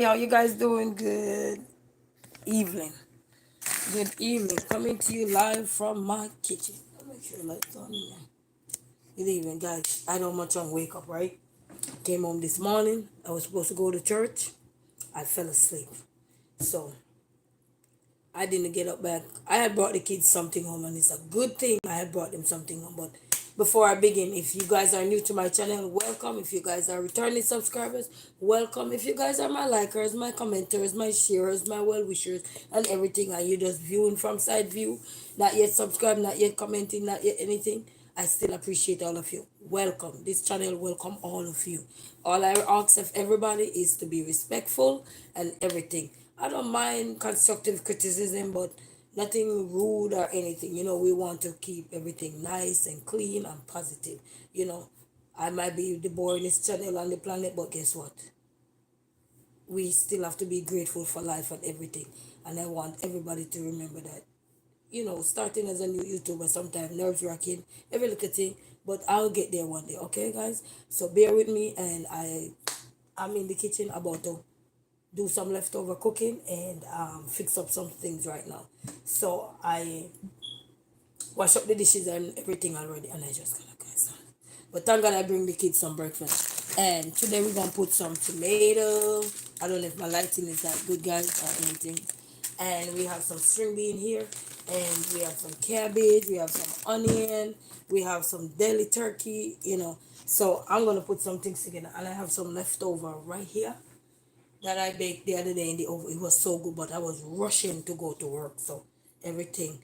How you guys doing? Good evening. Good evening. Coming to you live from my kitchen. I'll make sure the lights on here. Good evening, guys. I don't much on wake up, right? Came home this morning. I was supposed to go to church. I fell asleep. So I didn't get up back. I had brought the kids something home, and it's a good thing I had brought them something home. But before I begin, if you guys are new to my channel, welcome. If you guys are returning subscribers, welcome. If you guys are my likers, my commenters, my sharers, my well wishers, and everything, and you just viewing from side view, not yet subscribed, not yet commenting, not yet anything, I still appreciate all of you. Welcome. This channel welcome all of you. All I ask of everybody is to be respectful and everything. I don't mind constructive criticism, but nothing rude or anything. We want to keep everything nice and clean and positive. You know, I might be the boringest channel on the planet, but guess what? We still have to be grateful for life and everything. And I want everybody to remember that. Starting as a new YouTuber sometimes nerves wracking, every little thing, but I'll get there one day, okay, guys? So bear with me, and I'm in the kitchen about to do some leftover cooking and fix up some things right now. So I wash up the dishes and everything already, and I just gonna guys. But thank God I bring the kids some breakfast. And today we're gonna put some tomato. I don't know if my lighting is that good, guys, or anything. And we have some string bean here, and we have some cabbage, we have some onion, we have some deli turkey. So I'm gonna put some things together, and I have some leftover right here that I baked the other day in the oven. It was so good, but I was rushing to go to work, so everything.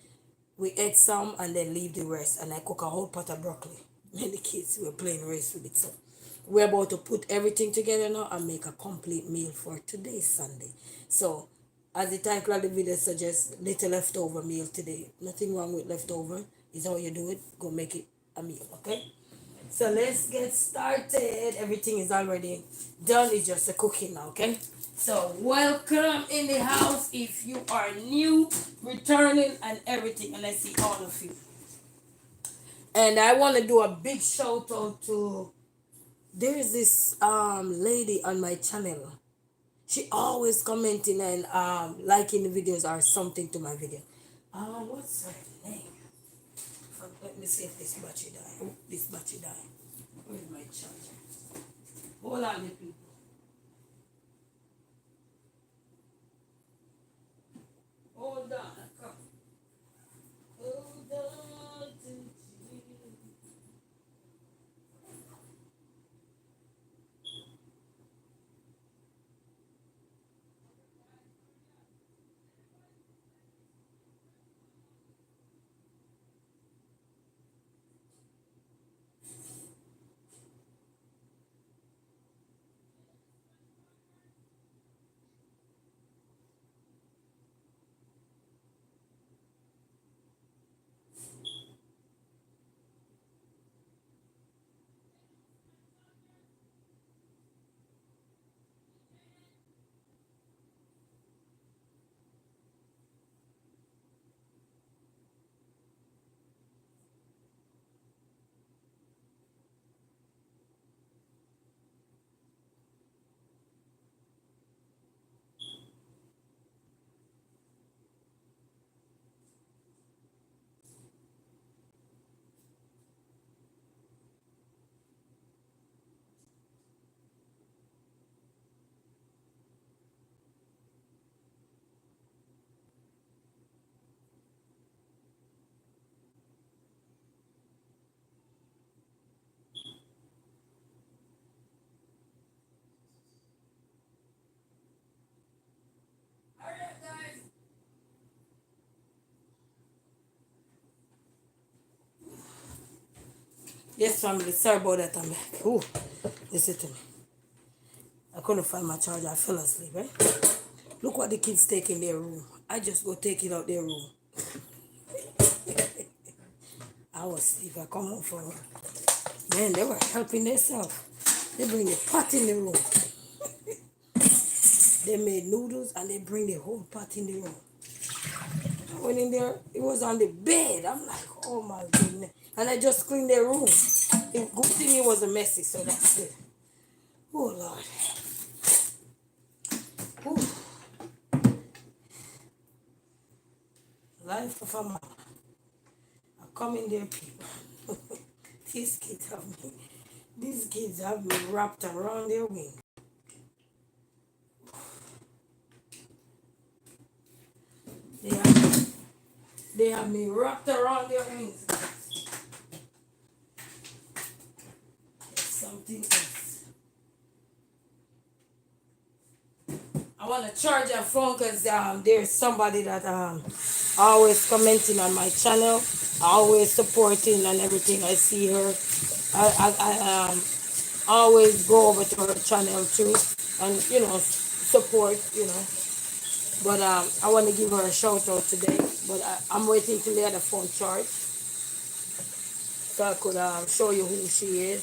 We ate some and then leave the rest, and I cook a whole pot of broccoli. And the kids were playing race with it. So we're about to put everything together now and make a complete meal for today's Sunday. So as the title of the video suggests, little leftover meal today. Nothing wrong with leftover. Is how you do it. Go make it a meal, okay? So let's get started. Everything is already done. It's just the cooking now, okay? So welcome in the house if you are new, returning, and everything. And I see all of you. And I want to do a big shout out to there's this lady on my channel. She always commenting and liking the videos or something to my video. What's her name? Let me see if this battery die. Oh, this battery die. Where's my charger? Hold on, the people. Hold on. Come. Hold on to Jesus. Alright, guys. Yes, family. Sorry about that. I'm back. Ooh, listen to me. I couldn't find my charger. I fell asleep, right? Look what the kids take in their room. I just go take it out their room. I was asleep. I come home from work. Man, they were helping themselves. They bring the pot in the room. They made noodles and they bring the whole pot in the room. I went in there, it was on the bed. I'm like, oh my goodness. And I just cleaned their room. The good thing it wasn't messy, so that's it. Oh Lord. life of a mama. I come in there, people. These kids have me. These kids have me wrapped around their wing. They have, they have me wrapped around their wings. Something else. I want to charge your phone because there's somebody that always commenting on my channel, always supporting and everything. I see her. I always go over to her channel too, and support. But I want to give her a shout out today. But I'm waiting till the other phone charge so I could show you who she is,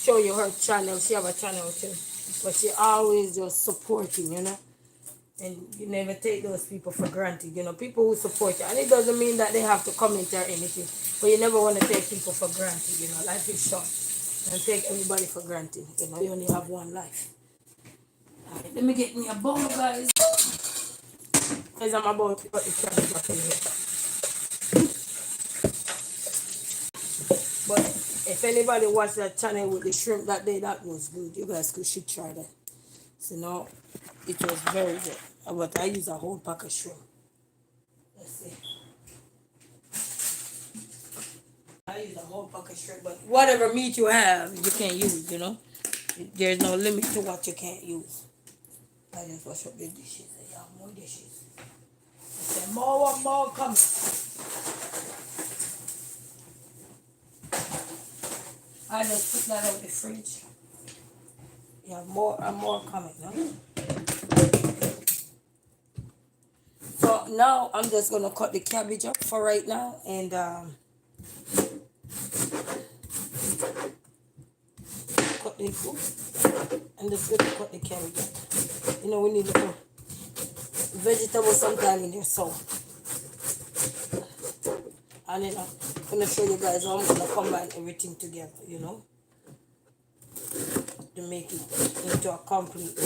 show you her channel. She have a channel too, but she always just supporting. And you never take those people for granted. People who support you, and it doesn't mean that they have to comment or anything, but you never want to take people for granted. Life is short, and take everybody for granted. You only have one life. All right, let me get me a bowl, guys. As I'm about to put the cabbage up in here. But if anybody watched that channel with the shrimp that day, that was good. You guys should try that. So now it was very good. But I use a whole pack of shrimp. Let's see. I use a whole pack of shrimp, but whatever meat you have, you can use. There's no limit to what you can't use. I just wash up the dishes. I have more dishes. I said more coming. I just put that out the fridge. You have more and more coming, no? So now I'm just gonna cut the cabbage up for right now, and cut the food. I'm just gonna cut the cabbage up. We need to put vegetables sometime in there, so. And then I'm gonna show you guys how I'm gonna combine everything together, to make it into a complete.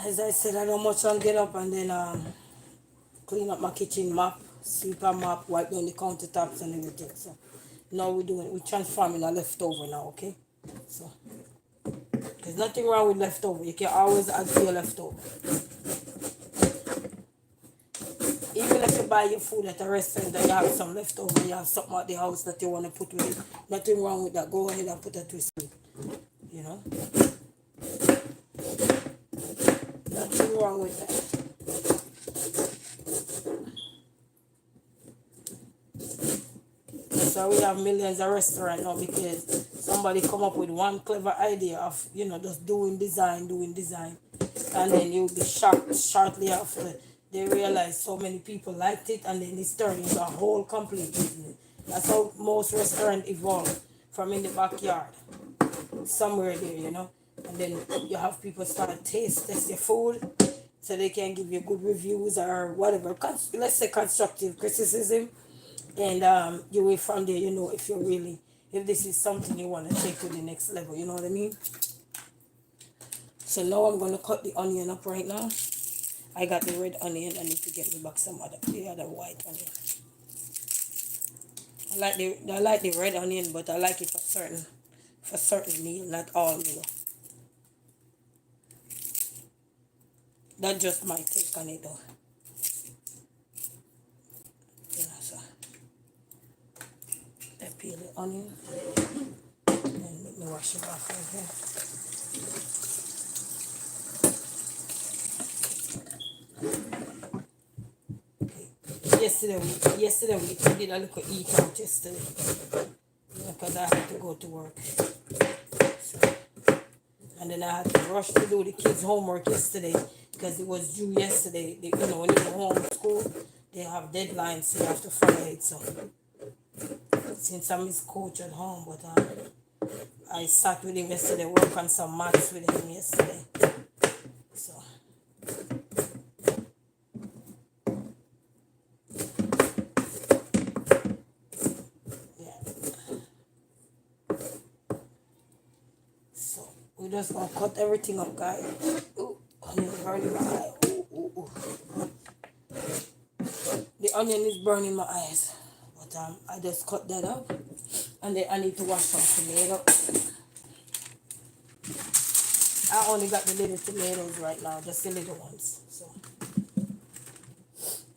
As I said, I don't much on get up and then clean up my kitchen, mop, sweep and mop, wipe down the countertops and everything. So now we're transforming a leftover now, okay? So there's nothing wrong with leftover. You can always add to your leftover. Even if you buy your food at a restaurant and you have some leftover, you have something at the house that you want to put with it. Nothing wrong with that. Go ahead and put a twist in it. Nothing wrong with that. So we have millions of restaurants now because somebody come up with one clever idea of, just doing design. And then you'll be shocked shortly after they realize so many people liked it, and then it's turned into a whole complete business. That's how most restaurants evolve, from in the backyard, somewhere there. And then you have people start test your food so they can give you good reviews or whatever. Let's say constructive criticism. And you will from there, if this is something you want to take to the next level, you know what I mean? So now I'm going to cut the onion up right now. I got the red onion. I need to get me back the other white onion. I like the red onion, but I like it for certain meal, not all meal. That's just my take on it though. So I peel the onion and let me wash it off right here. Yesterday we did a little eat out yesterday because I had to go to work. So, and then I had to rush to do the kids' homework yesterday because it was due yesterday. When you go home from school, they have deadlines, so you have to follow it. So since I'm his coach at home, but I sat with him yesterday, work on some maths with him yesterday. So. We're just gonna cut everything up, guys. Ooh, onion burning my eye. Ooh, ooh, ooh. The onion is burning my eyes. But I just cut that up. And then I need to wash some tomato. I only got the little tomatoes right now, just the little ones. So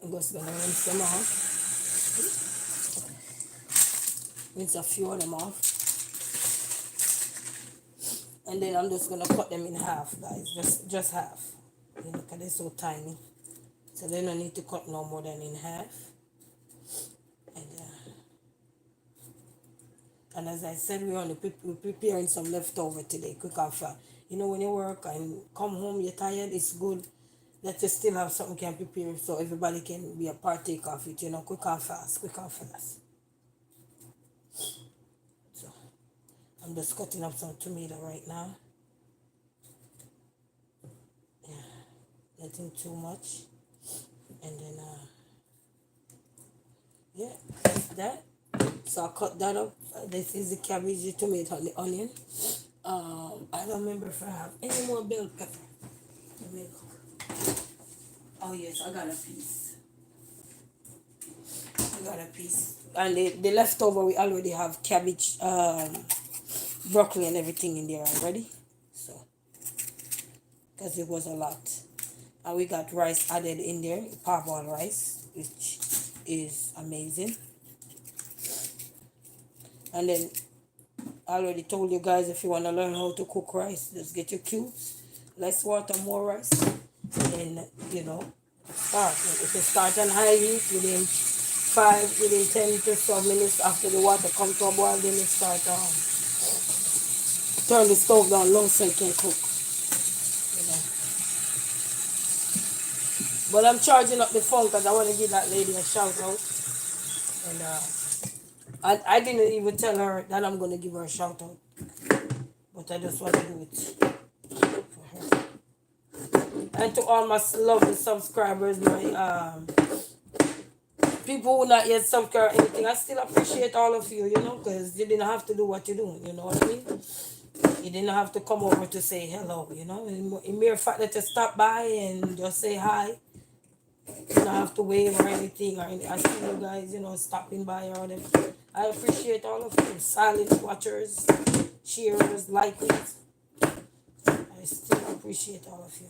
I'm just gonna rinse them off. Rinse a few of them off. And then I'm just gonna cut them in half, guys. Just half. You know, because they're so tiny. So they don't need to cut no more than in half. And as I said, we're preparing some leftover today, quick and fast. You know, when you work and come home, you're tired, it's good that you still have something you can prepare so everybody can be a partake of it, you know, quick and fast, quick and fast. So, I'm just cutting up some tomato right now. Yeah, nothing too much. And then, yeah, that's that. So I cut that up. This is the cabbage, the tomato, and the onion. I don't remember if I have any more bell pepper. Let me look. Oh yes, I got a piece. I got a piece. And the leftover, we already have cabbage, broccoli and everything in there already. So, because it was a lot. And we got rice added in there, parboiled rice, which is amazing. And then I already told you guys, if you want to learn how to cook rice, just get your cubes, less water, more rice, and you know, start. If you start on high heat, within 10 to 12 minutes after the water comes to a boil, then you start turn the stove down low so you can cook. You know. But I'm charging up the phone because I want to give that lady a shout out, and I didn't even tell her that I'm going to give her a shout out, but I just want to do it for her. And to all my lovely subscribers, my people who not yet subscribe or anything, I still appreciate all of you, you know, because you didn't have to do what you're doing, you know what I mean? You didn't have to come over to say hello, you know. In mere fact that you stop by and just say hi, you don't have to wave or anything. Or I see you guys, you know, stopping by or whatever. I appreciate all of you, silent watchers, cheerers, likers. I still appreciate all of you.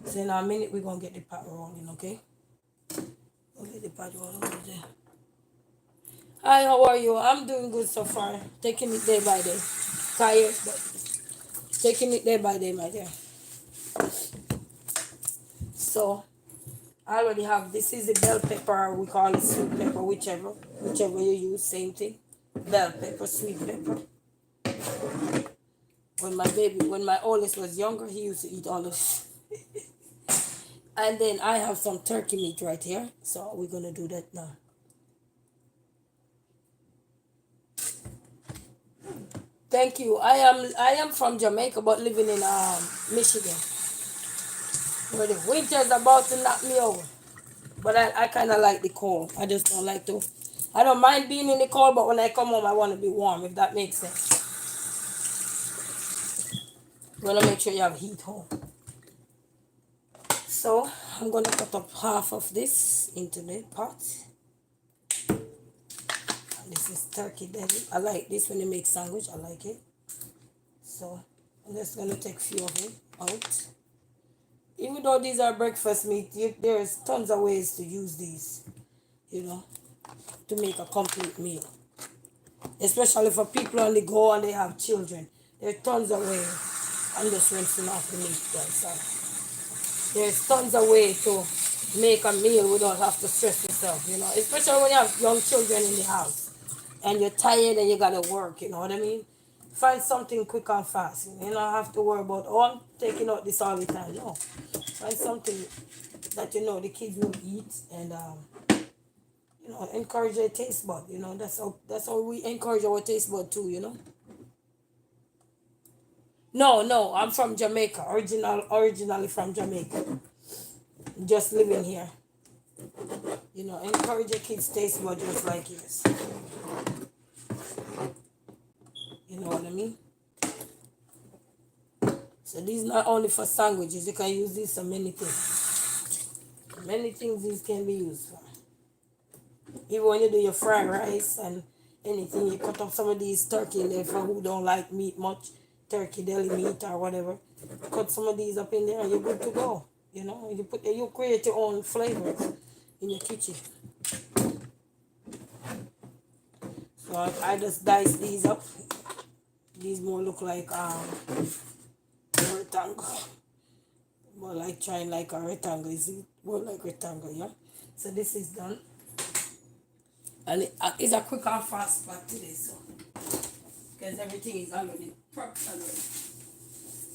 So in a minute, we're going to get the pot rolling, okay? We'll get the pot rolling over there. Hi, how are you? I'm doing good so far. Taking it day by day. Tired, but taking it day by day, my dear. So, I already have, this is the bell pepper, we call it sweet pepper, whichever you use, same thing. Bell pepper, sweet pepper. When my oldest was younger, he used to eat all of it. And then I have some turkey meat right here, so we're gonna do that now. Thank you. I am from Jamaica, but living in Michigan, where the winter's about to knock me over. But I kind of like the cold. I just don't like to. I don't mind being in the cold, but when I come home, I want to be warm, if that makes sense. You want to make sure you have heat home. So, I'm going to cut up half of this into the pot. And this is turkey belly. I like this when you make sandwich. I like it. So, I'm just going to take a few of it out. Even though these are breakfast meat, there's tons of ways to use these, you know, to make a complete meal. Especially for people on the go and they have children. There's tons of ways. I'm just rinsing off the meat, guys. Sorry. There's tons of ways to make a meal without have to stress yourself, you know. Especially when you have young children in the house and you're tired and you gotta work, you know what I mean? Find something quick and fast. You don't have to worry about, oh, I'm taking out this all the time. No. Find something that you know the kids will eat and you know, encourage their taste bud. You know, that's how we encourage our taste bud too, you know. No, I'm from Jamaica. Originally from Jamaica. Just living here. You know, encourage your kids' taste bud just like yours. You know what I mean? So these not only for sandwiches, you can use this for many things. Many things these can be used for. Even when you do your fried rice and anything, you cut up some of these turkey in there for who don't like meat much, turkey, deli meat or whatever. Cut some of these up in there and you're good to go. You know, you create your own flavors in your kitchen. So I just dice these up. These more look like rectangle. More like trying like a rectangle. Is it more like rectangle, yeah? So this is done. And it's a quick and fast spot today, so because everything is already prepped already.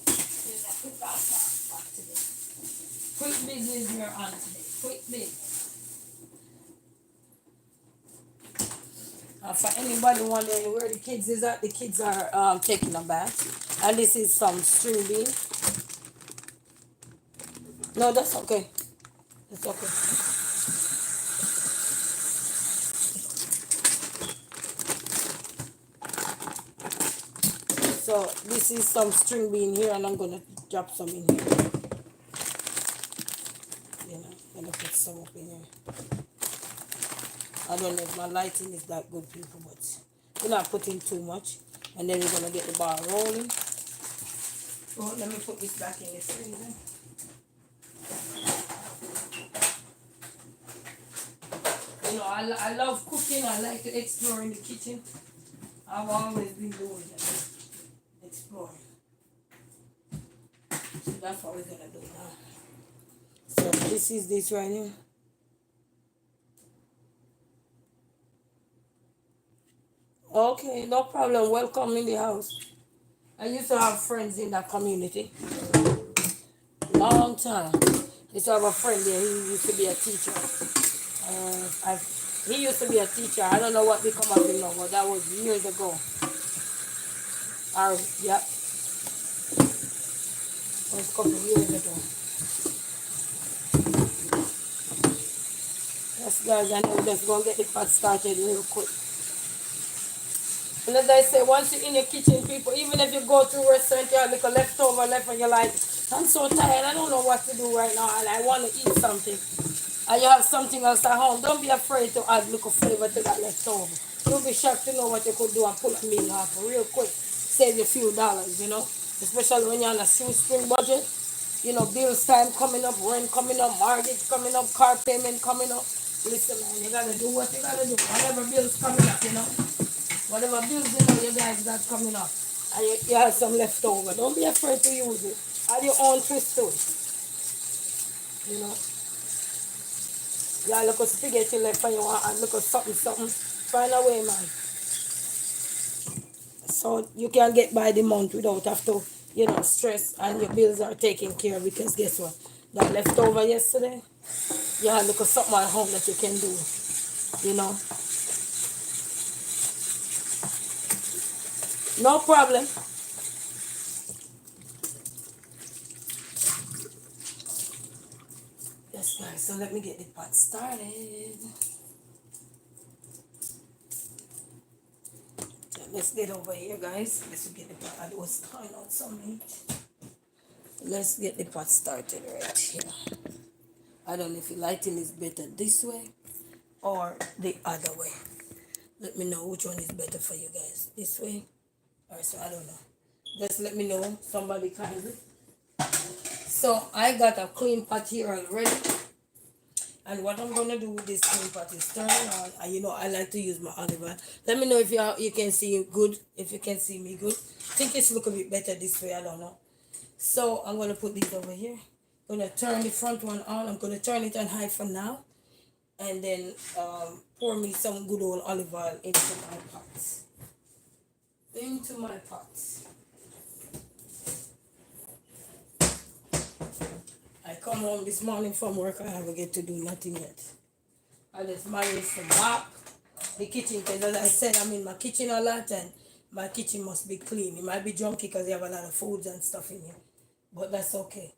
It's a quick and fast spot today. Quick business we're on today. Quick business. For anybody wondering where the kids is at, the kids are taking a bath. And this is some string bean. No, that's okay. That's okay. So this is some string bean here, and I'm gonna drop some in here. You know, I'm gonna put some up in here. I don't know if my lighting is that good, people, but we're not putting too much. And then we're gonna get the bar rolling. So let me put this back in the freezer. You know, I love cooking. I like to explore in the kitchen. I've always been doing that, exploring. So that's what we're gonna do now. So this is this right here. Okay, no problem. Welcome in the house. I used to have friends in that community. Long time. I used to have a friend there. He used to be a teacher. He used to be a teacher. I don't know what become of him now, but that was years ago. Yep, it was a couple of years ago. Yes, guys, I know we're just gonna get the pot started real quick. And as I say, once you're in your kitchen, people, even if you go to a restaurant, you have like a leftover left, and you're like, I'm so tired, I don't know what to do right now, and I want to eat something. And you have something else at home, don't be afraid to add little flavor to that leftover. You'll be shocked to know what you could do and pull a meal off real quick. Save you a few dollars, you know. Especially when you're on a shoestring budget. You know, bills time coming up, rent coming up, mortgage coming up, car payment coming up. Listen, man, you gotta do what you gotta do. Whatever bills coming up, you know. Whatever bills you know you guys got coming up. And you have some left over. Don't be afraid to use it. Add your own twist to it. You know. Yeah, look at spaghetti left and you want and look at something. Find a way, man. So you can get by the month without have to, you know, stress and your bills are taken care of because guess what? That left over yesterday, yeah, look at something at home that you can do. You know. No problem. Yes, guys, so let me get the pot started. So let's get over here, guys. Let's get the pot. I was tying out some meat. Let's get the pot started right here. I don't know if the lighting is better this way or the other way. Let me know which one is better for you guys. This way or so, I don't know. Just let me know, somebody kindly. So I got a clean pot here already. And what I'm gonna do with this clean pot is turn it on. And you know I like to use my olive oil. Let me know if you can see good, if you can see me good. I think it's look a bit better this way, I don't know. So I'm gonna put these over here. I'm gonna turn the front one on. I'm gonna turn it on high for now. And then pour me some good old olive oil into my pot. Into my pot. I come home this morning from work, I haven't get to do nothing yet. I just managed to mop the kitchen because as I said, I'm in my kitchen a lot and my kitchen must be clean. It might be junky because you have a lot of foods and stuff in here. But that's okay.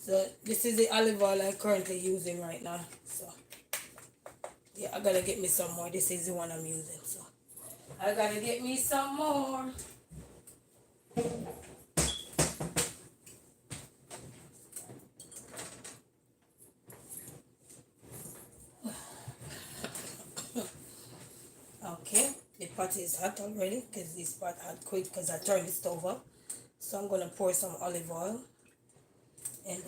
So this is the olive oil I'm currently using right now. So yeah, I gotta get me some more. This is the one I'm using. So I gotta get me some more. Okay, the pot is hot already because this pot hot quick because I turned the stove up. So I'm gonna pour some olive oil and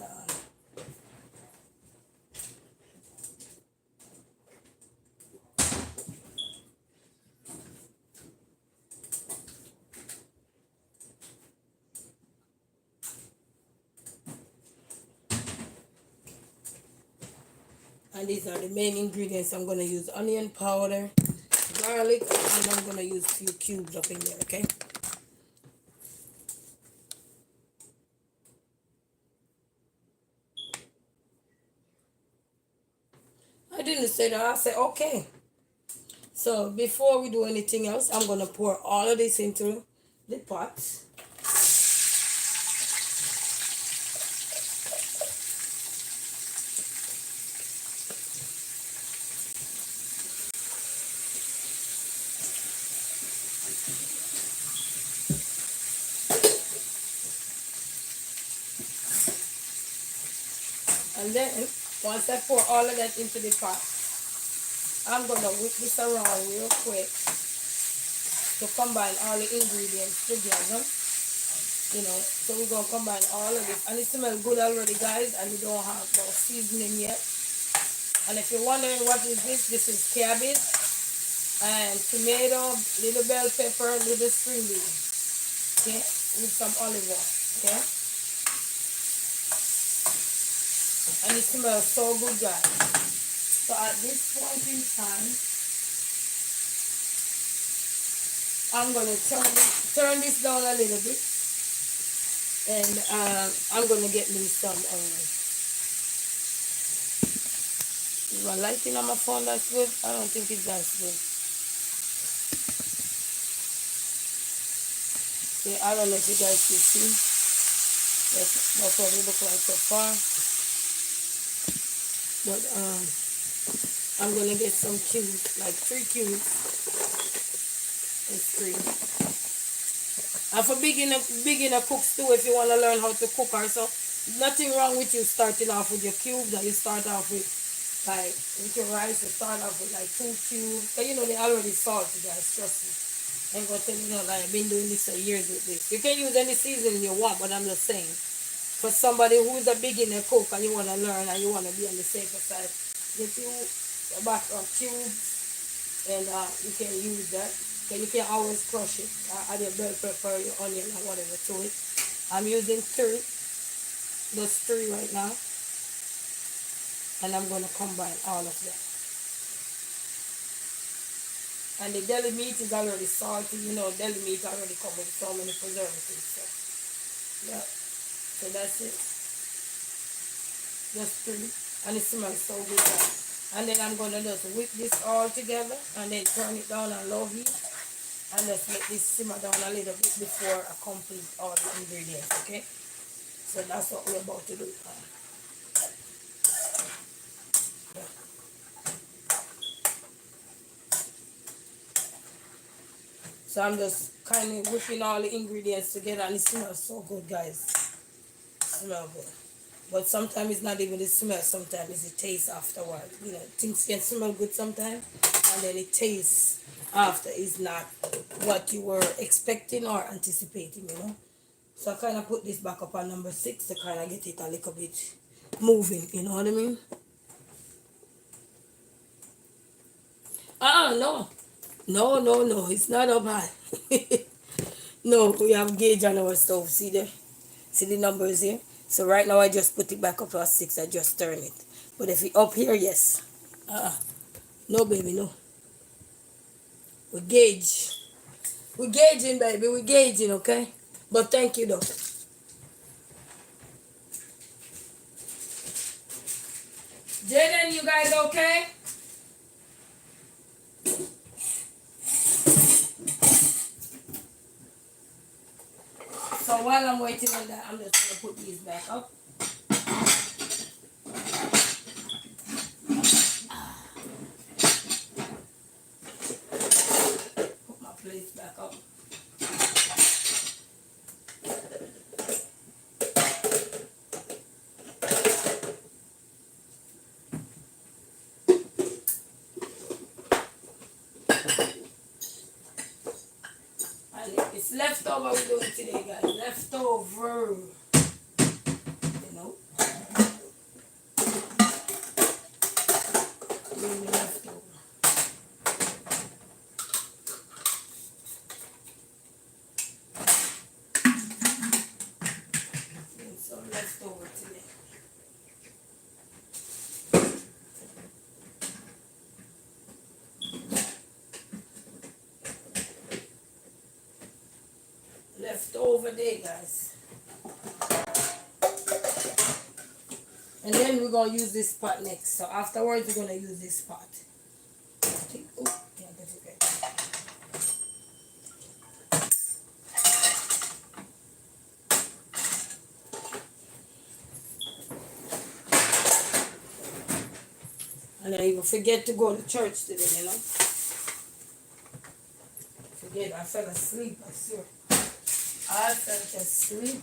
these are the main ingredients. I'm gonna use onion powder, garlic, and I'm gonna use a few cubes up in there. Okay. I didn't say that. I said okay. So before we do anything else, I'm gonna pour all of this into the pot. And then once I pour all of that into the pot, I'm gonna whip this around real quick to combine all the ingredients together. You know, so we're gonna combine all of this, and it smells good already, guys. And we don't have no seasoning yet. And if you're wondering what is this is cabbage and tomato, little bell pepper, little string beans. Okay, with some olive oil. Okay, and it smells so good, guys. So at this point in time, I'm gonna turn this down a little bit, and I'm gonna get me some. Is my lighting on my phone that's good? I don't think it's that good. Yeah, I don't know if you guys can see. That's what it looks like so far. But I'm gonna get some cubes, like 3 cubes. It's 3. And for beginner cooks too, if you want to learn how to cook also, nothing wrong with you starting off with your cubes. That you start off with, like with your rice, you start off with like 2 cubes. But you know they already salty, guys. Trust me. I'm gonna tell you, like I've been doing this for years with this. You can use any seasoning you want, but I'm just saying, for somebody who is a beginner cook and you want to learn and you want to be on the safer side, get you a box of cubes and you can use that. Okay, you can always crush it. Add your bell pepper, your onion, or whatever to it. I'm using 3, just 3 right now, and I'm gonna combine all of them. And the deli meat is already salty. You know, deli meat already come with so many preservatives. So, yeah. So that's it. Just 3, and it smells so good. And then I'm gonna just whip this all together, and then turn it down on low heat. And just let this simmer down a little bit before I complete all the ingredients, okay? So that's what we're about to do. Yeah. So I'm just kind of whipping all the ingredients together, and it smells so good, guys. It smells good. But sometimes it's not even the smell, sometimes it's the taste afterward. You know, things can smell good sometimes, and then it tastes after is not what you were expecting or anticipating, you know. So I kind of put this back up on number 6 to kind of get it a little bit moving, you know what I mean? No. No, it's not up high. No, we have gauge on our stove, see there? See the numbers here? So right now I just put it back up to 6, I just turn it. But if it up here, yes. No, baby, no. We gauge. We're gauging, baby. We're gauging, okay? But thank you, though. Jaden, you guys okay? So while I'm waiting on that, I'm just going to put these back up. what we're doing today, guys. Leftover. You know? Doing the leftover. Doing some leftover today. Leftover day, guys. And then we're going to use this pot next. So afterwards, we're going to use this pot. Oh, yeah, that's okay. And I even forget to go to church today, you know. Forget, I fell asleep, I swear. I fell asleep.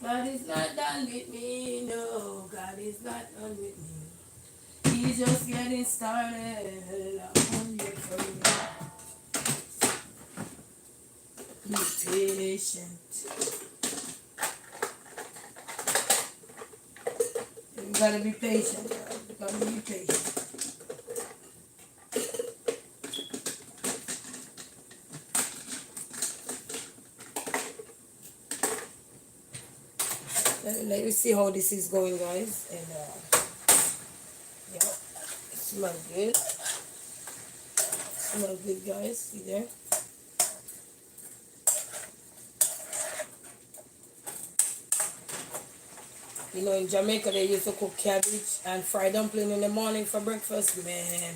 God is not done with me, no, God is not done with me. He's just getting started. I'm on your front. Be patient. You gotta be patient, girl. You gotta be patient. Let me see how this is going, guys. And yeah, it smells good. Smells good, guys. See there? You know, in Jamaica they used to cook cabbage and fried dumpling in the morning for breakfast. Man,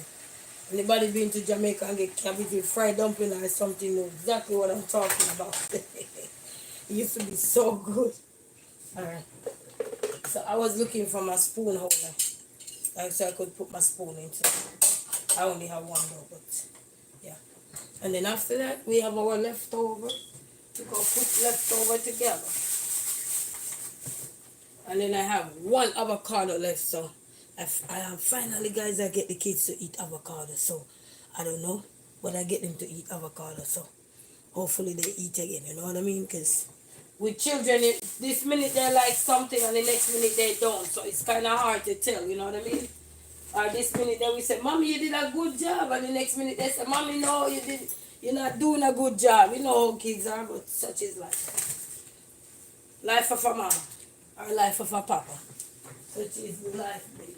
anybody been to Jamaica and get cabbage with fried dumpling or something know exactly what I'm talking about. It used to be so good. Alright. So I was looking for my spoon holder. Like so I could put my spoon into it. I only have one though, but yeah. And then after that we have our leftover. We go put leftover together. And then I have one avocado left, so I am finally, guys, I get the kids to eat avocado. So I don't know, but I get them to eat avocado. So hopefully they eat again, you know what I mean? Because with children, this minute they like something and the next minute they don't. So it's kind of hard to tell, you know what I mean? Or this minute they will say, Mommy, you did a good job. And the next minute they say, Mommy, no, you're not doing a good job. You know how kids are, but such is life. Life of a mama. Or life of a papa. Such is life, babies.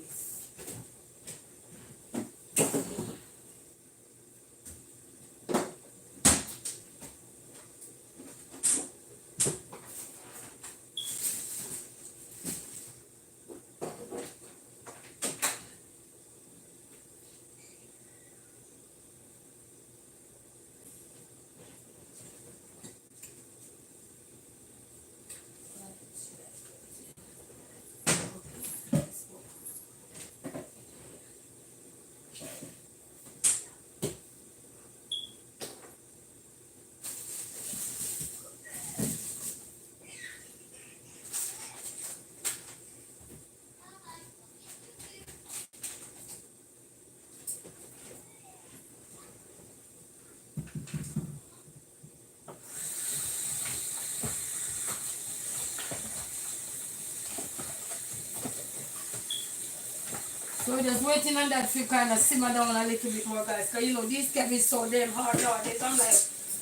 So we're just waiting on that to kind of simmer down a little bit more, guys. Because you know, these cabbage so damn hard nowadays. I'm like,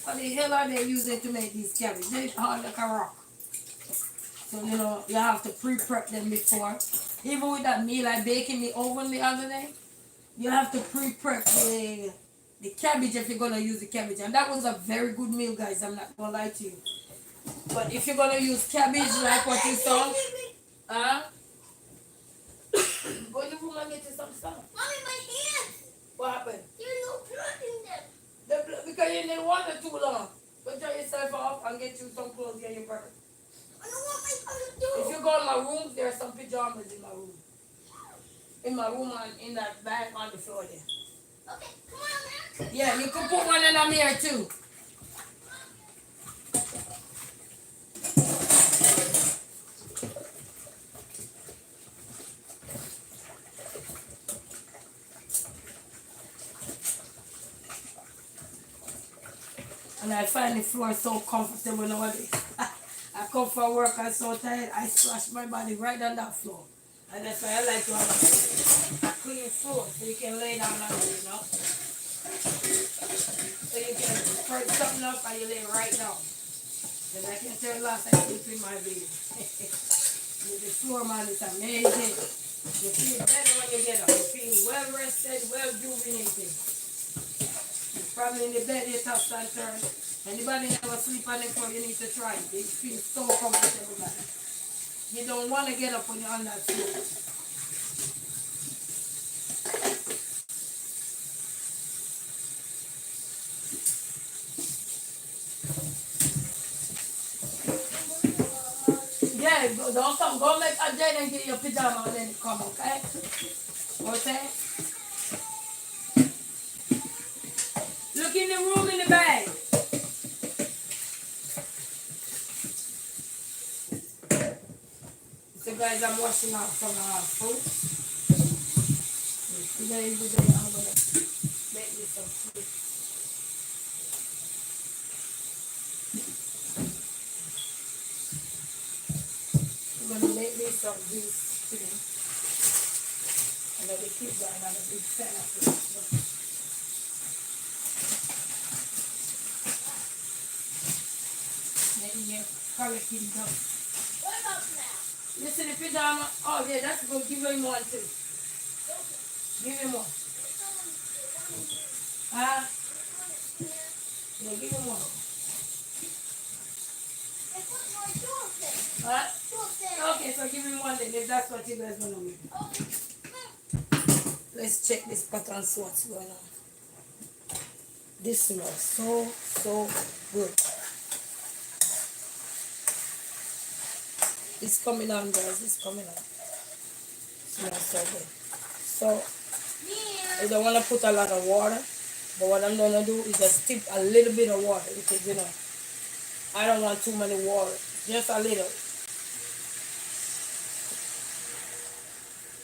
what the hell are they using to make these cabbage? They're hard like a rock. So, you know, you have to pre-prep them before. Even with that meal I baked in the oven the other day, you have to pre-prep the cabbage if you're going to use the cabbage. And that was a very good meal, guys. I'm not going to lie to you. But if you're going to use cabbage like what you saw, go to the room and get you some stuff. Mommy, my hands! What happened? There's no blood in them. Because you didn't want it too long. Go dry yourself off and get you some clothes and your bird. I don't want my brother to do. If you go in my room, there are some pajamas in my room. In my room and in that bag on the floor there. Okay, come on, man. Yeah, you can put one in a mirror too. And I find the floor so comfortable nowadays. I come from work, I'm so tired, I splash my body right on that floor. And that's why I like to have a clean floor so you can lay down on it, you know. So you can perch something up and you lay right down. Because I can tell last I sleep in my bed. With the floor, man, it's amazing. You feel better when you get up. You feel well rested, well rejuvenated. You're probably in the bed, you toss and turn. Anybody never sleep on the floor, you need to try it. You feel so comfortable, man. You don't want to get up when you're on that floor. Yeah, don't come. Go make a day and get your pajama and then come, okay? Okay? Look in the room in the bag. So guys, I'm washing out some fruit. Today is the day I'm going to make me some fruit. I'm going to make me some juice today. And the kids are not a big fan of it. So. Maybe you're collecting them. What about now? You see the pajama? Oh yeah, that's good. Give him one too. Give him one. Huh? Yeah, give him one. Huh? Okay, so give him one then if that's what you guys want to do. Let's check this pot and see what's going on. This smells so good. It's coming on, guys. It's coming on. It smells so good. So, I don't want to put a lot of water. But what I'm going to do is just tip a little bit of water. Because, you know, I don't want too many water. Just a little.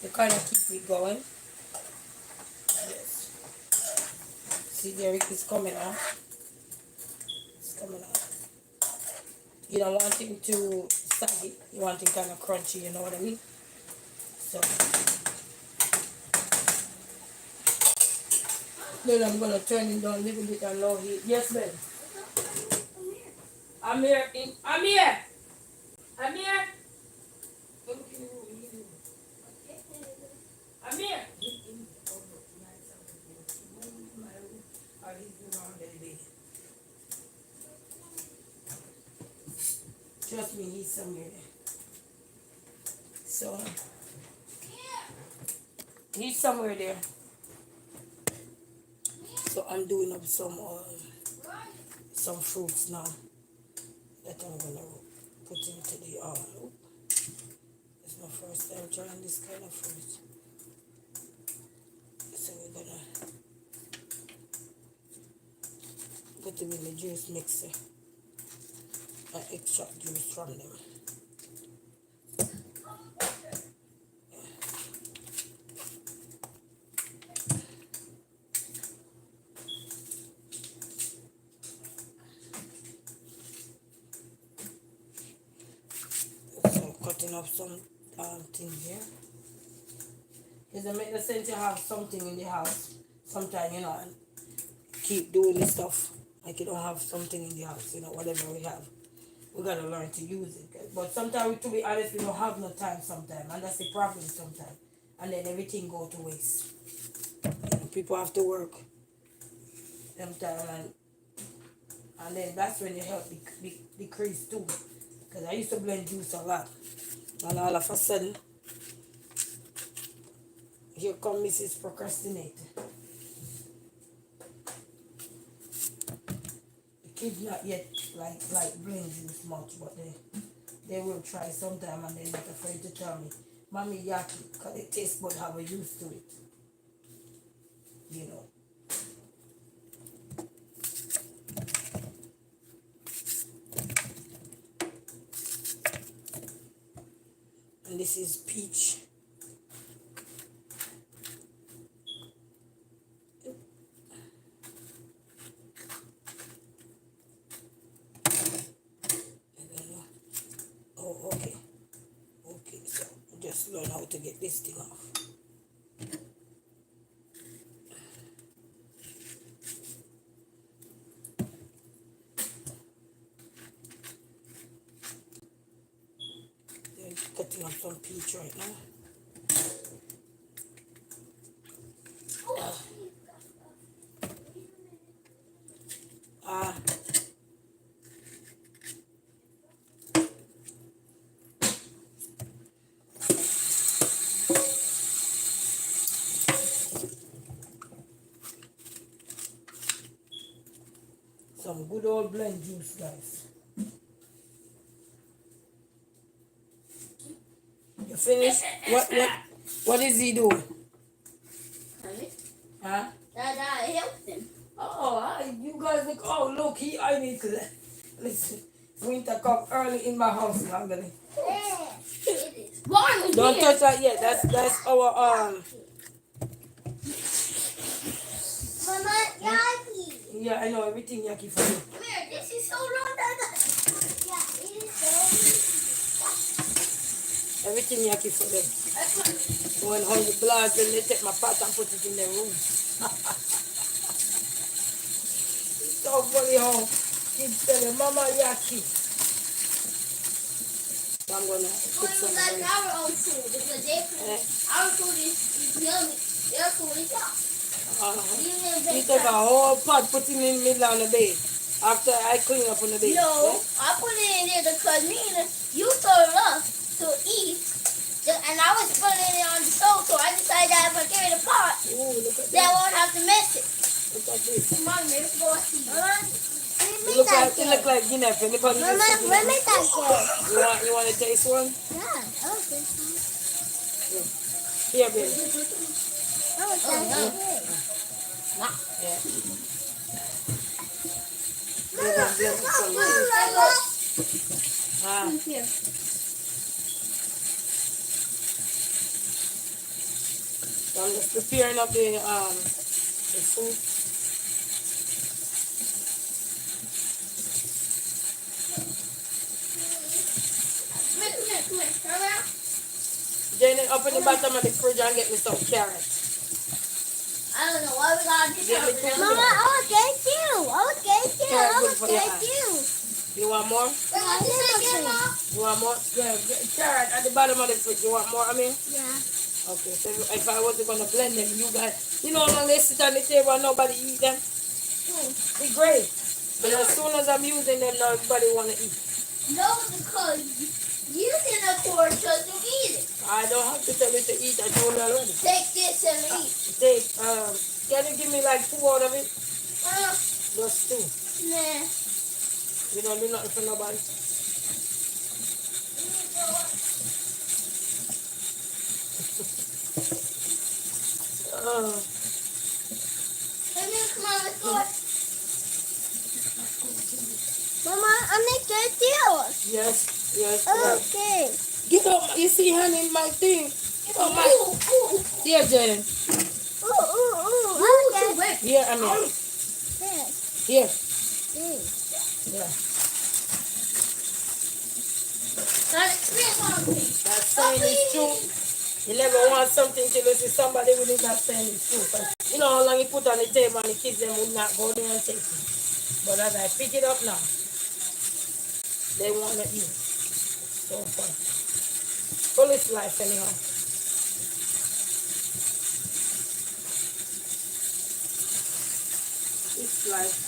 You kind of keep it going. Yes. See, there it is coming out. It's coming out. You don't want it to saggy. You want it kind of crunchy, you know what I mean? So, then I'm going to turn it down a little bit on low heat. Yes, ma'am. I'm here. I'm here. I'm here. I'm here. Trust me, he's somewhere there. So, he's somewhere there. So I'm doing up some fruits now that I'm gonna put into the it's my first time trying this kind of fruit. So we're gonna put them in the juice mixer and extract juice from them. So cutting up some things here. Because it makes sense to have something in the house. Sometimes, you know, and keep doing this stuff like you don't have something in the house, you know, whatever we have. We gotta learn to use it. But sometimes, to be honest, we don't have no time sometimes, and that's the problem sometimes. And then everything go to waste. You know, people have to work sometimes, and then that's when your health decrease too. Because I used to blend juice a lot, and all of a sudden, here come Mrs. Procrastinator. The kids not yet like blend juice much, but they will try sometime, and they're not afraid to tell me, Mommy, yaki, because the taste bud have a use to it. You know. And this is peach. to get this thing off. They're cutting up some peach right now. Ah, some good old blend juice, guys. You finished? What is he doing? Huh? That I helped him. You guys look. Oh, look, I need to listen. Winter come early in my house, Magdalene. It is warm in Don't here. touch that yet. That's our Mama, yucky. Yeah, I know everything yucky for you. Come here. This is so long. Yeah, it is so. Everything yucky for them. That's what. When hungry blast, then they take my pot and put it in their room. It's so funny how kids tell them, Mama yucky. So I'm gonna put We some. got our own food because our food is yummy. Their food is hot. You take a whole pot, put it in the middle of the bed. After I clean up on the bed. No, I put it in there because you told us to eat, and I was putting it on the stove, so I decided that if I carry the pot, Ooh, look at then I that. won't have to mess it. Look at this. Come on, let's go see. It look like Guinea. Anybody Mama, just let me touch it. You want to taste one? Yeah, okay. Here, baby. Oh, no. Yeah. We're gonna blend it some more. Ah, Here. so I'm just preparing up the food. Come here. Turn around. Jenny, up in the bottom of the fridge and get me some carrots. I don't know why we gotta do Get me that. two. Mama, I will get you. I will get you. Carrot I good will for your get eye. you. You want more? Wait, what you say again, Mom? You want more? Yeah, carrot at the bottom of the fridge. You want more? I mean? Yeah. Okay, so if I wasn't gonna blend them, you guys, you know, when they sit on the table and nobody eat them, it's great. But as soon as I'm using them, nobody wanna eat. No, because you can afford just to eat it. I don't have to tell you to eat. I told you already. Take this and eat. Take, can you give me like 2 out of it? Just 2. Nah. You don't do nothing for nobody. Let me come on, let's go. Mama, I'm gonna get yours. Yes. Okay. Get up. You see honey in my thing. Get up my. Here, Jen. Okay. Here, I mean. Here. Yeah. That saying is true. You never want something till you see somebody with it that saying is true. But you know how long you put on the table and the kids them would not go there and take it. But as I pick it up now, they want to eat. So fun. Full is life anyhow. It's life.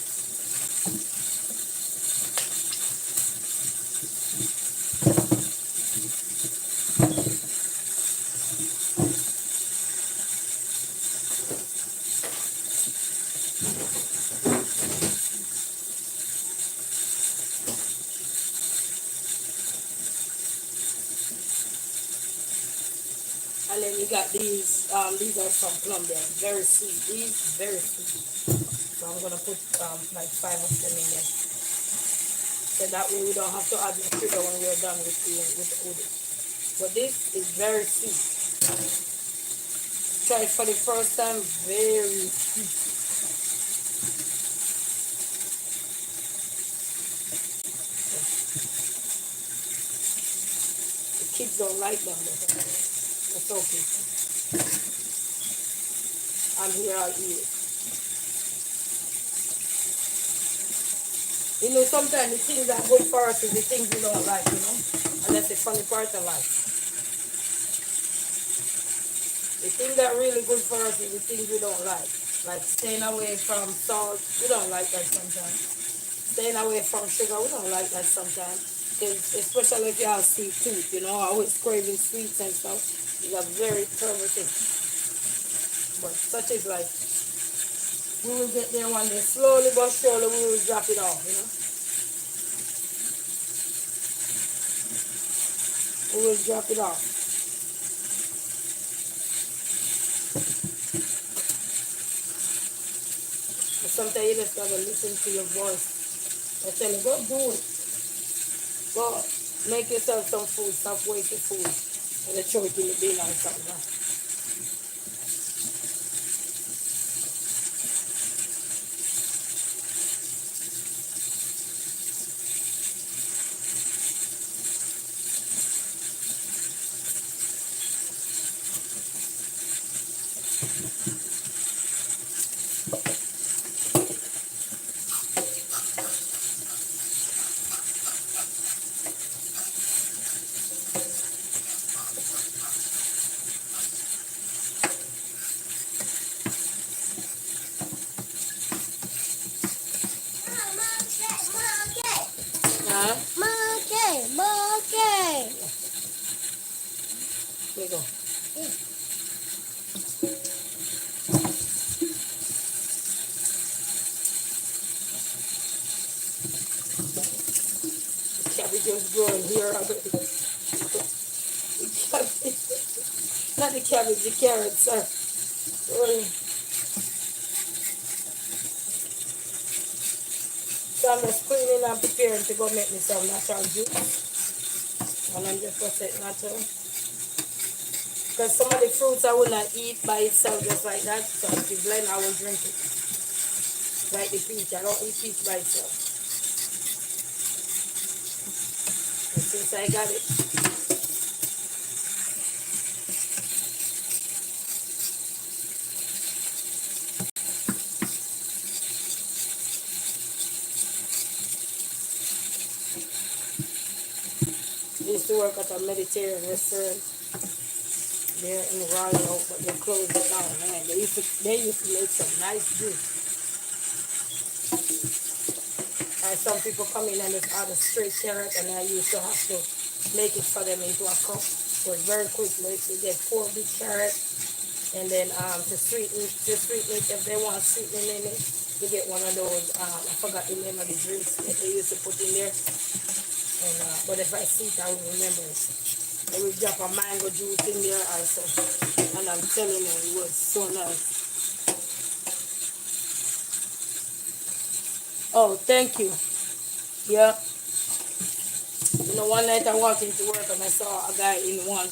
And then you got these are some plum. They're very sweet. These very sweet. So I'm gonna put like 5 of them in there. So that way we don't have to add the sugar when we're done with it. But this is very sweet. Try it for the first time. Very sweet. The kids don't like them. It's okay. I'm here, I'll eat it. You know, sometimes the things that are good for us is the things we don't like, you know? And that's the funny part of life. The thing that really good for us is the things we don't like. Like staying away from salt, we don't like that sometimes. Staying away from sugar, we don't like that sometimes. Because especially if you have sweet tooth, you know, always craving sweets and stuff. It's a very terrible thing. But such is life. We will get there one day. Slowly but surely we will drop it off, you know. We will drop it off. And sometimes you just gotta listen to your voice. I tell you, go do it. Go make yourself some food. Stop wasting food. And then throw it in the bin or something. Huh? Huh? Monkey. There you go. The cabbage is growing here already. The cabbage. Not the cabbage, the carrots, sir. So I'm just cleaning and preparing to go make me some natural juice. And I'm just going to say natural. Because some of the fruits I will not eat by itself just like that. So if you blend, I will drink it. Like the peach. I don't eat peach by itself. And since I got it, I used to work at a Mediterranean restaurant there in Royal, but they closed it down. Man, they used to make some nice juice. And some people come in and just add a straight carrot, and I used to have to make it for them into a cup. But very quickly, they get 4 big carrots, and then to sweeten it, if they want sweetening in it, you get one of those. I forgot the name of the drinks that they used to put in there. And but if I see it, I will remember it. I will drop a mango juice in there also, and I'm telling you, it was so nice. Oh, thank you. Yeah. You know, one night I walked into work and I saw a guy in one,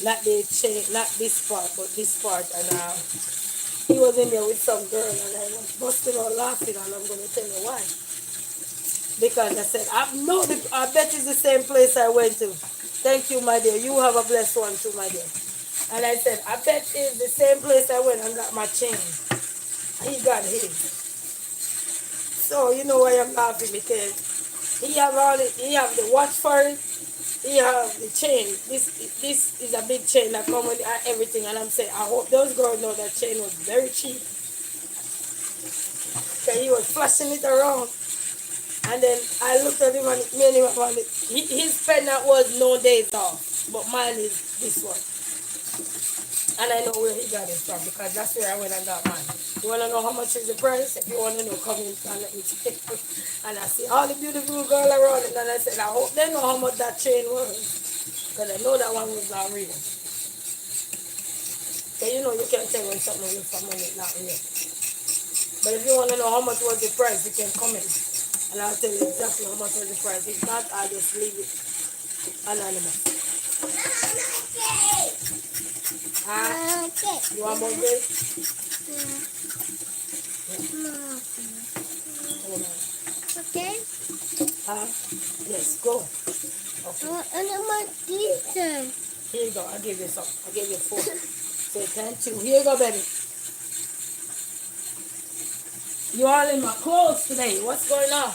not the chain, not this part, but this part, and he was in there with some girl, and I was busting out laughing, and I'm going to tell you why. Because I said, I bet it's the same place I went to. Thank you, my dear. You have a blessed one too, my dear. And I said, I bet it's the same place I went and got my chain. He got his. So you know why I'm laughing, because he have the watch for it. He have the chain. This is a big chain that come with everything, and I'm saying I hope those girls know that chain was very cheap. So he was flashing it around, and then I looked at him and made him about it. His pendant was no days off, but mine is this one. And I know where he got it from, because that's where I went and got mine. You want to know how much is the price? If you want to know, come in and let me tell you. And I see all the beautiful girls around it, and I said, I hope they know how much that chain was, because I know that one was not real. So you know you can't tell when something is from money, it's not real. But if you want to know how much was the price, you can comment, and I'll tell you exactly how much was the price. If not, I'll just leave it anonymous. You want more grape? Hold on. Okay. Yes, go. Okay. And I'm a teacher. Here you go. I give you some. I give you 4. Say thank you. Here you go, baby. You all in my clothes today. What's going on?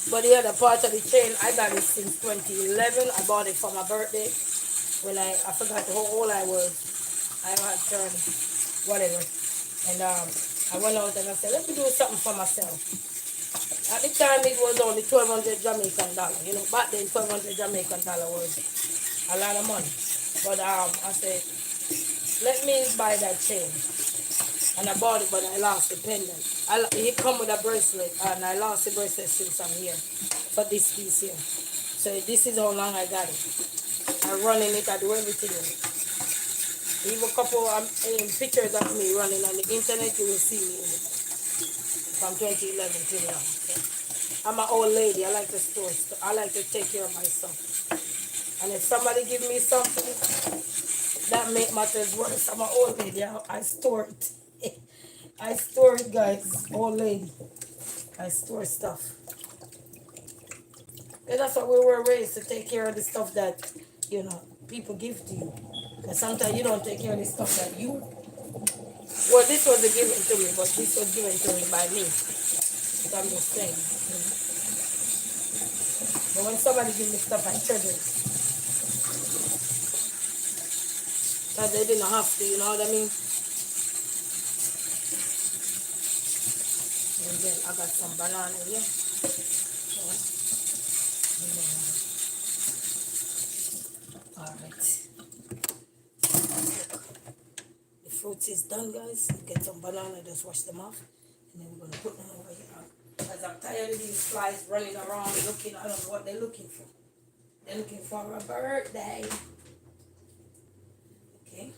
But the other part of the chain, I got it since 2011. I bought it for my birthday. When I forgot how old I was. I had turned whatever. And I went out and I said, let me do something for myself. At the time, it was only 1,200 Jamaican dollar. You know, back then, 1,200 Jamaican dollar was a lot of money. But I said, let me buy that chain. And I bought it, but I lost the pendant. It come with a bracelet, and I lost the bracelet since I'm here for this piece here. So this is how long I got it. I run in it, I do everything in it. Even a couple pictures of me running on the internet, you will see me in it. From 2011 till now. Okay? I'm an old lady. I like to store stuff. I like to take care of myself. And if somebody give me something, that make matters worse. I'm an old lady. I store it. I store it, guys. Old lady. I store stuff. And that's what we were raised to take care of the stuff that, you know, people give to you. Because sometimes you don't take care of the stuff that you. Well, this wasn't given to me, but this was given to me by me. But I'm just saying. You know. But when somebody gives me stuff, I treasure it. Because they didn't have to, you know what I mean? And then I got some banana here. So, alright. The fruits is done, guys. Get some banana, just wash them off. And then we're going to put them over here. Because I'm tired of these flies running around looking. I don't know what they're looking for. They're looking for a birthday. Okay.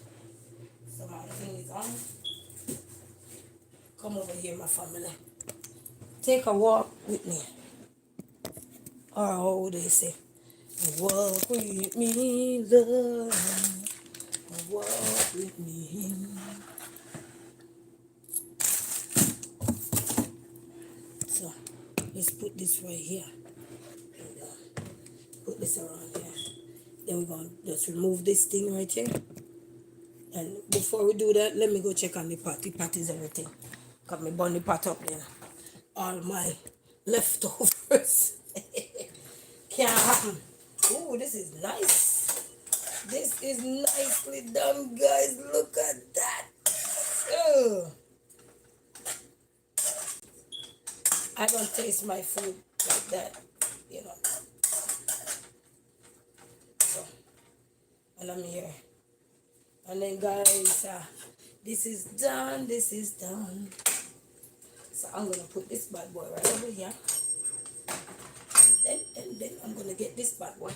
So my thing is on. Come over here, my family. Take a walk with me. Or how they say, walk with me, love. Walk with me. So let's put this right here. And put this around here. Then we're going to just remove this thing right here. And before we do that, let me go check on the pot. The pot is everything. Got me burn the pot up then. All my leftovers. Can't happen. Oh, this is nice. This is nicely done, guys. Look at that. Ugh. I don't taste my food like that, you know. So, and I'm here. And then, guys, this is done. This is done. So I'm gonna put this bad boy right over here. And then I'm gonna get this bad boy.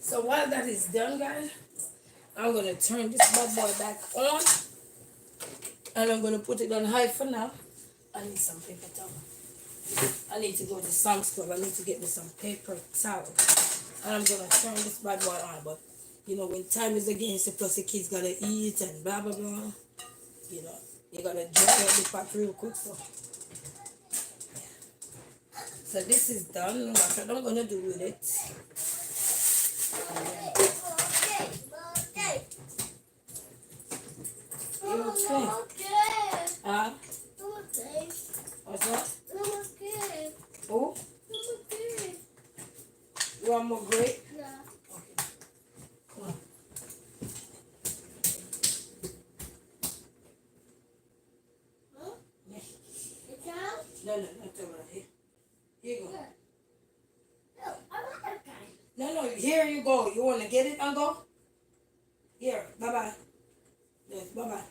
So while that is done, guys, I'm gonna turn this bad boy back on. And I'm gonna put it on high for now. I need some paper towel. I need to go to Sam's Club. I need to get me some paper towel. And I'm gonna turn this bad boy on. But you know, when time is against you, plus the kids gotta eat and blah blah blah. You know, you gotta dry out the pot real quick. So this is done. That's what I'm gonna do with it. You okay? What's that? Oh? You want more grape? Yeah. Okay. Come on. Huh? Yeah. It's out? No, not over here. Here you go. No, I want that kind. No, here you go. You want to get it and go? Here, bye-bye. Yes, bye-bye.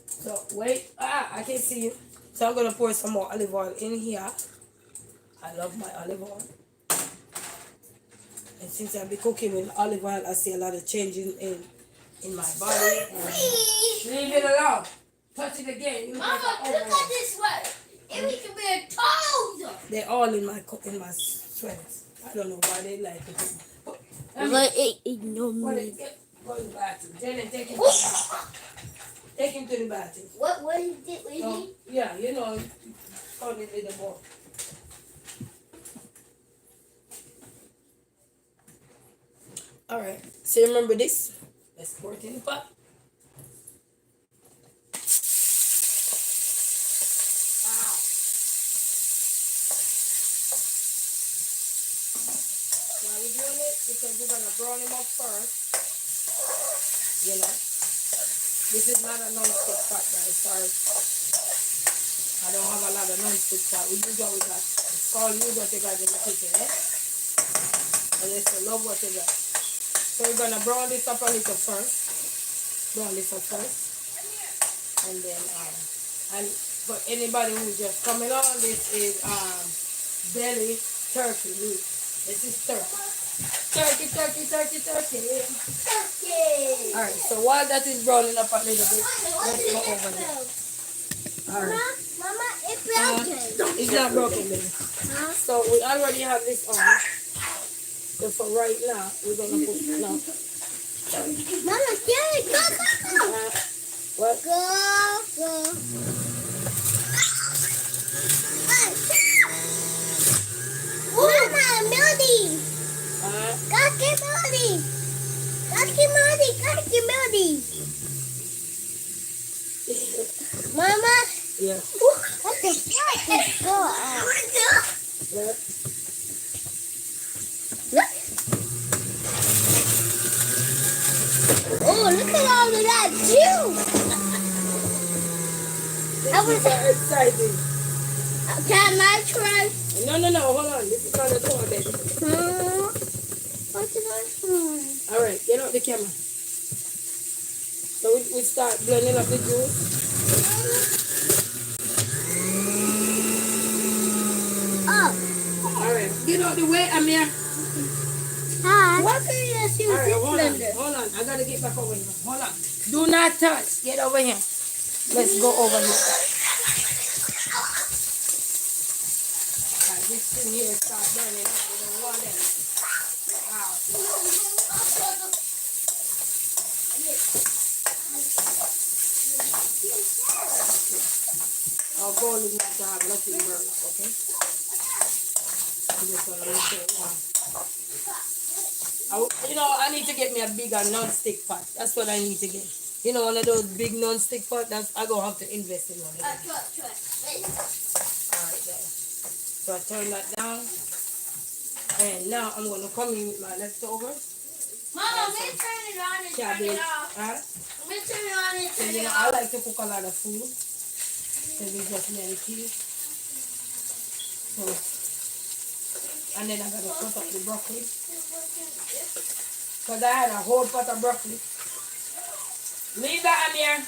So, wait. I can see you. So, I'm going to pour some more olive oil in here. I love my olive oil. And since I've been cooking with olive oil, I see a lot of changing in my body. Leave it alone. Touch it again. You Mama, look at this sweater. It we can be a toes. They're all in my sweaters. I don't know why they like it. But ignore me. Go to the bathroom. Jenny, take him to the bathroom. Take him to the bathroom. What he did? Yeah, you know, call it little boy. Alright, so you remember this? Let's pour it in the pot. Why we doing it? Because we're gonna brown him up first. You know, this is not a non-stick pot, guys. Sorry, I don't have a lot of non-stick pot. We use what we got. It's called use what you got in the kitchen, eh? And it's to love what you got. So we're gonna brown this up a little first. Brown this up first, and then and for anybody who's just coming on, this is belly turkey meat. This is turkey. Turkey. Alright, so while that is browning up a little bit, let's go over there. Alright. Mama, it's broken. It's not broken, baby. So we already have this on. So for right now, we're gonna put now. Mama, get it. Go. What? Go. Mama, Melody. Kaki Melody. Mama. Yeah. What the fuck is going on? What? Look. Oh, look at all of that juice. I was so excited. Can I try? No, hold on. This is not the door, baby. What did I try? Alright, get out the camera. So we start blending up the juice. Oh. Alright, get out the way, Amir. Hi. Why can't you just use Alright, this blender? hold on. I gotta get back over here. Hold on. Do not touch. Get over here. Let's go over here. Alright, this thing here start burning up. We don't want it. Our goal is not to have nothing burn up, okay? I'm just gonna make sure. I need to get me a bigger non-stick pot. That's what I need to get. You know, one of those big non-stick pot. I gonna have to invest in one of them. Alright, there. So I turn that down, and now I'm gonna come in with my leftovers. Mama, let me turn it on and turn it off. Huh? Let me turn it on and turn And it I off. like to cook a lot of food. So we just many kids. So, and then I'm gonna cut up the broccoli. Because I had a whole pot of broccoli. Leave that in here.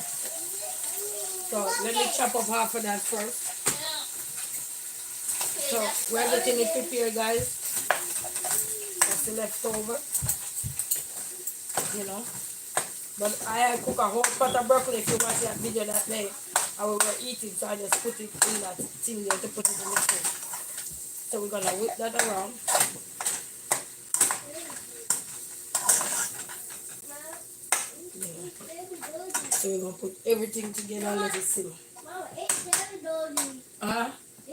So let me chop up half of that first. So we're getting it prepared, guys. That's the leftover. You know. But I had cooked a whole pot of broccoli. If you watch that video that day, I will eat it. So I just put it in that thing there to put it in the food. So we're gonna whip that around. So we're gonna put everything together and let it simmer. Mama, it's very dirty.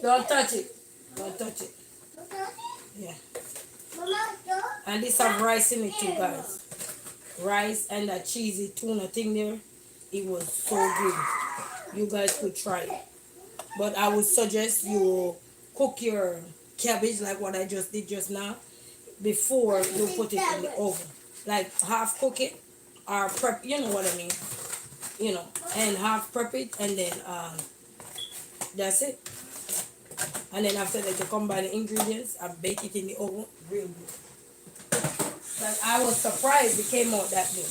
Don't touch it. Don't touch it. Okay. Yeah. Mama, go. And this have rice in it too, guys. Rice and that cheesy tuna thing there. It was so good. You guys could try it. But I would suggest you cook your cabbage like what I just did just now before you put it in the oven. Like half cook it or prep, you know what I mean. You know, and half prep it and then that's it. And then after that you combine the ingredients and bake it in the oven real good. But I was surprised it came out that good.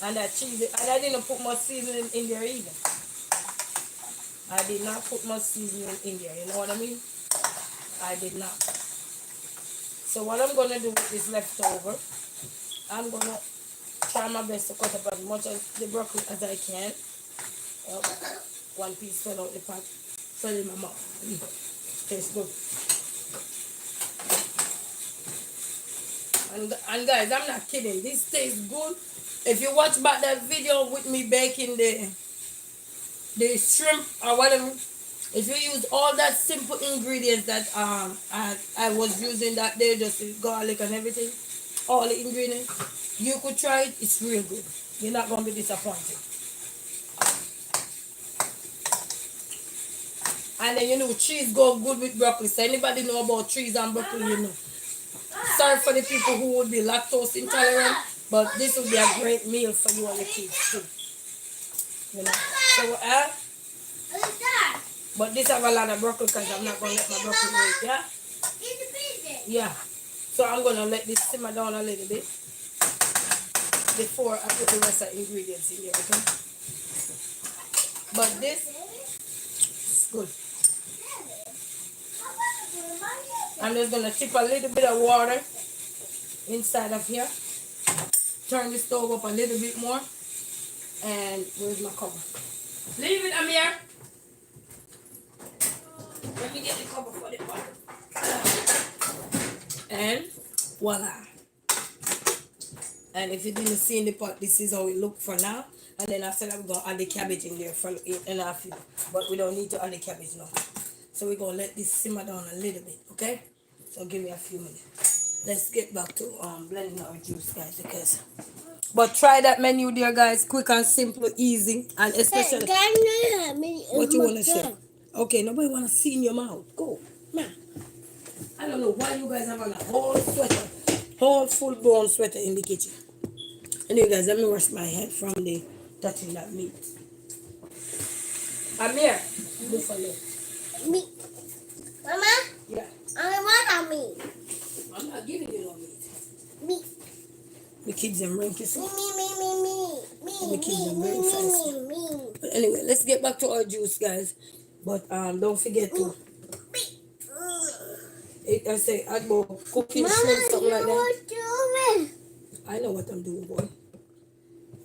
And that cheese, and I didn't put much seasoning in there either. I did not put much seasoning in there, you know what I mean? I did not. So what I'm gonna do with this leftover, I'm gonna try my best to cut up as much of the broccoli as I can. Yep. One piece fell out the pot, fell in my mouth. Tastes good. And guys, I'm not kidding. This tastes good. If you watch back that video with me baking the shrimp or whatever, if you use all that simple ingredients that I was using that day, just the garlic and everything, all the ingredients, you could try it. It's real good. You're not gonna be disappointed. And then you know cheese go good with broccoli. So anybody know about cheese and broccoli, you know. Sorry for the people who would be lactose intolerant, but this would be a great meal for you and your kids too. You know. So but this have a lot of broccoli because I'm not gonna let my broccoli wait, yeah? Yeah. So I'm gonna let this simmer down a little bit before I put the rest of the ingredients in here, okay? But this is good. I'm just gonna tip a little bit of water inside of here. Turn the stove up a little bit more. And where's my cover? Leave it, Amir. Let me get the cover for the pot. And voila. And if you didn't see in the pot, this is how it looked for now. And then after that, we're gonna add the cabbage in there for 8.5 feet. But we don't need to add the cabbage now. So we're gonna let this simmer down a little bit, okay? So give me a few minutes. Let's get back to blending our juice, guys, because but try that menu there, guys. Quick and simple, easy, and especially what you wanna say. Okay, nobody wanna see in your mouth. Go, man. I don't know why you guys have on a whole sweater, whole full blown sweater in the kitchen. Anyway, guys, let me wash my head from the touching that meat. Amir, do for me. Meat. Mama? Yeah. I want a meat. I'm not giving you no meat. Meat. The kids are ranking so. Me. The kids are very fast. But anyway, let's get back to our juice, guys. But don't forget to. I say add more cooking shrimp, something like that. I know what I'm doing, boy.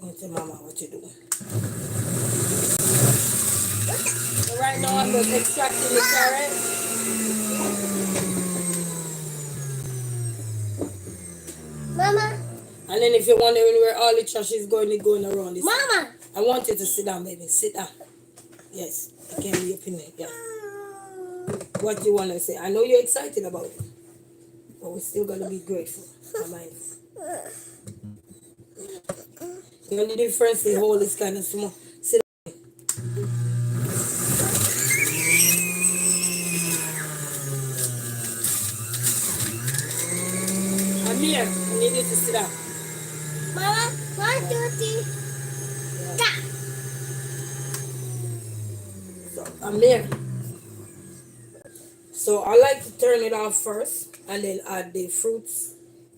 Go tell Mama what you're doing. So right now I'm just extracting the carrot. Mama. And then if you're wondering where all the trash is going around this. Mama. I want you to sit down, baby. Sit down. Yes, I can be up in there. Yeah. What you want to say? I know you're excited about it. But we're still going to be grateful. The only difference the hole is kind of small. Sit down. Amir, I need you to sit down. Mama, 1, 2, 3. Yeah. So, Amir. So I like to turn it off first and then add the fruits,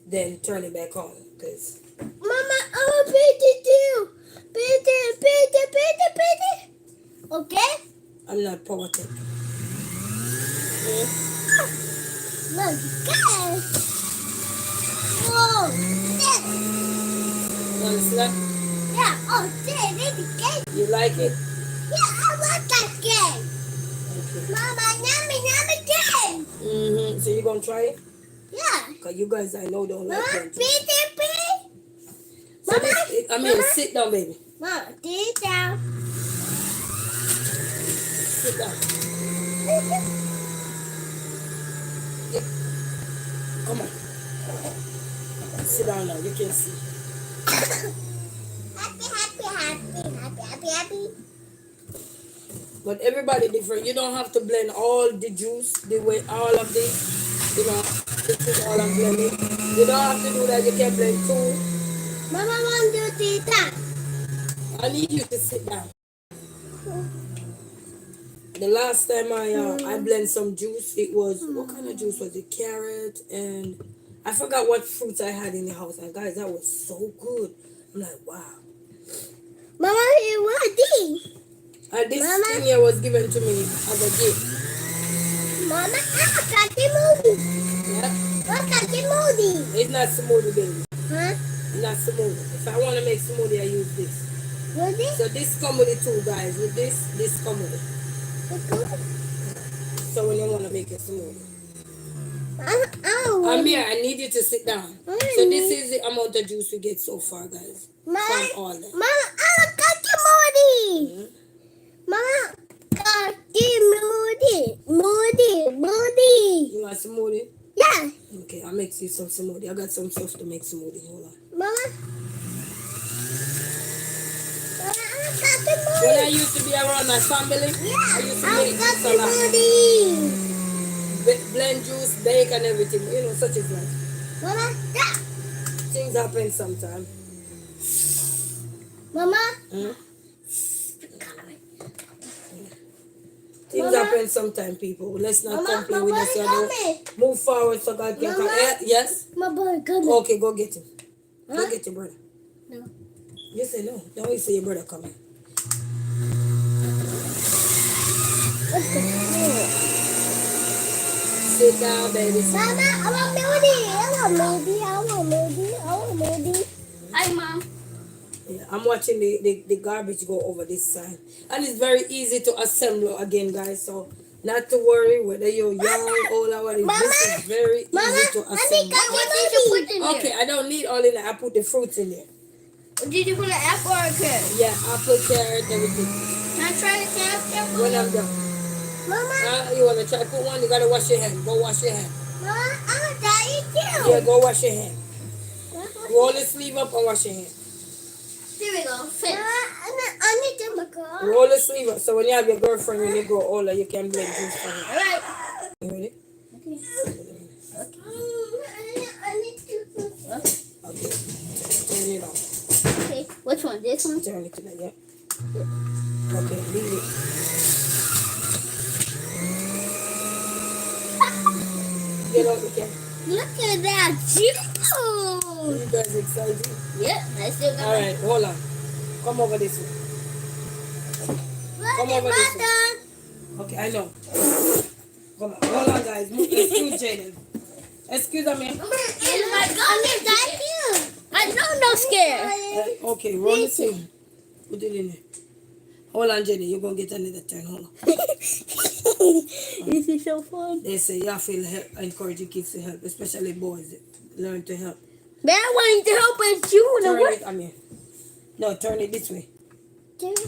then turn it back on. Cause Mama, I want to beat it too. Beat it. Okay? I'm not power tech. Look, guys. Oh, this. You understand? Yeah, oh, this cake. You like it? Yeah, I want that cake. Okay. Mama, yummy cake. So you gonna try it? Yeah. Cause you guys I know don't like Mama, it. beat it. So Mama, Mama, sit down, baby. Mama, sit down. Sit down. Yeah. Come on. Sit down now. You can see. Happy. But everybody different. You don't have to blend all the juice the way all of this. You know, this is all I'm blending. You don't have to do that. You can blend two. Mama, 1, 2, 3, stop. I need you to sit down. The last time I blend some juice, it was what kind of juice was it? Carrot and I forgot what fruits I had in the house. And guys, that was so good. I'm like, wow. Mama, what this? And this Mama? thing here was given to me as a gift. Mama, I got the movie. Yeah? What got the movie? It's not smoothie, baby. Huh? not smoothie. If I want to make smoothie, I use this. What is So this come with it too, guys. With this come with it. So when you want to make a smoothie. Amir, I need you to sit down. So this is the amount of juice we get so far, guys. From all that. Mama, I got the Moody. Mhm. Mama, got the Moody. You want smoothie? Yeah. Okay, I'll make you some smoothie. I got some stuff to make smoothie. Hold on. Mama, I got the When I Moody. used to be around my family, I used to I make got juice the a lot. Moody. Blend juice, bake and everything. You know, such is life. Mama, yeah. Things happen sometime. Mama, Hmm? Things Mama? happen sometime, people. Let's not Mama, complain my with boy each other. coming. Move forward so God can come. Mama? Yes? My boy coming. Okay, go get him. Go Huh? get your brother. No. You say no. Don't you say your brother coming. What's the matter? Sit down, baby. Mama, I want Moody. Hi, Mom. Yeah, I'm watching the garbage go over this side. And it's very easy to assemble again, guys. So not to worry whether you're young, old, or whatever. This is very easy to I think assemble. what did you put in Okay, I don't need all in there. I put the fruits in there. there? Did you put an apple or a carrot? Yeah, apple, carrot, everything. Can I try the carrot? When I'm done. Mama, You want to try put one? You got to wash your hand. Go wash your hand. Mama, I'm gonna try it too. Yeah, go wash your hand. Roll the sleeve up and wash your hand. Here we go. Finish. I need to make a. Roll the sleeve up so when you have your girlfriend when you grow older, you can blend juice for her. Alright. You ready? Okay. I need to. Okay. Turn it on. Okay. Which one? This one? Turn it to the yeah. Okay, leave it. Get out the camera. Look at that juice. You guys excited? Yep. I still got Alright, hold on. Come over this way. Come over this way. Okay, I know. Come on. Hold on, guys. Excuse Jaden. Excuse me. Oh my God, is that you? I know no scare. Okay, roll the sleeve. Put it in there. Hold on, Jenny. You're going to get another turn. Hold on. This is so fun. They say you feel help, encourage your kids to help, especially boys. Learn to help. But I wanted to help with you. Turn it, I mean. No, turn it this way. Yeah, okay.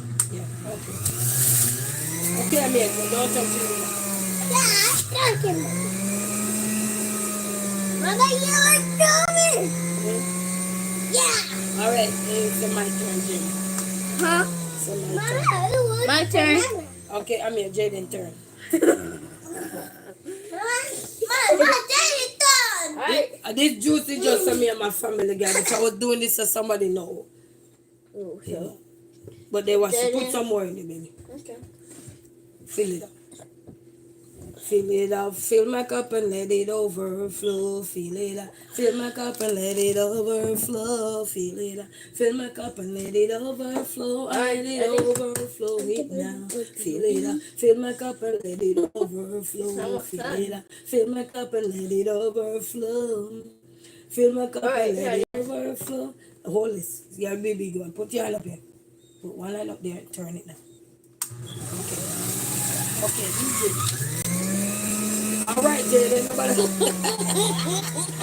Okay, I mean, don't touch it. Mother, you are coming. Okay? Yeah. All right, it's my turn, Jenny. Huh? So my turn. My turn. Okay, I mean, Jaden turn. This juice is just for me and my family, guys. If I was doing this to somebody, no. Oh, Yeah. But they was to put some more in it, baby. okay. Fill it up. Fill it up, fill my cup and let it overflow. Fill it up, fill my cup and let it overflow. Fill it up, fill my cup and let it overflow. Let it overflow it now. Fill it up, fill my cup and let it overflow. Fill it up, fill my cup and let it overflow. Fill my cup and let it overflow. Hold this. You're a big one. Put your hand up here. Put one hand up there and turn it now. Okay. Okay, easy. All right, Jaden.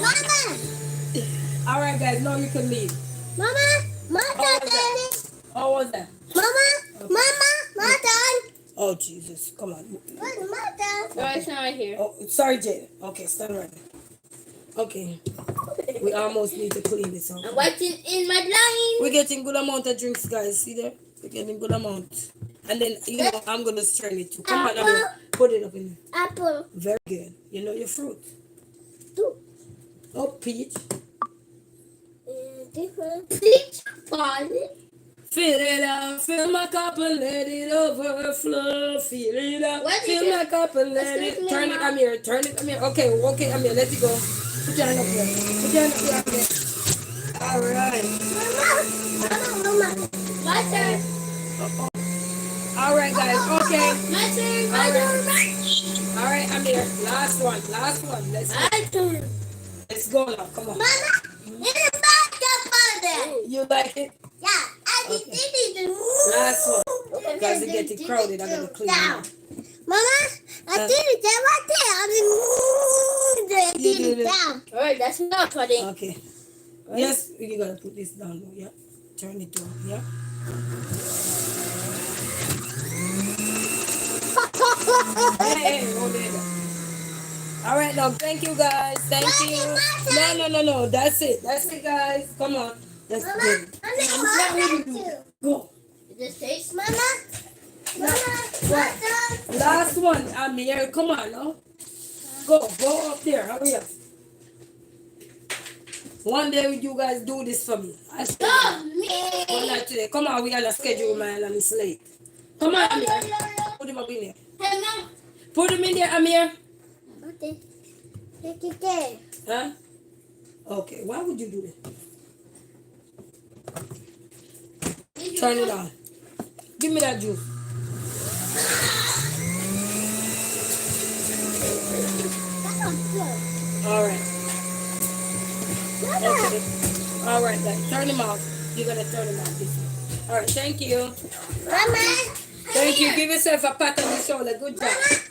Mama. All right, guys. Now you can leave. Mama. My turn. How was that? Mama. My turn. Oh, Jesus. Come on. My turn. No, it's not right here. Oh, sorry, Jaden. Okay, stand right there. Okay. We almost need to clean this up. I'm watching in my blind. We're getting good amount of drinks, guys. See there? We're getting good amount. And then, you know, I'm going to strain it too. Come on, Amir. Put it up in there. Apple. Very good. You know your fruit. Two. Oh, peach. Different. Peach. Five. Fill it up, fill my cup and let it overflow. Fill it up, What is fill it? my cup and let Excuse it. me, Turn it, Mom. Amir. Turn it, Amir. Okay, Amir. Let it go. Put your hand up here. Put your hand up here, Amir. All right. Mama. My turn. All right, guys. Okay. My turn. All right. All right, Amir. Last one. Let's go. My turn. Let's go now. Come on. Mama. In the back, that. You like it? Yeah, I Okay. did it. Last one. Because it gets crowded, I gotta clean it up. Mama, I did it down right there. I You did did it it. down. Alright, that's enough, I think. Okay. Yes, you gotta put this down though, yeah. Turn it on, yeah. Hey, hold it. All right, now thank you guys. Thank you. No. That's it. That's it, guys. Come on. That's Mama, good. I need to. Go. This taste, Mama. Mama, What? Last one. Amir, come on now. Go up there. Hurry up. One day you guys do this for me. I Stop One me. night today. Come on, we got a schedule, man, and it's late. Come on, Amir. Put him up in there. Hey, Mom. Put him in there, Amir. Okay. Take it there. Huh? Okay, why would you do that? Turn it on. Give me that juice. All right. Okay. All right, guys. Turn him off. You're going to turn him off this way. All right, thank you. Mama. Thank you. Give yourself a pat on the shoulder. Good job. Mama.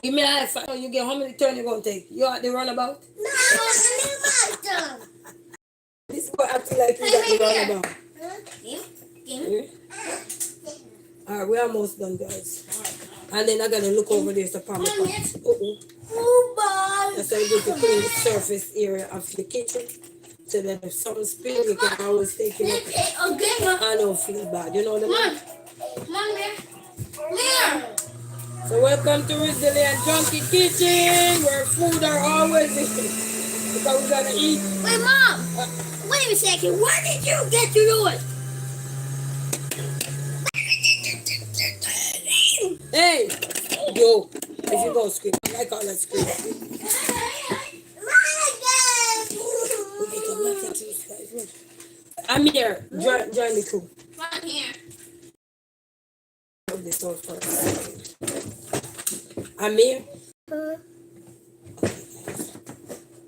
Give me a high five. You get how many turns you going to take? You at the runabout? No, I need my turn. This boy acting like he's at the runabout. Give. All right, we're almost done, guys. And then I'm going to look over there to palm Mom, it. yes. Uh-oh. Oh, boy. That's how you get to clean the surface area of your kitchen. So that if something spills, you can always take it up. Okay, Mom. I don't feel bad. You know what I mean? Mom, here. So welcome to Resilient Junkie Kitchen, where food are always because we're gonna eat. Wait, Mom. Wait a second. Where did you get to do it? Hey, yo, if you go scream, I like all that scream. We get a lot of juice, guys. I'm here. Join the crew. Right here. Of this out for a second. I'm here.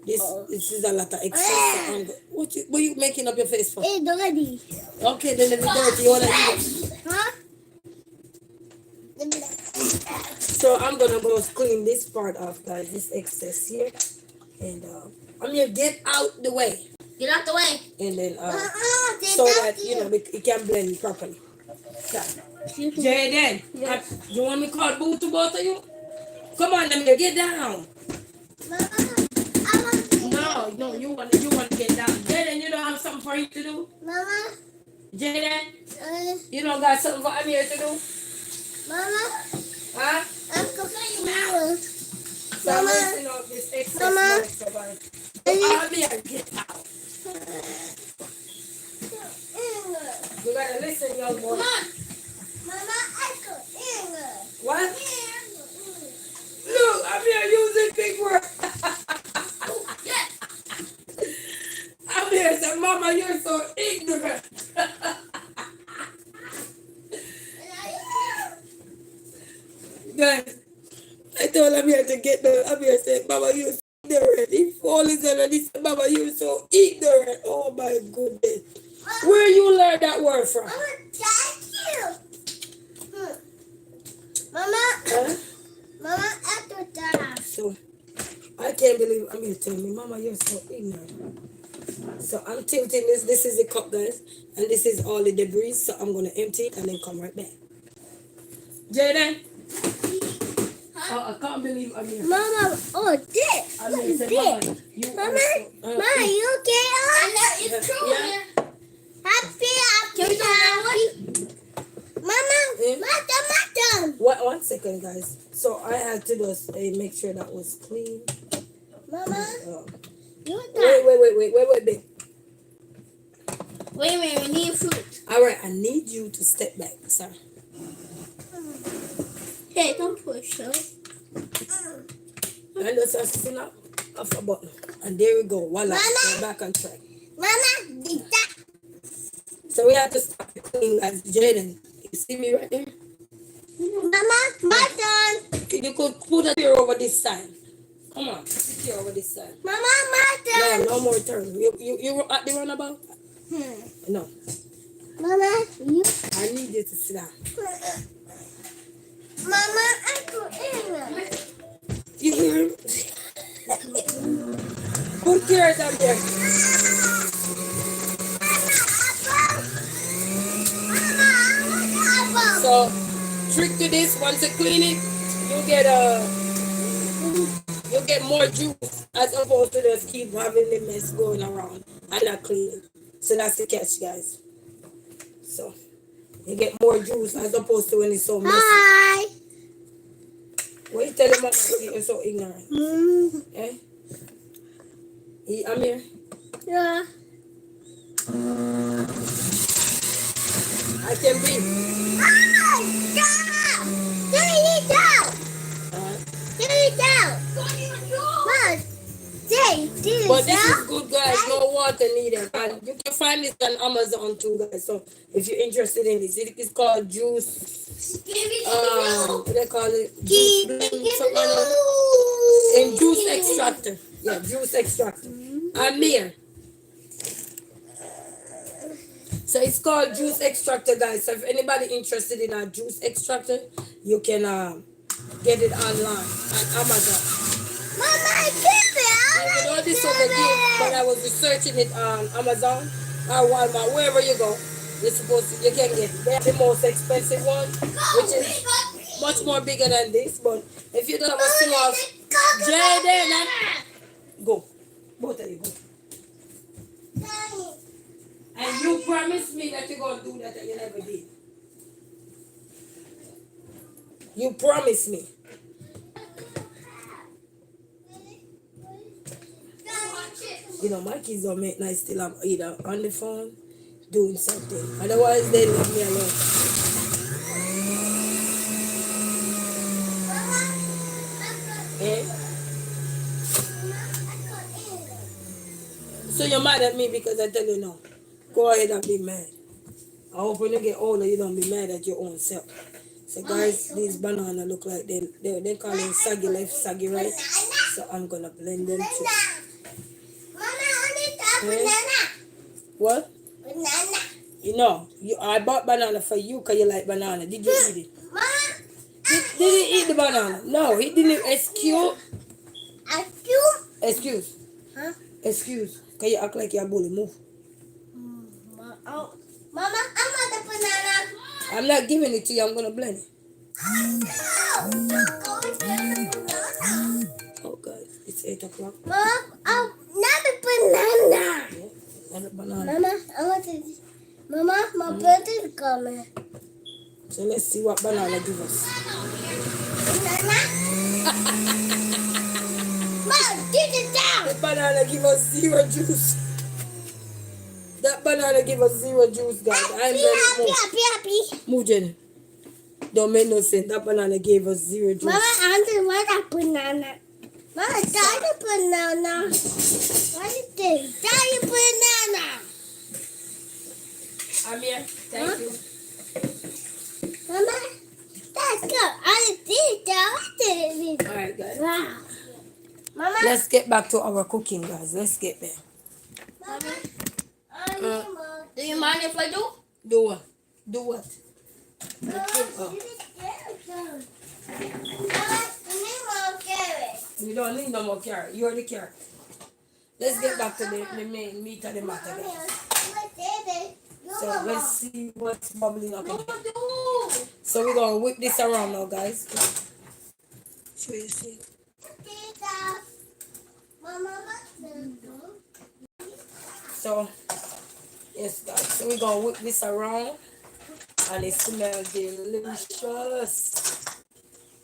This is a lot of excess. What you making up your face for? It's dirty. Okay, then let me dirty. You wanna eat it? Huh? So I'm gonna go clean this part off, guys. This excess here, and I'm gonna get out the way, Get out the way. and then so that you know it can blend properly. Jaden, you want me to call boo to both of you? Come on, let me get down. No, you want to get down. Jaden, you don't have something for you to do. Mama. Jaden, you don't got something for Amir to do, Mama. huh? Mama. So I'm rinsing out this excess moisture, guys. Amir, get out. You gotta listen, young boy. What? Look, Amir using big word. Amir said, Mama, you're so ignorant. Guys, I told Amir to get down. Amir said, Mama, you're so ignorant. He falls in and he said, Mama, you're so ignorant. Oh my goodness. Where you learn that word from? Mama. Huh? Mama, after that. So, I can't believe Amir telling me, Mama, you're so ignorant. So I'm tilting this. This is the cup, guys. And this is all the debris. So I'm going to empty it and then come right back. Jaden? Oh, I can't believe Amir. Mama, oh, this. What Amir is said, this? Mama, you Mama, are so, Mama, you okay? I know it's true. Yeah. Happy. Mama, Yeah. Mata. One second, guys. So I had to just make sure that was clean. Mama, you Wait, babe. Wait a minute, we need fruit. All right, I need you to step back, sir. Hey, don't push, huh? And just a snap off a button. And there we go. Voila. Mama. We're back on track. Mama, did that. So we have to start cleaning, guys. Jaden, you see me right there? Mama, my turn. You could put a chair over this side. Come on, put a chair over this side. Mama, my turn. No more turn. You at the runabout? No. Mama, you. I need you to sit down. Mama, I put in. You hear him? Put carrot up there. So, trick to this, once you clean it, you get more juice as opposed to just keep having the mess going around and not cleaning. So that's the catch, guys. So you get more juice as opposed to when it's so messy. Hi. What you tell your mama you're so ignorant? Eh? I'm here. Yeah. I can breathe. Stop! Turn it down. Turn it down. Mom, But this is good, guys. No water needed. And you can find this on Amazon too, guys. So if you're interested in this, it is called juice. What they call it? Juice blend, something like that. And juice extractor. Yeah, juice extractor. I'm here. So it's called juice extractor, guys. So if anybody interested in a juice extractor, you can get it online on Amazon. Mama, give it. You know this over here, but I was researching it on Amazon or Walmart, wherever you go. You're supposed to, you can get it. They have the most expensive one, which is much more bigger than this. But if you don't have a small, Jaden, go. Both of you go. And you promised me that you're going to do that and you never did. You promised me. You know, my kids don't make nice till I'm either on the phone doing something. Otherwise, they leave me alone. Eh? So you're mad at me because I tell you no. Go ahead and be mad. I hope when you get older, you don't be mad at your own self. So guys, these bananas look like they call them saggy left, saggy right. So I'm gonna blend them too. Banana. What? Banana. You know, I bought banana for you because you like banana. Did you eat it? Mama. Did he eat the banana? No, he didn't. Excuse. Excuse. Huh? Excuse. Can you act like you're a bully? Move. Mama, I want the banana. I'm not giving it to you. I'm going to blend it. Oh, guys. It's 8 o'clock. Mom, another banana. Yeah, another banana. Mama, I want to. Mama, my brother's coming. So let's see what banana gives us. Banana? Mom, get it down. The banana give us 0 juice. That banana give us 0 juice, guys. I'm very Happy. Move, Jenny. Don't make no sense. That banana gave us 0 juice. Mama, I want that banana. Mama, daddy banana. What is this? Daddy banana. I'm here. Thank you. Mama, that's good. I did that. Alright, guys. Wow. Mama. Let's get back to our cooking, guys. Let's get there. Mama. Do you mind if I do? Do what? Do what? We don't need no more carrot. You're the carrot. Let's get back to the main meat of the matter, guys. So let's see what's bubbling up. So we're going to whip this around now, guys. Show you see. So, yes, guys. So we're going to whip this around. And it smells delicious.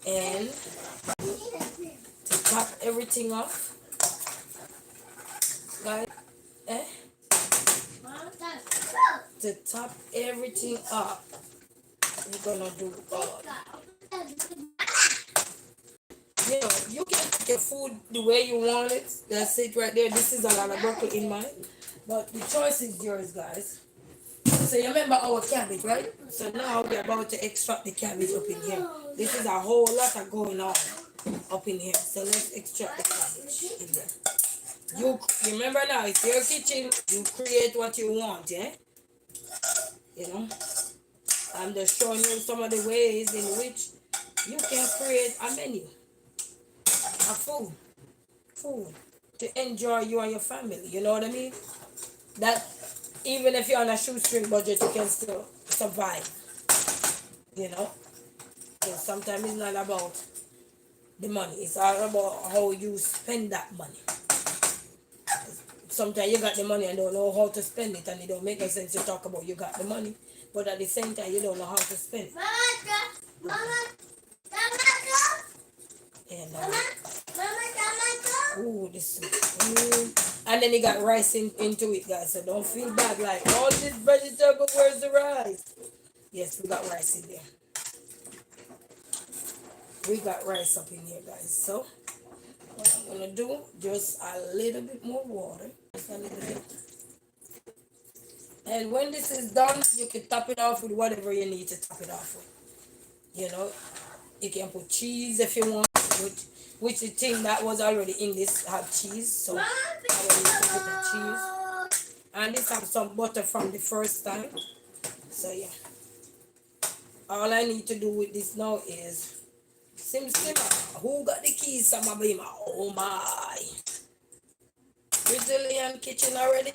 And to top everything off, guys, to top everything up, we're gonna do you know, you can cook your food the way you want it. That's it right there. This is a lot of broccoli in mine, but the choice is yours, guys. So you remember our cabbage, right? So now we're about to extract the cabbage up in here. This is a whole lot of going on up in here. So let's extract the cabbage in there. You remember now, it's your kitchen, you create what you want, yeah? You know? I'm just showing you some of the ways in which you can create a menu, a food to enjoy you and your family. You know what I mean? That even if you're on a shoestring budget, you can still survive. You know? Because sometimes it's not about the money, it's all about how you spend that money. Sometimes you got the money and don't know how to spend it, and it don't make no sense to talk about you got the money, but at the same time you don't know how to spend it. And ooh, this and then you got rice into it, guys. So don't feel bad like all this vegetable. Where's the rice? Yes, we got rice in there. We got rice up in here, guys. So what I'm gonna do, just a little bit more water, just a little bit. And when this is done, you can top it off with whatever you need to top it off with. You know, you can put cheese if you want, which the thing that was already in this have cheese, so I don't need to put the cheese. And this have some butter from the first time. So yeah, all I need to do with this now is simmer. Who got the keys? Some of them. Oh my! Brazilian kitchen already.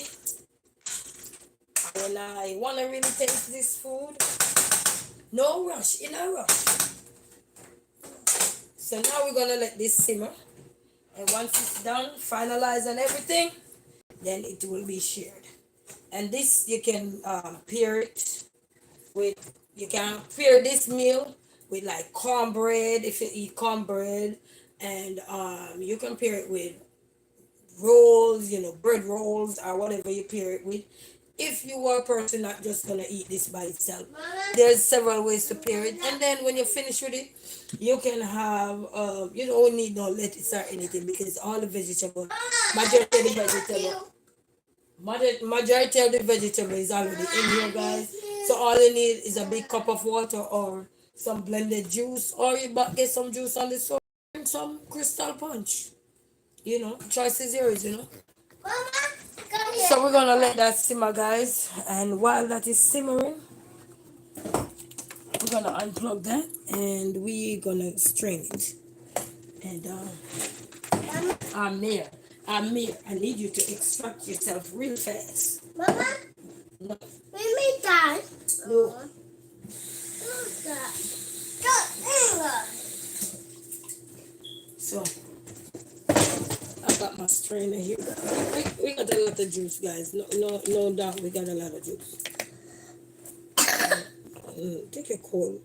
When I wanna really taste this food, no rush, in a rush. So now we're gonna let this simmer, and once it's done, finalized and everything, then it will be shared. And this you can pair it with. You can pair this meal with like cornbread if you eat cornbread, and you can pair it with rolls, you know, bread rolls or whatever you pair it with. If you are a person not just gonna eat this by itself, there's several ways to pair it. And then when you finish with it, you can have you don't need no lettuce or anything because all the vegetable, majority of the vegetable, majority of the vegetable is already in here, guys. So all you need is a big cup of water or some blended juice, or you get some juice on the stove and some crystal punch. You know, choice is yours. You know. So we're gonna let that simmer, guys, and while that is simmering, we're gonna unplug that and we're gonna strain it. And Amir, I need you to extract yourself real fast. Mama, No, we made that. no. So I got my strainer here. We got a lot of juice, guys. No doubt, we got a lot of juice. Take a cold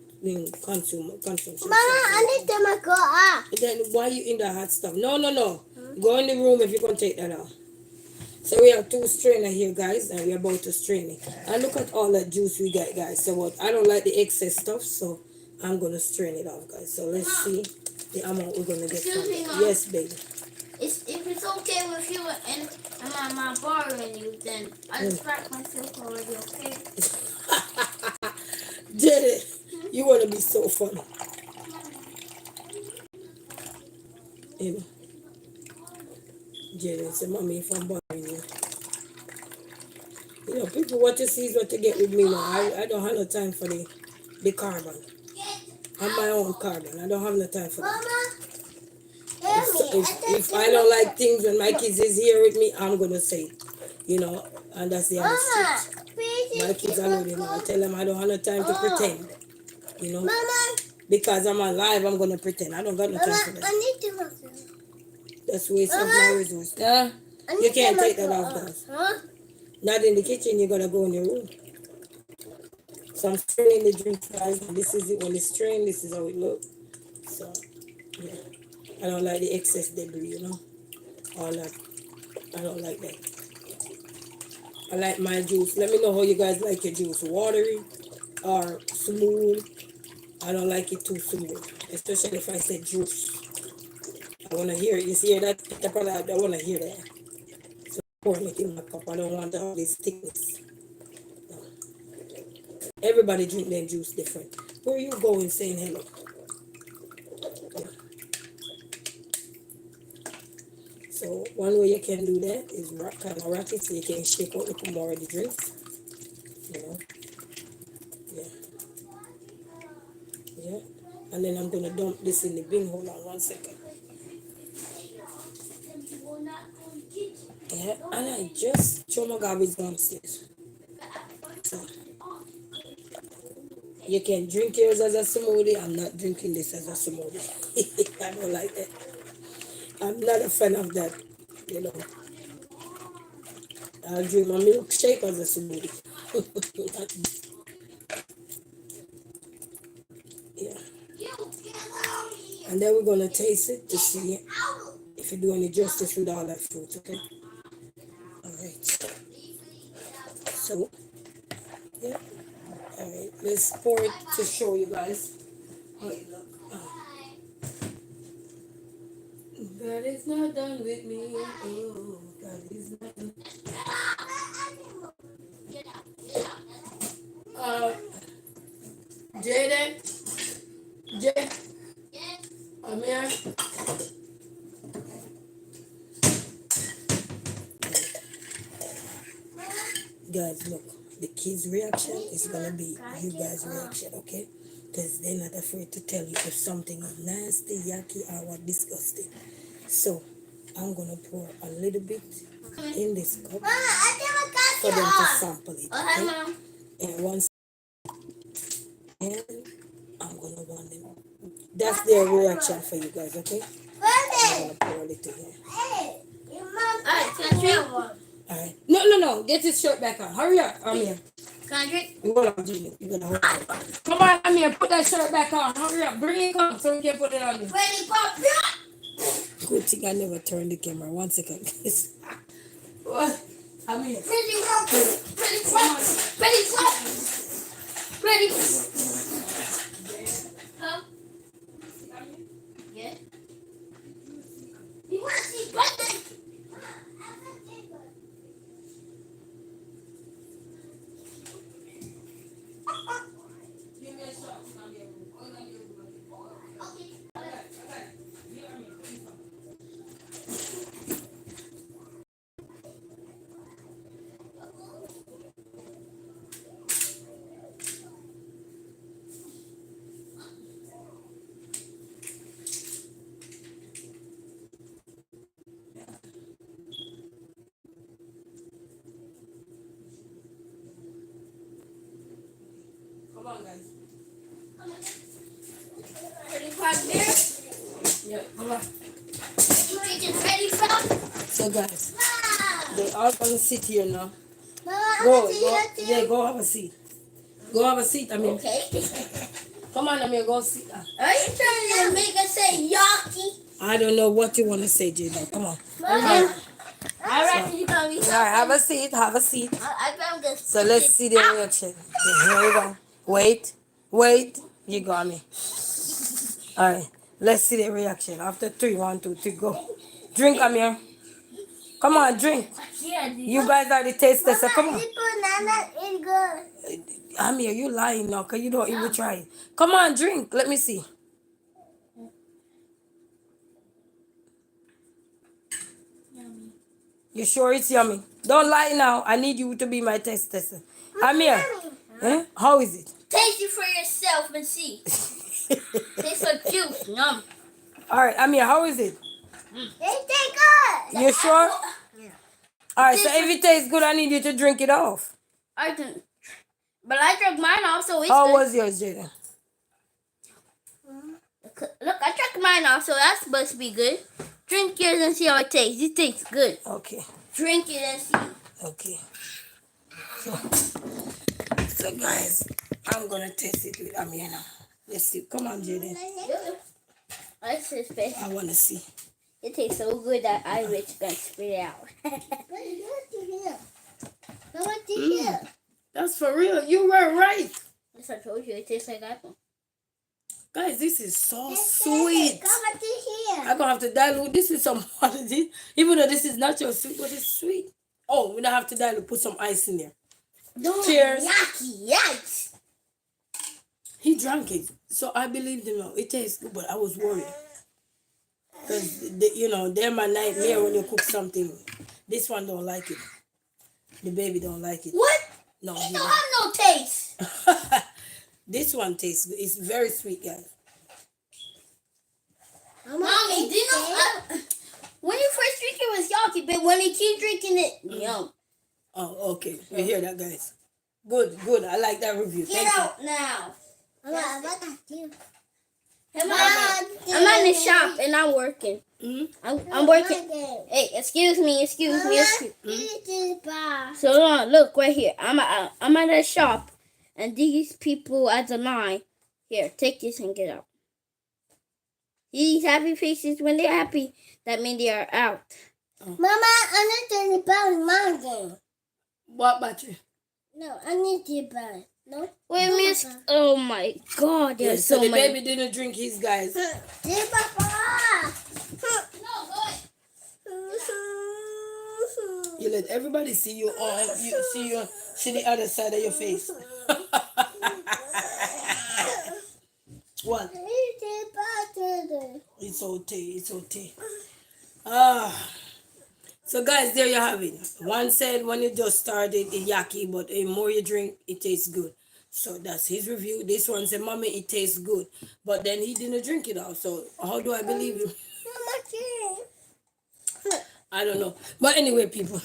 consume. Mama, I need to make a. Then why you in the hot stuff? No. Go in the room if you can take that out. So we have 2 strainer here, guys, and we're about to strain it. And look at all that juice we got, guys. So what? I don't like the excess stuff, so I'm gonna strain it off, guys. So let's see the amount we're gonna get from it. Yes, baby. If it's okay with you and my borrowing you, then I distract myself already, okay? Jenny, you wanna be so funny. You know. Jenny said, Mommy, if I'm borrowing you. You know, people, what you see is what you get with me now. I don't have no time for the carbon. I'm my own carbon. I don't have no time for that. If I don't like things when my kids is here with me, I'm going to say it. You know, and that's the honest truth. My kids are already know. I tell them I don't have no time to pretend. You know, because I'm alive, I'm going to pretend. I don't got no time for that. I need to look. That's waste of my resource. Yeah? You can't take that off, guys. Not in the kitchen, you gotta go in your room. So I'm straining the drink, guys. This is it when it's strained, this is how it looks. So yeah. I don't like the excess debris, you know. All that. I don't like that. I like my juice. Let me know how you guys like your juice. Watery or smooth. I don't like it too smooth. Especially if I say juice. I wanna hear it. You see that? I wanna hear that. Pouring it in my cup. I don't want all this thickness. No. Everybody drink their juice different. Where are you going saying hello? Yeah. So one way you can do that is kind of rock it so you can shake out the more of the drinks. You know, yeah, yeah. And then I'm gonna dump this in the bin. Hold on 1 second. Yeah, and I just throw my garbage downstairs. So you can drink yours as a smoothie. I'm not drinking this as a smoothie. I don't like that. I'm not a fan of that. You know, I'll drink my milkshake as a smoothie. Yeah. And then we're gonna taste it to see if you do any justice with all that fruit, okay? Alright. So yeah. Alright, let's pour it to show you guys how it look. God is not done with me. Oh, God is not done. Jaden, Jay, I'm here. Guys, look, the kids' reaction is gonna be you guys' reaction, okay? Because they're not afraid to tell you if something is nasty, yucky, or what disgusting. So, I'm gonna pour a little bit in this cup for them to sample it, okay? And once, and I'm gonna want them. That's their reaction for you guys, okay? I'm gonna pour a little here. Alright. No. Get this shirt back on. Hurry up. I'm here. Can I drink? You hold on, Jimmy. You gotta hold on. Come on, I'm here. Put that shirt back on. Hurry up. Bring it up so we can put it on you. Ready, pop, Good thing I never turned the camera. 1 second. What? I'm here. ready, pop, ready, pop, ready, pop, ready. Huh? Yeah. You want to see birthday? Come on, guys. Ready, pop, there. Yeah, come on. You just ready, pop? So, guys, they all gonna sit here now. Go, Go have a seat. Go have a seat, Amir. Okay. Come on, Amir, go sit down. Are you trying to make us say yucky? I don't know what you want to say, Jada. Come on. I reckon you gonna be All right, have a seat. Have a seat. I found this. So let's see the reaction. Okay, here we go. Wait. You got me. All right, let's see the reaction. After 3, 1, 2, 3, go. Drink, Amir. Come on, drink. You guys are the taste tester. Come on. This banana is good. Amir, you lying now because you don't even try it. Come on, drink. Let me see. You sure it's yummy? Don't lie now. I need you to be my taste tester. Amir, how is it? Taste it for yourself and see. Taste like juice. Yum. All right, Amir, how is it? It tastes good. You sure? All right, so if it tastes good, I need you to drink it off. I didn't. But I drank mine off, so it's How good. was yours, Jada? Look, I drank mine off, so that's supposed to be good. Drink yours and see how it tastes. It tastes good. Okay. Drink it and see. Okay. So guys, I'm gonna taste it with Amir now. Let's see. Come on, Jaden. That's his face. I wanna see. It tastes so good that I wish I could spit it out. That's for real. You were right. Yes, I told you it tastes like apple. Guys, this is so sweet. Come to here. I'm gonna have to dilute. This is some quality. Even though this is not your sweet, but it's sweet. Oh, we don't have to dilute. Put some ice in there. Cheers. Yucky, yikes. He drank it. So I believed him now. It tastes good, but I was worried. Because, you know, they're my nightmare when you cook something. This one don't like it. The baby don't like it. What? No, It he don't have no taste. don't. This one tastes good. It's very sweet, guys. Mommy, do you know, when you first drink it was yucky, but when you keep drinking it, yum. Oh, okay. You hear that, guys? Good, good. I like that review. Get Thank out now. you. I'm in the shop and I'm working. you. I'm working. Hey, excuse me. So look right here. I'm at the shop, and these people at the line. Here, take this and get out. These happy faces, when they're happy, that means they are out. Mama, I need to buy my game. What battery? No, I need to buy. No? Wait, miss. Oh my God, Yeah, there's so so the many. baby didn't drink his, guys. Dear Papa. No, good. You let everybody see you on. You see the other side of your face. What? It's okay. It's okay. So guys, there you have it. One said when you just started, it's yucky, but the more you drink, it tastes good. So that's his review. This one said, "Mommy, it tastes good," but then he didn't drink it all. So how do I believe you? I don't know. But anyway, people,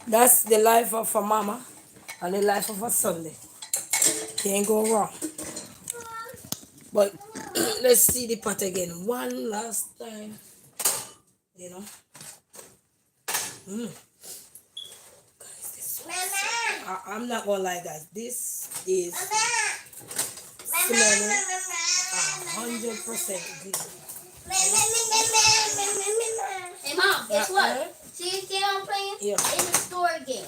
that's the life of a mama and the life of a Sunday. Can't go wrong. But let's see the pot again one last time. You know. Guys, this I'm not gonna lie, guys. This is smelling 100% good. Hey, Mom, guess what? See this game I'm playing? Yeah. It's a store game.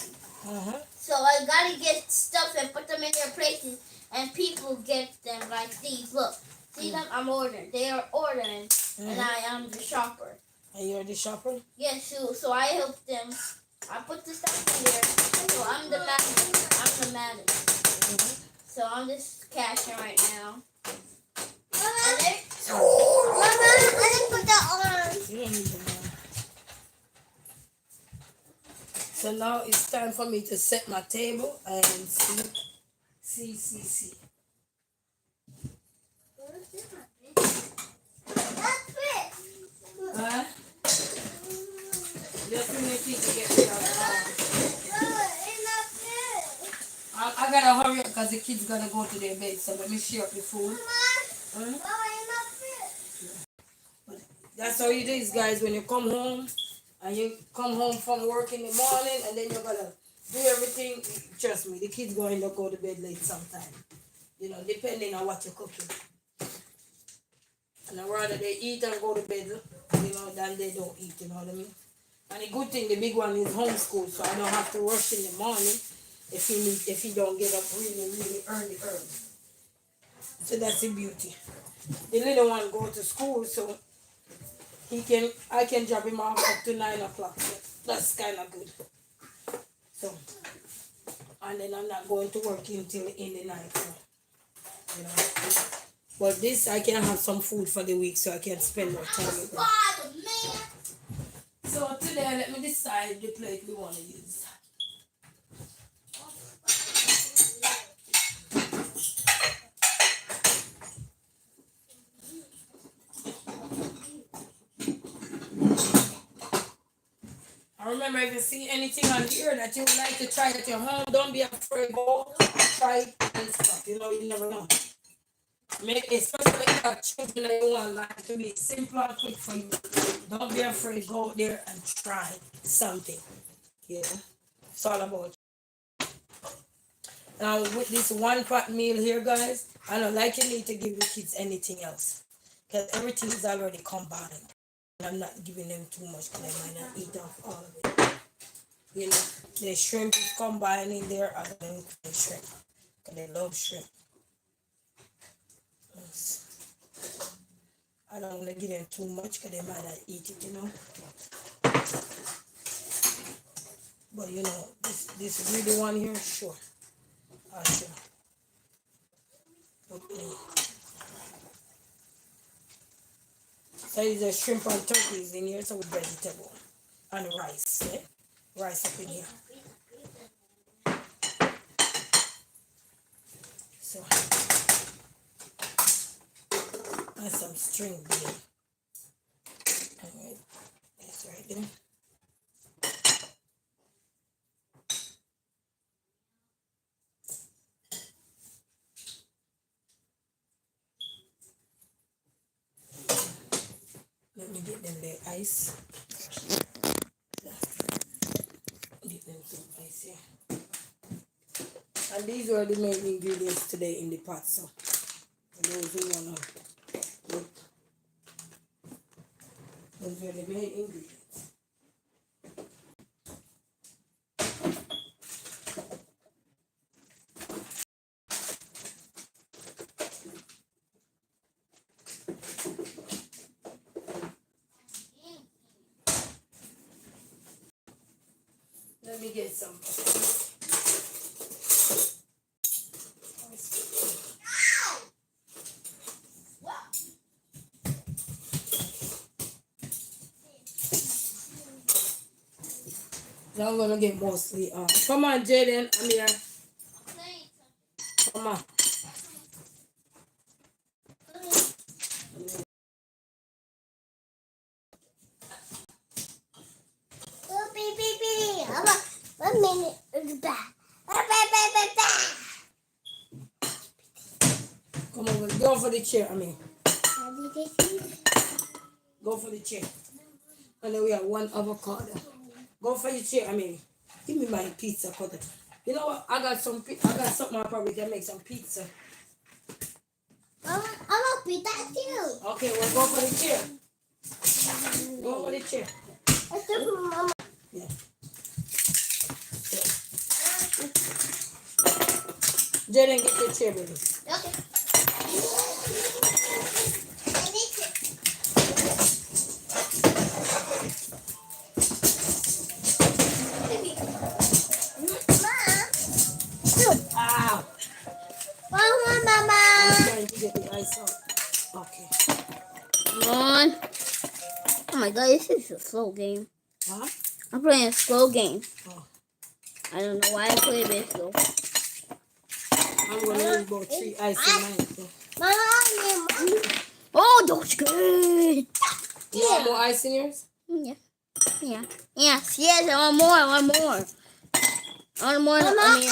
So I gotta get stuff and put them in their places, and people get them like these. Look, see them? I'm ordering. They are ordering, and I am the shopper. And you're the shopper? Yes, so I help them. I put the stuff in there. So I'm the manager. So I'm just cashing right now. And there- Mama, I didn't put that on. You don't need them now. So now it's time for me to set my table and see. That's it. Huh? Just give me a piece to get rid of I gotta hurry up because the kids gotta go to their bed. So let me share up the food. That's how it is, guys. When you come home and you come home from work in the morning and then you're gonna do everything. Trust me, the kids going to go to bed late sometime. You know, depending on what you're cooking. And I'd rather they eat and go to bed, you know, than they don't eat, you know what I mean? And the good thing, the big one is homeschool, so I don't have to rush in the morning if he don't get up really early. So that's the beauty. The little one go to school, so I can drop him off up to 9 o'clock. So that's kind of good. So, and then I'm not going to work until in the night. So, you know. But this, I can have some food for the week so I can spend more time with them. So today, let me decide the plate we want to use. I remember if you see anything on here that you would like to try at your home, don't be afraid. Go try it and stuff. You know, you never know. Especially if you have children that you want life to be simple and quick for you. Don't be afraid. Go out there and try something. Yeah, it's all about. Now with this one pot meal here, guys, I don't like you need to give the kids anything else because everything is already combined. I'm not giving them too much because they might not eat off all of it. You know, the shrimp is combined in there. I don't include shrimp because they love shrimp. I don't want to give them too much because they might not eat it, you know. But you know, this really one here, sure. Sure. Okay. So So there's shrimp and turkeys in here, so with vegetable and rice. Yeah? Rice up in here. So and some string bean. Alright, that's right there. Let me get them the ice. Get them some ice here. And these were the main ingredients today in the pot, so for those who wanna look, those were the main ingredients. Let me get some. So I'm gonna get mostly. Come on, Jaden. I'm here. Come on. Oh, baby. 1 minute. Come on, go for the chair. I mean, go for the chair. And then we have one avocado. Go for your chair. I mean, give me my pizza cutter. You know what? I got something. I probably can make some pizza. Mama, I want pizza too. Okay, well, go for the chair. Go for the chair. I took Mama. Yeah. Jaden, get your chair, baby. Okay. I need it. Ow! Mama. I'm trying to get the ice out. Okay. Come on. Oh my god, this is a slow game. Huh? I'm playing a slow game. Oh. I don't know why I play this though. I'm going to use about 3 ice in mine. So. Mama. Oh, that's good. You want more ice in yours? Yeah. Yes, I want more. I want more. Mama, I mean,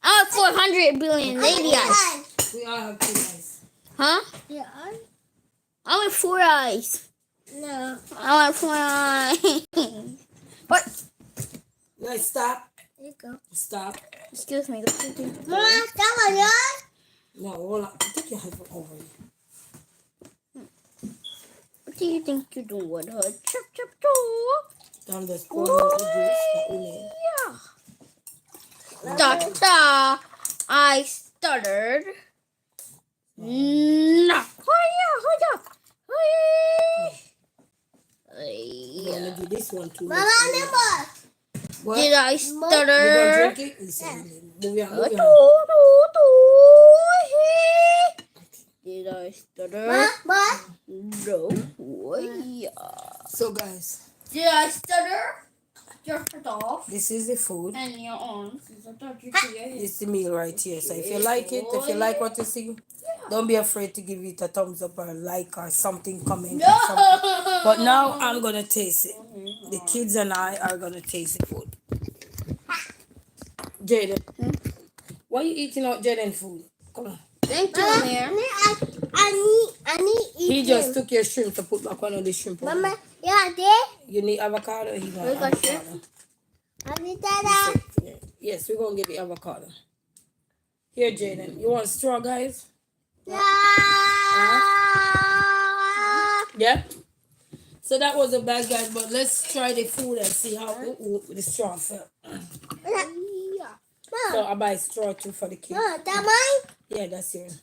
I want 400 billion lady eyes. We all have 2 ice. Huh? Yeah. I want 4 eyes. No. I want 4 eyes. What? Let's stop. There you go. Stop. Excuse me. Mama, that was yours? No, hold on. Take your headphone over here. What do you think you're doing, huh? Chop, chop, chop. I'm just pouring out the juice that we made. Yeah. Da. I stuttered. No. Hiya. I'm going to do this one too. Mama, number. What? Did I You stutter? going to drink it? Listen, move your hand. Did I stutter? What? No. Yeah. So, guys, Did I stutter? Jerk it off. this is the food. And your arms. I thought you It's the meal right here. So if you like it, if you like what you see, don't be afraid to give it a thumbs up or a like or something, comment or something. But now I'm going to taste it. The kids and I are going to taste the food. Jaden, why are you eating out Jaden food? Come on. Thank you, Mama, Mayor. I need eat He just took your shrimp to put back one of the shrimp. on. Mama, yeah, there. You need avocado? He We got got avocado. I need that. Yeah. Yes, we're going to get the avocado. Here, Jaden. You want straw, guys? Yeah? So that was a bad, guys. But let's try the food and see how the straw felt. So I buy straw too for the kids. That mine? Yeah, that's yours.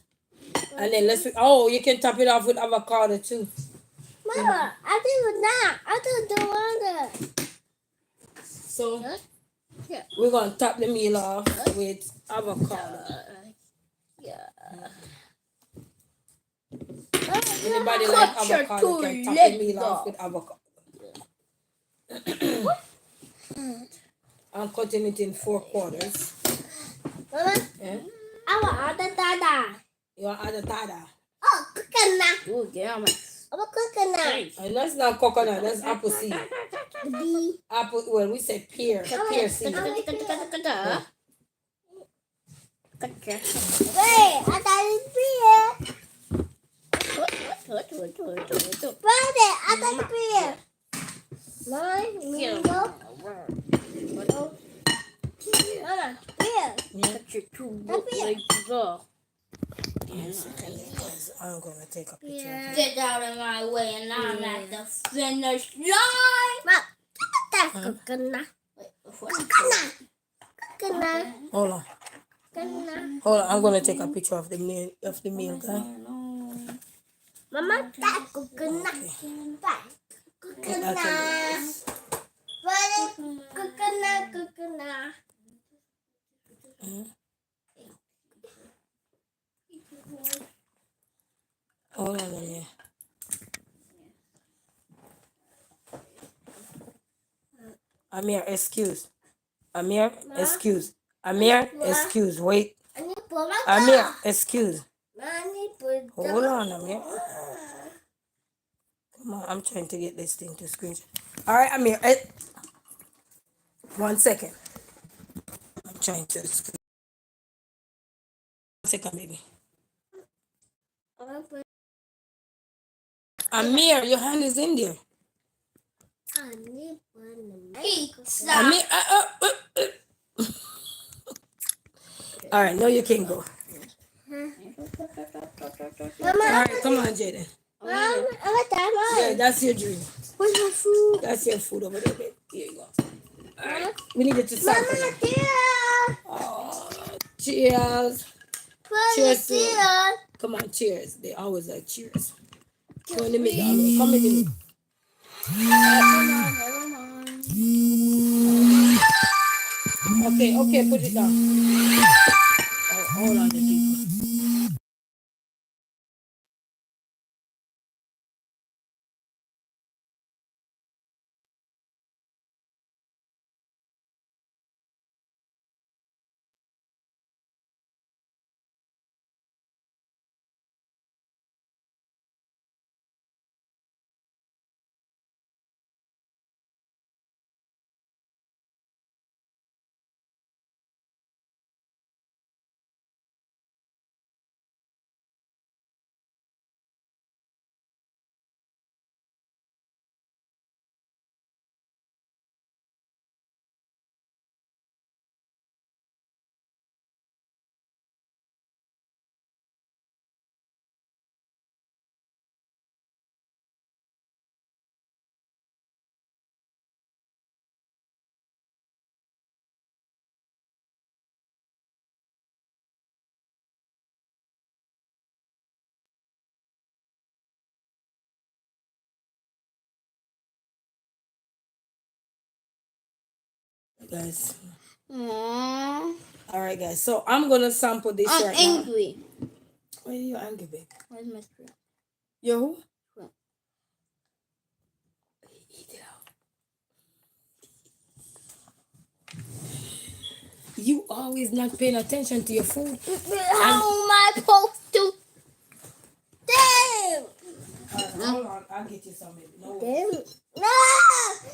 And then you can top it off with avocado too. Mama, I did not. I did the one. So Yeah. we're gonna top the meal off with avocado. Yeah. Anybody like Cut your avocado can two top legs the meal off off. with avocado. I'm cutting it in 4 quarters. Mama, Yeah? I want the dada. You want to add a tada? Oh, coconut. Ooh, get on my I want coconut. face. And that's not coconut, that's apple seed. B. Apple, well, we said pear seed. Cut. Wait, I got it here. Cut. Brother, I got it here. Mine, Get go. Mama, here. Cut your two legs off. Guys, I'm gonna take a picture of it. Get out of my way, and I'm at the finish line. Mom, that coconut. Coconut. Coconut. Hold on. Coconut. Hold on, I'm gonna take a picture of the meal, guy. Mama, that coconut. That coconut. Brother, coconut. Hold on a minute. Amir, excuse. Amir, excuse. Amir, excuse. Wait. I need to put my Amir, excuse. I need to put Hold on, Amir. Come on, I'm trying to get this thing to screenshot. All right, Amir. 1 second. I'm trying to screen. 1 second, baby. Amir, your hand is in there. I need one. Pizza. Amir, all right, no, you can go. All right, come on, Jaden. Mom, I want that Yeah, one. that's your drink. Where's my food? That's your food over there, babe. Here you go. All right, we need it to sample. Mama, it. dear. Oh, cheers. Mama, Cheers to dear. Come on, cheers. They always like cheers. Go in the middle. Amir. Come in the middle. Okay, put it down. Oh, hold on, the people. Guys. Aww. All right, guys. So I'm gonna sample this I'm right now. angry. Why are you angry, babe? Where's my screen? Yo, who? What? Eat it out. You always not paying attention to your food. How am I supposed to? Damn. Hold on, I'll get you some, baby. No, Damn. No.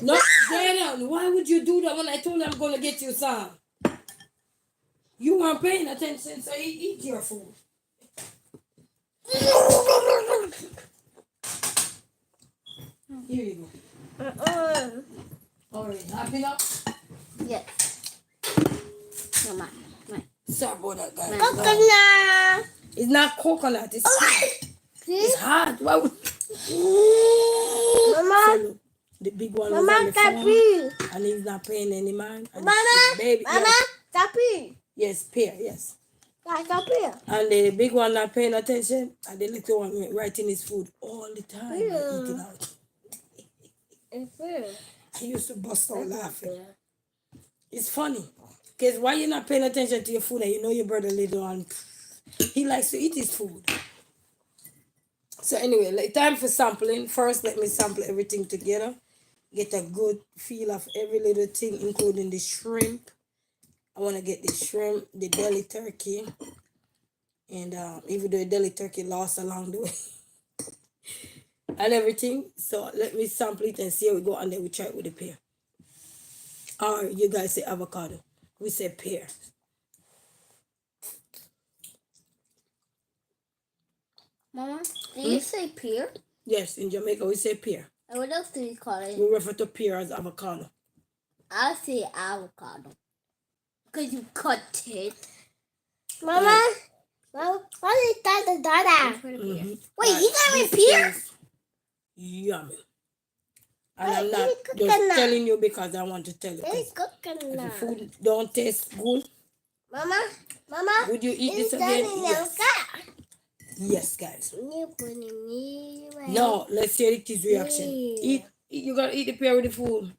no, Daniel, why would you do that when I told you I'm gonna get you some? You weren't paying attention, so eat your food. Here you go. All right, happy now? Yes. Mama. Sorry about that, guys. Coconut. It's not coconut. It's it's hard. Why would Mama. So, the big one is on Mama, the phone, tapi. and he's not paying any mind. And Mama. baby, Mama, tapi. yes, pear, yes. Tapi. And the big one not paying attention, and the little one writing his food all the time, and eating out. I used to bust out laughing. It's funny, because why you not paying attention to your food, and you know your brother little one, he likes to eat his food. So anyway, like time for sampling. First, let me sample everything together. Get a good feel of every little thing, including the shrimp. I want to get the shrimp, the deli turkey, and even though the deli turkey lost along the way and everything. So let me sample it and see how we go, and then we try it with the pear. Or you guys say avocado. We say pear. Mama, do you say pear? Yes, in Jamaica we say pear. And what else do you call it? We refer to pear as avocado. I say avocado. Because you cut it. Mama, what is that? Dada? Mm-hmm. Wait, you got me pear? Yummy. And Wait, I'm not you cook just that. telling you because I want to tell you. 'Cause It's if the coconut. food don't taste good, Mama, would you eat is this that again? in Yes. the Yes, guys. You putting me right. No, let's hear the kids' reaction. Yeah. Eat. You gotta eat the pear with the food.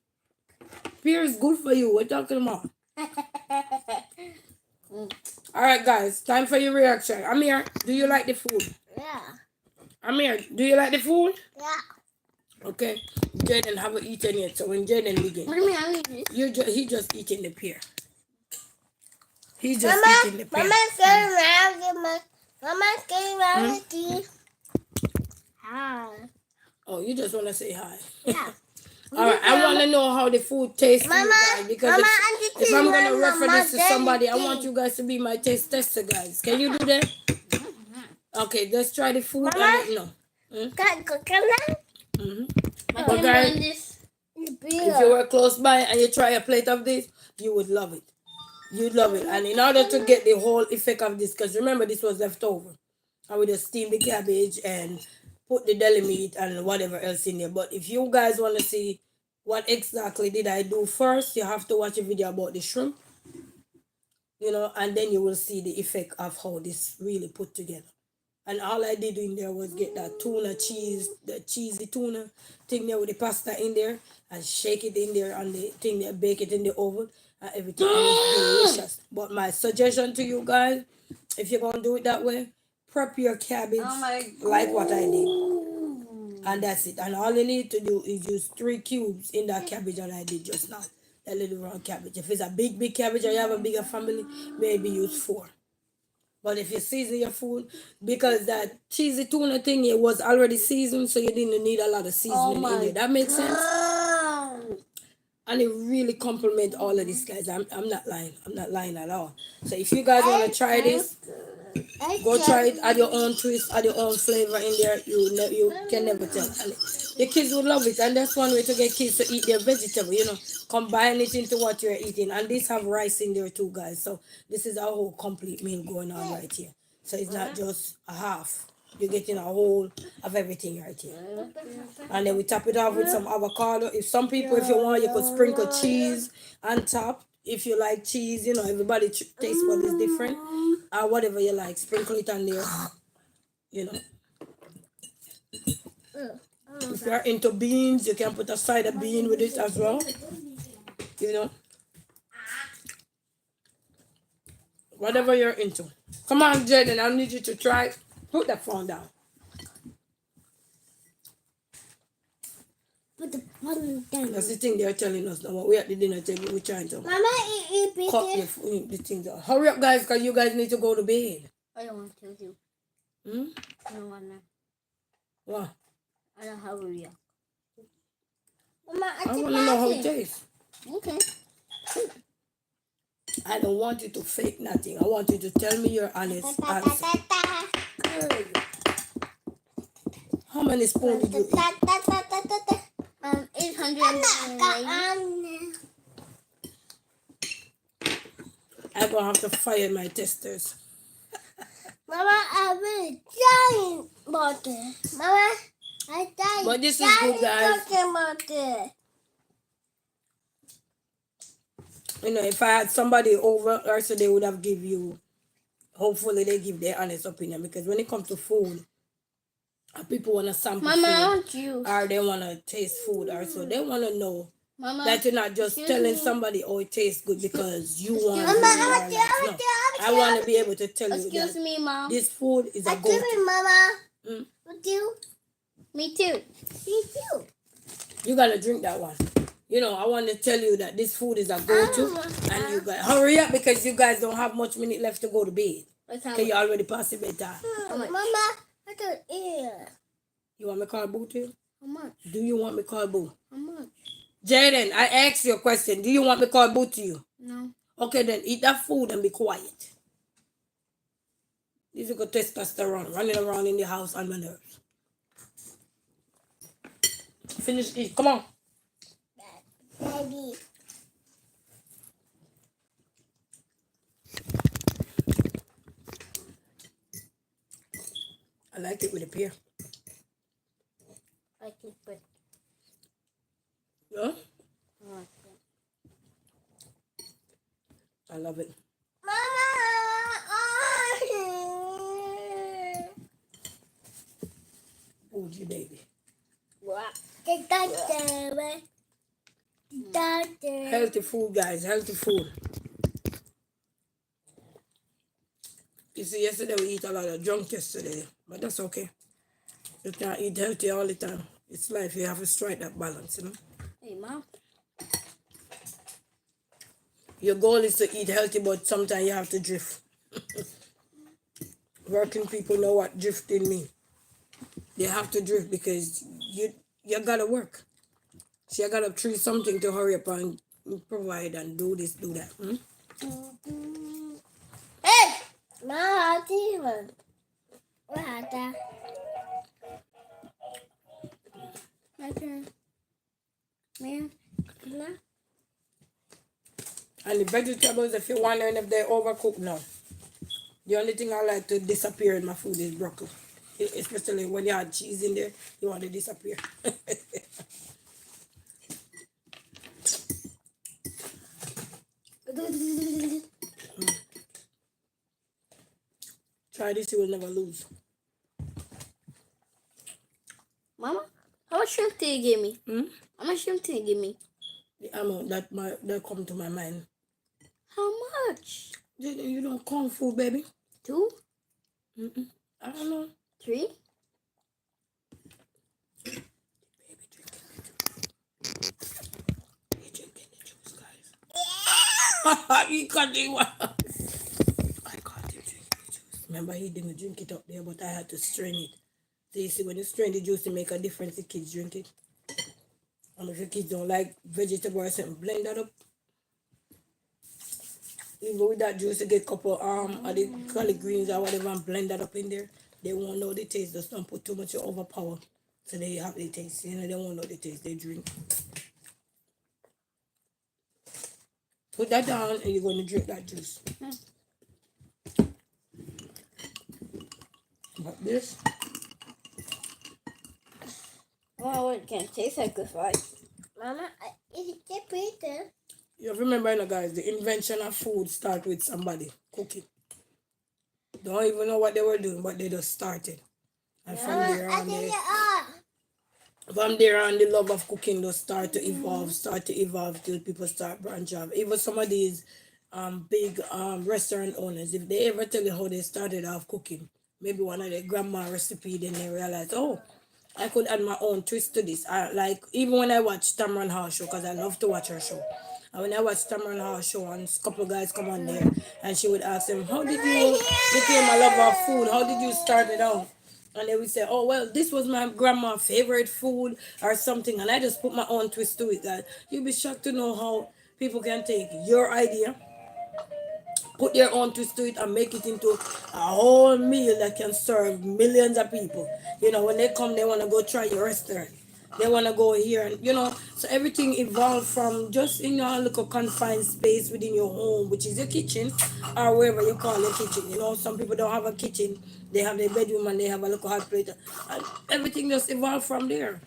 Pear is good for you. We're talking about. All right, guys. Time for your reaction. Amir, do you like the food? Yeah. Amir, do you like the food? Yeah. Okay. Jaden haven't eaten yet, so when Jaden begin, What do you mean? I mean, he just eating the pear. He's just Mama, eating the pear. Mama, get around with you. Hi. Oh, you just want to say hi. Yeah. All right, I want to know how the food tastes to you Mama, guys, because Mama, if I'm going to Mama, refer this to Daddy, somebody, I Daddy. want you guys to be my taste tester, guys. Can you do that? Okay, let's try the food. Mama? Got coconut? But I'm guys, doing this. if you were close by and you try a plate of this, you would love it. You'd love it. And in order to get the whole effect of this, because remember this was left over, I would just steam the cabbage and put the deli meat and whatever else in there. But if you guys want to see what exactly did I do first, you have to watch a video about the shrimp, and then you will see the effect of how this really put together. And all I did in there was get that tuna cheese, the cheesy tuna thing there with the pasta in there, and shake it in there on the thing there, bake it in the oven, and everything. And it's delicious. But my suggestion to you guys, if you're gonna do it that way, prep your cabbage like what I did. And that's it. And all you need to do is use 3 cubes in that cabbage that I did just now. That little round cabbage. If it's a big cabbage or you have a bigger family, maybe use 4. But if you season your food, because that cheesy tuna thing, it was already seasoned, so you didn't need a lot of seasoning in there. That makes sense? And it really complements all of this, guys. I'm not lying. I'm not lying at all. So if you guys want to try this, go try it. Add your own twist, add your own flavor in there. You can never tell. And the kids would love it. And that's one way to get kids to eat their vegetable, combine it into what you're eating. And this have rice in there too, guys. So this is a whole complete meal going on right here. So it's not just a half. You're getting a whole of everything right here. And then we top it off with some avocado. If you want, you could sprinkle cheese on top. If you like cheese, everybody taste bud is different. Or whatever you like, sprinkle it on there. If you're into beans, you can put a side of bean with it as well. Whatever you're into. Come on, Jaden, I need you to try. Put that phone down. Put the phone down. That's the thing they're telling us now. We're at the dinner table, we're trying to Mama, eat cut the thing down. Hurry up, guys, because you guys need to go to bed. I don't want to do. I don't want to. What? I don't have a real. Mama, I want to know how it tastes. Okay. I don't want you to fake nothing. I want you to tell me your honest answer. How many spoons did you eat? 890. I'm going to have to fire my testers. Mama, I'm really dying about this. Mama, I'm dying. But this is good, guys. Talking about this. If I had somebody over, also they would have give you, hopefully they give their honest opinion. Because when it comes to food, people want to sample Mama, I food. want you. Or they want to taste food. Or so they want to know Mama, that you're not just excuse telling me. somebody, oh, it tastes good because you want to. Mama, I want to be able to tell you Excuse that me, Mom. this food is a Excuse go-to. me, Mama. With you? Me too. Me too. You gotta drink that one. You know, I want to tell you that this food is a go-to, and you guys hurry up because you guys don't have much minute left to go to bed. Okay, you already past the bedtime. Mama, I don't eat. You want me to call Boo to you? How much? Do you want me to call Boo? How much? Jaden, I asked you a question. Do you want me to call Boo to you? No. Okay, then eat that food and be quiet. This is a testosterone running around in the house on my nerves. Finish eat. Come on. Daddy. I like it with a pear. I can put. Yeah? I love it. Food, you baby. Healthy food, guys. Healthy food. You see, yesterday we eat a lot of junk yesterday, but that's okay. You can't eat healthy all the time. It's life. You have to strike that balance, you know. Hey, Mom. Your goal is to eat healthy, but sometimes you have to drift. Working people know what drifting means. They have to drift because you gotta work. So you gotta treat something to hurry up and provide and do this, do that. Hey! No, Steven. What that? My turn. Man. No. And the vegetables, if you're wondering if they're overcooked, no. The only thing I like to disappear in my food is broccoli. Especially when you add cheese in there, you want to disappear. Try this, you will never lose. Mama, how much shrimp did you give me? Hmm? How much shrimp did you give me? The amount that come to my mind. How much? You don't kung fu, baby. 2? I don't know. 3? Baby drinking the juice, guys. He cut the one. I caught him drinking the juice. Remember, he didn't drink it up there, but I had to strain it. So you see, when you strain the juice, it make a difference. The kids drink it. And if the kids don't like vegetable or something, blend that up. Even with that juice, you get a couple of the collard greens or whatever and blend that up in there. They won't know the taste. Just don't put too much to overpower. So they have the taste. You know, they won't know the taste. They drink. Put that down and you're going to drink that juice. But this, Oh, it can't taste like this, right? Mama, is it Peter? you remember, you know, guys, the invention of food start with somebody cooking. Don't even know what they were doing, but they just started. And from there on, the love of cooking just start to evolve till people start branch off. Even some of these big restaurant owners, if they ever tell you how they started off cooking, maybe one of their grandma recipe, then they realize, oh, I could add my own twist to this. Like even when I watch Tamron Hall show, because I love to watch her show. And when I watch Tamron Hall show and a couple of guys come on there and she would ask them, how did you become a lover of food? How did you start it out? And they would say, oh, well, this was my grandma's favorite food or something. And I just put my own twist to it. That you'll be shocked to know how people can take your idea, put their own twist to it, and make it into a whole meal that can serve millions of people. You know, when they come, they want to go try your restaurant. They want to go here, and you know, so everything evolved from just in your little confined space within your home, which is your kitchen, or wherever you call your kitchen. You know, some people don't have a kitchen; they have their bedroom and they have a little hot plate, and everything just evolved from there.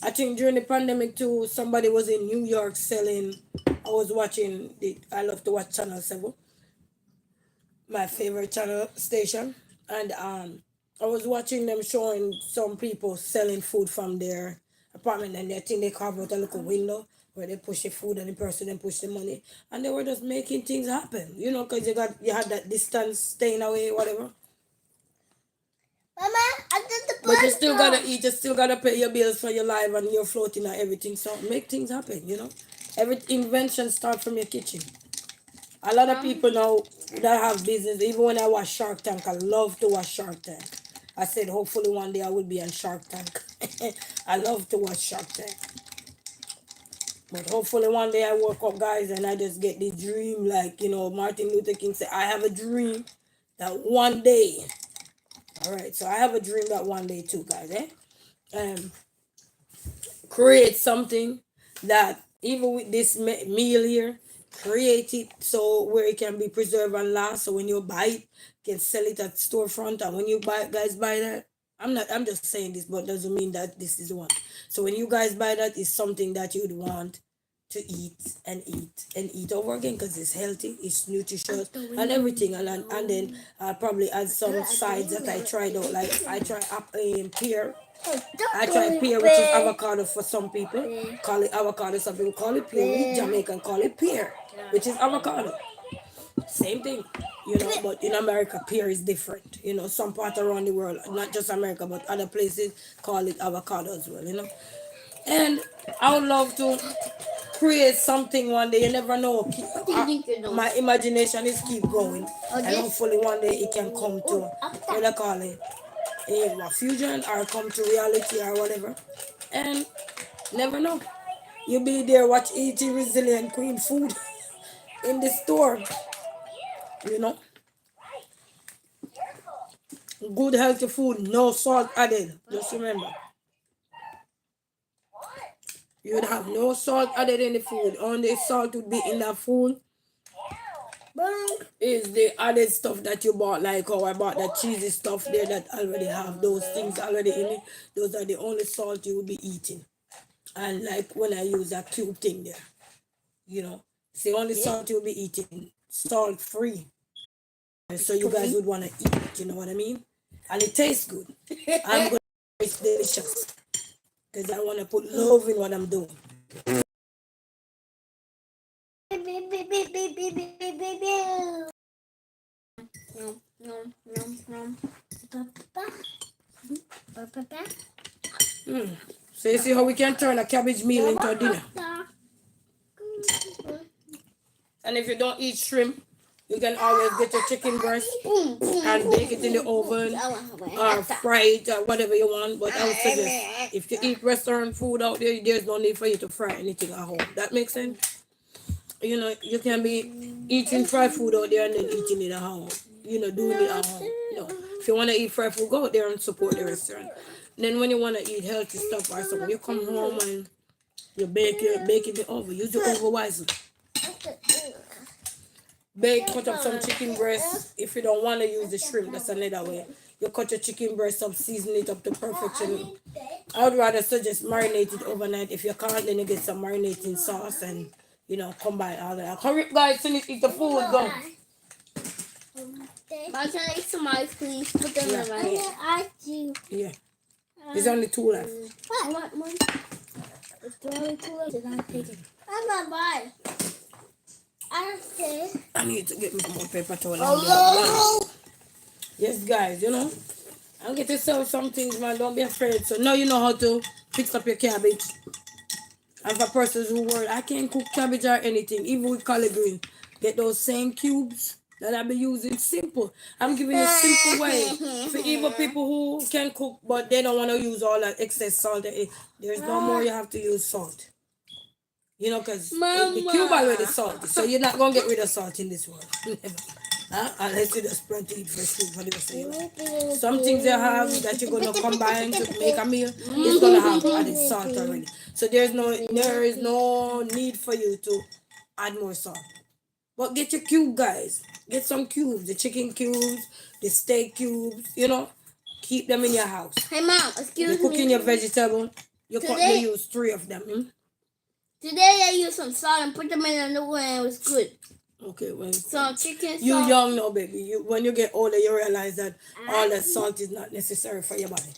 I think during the pandemic too, somebody was in New York selling. I was watching I love to watch Channel 7, my favorite channel station, and I was watching them showing some people selling food from their apartment, and they think they carve out a little window where they push the food and the person then push the money, and they were just making things happen, you know, because you had that distance, staying away, whatever. Mama, I did the But you still gotta bird. eat, you still gotta pay your bills for your life and your floating and everything. So make things happen, you know. Every invention start from your kitchen. A lot of people now that have business, even when I watch Shark Tank, I love to watch Shark Tank. I said hopefully one day I will be on Shark Tank. I love to watch Shark Tank. But hopefully one day I wake up, guys, and I just get the dream, like, you know, Martin Luther King said, I have a dream that one day. All right, so I have a dream that one day too, guys, eh? Um, create something that even with this meal here, create it so where it can be preserved and last. So when you buy it, you can sell it at storefront. And when you buy that, I'm just saying this, but doesn't mean that this is the one. So when you guys buy that, it's something that you'd want to eat and eat and eat over again because it's healthy, it's nutritious and everything. And then I'll probably add some sides that I tried out. Like I try pear. I try pear, which is avocado for some people. Call it avocado. Some people call it pear. We Jamaican call it pear, which is avocado. Same thing, you know. But in America, pear is different. You know, some part around the world, not just America, but other places call it avocado as well. You know, and I would love to create something one day. You never know. My imagination is keep growing, and hopefully one day it can come to what I call it a fusion or come to reality or whatever. And never know. You be there watch eating resilient queen food in the store. You know, good healthy food, no salt added. Just remember, you would have no salt added in the food. Only salt would be in that food is the added stuff that you bought, like how I bought that cheesy stuff there that already have those things already in it. Those are the only salt you would be eating. And like when I use that cube thing there, you know, it's the only salt you'll be eating, salt free. So you guys would want to eat it, you know what I mean? And it tastes good. I'm going to it's delicious because I want to put love in what I'm doing. So you see how we can turn a cabbage meal into a dinner. And if you don't eat shrimp, you can always get your chicken breast and bake it in the oven or fry it or whatever you want. But I would suggest if you eat restaurant food out there, there's no need for you to fry anything at home. That makes sense? You know, you can be eating fried food out there and then eating it at home. You know, doing it at home. You know, if you want to eat fried food, go out there and support the restaurant. And then when you want to eat healthy stuff or something, you come home and you bake it in the oven. Use the oven wisely. Cut up some chicken breast. If you don't want to use the shrimp, that's another way. You cut your chicken breast up, season it up to perfection. I would rather suggest marinate it overnight. If you can't, then you get some marinating sauce and, you know, combine all that. Hurry up, guys, finish eat the food, go. But can I eat some ice, please? Put them in my hand. Yeah. There's only 2 left. I want one. Is there only 2 left? Did I take it? I'm not buying. I need to get me more paper towel. Yes, guys, you know. I'll get yourself some things, man. Don't be afraid. So now you know how to fix up your cabbage. And for persons who worry, I can't cook cabbage or anything, even with collard green. Get those same cubes that I've been using. Simple. I'm giving you a simple way. For even people who can cook, but they don't want to use all that excess salt. There's no more you have to use salt. You know, because the cube already salty. So you're not going to get rid of salt in this world. Never. Unless you just plan to eat fresh food for the rest of your life. Some things you have that you're going to combine to make a meal, it's going to have added salt already. So there is no need for you to add more salt. But get your cube, guys. Get some cubes. The chicken cubes, the steak cubes, you know. Keep them in your house. Hey, Mom, excuse me. You're cooking your vegetable. You use 3 of them. Today I used some salt and put them in the oven and it was good. Okay, well. Some chicken salt. You young now, baby. When you get older, you realize that all that salt is not necessary for your body.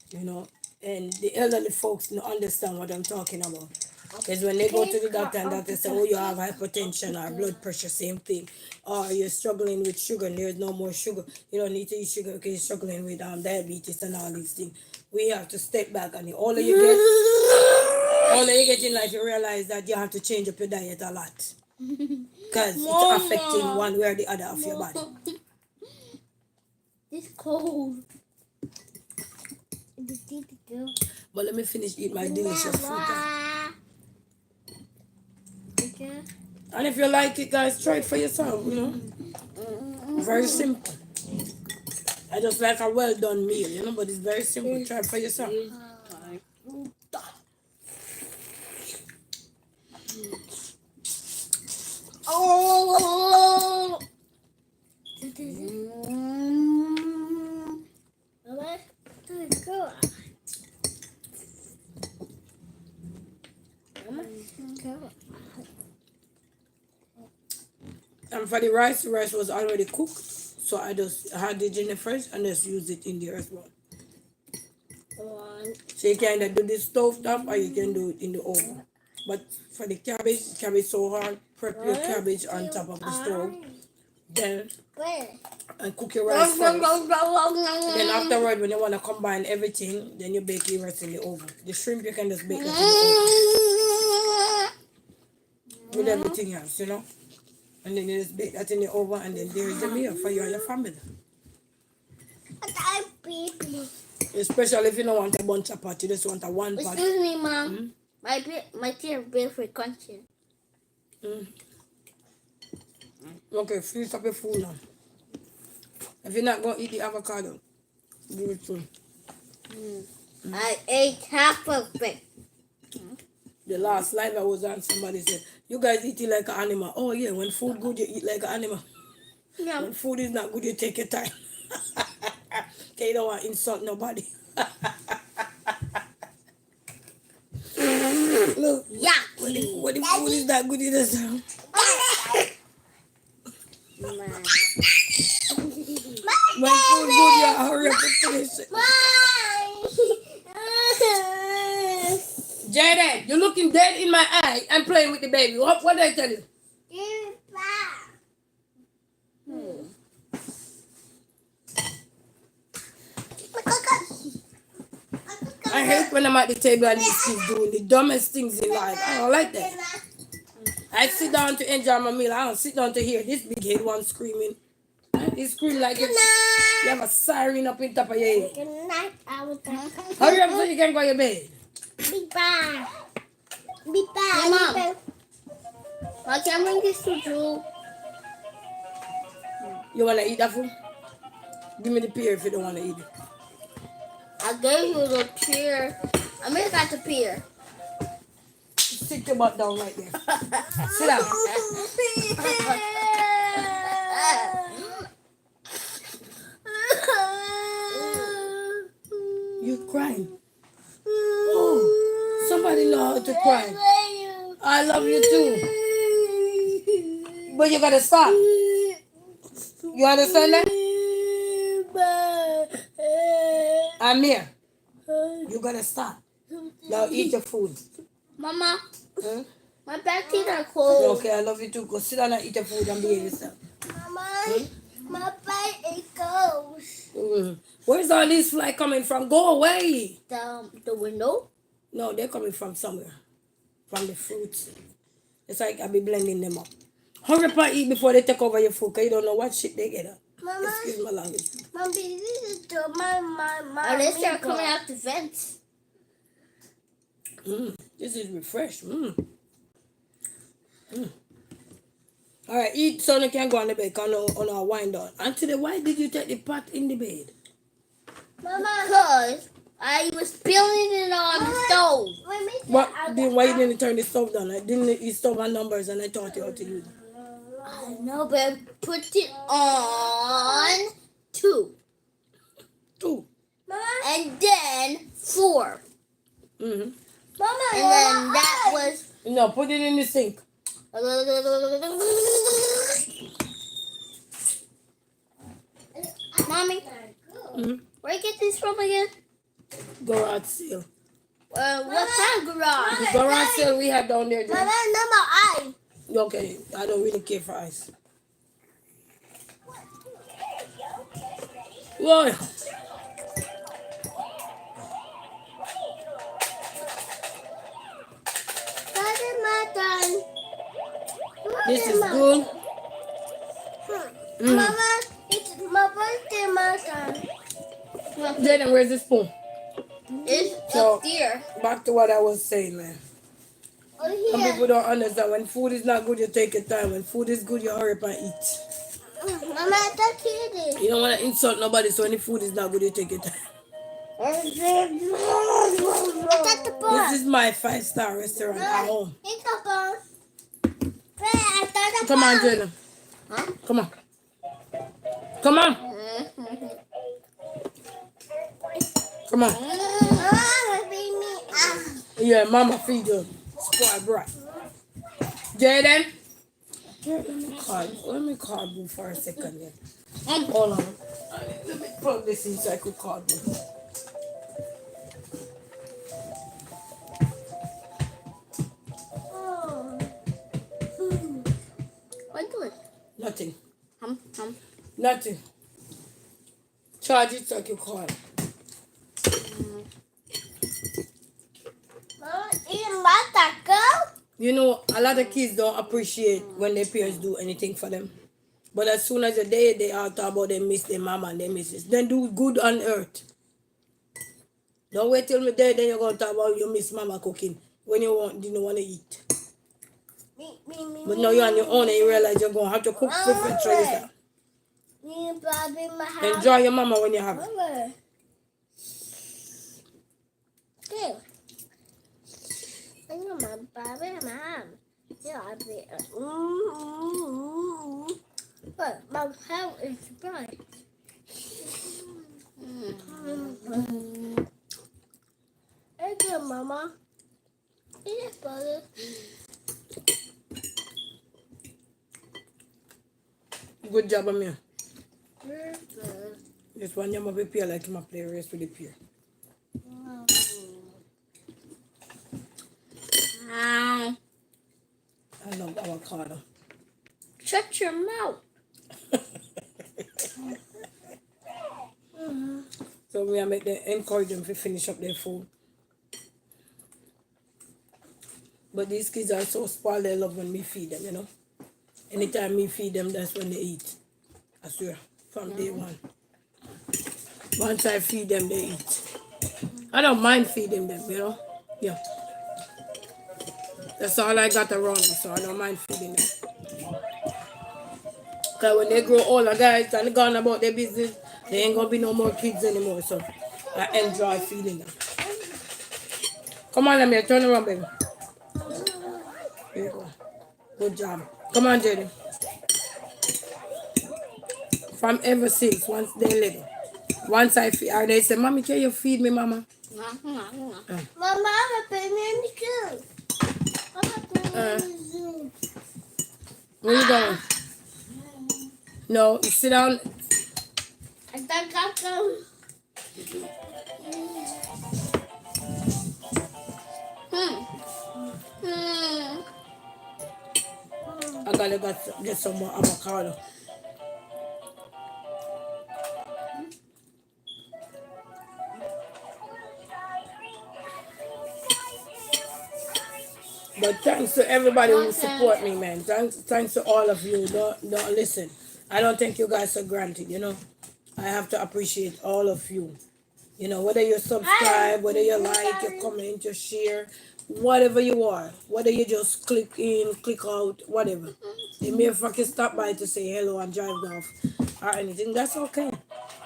You know, and the elderly folks don't understand what I'm talking about. Because when they go to the doctor and doctor say, oh, you have hypertension or blood pressure, same thing. Or you're struggling with sugar and there's no more sugar. You don't need to eat sugar because you're struggling with diabetes and all these things. We have to step back, and the older you get, in life, you realize that you have to change up your diet a lot. Because it's affecting one way or the other of your body. It's cold. But let me finish eating my delicious food. And if you like it, guys, try it for yourself, you know. Very simple. I just like a well done meal, you know, but it's very simple. Try it for yourself. Oh. And for the rice was already cooked. So I just had it in the fridge and just use it in there as well. So you can either do this stove top or you can do it in the oven. But for the cabbage so hard, prep your cabbage on top of the stove. Then and cook your rice first. Then afterward, when you want to combine everything, then you bake the rest in the oven. The shrimp you can just bake that in the oven. With everything else, you know. And then you just bake that in the oven, and then there is the meal for you and your family. Especially if you don't want a bunch of pot, you just want a one pot. Excuse me, Mom. My teeth are very crunchy. Okay, finish up your food now. If you're not going to eat the avocado, give it to me. I ate half of it. The last live I was on, somebody said, you guys eat it like an animal. Oh yeah, when food good, you eat like an animal. Yeah. When food is not good, you take your time. Okay, you don't want to insult nobody. Look, Yeah. when the food is not good, you just... When food good, you hurry up and finish it. Jaden, you're looking dead in my eye and playing with the baby. What did I tell you? I hate when I'm at the table and these kids doing the dumbest things in life. I don't like that. I sit down to enjoy my meal. I don't sit down to hear this big head one screaming. He scream like you have a siren up in top of your head. Hurry up so you can go to your bed. Mom. I can bring this to Drew. You want to eat that food? Give me the pear if you don't want to eat it. I gave you the pear. I mean, I got the pear. Sit your butt down right there. Sit down. You're crying. Oh, somebody know how to cry. I love you too. But you gotta stop. You understand that? I'm here. You gotta stop. Now eat your food. Mama, Huh? my back teeth are cold. Okay, I love you too. Go sit down and eat your food and behave yourself. My bite it goes. Where's all these flies coming from? Go away. The window? No, they're coming from somewhere. From the fruits. It's like I'll be blending them up. Hurry up and eat before they take over your food, because you don't know what shit they get up. Mama, Excuse my language. Mommy, this is my Unless they're coming out the vents. This is refresh. All right, eat so you can go on the bed on our wind down. And today, why did you take the pot in the bed? Because I was spilling it on the stove. Why you didn't turn the stove down? I didn't use stove on numbers and I taught you how to use it. I know, but I put it on 2. 2. And then 4. Mm-hmm. Mama, And then that was... No, put it in the sink. Mommy, where you get this from again? Go out sale. What kind of garage? The garage sale we had down there, Mama, Jen. number I. Okay, I don't really care for ice. Whoa. That is my turn. This is good. Mama, it's my birthday, my turn. Jaden, where's the spoon? It's So- up there. Back to what I was saying, man. Oh, Some here. people don't understand. When food is not good, you take your time. When food is good, you hurry up and eat. Mama, that's it. You don't want to insult nobody, so when the food is not good, you take your time. That's the This ball. is my 5-star restaurant at home. It's the ball. Wait, I thought the Come on, ball. Jaden. Huh? Come on. Come on. Come on. Mama, feed me. Yeah, mama feed you. Spoiled brat. Jaden. Let me call you for a second here. Hold on. Let me plug this in so I could call you. Oh. What do it? Nothing. Hum. Nothing. Charge it so I could call. Mama, eating my taco? You know, a lot of kids don't appreciate when their parents do anything for them. But as soon as they all talk about they miss their mama and they miss this, then do good on earth. Don't wait till me dead, then you're gonna talk about you miss mama cooking when didn't want to eat. Me. But now you're on your own and you realize you're gonna have to cook food for yourself. Me and Bobby in my house. Enjoy your mama when you have it. Mama. Okay. I know my Bobby in my house. Yeah, I be. But my house is bright. Hey, good, Mama. Eat it, brother. Good job, Amir. This one you must prepare like you must play race with the peer. Ow. I love avocado. Shut your mouth. So we are make them encourage them to finish up their food. But these kids are so spoiled, they love when we feed them, you know. Anytime we feed them, that's when they eat. I swear, from day one. Once I feed them, they eat. I don't mind feeding them, you know. Yeah. That's all I got around me, so I don't mind feeding them. Because when they grow older, guys, and gone about their business, they ain't gonna be no more kids anymore, so I enjoy feeding them. Come on, let me turn around, baby. There you go. Good job. Come on, Jenny. From ever since, once they little. Once I feed, or they say, Mommy, can you feed me, Mama? Mama, I'm a baby in the zoo. I'm a baby in the zoo. Where you going? No, you sit down. I thought I come. I gotta get some more avocado. But thanks to everybody who support me, man. Thanks to all of you. Don't listen. I don't take you guys for granted, you know. I have to appreciate all of you. You know, whether you subscribe, whether you like, you comment, you share, whatever you are. Whether you just click in, click out, whatever. You may fucking stop by to say hello and drive off or anything. That's okay.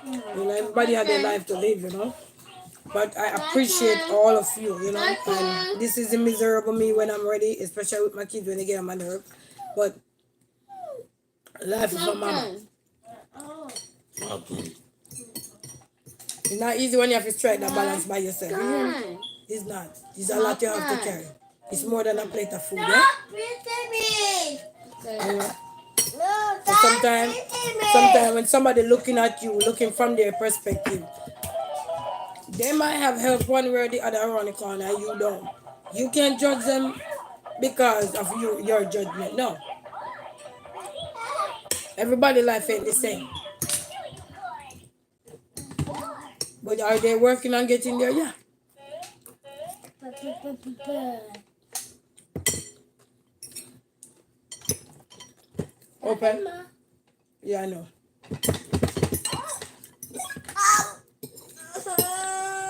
You know, everybody has their life to live, you know. But I appreciate all of you, you know. And this is the miserable me when I'm ready, especially with my kids when they get on my nerve. But life is for mama. It's not easy when you have to strike that balance by yourself. You hear me? It's not. It's a lot you have to carry. It's more than a plate of food, yeah? Me. Yeah. No, So sometimes when somebody looking at you, looking from their perspective, They might have help one way or the other around the corner, you don't. You can't judge them because of your judgment. No. Everybody life ain't the same. But are they working on getting there? Yeah. Open? Yeah, I know.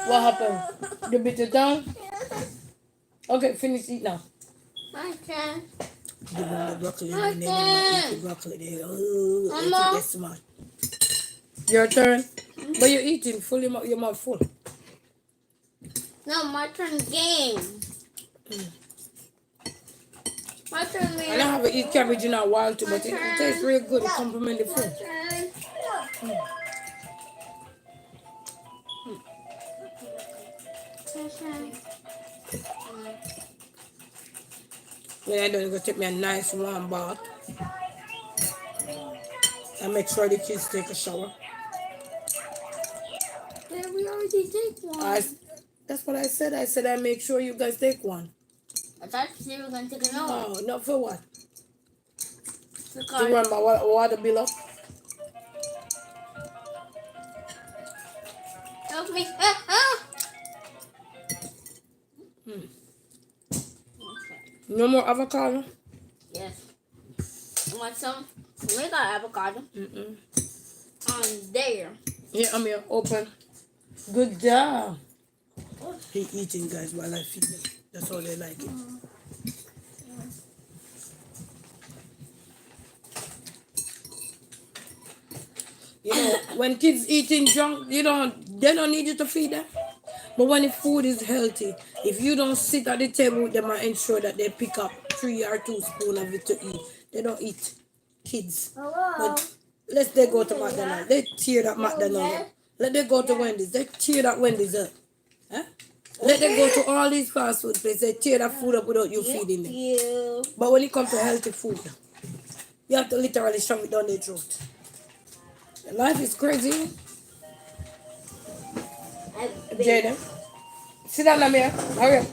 What happened? You beat it down? Okay, finish eat now. My turn. Give them the broccoli and then they might eat the broccoli. They think they're smart. Your turn? But you're eating full, your mouth full. No, my turn game. My turn, I man. don't have to eat cabbage in a while too, but it tastes real good. It complements the food. When I done, go take me a nice warm bath. And make sure the kids take a shower. But we already did one. That's what I said. I said I make sure you guys take one. I thought you said we were going to take another one. Oh, not for what? To Because run my water bill up. help me. No more avocado? Yes. You want some? We got avocado. On there. Yeah, I'm here. Open. Good job. He eating, guys, while I feed them. That's how they like it. You know, when kids eating junk, they don't need you to feed them. But when the food is healthy, if you don't sit at the table with them and ensure that they pick up 3 or 2 spoons of it to eat, they don't eat. Kids. But let they go to McDonald's. They tear that McDonald's up. Let them go to Wendy's. They tear that Wendy's up. Huh? Let them go to all these fast food places. They tear that food up without you feeding them. But when it comes to healthy food, you have to literally shove it down their throat. Life is crazy. Jaden, sit down, Amir. Hurry up.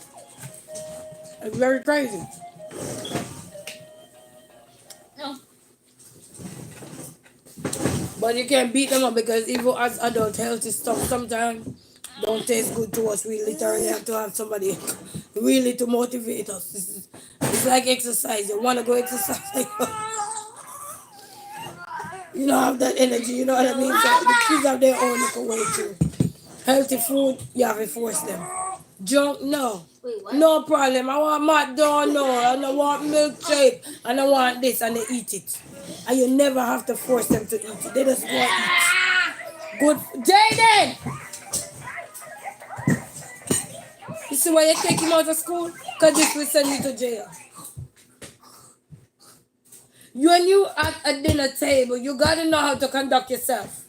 It's very crazy. No. But you can't beat them up because even as adult healthy stuff sometimes don't taste good to us. We literally have to have somebody really to motivate us. It's like exercise. You want to go exercise. You don't have that energy, you know what I mean? So the kids have their own little way too. Healthy food, you have to force them. Junk, no. Wait, what? No problem. I want McDonald's, and I want milkshake, and I want this, and they eat it. And you never have to force them to eat it. They just go and eat. Good. Jaden! You see why you take him out of school? Because this will send you to jail. When you at a dinner table, you got to know how to conduct yourself.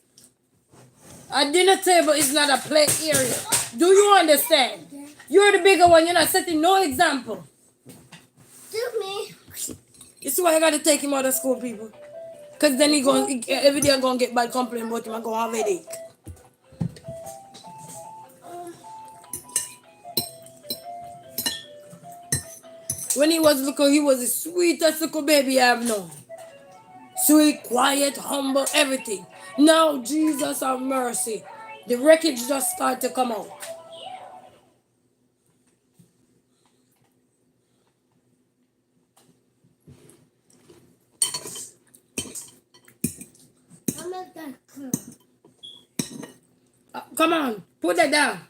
A dinner table is not a play area. Do you understand? You're the bigger one. You're not setting no example. Do me. You see why I got to take him out of school, people? Because then every day I'm going to get bad complaint about him. I'm going to have a headache. When he was little, he was the sweetest little baby I have known. Sweet, quiet, humble, everything. Now, Jesus have mercy. The wreckage just started to come out. I'm at that club. Come on, put that down.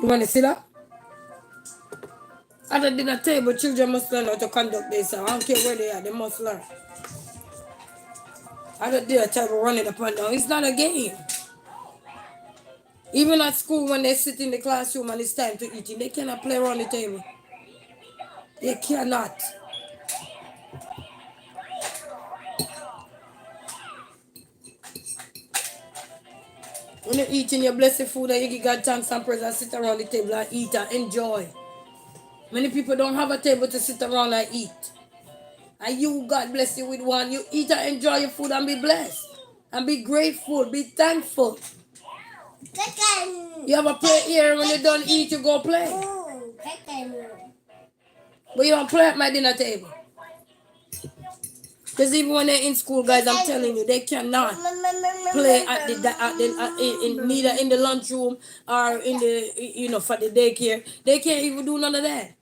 You want to sit up? At the dinner table, children must learn how to conduct themselves. I don't care where they are, they must learn. At the dinner table, running up and down. It's not a game. Even at school, when they sit in the classroom and it's time to eat, they cannot play around the table. They cannot. When you're eating your blessed food and you give God thanks and praise and sit around the table and eat and enjoy. Many people don't have a table to sit around and eat. And you, God bless you with one. You eat and enjoy your food and be blessed. And be grateful. Be thankful. Chicken. You have a play here, when you done eat, you go play. Chicken. But you don't play at my dinner table. Because even when they're in school, guys, I'm telling you, they cannot play at in neither in the lunchroom or in the, for the daycare. They can't even do none of that.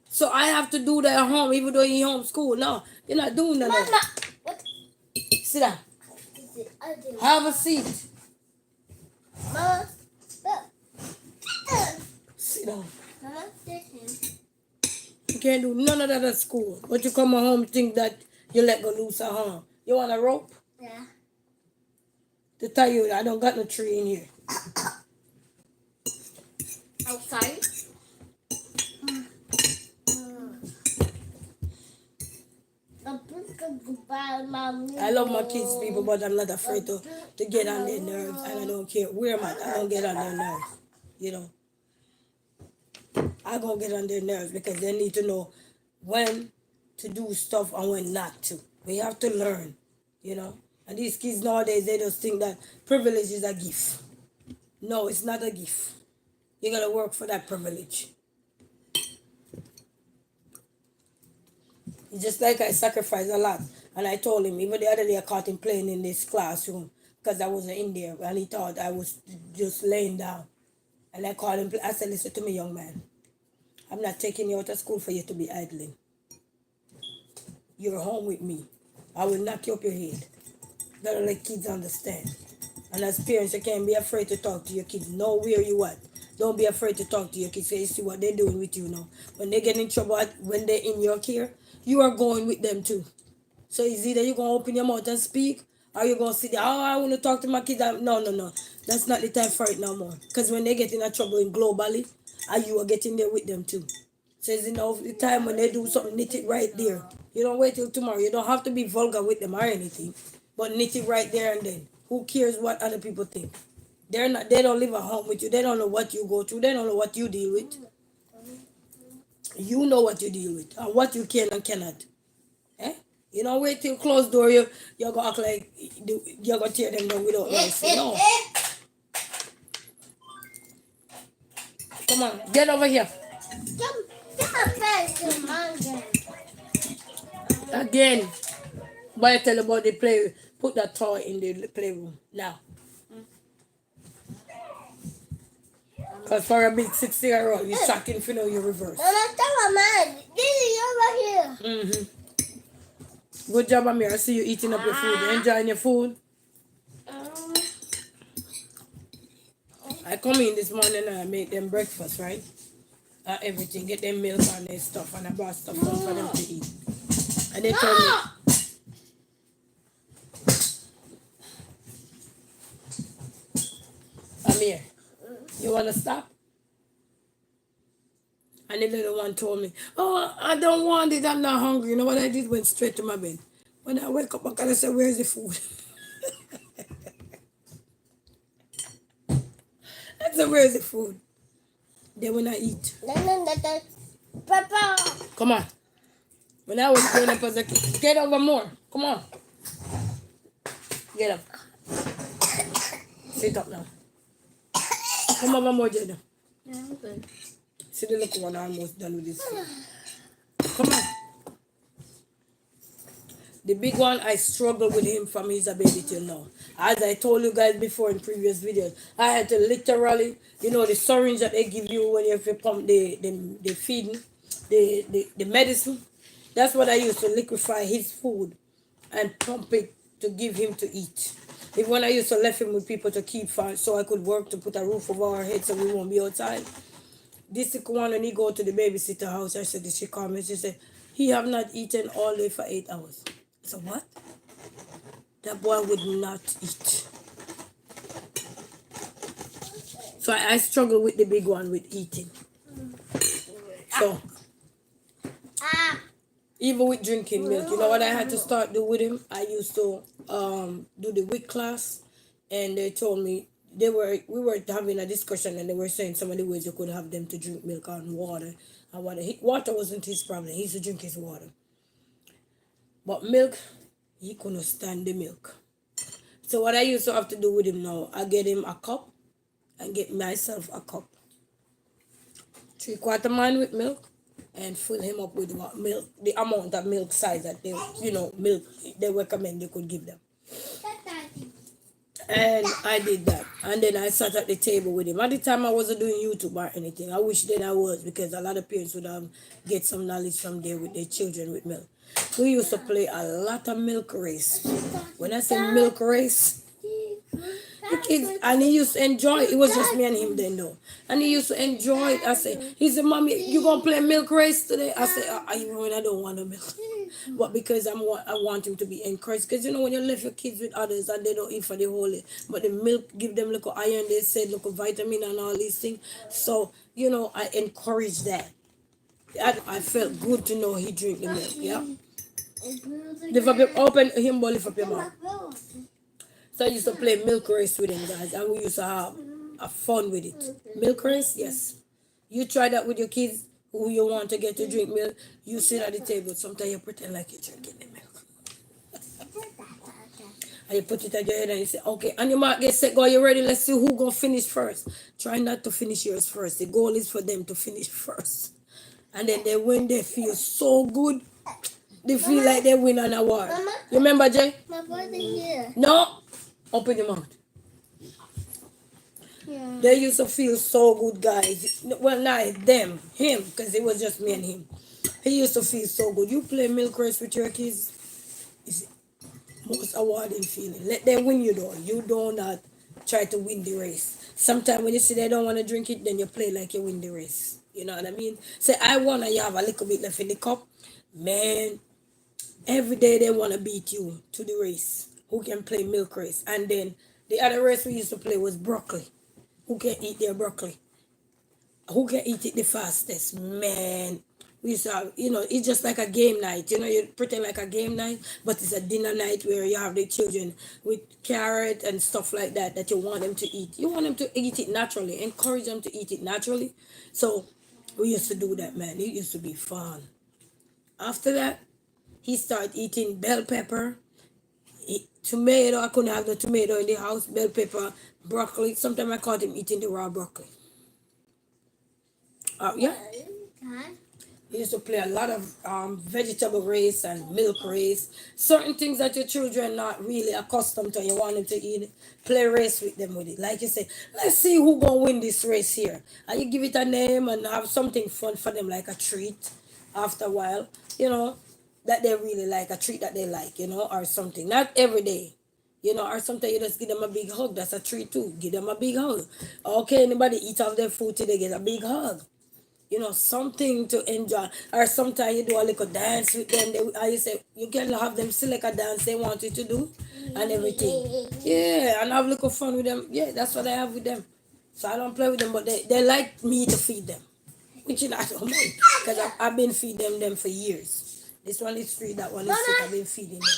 So I have to do that at home, even though you're home school. No, you're not doing none of Mama. that. What Sit down. is it? I do. Have a seat. Mama. Sit down. Mama, chicken. You can't do none of that at school. But you come home think that you let go loose at home. You want a rope? Yeah. To tell you, I don't got no tree in here. Outside. I love my kids, people, but I'm not afraid to get on their nerves, and I don't care where I'm at. I don't get on their nerves, you know. I gonna get on their nerves because they need to know when to do stuff and when not to. We have to learn, you know. And these kids nowadays, they just think that privilege is a gift. No, it's not a gift. You gotta work for that privilege. It's just like I sacrificed a lot. And I told him, even the other day I caught him playing in this classroom because I wasn't in there. And he thought I was just laying down. And I called him, I said, listen to me, young man. I'm not taking you out of school for you to be idling. You're home with me. I will knock you up your head. Gotta let kids understand. And as parents, you can't be afraid to talk to your kids. Know where you at. Don't be afraid to talk to your kids. So you see what they're doing with you now. When they get in trouble, when they're in your care, you are going with them too. So it's either you're going to open your mouth and speak, or you're going to sit there, oh, I want to talk to my kids. No. That's not the time for it no more. Because when they get in trouble in globally, and you are getting there with them too. So it's the time when they do something, knit it right there. You don't wait till tomorrow. You don't have to be vulgar with them or anything. But knit it right there and then. Who cares what other people think? They don't live at home with you. They don't know what you go through. They don't know what you deal with. You know what you deal with and what you can and cannot. Eh? You don't wait till closed door, you're going to act like you're going to tear them down without mercy. No. Come on, get over here. Again. But I tell you about the play. Put that toy in the playroom. Now. Because for a big 6-year-old, you're shocking if you know you reverse. Mm-hmm. Good job, Amir. I see you eating up your food. You enjoying your food? I come in this morning and I make them breakfast, right? Everything. Get them milk and their stuff. And I brought stuff down for them to eat. And they told me, Amir, you want to stop? And the little one told me, oh, I don't want it. I'm not hungry. You know what I did? Went straight to my bed. When I wake up, I gotta say, where's the food? I said, where's the food? They will not eat. Papa. Come on. When I was growing up as a kid, get over more. Come on. Get up. Sit up now. Come over more, Jada. Yeah, I'm good. See the little one almost done with this food. Come on. The big one, I struggled with him from he's a baby till now. As I told you guys before in previous videos, I had to literally, the syringe that they give you when you pump the feeding, the medicine. That's what I used to liquefy his food and pump it to give him to eat. Even when I used to left him with people to keep far, so I could work to put a roof over our head so we won't be outside. This one, when he go to the babysitter house, I said, she called me, she said, he have not eaten all day for 8 hours. I said, what? That boy would not eat. So I struggle with the big one with eating. So, even with drinking milk, you know what I had to start do with him? I used to do the WIC class, and they told me, we were having a discussion, and they were saying some of the ways you could have them to drink milk and water. And water wasn't his problem. He used to drink his water. But milk, he couldn't stand the milk. So what I used to have to do with him now, I get him a cup and get myself a cup. 3/4 man with milk, and fill him up with what milk, the amount of milk size that they, milk they recommend you could give them. And I did that. And then I sat at the table with him. At the time I wasn't doing YouTube or anything. I wish then I was, because a lot of parents would have get some knowledge from there with their children with milk. We used to play a lot of milk race. When I say milk race, the kids, and he used to enjoy it. It was just me and him then though. And he used to enjoy it. I said, he said, Mommy, you gonna play milk race today? I said, even when I don't want to milk. But because I want him to be encouraged. Because when you left your kids with others and they don't eat for the whole day, but the milk give them little iron, they said little vitamin and all these things. So, I encourage that. I felt good to know he drink the milk, yeah? Lift up your, open him, but lift up your mouth. So I used to play milk race with him, guys, and we used to have fun with it. Milk race, yes. You try that with your kids who you want to get to drink milk. You sit at the table. Sometimes you pretend like you're drinking the milk. And you put it at your head and you say, okay, and you might get set, go, you ready? Let's see who gonna finish first. Try not to finish yours first. The goal is for them to finish first. And then when they feel so good, they feel like they win an award. Mama? You remember, Jay? My brother here. No. Open your mouth. Yeah. They used to feel so good, guys. Well, not them, him, because it was just me and him. He used to feel so good. You play milk race with your kids, it's the most awarding feeling. Let them win you though. You do not try to win the race. Sometimes when you see they don't want to drink it, then you play like you win the race. You know what I mean? Say, I won and you have a little bit left in the cup. Man, every day they want to beat you to the race. Who can play milk race? And then the other race we used to play was broccoli. Who can eat their broccoli? Who can eat it the fastest? Man, we used to have, it's just like a game night. You pretend like a game night, but it's a dinner night where you have the children with carrot and stuff like that you want them to eat. You want them to eat it naturally. Encourage them to eat it naturally. So we used to do that, man. It used to be fun. After that, he started eating bell pepper, tomato. I couldn't have the tomato in the house. Bell pepper, broccoli. Sometimes I caught him eating the raw broccoli. Yeah. He used to play a lot of vegetable race and milk race. Certain things that your children not really accustomed to, you want them to eat. Play race with them with it. Like you say, let's see who gonna win this race here. And you give it a name and have something fun for them, like a treat. After a while, that they really like, a treat that they like, or something. Not every day, or sometimes you just give them a big hug. That's a treat too. Give them a big hug. Okay, anybody eat off their food till they get a big hug. Something to enjoy. Or sometimes you do a little dance with them. You say, you can have them select a dance they want you to do and everything. Yeah, and have a little fun with them. Yeah, that's what I have with them. So I don't play with them, but they like me to feed them. Which I don't mind, because I've been feeding them for years. This one is free, that one is sick. I've been feeding them.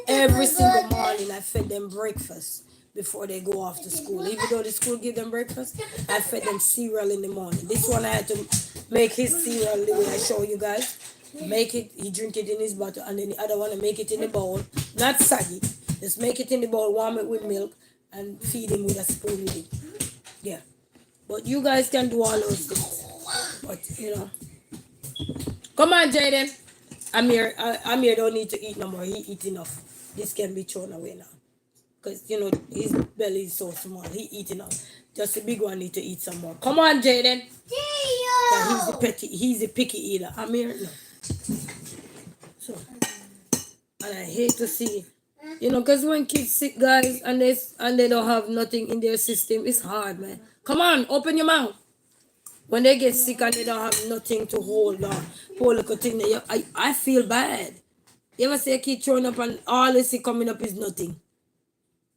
Every single morning I fed them breakfast before they go off to school. Even though the school give them breakfast, I fed them cereal in the morning. This one I had to make his cereal the way I show you guys. Make it, he drink it in his bottle, and then the other one I make it in the bowl. Not saggy. Just make it in the bowl, warm it with milk, and feed him with a spoon with it. Yeah. But you guys can do all those things. But, Come on, Jaden. Amir don't need to eat no more. He eat enough. This can be thrown away now. Because, his belly is so small. He eat enough. Just the big one need to eat some more. Come on, Jaden. He's a picky eater. Amir, no. So, and I hate to see, because when kids sick, guys, and they don't have nothing in their system, it's hard, man. Come on, open your mouth. When they get sick and they don't have nothing to hold on, poor little thing, I feel bad. You ever see a kid throwing up and all they see coming up is nothing?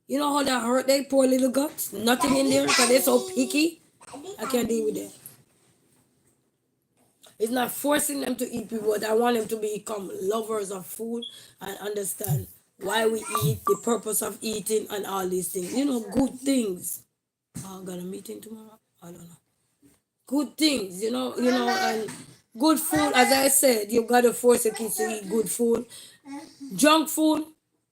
You know how that hurt their poor little guts? Nothing in there because they're so picky. I can't deal with that. It's not forcing them to eat people, but I want them to become lovers of food and understand why we eat, the purpose of eating, and all these things. Good things. I got a meeting tomorrow. I don't know. Good things, and good food. As I said, you gotta force your kids to eat good food. Junk food,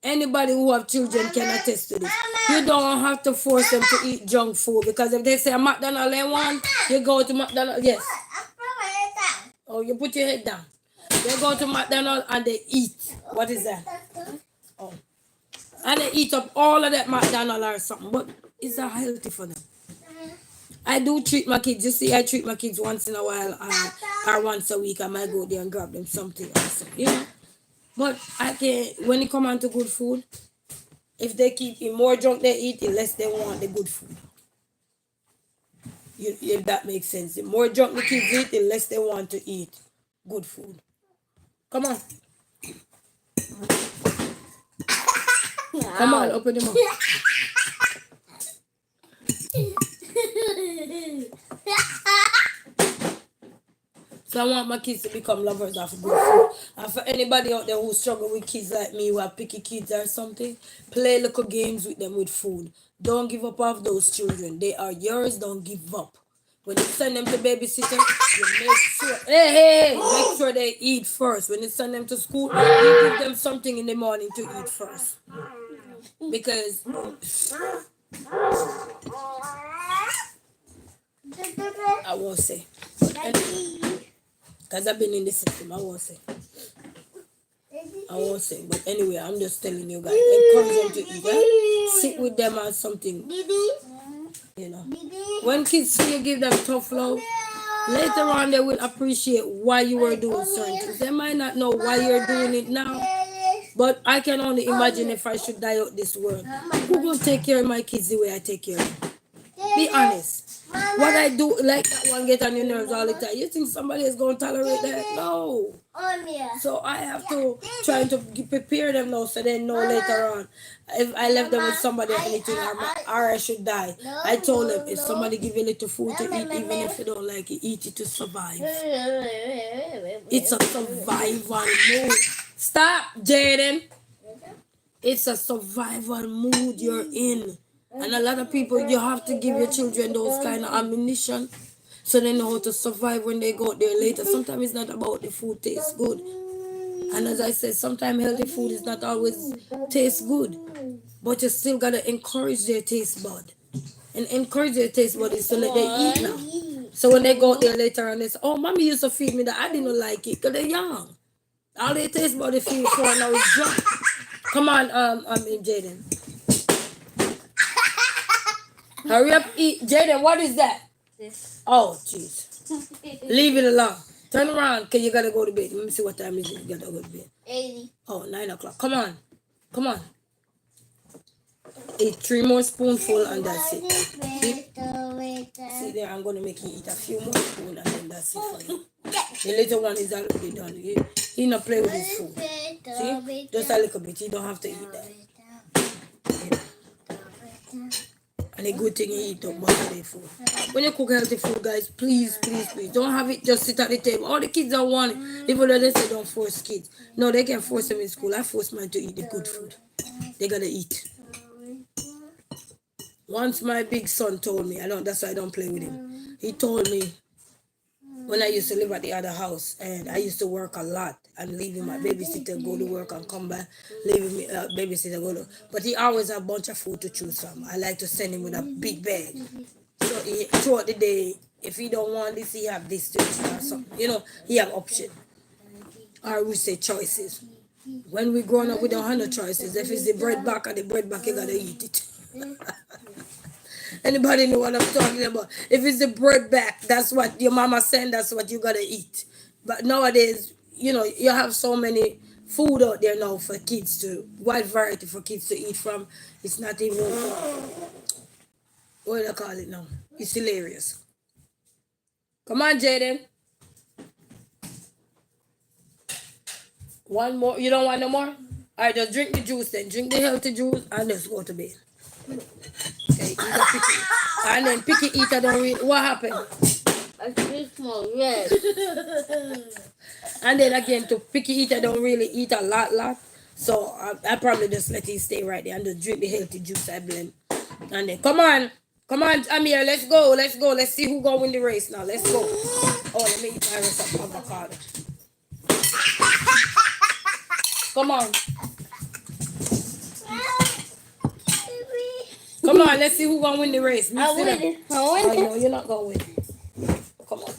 Anybody who have children can attest to this. You don't have to force them to eat junk food because if they say a McDonald's they want, you go to McDonald's. Yes. Oh, you put your head down. They go to McDonald's and they eat. What is that? Oh. And they eat up all of that McDonald's or something. But is that healthy for them? I do treat my kids. You see, I treat my kids once in a while or once a week. I might go there and grab them something or something, you know. But I can when it come on to good food, if they keep the more junk they eat, the less they want the good food. If that makes sense. The more junk the kids eat, the less they want to eat good food. Come on. Come on, open your mouth. So I want my kids to become lovers of good food. And for anybody out there who struggle with kids like me, who are picky kids or something, play little games with them with food. Don't give up off those children. They are yours. Don't give up. When you send them to babysitter, you make sure, make sure they eat first. When you send them to school, you give them something in the morning to eat first. Because I won't say. Because I've been in the system, I won't say. But anyway, I'm just telling you guys. Encourage them to eat. Sit with them on something. You know. When kids see you give them tough love, later on they will appreciate why you were doing certain things. They might not know why you're doing it now. But I can only imagine if I should die out this world. Who will take care of my kids the way I take care of them? Be honest. What I do, like that one get on your nerves all the time. You think somebody is going to tolerate that? No. So I have to try to prepare them now so they know later on. If I left them with somebody or anything, or I should die. I told them, if somebody give you a little food to eat, even if you don't like it, eat it to survive. It's a survival mood. Stop, Jaden. It's a survival mood you're in. And a lot of people, you have to give your children those kind of ammunition so they know how to survive when they go there later. Sometimes it's not about the food tastes good. And as I said, sometimes healthy food is not always taste good. But you still got to encourage their taste bud. And encourage their taste bud is to let them eat now. So when they go there later and they say, oh, mommy used to feed me that. I didn't like it because they're young. All they taste bud they feed for now is junk. Come on, Jaden. Hurry up, eat. Jaden, what is that? This. Oh, jeez. Leave it alone. Turn around, because you got to go to bed. Let me see what time is it. You got to go to bed. 80. Oh, 9 o'clock. Come on. Come on. Eat 3 more spoonfuls and that's it. See there, I'm going to make you eat a few more spoons and then that's it for you. The little one is already done. He not play with his food. See? Just a little bit. You don't have to eat that. And a good thing you eat up most of the food. When you cook healthy food, guys, please, please, please, don't have it just sit at the table. All the kids don't want it. Even though they say don't force kids. No, they can force them in school. I force mine to eat the good food. They gotta eat. Once my big son told me, that's why I don't play with him. He told me when I used to live at the other house and I used to work a lot and leaving my babysitter, go to work and come back, leaving me babysitter, go to. But he always had a bunch of food to choose from. I like to send him with a big bag. So throughout the day, if he don't want this, he have this to eat or something. You know, he have option. Or we say choices. When we growing up, we don't have no choices. If it's the bread back or the bread back, you gotta eat it. Anybody know what I'm talking about? If it's the bread back, that's what your mama sent, that's what you gotta eat. But nowadays, you know, you have so many food out there now for kids to, wide variety for kids to eat from. It's not even, what do I call it now? It's hilarious. Come on, Jaden. One more, you don't want no more? Alright, just drink the juice then. Drink the healthy juice and just go to bed. Okay, eat a picky. And then picky eater don't read. What happened? I feel small, yes. And then again, to picky eater don't really eat a lot. So I probably just let it stay right there and just drink the healthy juice I blend. And then come on, Amir, let's go. Let's see who gonna win the race now. Let's go. Oh, let me eat my rest of avocado. Come on. Come on, let's see who gonna win the race. I Mix it up. win it. I Oh, win it. no, you're not gonna win. Come on.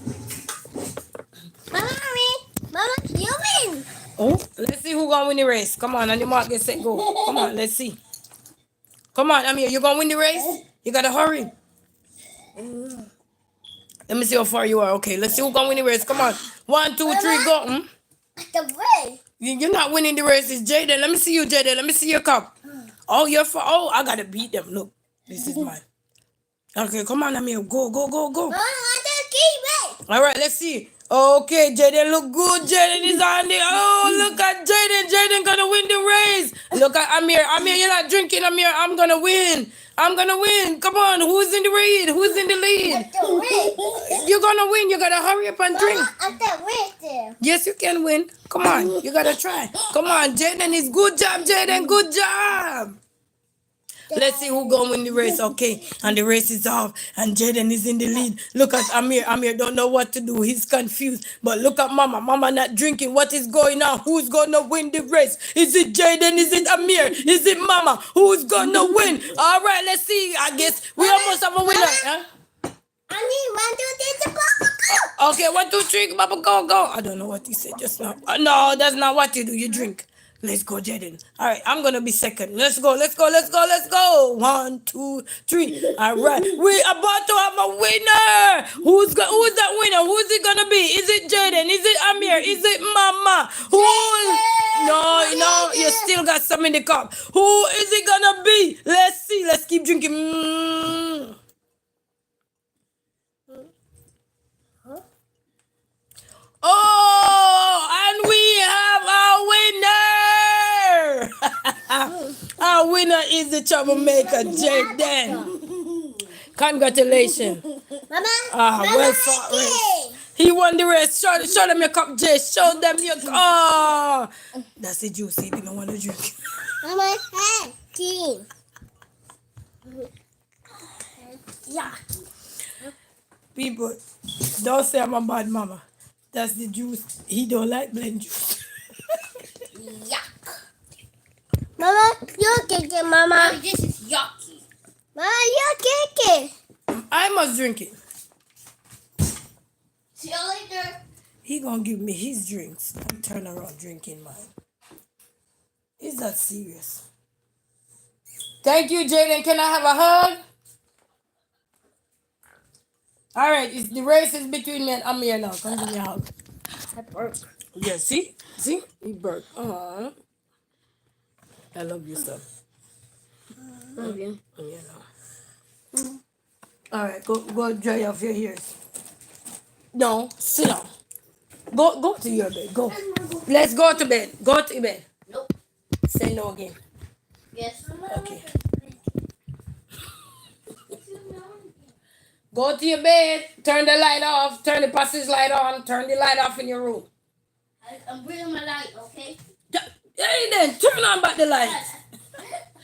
Mama, you win. Oh, let's see who gonna win the race. Come on, on your mark, get set, go. Come on, let's see. Come on, Amir, you gonna win the race? You gotta hurry. Let me see how far you are. Okay, let's see who gonna win the race. Come on. 1, 2, 3, go. The way. You're not winning the race. It's Jaden. Let me see you, Jaden. Let me see your cup. Oh, you're for. Oh, I gotta beat them. Look, this is mine. Okay, come on, Amir. Go, go, go, go. Mama, I just keep it. All right, let's see. Okay, Jaden, look good. Jaden is on the. Oh, look at Jaden. Jaden gonna win the race. Look at Amir. Amir, you're not drinking, Amir. I'm gonna win. I'm gonna win. Come on, who's in the lead? Who's in the lead? The way. You're gonna win. You gotta hurry up and drink. Mama, I'm the way there. Yes, you can win. Come on, you gotta try. Come on, Jaden is good job, Jaden. Good job. Let's see who gonna win the race. Okay, and the race is off, and Jaden is in the lead. Look at Amir. Amir don't know what to do. He's confused. But look at Mama. Mama not drinking. What is going on? Who's gonna win the race? Is it Jaden? Is it Amir? Is it Mama? Who's gonna win? All right, let's see. I guess we almost have a winner. Huh? I need 1, 2, 3 to go. Okay, 1, 2, 3, Baba, go, go. I don't know what he said just now. No, that's not what you do. You drink. Let's go, Jaden. All right, I'm gonna be second. Let's go, let's go, let's go, let's go. 1, 2, 3. All right, we about to have a winner. Who's that winner? Who's it gonna be? Is it Jaden? Is it Amir? Is it Mama? Who? No, you still got some in the cup. Who is it gonna be? Let's see. Let's keep drinking. Oh, and we have our winner. Our winner is the troublemaker, Jaden. Congratulations. Mama, Well fought race. He won the race. Show them your cup, Jay. Show them your cup. Oh, that's the juice. He didn't want to drink. Mama, hey, clean. Yeah. People, don't say I'm a bad mama. That's the juice. He don't like blend juice. Yuck. Mama, you're kicking, Mama. This is yucky. Mama, you're kicking. I must drink it. See you later. He gonna give me his drinks and turn around drinking mine. Is that serious? Thank you, Jaden. Can I have a hug? All right, the race is between me and Amir now. Come give me a hug. I burped. Yeah, see? See? He burped. I love you, son. Love you. You know. All right, go dry off your ears. No, sit down. Go to your bed. Go. Let's go to bed. Go to bed. Nope. Say no again. Yes. Okay. Go to your bed. Turn the light off. Turn the passage light on. Turn the light off in your room. I'm bringing my light, okay? Hey then, turn on back the light.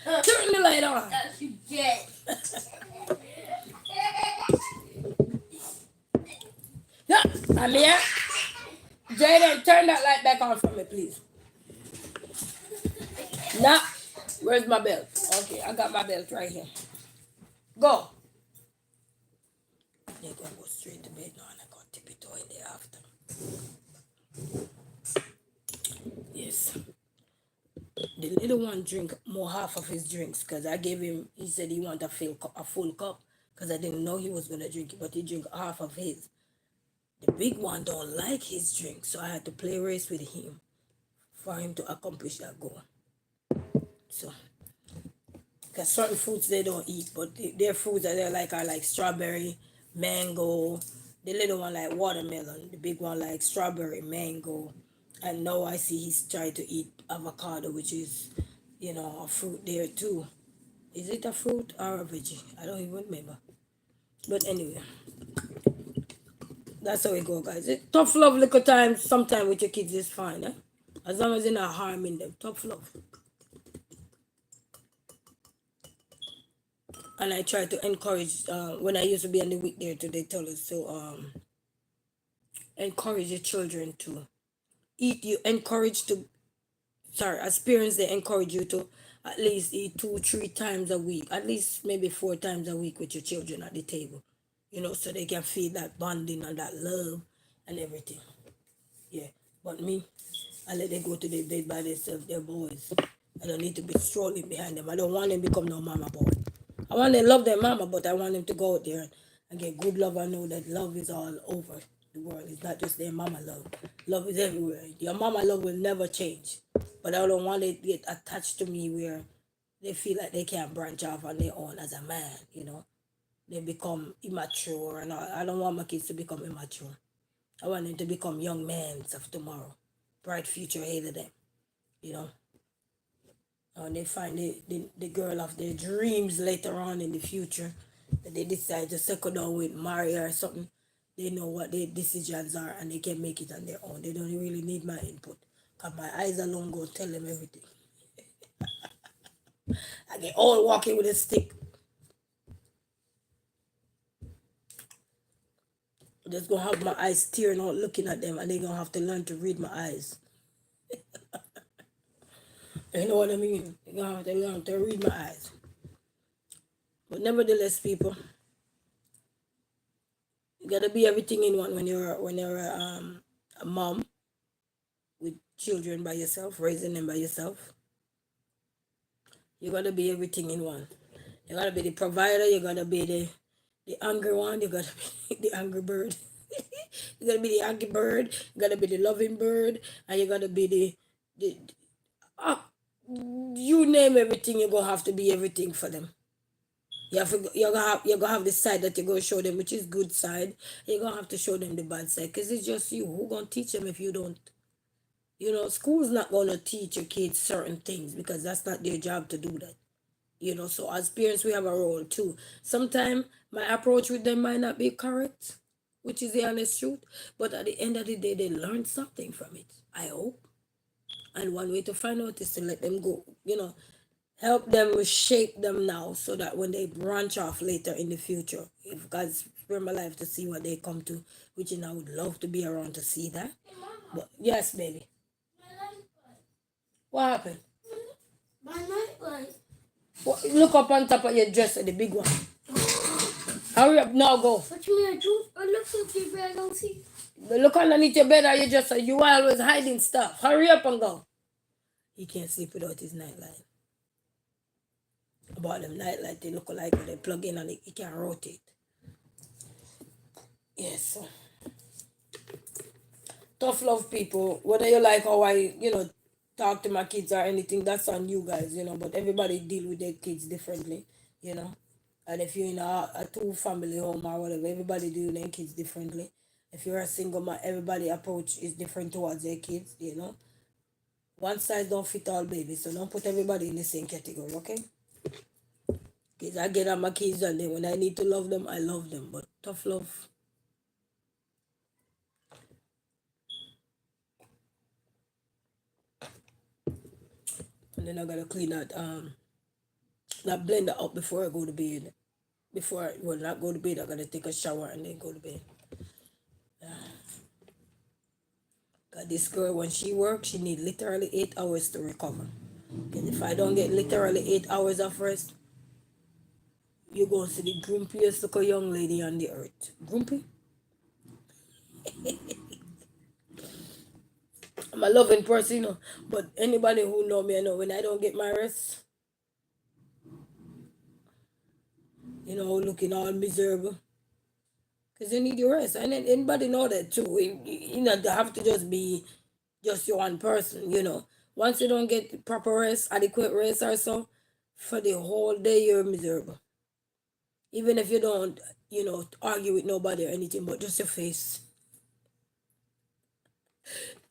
Turn the light on. That's you get. Yeah, Amir. Jaden, turn that light back on for me, please. Now, where's my belt? Okay, I got my belt right here. Go. They're gonna go straight to bed now and I got tiptoe in the after. Yes. The little one drink more half of his drinks because I gave him, he said he wanted a full cup because I didn't know he was gonna drink it, but he drank half of his. The big one don't like his drink, so I had to play race with him for him to accomplish that goal. So, because certain fruits they don't eat, but their fruits that they like are like strawberry, mango. The little one like watermelon. The big one like strawberry, mango. And now I see he's trying to eat avocado, which is, a fruit there too. Is it a fruit or a veggie? I don't even remember. But anyway, that's how it go, guys. Tough love little times, sometime with your kids is fine, eh? As long as you're not harming them. Tough love. And I try to encourage, when I used to be on the week there too, they tell us to encourage your children to eat. As parents, they encourage you to at least eat 2, 3 times a week, at least maybe 4 times a week with your children at the table, so they can feel that bonding and that love and everything. Yeah. But me, I let them go to their bed by themselves, they're boys. I don't need to be strolling behind them. I don't want them to become no mama boy. I want them to love their mama, but I want them to go out there and get good love and know that love is all over the world. It's not just their mama love. Love is everywhere. Your mama love will never change. But I don't want it to get attached to me where they feel like they can't branch off on their own as a man. They become immature, and I don't want my kids to become immature. I want them to become young men of tomorrow. Bright future ahead of them, you know. And they find the girl of their dreams later on in the future. That they decide to settle down with, marry or something. They know what their decisions are and they can make it on their own. They don't really need my input. Because my eyes alone go tell them everything. I get all walking with a stick. I'm just gonna have my eyes tearing out looking at them, and they're gonna have to learn to read my eyes. You know what I mean? They're gonna have to learn to read my eyes. But nevertheless, people, you gotta be everything in one when you're a mom with children by yourself, raising them by yourself. You gotta be everything in one. You gotta be the provider. You gotta be the angry one. You gotta be the angry bird. You gotta be the angry bird. You gotta be the loving bird, and you gotta be the ah, you name everything. You're gonna have to be everything for them. You're gonna have the side that you're gonna show them, which is good side. You're gonna have to show them the bad side, because it's just you. Who gonna teach them if you don't? School's not gonna teach your kids certain things because that's not their job to do that. So as parents we have a role too. Sometimes my approach with them might not be correct, which is the honest truth. But at the end of the day, they learn something from it, I hope. And one way to find out is to let them go, help them shape them now so that when they branch off later in the future, if God's spare my life to see what they come to, which I would love to be around to see that. But yes, baby. What happened? My nightlight. Look up on top of your dresser, the big one. Hurry up now, go. What you mean? I look at you, but I don't see. Look underneath your bed or your dresser. You always hiding stuff. Hurry up and go. He can't sleep without his nightlight. About them nightlight, they look like when they plug in and he can rotate. Yes. So. Tough love, people. Whether you like how I, talk to my kids or anything, that's on you guys, but everybody deal with their kids differently, you know. And if you're in a two-family home or whatever, everybody deal with their kids differently. If you're a single man, everybody approach is different towards their kids, One size don't fit all, baby, so don't put everybody in the same category, okay? Because I get on my kids and then when I need to love them, I love them, but tough love. And then I gotta clean that blender up before I go to bed. Not go to bed, I gotta take a shower and then go to bed. Cause this girl, when she works, she need literally 8 hours to recover. And if I don't get literally 8 hours of rest, you're gonna see the grumpiest little young lady on the earth. Grumpy? I'm a loving person, but anybody who know me, I know when I don't get my rest, looking all miserable. Because you need your rest. And anybody know that too. You have to just be just your one person, Once you don't get proper rest, adequate rest or so, for the whole day you're miserable. Even if you don't, argue with nobody or anything, but just your face.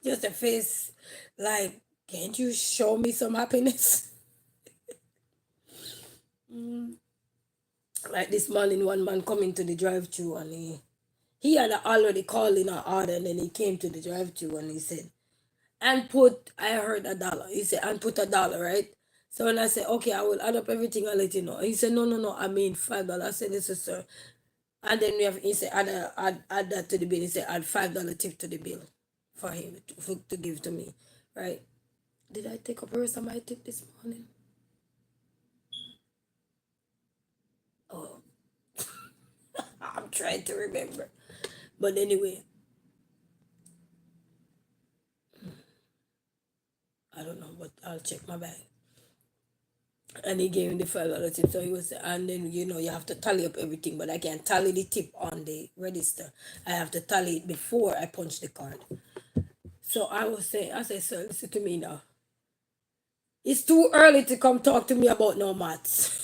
Just a face like, can't you show me some happiness? Like this morning, one man coming to the drive-thru and he had already called in an order, and then he came to the drive-thru and he said, I heard $1. He said, and put $1, right? So when I said, okay, I will add up everything, I'll let you know. He said, no, I mean $5. I said, this is sir. And then he said, add that to the bill. He said, add $5 tip to the bill for him to give to me, right? Did I take up the rest of my tip this morning? I'm trying to remember. But anyway, I don't know, but I'll check my bag. And he gave me the $5 tip. So he was, and then you have to tally up everything, but I can't tally the tip on the register. I have to tally it before I punch the card. So I was saying, I said, sir, listen to me now. It's too early to come talk to me about no maths.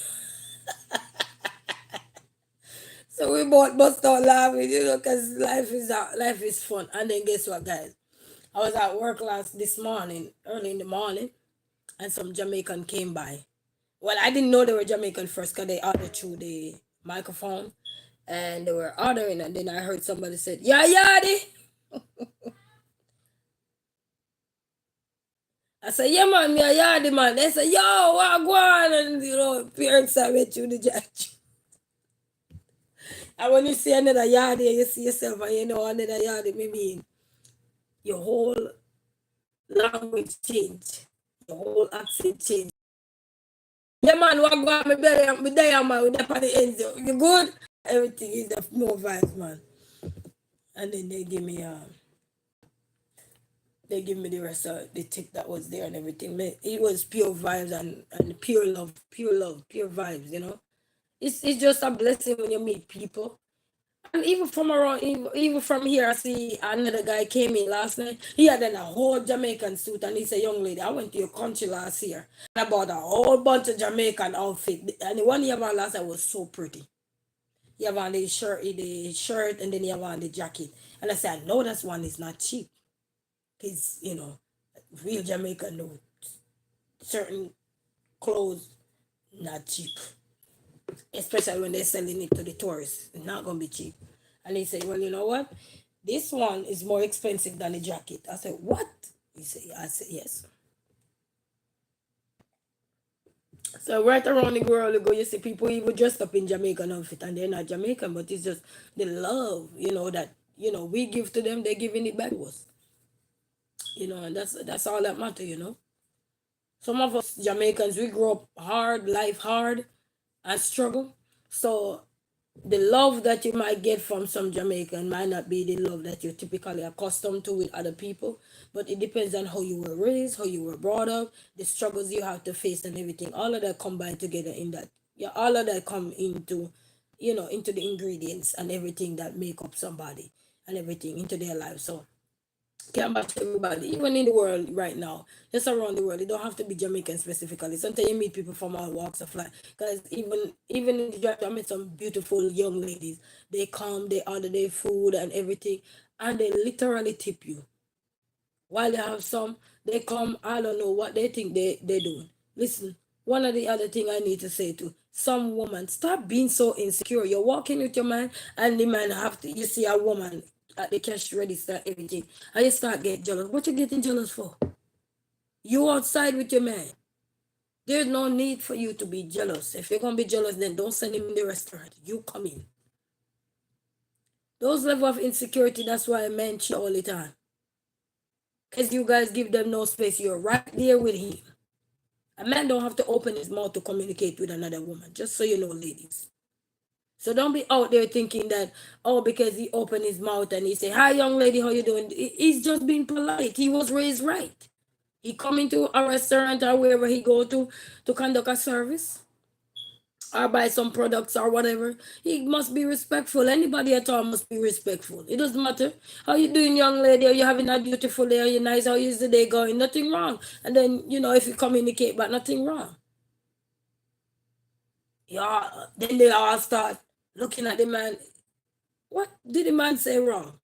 So we both bust out laughing, because life is fun. And then guess what, guys? I was at work this morning, early in the morning, and some Jamaican came by. Well, I didn't know they were Jamaican first because they ordered through the microphone, and they were ordering, and then I heard somebody said, "Yeah, yadi." I said, "Yeah, man, me a yadi man." They said, "Yo, what go on?" And parents are with you the judge. And when you see another yadi, you see yourself, and another yadi, maybe your whole language change, your whole accent change. Yeah, man, what go on? Me there, man, with the the ends. You good? Everything is the more vibes, man. And then they give me the rest of the tip that was there and everything. It was pure vibes and pure love, pure vibes. It's just a blessing when you meet people. And even from around, even from here, I see another guy came in last night. He had on a whole Jamaican suit, and he said, "Young lady, I went to your country last year and I bought a whole bunch of Jamaican outfit. And the one he had on last night was so pretty. You have on the shirt, and then you have on the jacket." And I said, "I know that one is not cheap, because real Jamaican know certain clothes not cheap, especially when they're selling it to the tourists. It's not gonna be cheap." And he said, "Well, you know what? This one is more expensive than the jacket." I said, "What?" He said, "I said, yes." So right around the world you go, you see people even dressed up in Jamaican outfit, and they're not Jamaican, but it's just the love, that we give to them, they're giving it back to us. And that's all that matter. Some of us Jamaicans, we grow up hard, life hard, and struggle. So the love that you might get from some Jamaican might not be the love that you're typically accustomed to with other people. But it depends on how you were raised, how you were brought up, the struggles you have to face, and everything. All of that combine together in that. Yeah, all of that come into the ingredients and everything that make up somebody and everything into their life. So can match everybody, even in the world right now, just around the world. It don't have to be Jamaican specifically. Sometimes you meet people from all walks of life. Because even in the drive, I met some beautiful young ladies. They come, they order their food and everything, and they literally tip you. While they have some, they come, I don't know what they think they're doing. Listen, one of the other thing I need to say to some woman, stop being so insecure. You're walking with your man, and the man you see a woman at the cash register, everything, and you start getting jealous. What you getting jealous for? You outside with your man. There's no need for you to be jealous. If you're gonna be jealous, then don't send him in the restaurant. You come in. Those level of insecurity, that's why men cheat all the time. Because you guys give them no space. You're right there with him. A man don't have to open his mouth to communicate with another woman. Just so you know, ladies. So don't be out there thinking that, oh, because he opened his mouth and he say, "Hi, young lady, how you doing?" He's just being polite. He was raised right. He come into a restaurant or wherever he go to conduct a service or buy some products or whatever. He must be respectful. Anybody at all must be respectful. It doesn't matter how you doing, young lady. Are you having a beautiful day? Are you nice? How is the day going? Nothing wrong. And then if you communicate, but nothing wrong. Yeah. Then they all start looking at the man. What did the man say wrong?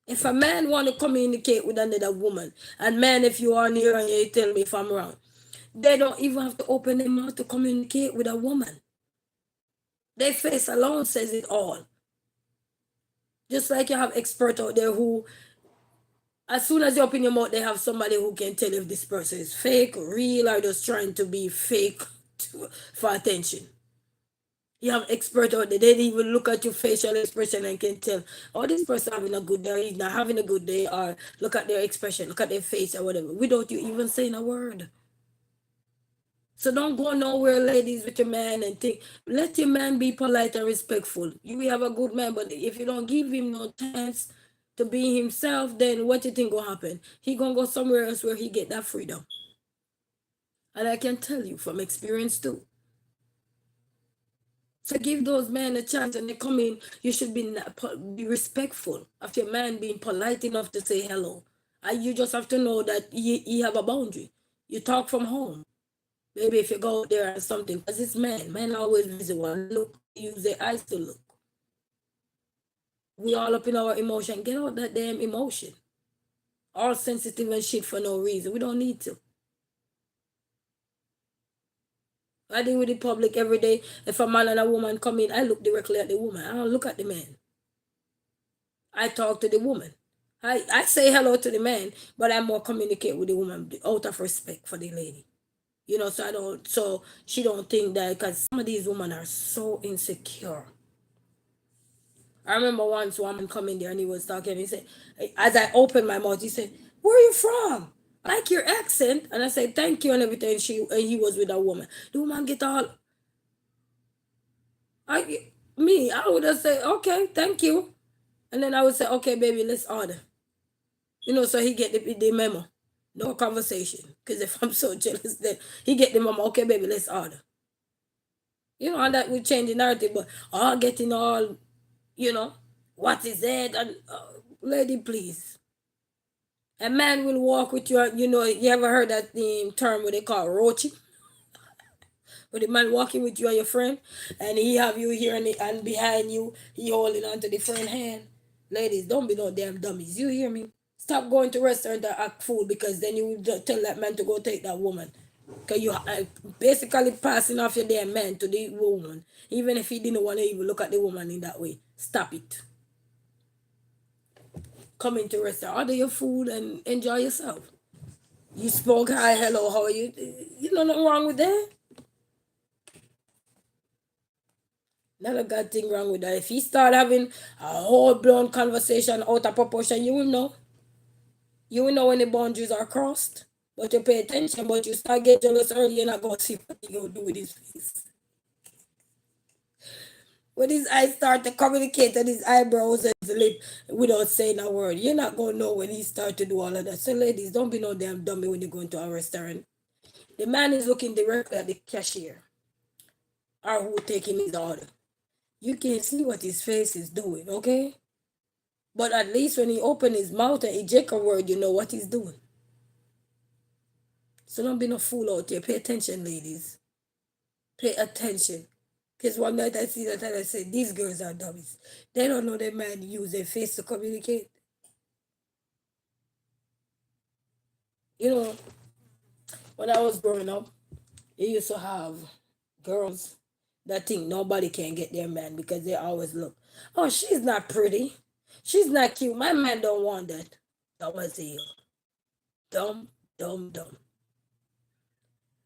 If a man want to communicate with another woman, and man, if you are near and you tell me if I'm wrong, they don't even have to open their mouth to communicate with a woman. Their face alone says it all. Just like you have experts out there who, as soon as you open your mouth, they have somebody who can tell if this person is fake, real, or just trying to be fake for attention. You have experts out there, they even look at your facial expression and can tell, oh, this person having a good day, or he's not having a good day, or look at their expression, look at their face or whatever, without you even saying a word. So don't go nowhere, ladies, with your man and think. Let your man be polite and respectful. You will have a good man, but if you don't give him no chance to be himself, then what you think gonna happen? He gonna go somewhere else where he get that freedom. And I can tell you from experience too. So give those men a chance, and they come in. You should be respectful of your man being polite enough to say hello. And you just have to know that he have a boundary. You talk from home. Maybe if you go out there and something, because it's men always visit one look, use their eyes to look. We all up in our emotion. Get out that damn emotion. All sensitive and shit for no reason. We don't need to. I deal with the public every day. If a man and a woman come in, I look directly at the woman. I don't look at the man. I talk to the woman. I say hello to the man, but I more communicate with the woman out of respect for the lady. You know, so she don't think that, because some of these women are so insecure. I remember once one man come in there and he was talking, and he said, as I opened my mouth, he said, "Where are you from? I like your accent." And I said, "Thank you," and everything. And he was with a woman. The woman get all, I would have said, "Okay, thank you." And then I would say, "Okay, baby, let's order." You know, so he get the memo. No conversation. Because if I'm so jealous, then he get the memo. "Okay, baby, let's order." You know, and that would change the narrative. But all getting all, you know, what is it? And lady, please. A man will walk with you. You know, you ever heard that term what they call roaching? With the man walking with you and your friend, and he have you here and behind you, he holding onto the friend hand. Ladies, don't be no damn dummies. You hear me? Stop going to restaurant and act fool, because then you will tell that man to go take that woman. Because you basically passing off your damn man to the woman. Even if he didn't want to even look at the woman in that way. Stop it. Come into restaurant, order your food and enjoy yourself. You spoke hi, hello, how are you? You know nothing wrong with that. Not a good thing wrong with that. If he start having a whole blown conversation out of proportion, you will know. You will know when the boundaries are crossed. But you pay attention, but you start get jealous early, you're not going to see what he going to do with his face. When his eyes start to communicate and his eyebrows and his lip without saying a word, you're not going to know when he start to do all of that. So ladies, don't be no damn dummy when you go into a restaurant. The man is looking directly at the cashier or who taking his order. You can see what his face is doing, okay? But at least when he open his mouth and eject a word, you know what he's doing. So don't be no fool out there. Pay attention, ladies. Pay attention. Because one night I see that and I said, these girls are dummies. They don't know that man use their face to communicate. You know, when I was growing up, you used to have girls that think nobody can get their man because they always look, "Oh, she's not pretty. She's not cute. My man don't want that." Dumb as hell. Dumb, dumb, dumb.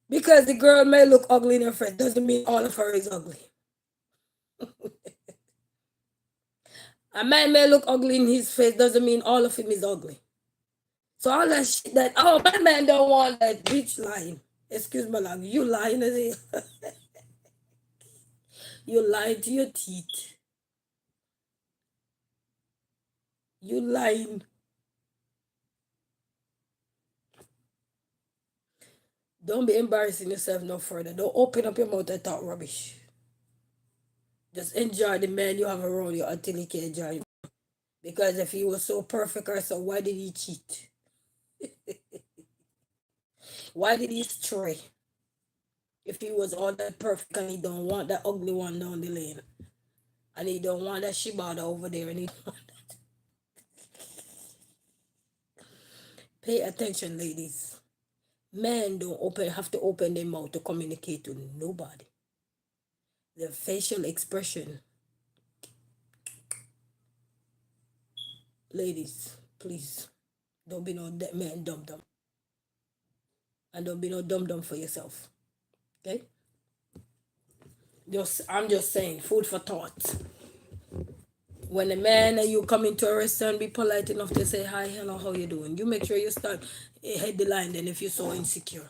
Because the girl may look ugly in her face doesn't mean all of her is ugly. A man may look ugly in his face doesn't mean all of him is ugly. So all that shit that, "Oh, my man don't want that," bitch lying. Excuse my language. You lying as hell. You lying to your teeth. You lying. Don't be embarrassing yourself no further. Don't open up your mouth and talk rubbish. Just enjoy the man you have around you until he can enjoy you. Because if he was so perfect or so, why did he cheat? Why did he stray? If he was all that perfect and he don't want that ugly one down the lane. And he don't want that shibata over there and he don't want that. Pay attention, ladies. Men don't have to open their mouth to communicate to nobody. The facial expression. Ladies, please. Don't be no man dum-dum. And don't be no dum-dum for yourself. Okay? I'm just saying, food for thought. When a man and you come into a restaurant, be polite enough to say, "Hi, hello, how you doing?" You make sure you start head the line then if you're so insecure.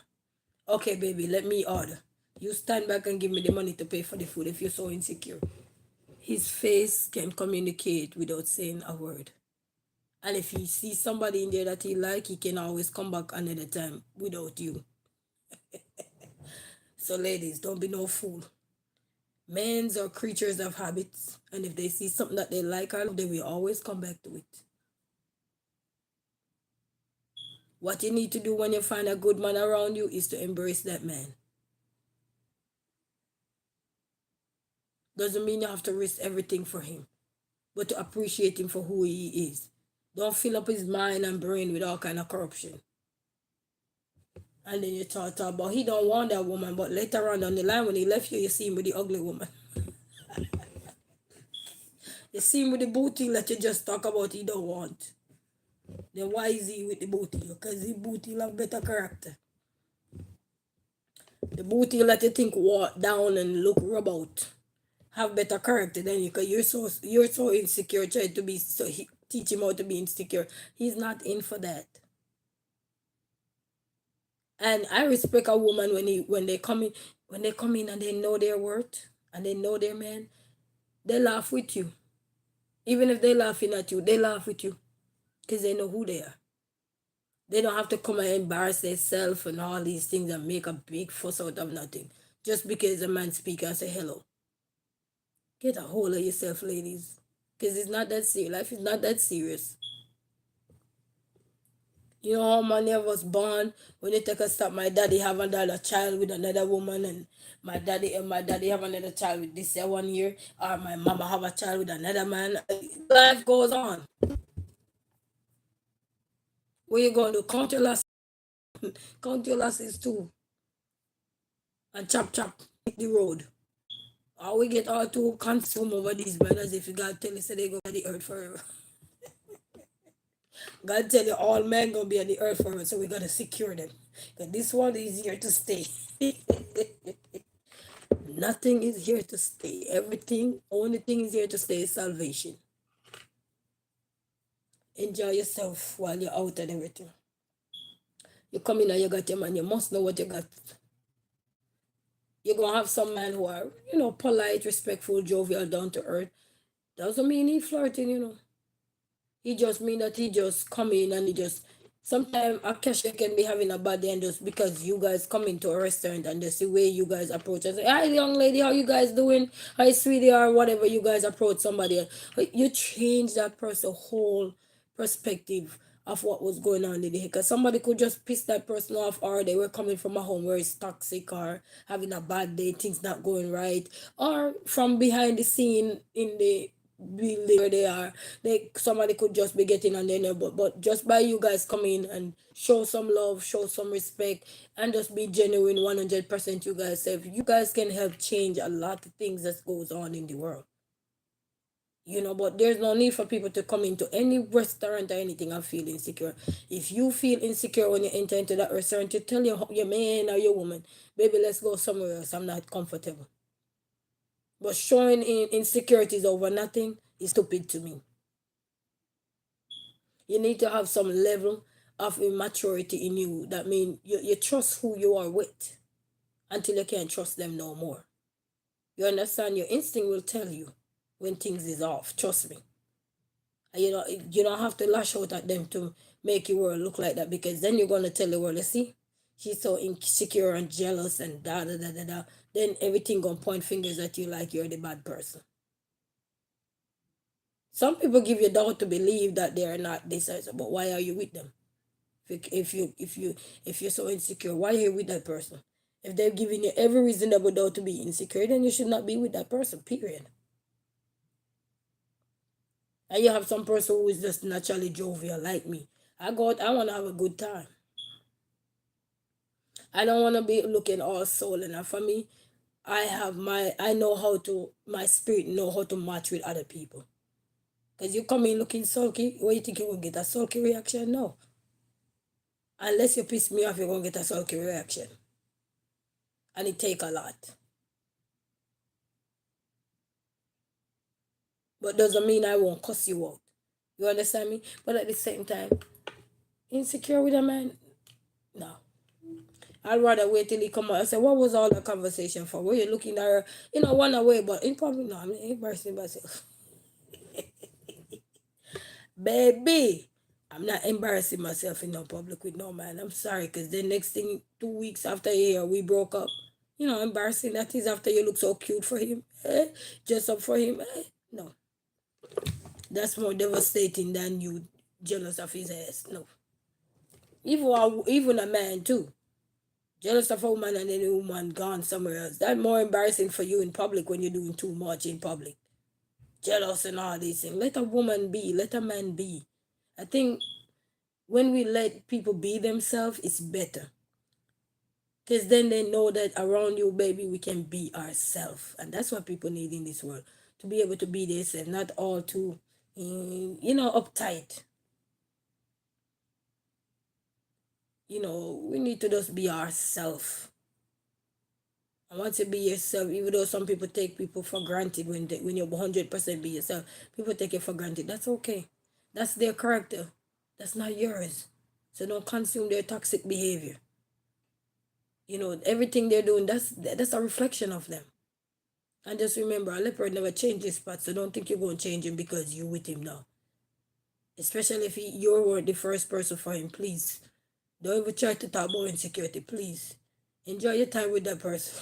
Okay, baby, let me order. You stand back and give me the money to pay for the food if you're so insecure. His face can communicate without saying a word. And if he sees somebody in there that he like, he can always come back another time without you. So ladies, don't be no fool. Men are creatures of habits, and if they see something that they like or love, they will always come back to it. What you need to do when you find a good man around you is to embrace that man. Doesn't mean you have to risk everything for him, but to appreciate him for who he is. Don't fill up his mind and brain with all kind of corruption. And then you talk about he don't want that woman, but later on down the line when he left you, you see him with the ugly woman. You see him with the booty that you just talk about he don't want. Then why is he with the booty? Because the booty have better character. The booty let you think walk down and look rub out. Have better character than you, because you're so insecure, trying to be so teach him how to be insecure. He's not in for that. And I respect a woman when they come in and they know their worth and they know their man, they laugh with you. Even if they're laughing at you, they laugh with you. Because they know who they are. They don't have to come and embarrass themselves and all these things and make a big fuss out of nothing. Just because a man speaks and say hello. Get a hold of yourself, ladies. Because it's not that serious. Life is not that serious. You know how many of us born when you take a stop, my daddy have another child with another woman, and my daddy have another child with this 1 year, or my mama have a child with another man. Life goes on. What you going to do? Count your losses. Count your losses too. And chop hit the road. Or we get all too consumed over these brothers if you God tell you say they go to the earth forever. God tell you all men gonna be on the earth forever, so we gotta secure them. Because this one is here to stay. Nothing is here to stay. Everything, only thing is here to stay is salvation. Enjoy yourself while you're out and everything. You come in and you got your man, you must know what you got. You're gonna have some men who are, polite, respectful, jovial, down to earth. Doesn't mean he flirting. He just mean that he just come in and he just sometimes a cashier can be having a bad day, and just because you guys come into a restaurant and just the way you guys approach and say, hi young lady, how you guys doing? Hi sweetie, or whatever you guys approach somebody, you change that person's whole perspective of what was going on in the day. Because somebody could just piss that person off, or they were coming from a home where it's toxic, or having a bad day, things not going right, or from behind the scene in the building where they are, somebody could just be getting on their nerve, but just by you guys coming and show some love, show some respect, and just be genuine 100%, you guys say you guys can help change a lot of things that goes on in the world. But there's no need for people to come into any restaurant or anything and feel insecure. If you feel insecure when you enter into that restaurant, you tell your man or your woman, baby, let's go somewhere else, I'm not comfortable. But showing insecurities over nothing is stupid to me. You need to have some level of immaturity in you. That means you trust who you are with until you can't trust them no more. You understand? Your instinct will tell you when things is off. Trust me. And you don't have to lash out at them to make your world look like that, because then you're going to tell the world, you see, she's so insecure and jealous and da da da da da. Then everything going to point fingers at you like you're the bad person. Some people give you doubt to believe that they are not this, but why are you with them? If you're so insecure, why are you with that person? If they're giving you every reasonable doubt to be insecure, then you should not be with that person, period. And you have some person who is just naturally jovial like me. I want to have a good time. I don't want to be looking all soul, and for me, I know how to, my spirit know how to match with other people. Because you come in looking sulky, what you think you will get a sulky reaction? No. Unless you piss me off, you're going to get a sulky reaction. And it take a lot. But doesn't mean I won't cuss you out. You understand me? But at the same time, insecure with a man? No. I'd rather wait till he come out. I said, what was all the conversation for? Were you looking at her? One away, but in public, no, I'm embarrassing myself. Baby, I'm not embarrassing myself in no public with no man. I'm sorry, because the next thing, 2 weeks after a year, we broke up. Embarrassing that is after you look so cute for him. Just up for him. No. That's more devastating than you jealous of his ass. No. Even a man too. Jealous of a woman and then a woman gone somewhere else. That's more embarrassing for you in public when you're doing too much in public. Jealous and all these things. Let a woman be. Let a man be. I think when we let people be themselves, it's better. Because then they know that around you, baby, we can be ourselves. And that's what people need in this world. To be able to be themselves, not all too, uptight. We need to just be ourselves. And once you be yourself, even though some people take people for granted when you're 100% be yourself, people take it for granted. That's okay. That's their character. That's not yours. So don't consume their toxic behavior. Everything they're doing, that's a reflection of them. And just remember, a leopard never changes spots, so don't think you're going to change him because you're with him now. Especially if you weren't the first person for him, please. Don't ever try to talk about insecurity, please. Enjoy your time with that person.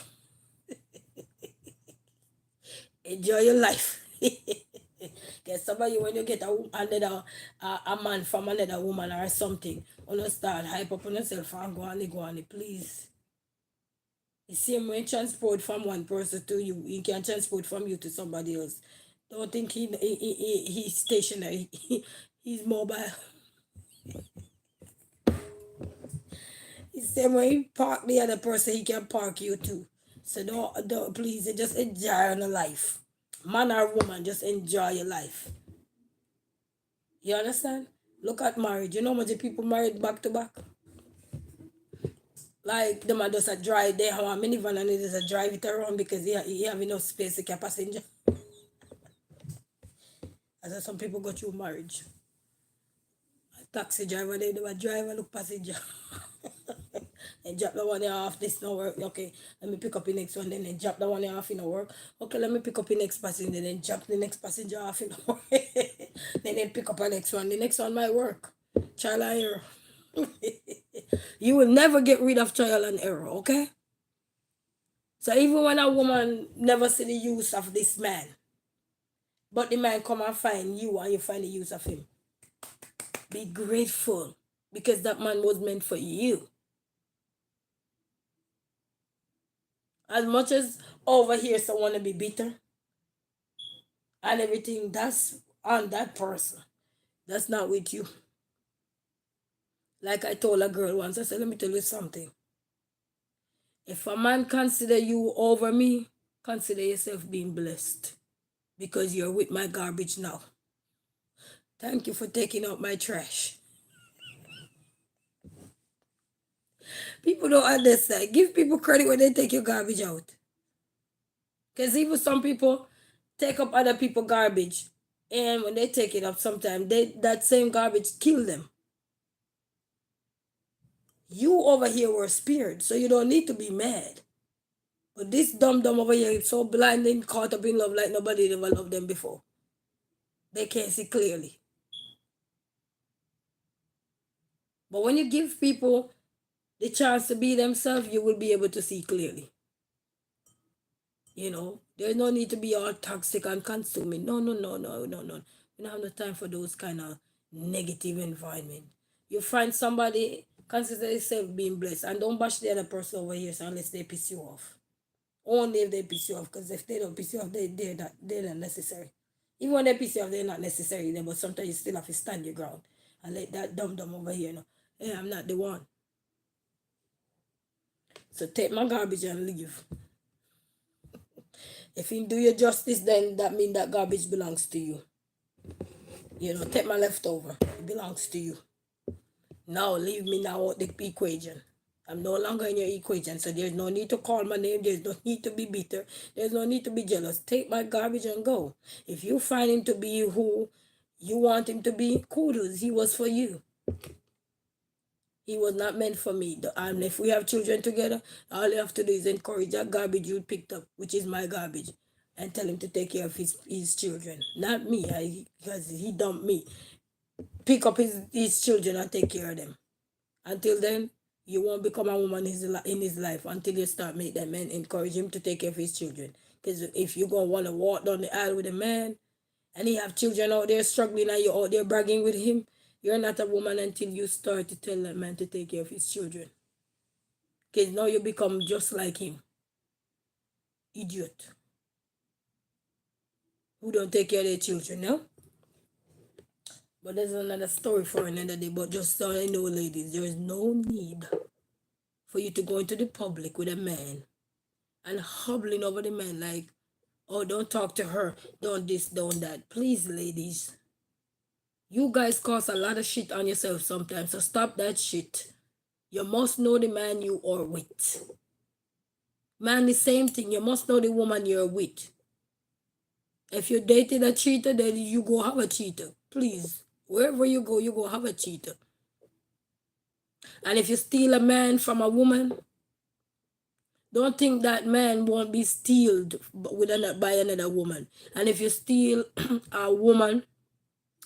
Enjoy your life. Because some of you, when you get a man from another woman or something, you start hype up on yourself and go on, please. The same way transport from one person to you, he can transport from you to somebody else. Don't think he's stationary. He's mobile. The same way he park the other person, he can park you too. So don't please just enjoy your life. Man or woman, just enjoy your life. You understand? Look at marriage. You know how many people married back to back? Like them are just a drive. They have a minivan and it is a drive it around because he have enough space to carry passenger. As some people go through marriage. A taxi driver, they do a driver look passenger. And drop the one off, this no work. Okay, let me pick up the next one, then drop the one off in the work. Okay, let me pick up the next passenger, then drop the next passenger off in the work. Then pick up the next one. The next one might work. Trial and error. You will never get rid of trial and error, okay? So even when a woman never see the use of this man, but the man come and find you and you find the use of him, be grateful because that man was meant for you. As much as over here someone to be bitter and everything, that's on that person. That's not with you. Like I told a girl once, I said, let me tell you something. If a man consider you over me, consider yourself being blessed. Because you're with my garbage now. Thank you for taking out my trash. People don't understand. Give people credit when they take your garbage out. Because even some people take up other people's garbage. And when they take it up sometimes, that same garbage kill them. You over here were spared, so you don't need to be mad. But this dumb over here is so blind and caught up in love like nobody ever loved them before. They can't see clearly. But when you give people the chance to be themselves, you will be able to see clearly. There's no need to be all toxic and consuming. No. We don't have no time for those kind of negative environment. You find somebody, consider yourself being blessed, and don't bash the other person over here unless they piss you off. Only if they piss you off, because if they don't piss you off, they're not necessary. Even when they piss you off, they're not necessary. But sometimes you still have to stand your ground and let that dumb over here know, hey, I'm not the one. So take my garbage and leave. If you do your justice, then that means that garbage belongs to you. Take my leftover. It belongs to you. Now, leave me now out the equation. I'm no longer in your equation, so there's no need to call my name. There's no need to be bitter. There's no need to be jealous. Take my garbage and go. If you find him to be who you want him to be, kudos. He was for you. He was not meant for me. And if we have children together, all you have to do is encourage that garbage you picked up, which is my garbage, and tell him to take care of his children. Not me, because he dumped me. Pick up his children and take care of them. Until then, you won't become a woman in his life until you start make that man encourage him to take care of his children. Because if you're going to want to walk down the aisle with a man and he have children out there struggling and you're out there bragging with him, you're not a woman until you start to tell that man to take care of his children. Because now you become just like him. Idiot. Who don't take care of their children, no? But there's another story for another day. But just so I know, ladies, there is no need for you to go into the public with a man and hobbling over the man like, oh, don't talk to her, don't this, don't that. Please, ladies. You guys cause a lot of shit on yourself sometimes, so stop that shit. You must know the man you are with. Man, the same thing. You must know the woman you're with. If you dated a cheater, then you go have a cheater. Please. Wherever you go have a cheater. And if you steal a man from a woman, don't think that man won't be stealed by another woman. And if you steal a woman,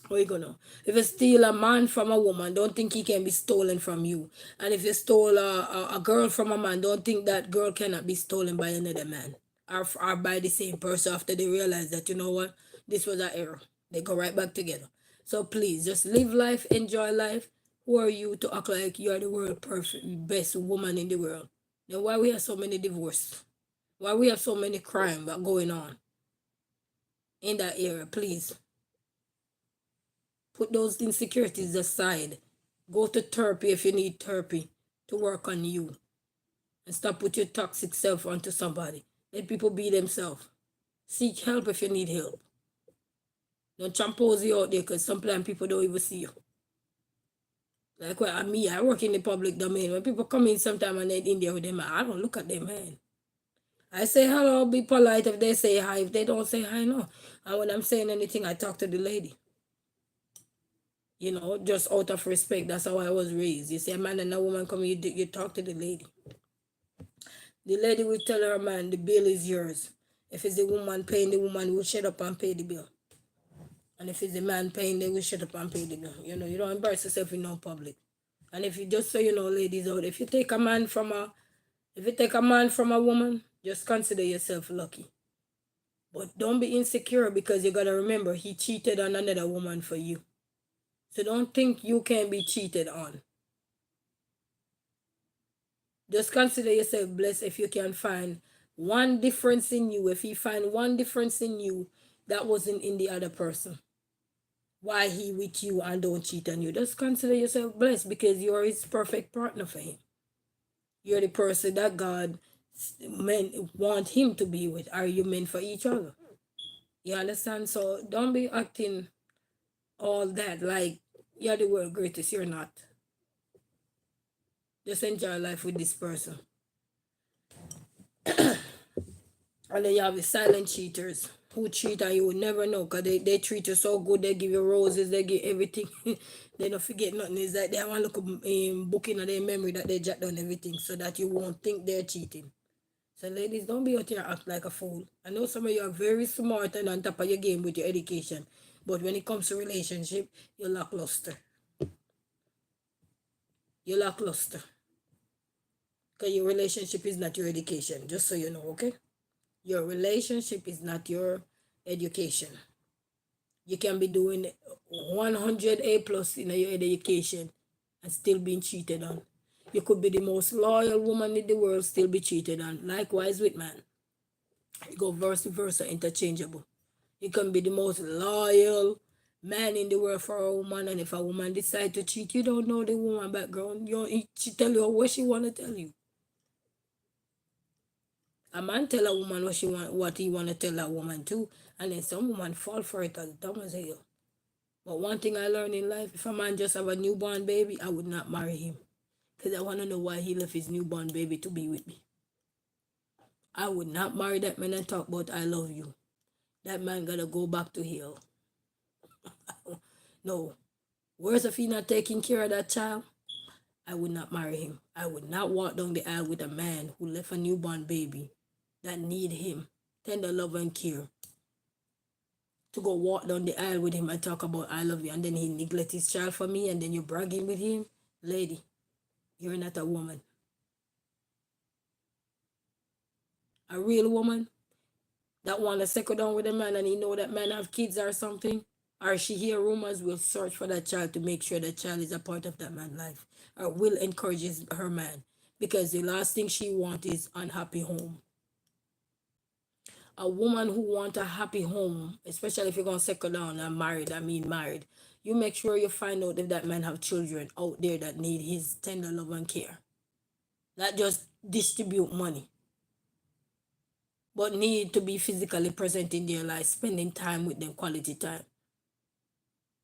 what you gonna? If you steal a man from a woman, don't think he can be stolen from you. And if you stole a girl from a man, don't think that girl cannot be stolen by another man. Or by the same person after they realize that, you know what, this was an error. They go right back together. So please, just live life, enjoy life. Who are you to act like you are the world perfect, best woman in the world? Then why we have so many divorces? Why we have so many crime going on in that area? Please. Put those insecurities aside. Go to therapy if you need therapy to work on you. And stop put your toxic self onto somebody. Let people be themselves. Seek help if you need help. Don't champose you out there because sometimes people don't even see you. Like me, I work in the public domain. When people come in sometime and they're in there with them, I don't look at them, man. I say hello, be polite if they say hi. If they don't say hi, no. And when I'm saying anything, I talk to the lady. You know, just out of respect. That's how I was raised. You see a man and a woman come, you talk to the lady. The lady will tell her man, the bill is yours. If it's the woman paying, the woman will shut up and pay the bill. And if it's the man paying, they will shut up and pay the bill. You know, you don't embarrass yourself in no public. And if you just so you know, ladies out, if you take a man from a woman, just consider yourself lucky. But don't be insecure because you gotta remember he cheated on another woman for you. So don't think you can be cheated on. Just consider yourself blessed if you can find one difference in you. If you find one difference in you that wasn't in the other person, why he with you and don't cheat on you, just consider yourself blessed because you're his perfect partner for him. You're the person that God want him to be with. Are you meant for each other? You understand? So don't be acting all that like you're the world greatest. You're not. Just enjoy life with this person. And then you have the silent cheaters who cheat and you will never know because they treat you so good. They give you roses, they give everything. They don't forget nothing. It's like they have a little book in their memory that they jot down everything so that you won't think they're cheating. So ladies, don't be out here act like a fool. I know some of you are very smart and on top of your game with your education. But when it comes to relationship, you're lackluster. You're lackluster. Because your relationship is not your education. Just so you know, okay? Your relationship is not your education. You can be doing 100 A plus in your education and still being cheated on. You could be the most loyal woman in the world, still be cheated on. Likewise with man. You go vice versa, interchangeable. You can be the most loyal man in the world for a woman, and if a woman decides to cheat, you don't know the woman background. She tell you what she want to tell you. A man tell a woman what he want to tell a woman too, and then some woman fall for it as dumb as hell. But one thing I learned in life, if a man just have a newborn baby, I would not marry him. Because I want to know why he left his newborn baby to be with me. I would not marry that man and talk about I love you. That man gotta go back to hell. No. Worse if he not taking care of that child. I would not marry him. I would not walk down the aisle with a man who left a newborn baby that need him, tender love and care, to go walk down the aisle with him and talk about I love you, and then he neglect his child for me, and then you're bragging with him. Lady, you're not a woman. A real woman that want to settle down with a man and he know that man have kids or something, or she hear rumors, will search for that child to make sure that child is a part of that man's life, or will encourage her man, because the last thing she want is unhappy home. A woman who want a happy home, especially if you're gonna settle down and married, I mean married, you make sure you find out if that man have children out there that need his tender love and care. Not just distribute money, but need to be physically present in their life, spending time with them, quality time.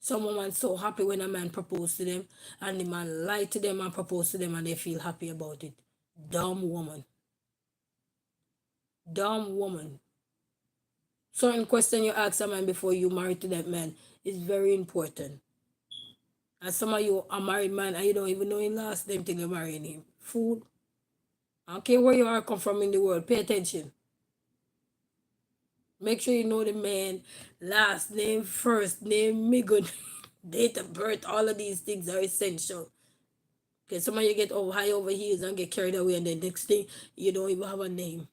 Some women so happy when a man propose to them, and the man lie to them and propose to them, and they feel happy about it. Dumb woman. Dumb woman. Certain question you ask a man before you marry to that man is very important. And some of you are married man and you don't even know his last name till you're marrying him. Fool. I don't care where you are come from in the world. Pay attention. Make sure you know the man last name, first name, middle, date of birth. All of these things are essential. Because some of you get over high over heels and get carried away, and the next thing you don't even have a name.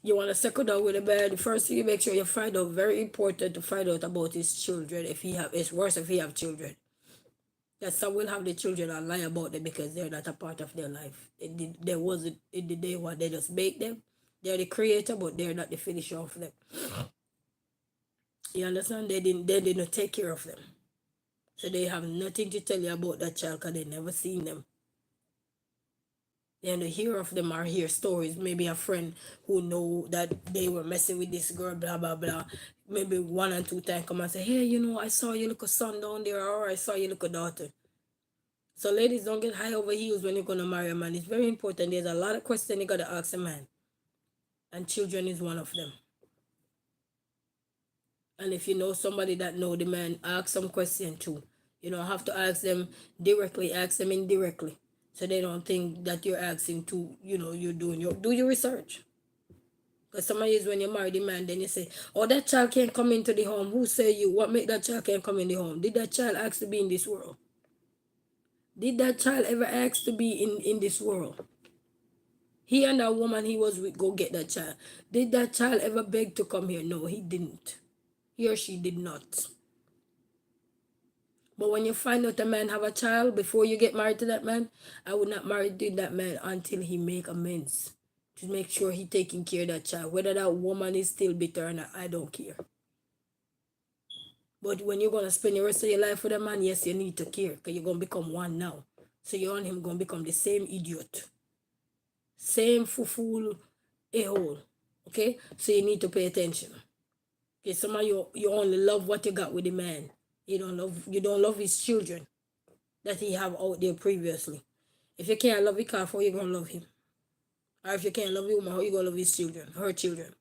You want to settle down with a man, the first thing you make sure you find out, very important to find out about his children. If he have, it's worse if he have children. Because some will have the children and lie about them because they're not a part of their life. There wasn't in the day what they just make them. They're the creator, but they're not the finisher of them. You understand? They didn't take care of them. So they have nothing to tell you about that child because they never seen them. And to hear of them or hear stories, maybe a friend who know that they were messing with this girl, blah blah blah. Maybe 1 or 2 times come and say, hey, you know, I saw you look a son down there, or I saw you look a daughter. So ladies, don't get high over heels when you're gonna marry a man. It's very important. There's a lot of questions you gotta ask a man. And children is one of them. And if you know somebody that know the man, ask some question too. You don't have to ask them directly, ask them indirectly. So they don't think that you're asking to, you're doing do your research. Because some of you, when you marry the man, then you say, oh, that child can't come into the home. Who say you? What make that child can't come in the home? Did that child ask to be in this world? Did that child ever ask to be in this world? He and that woman he was with go get that child. Did that child ever beg to come here? No, he didn't. He or she did not. But when you find out a man have a child before you get married to that man, I would not marry that man until he make amends. To make sure he taking care of that child. Whether that woman is still bitter or not, I don't care. But when you're going to spend the rest of your life with a man, yes, you need to care. Because you're going to become one now. So you and him going to become the same idiot. Same fool a-hole. Okay? So you need to pay attention. Okay, some of you only love what you got with the man. You don't love his children that he have out there previously. If you can't love your car, how you gonna love him? Or if you can't love your woman, how you gonna love his children, her children?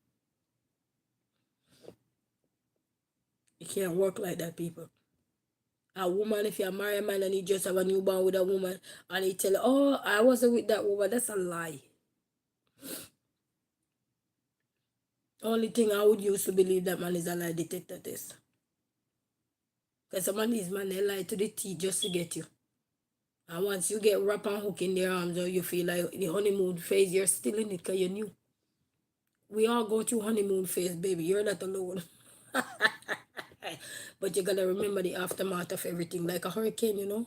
You can't work like that, people. A woman, if you marry a man and he just have a newborn with a woman and he tell her, oh, I wasn't with that woman, that's a lie. Only thing I would use to believe that man is a lie detector test. Because some of these men, they lie to the teeth just to get you. And once you get wrapped and hooked in their arms, or you feel like the honeymoon phase, you're still in it because you're new. We all go through honeymoon phase, baby. You're not alone. But you gotta remember the aftermath of everything, like a hurricane,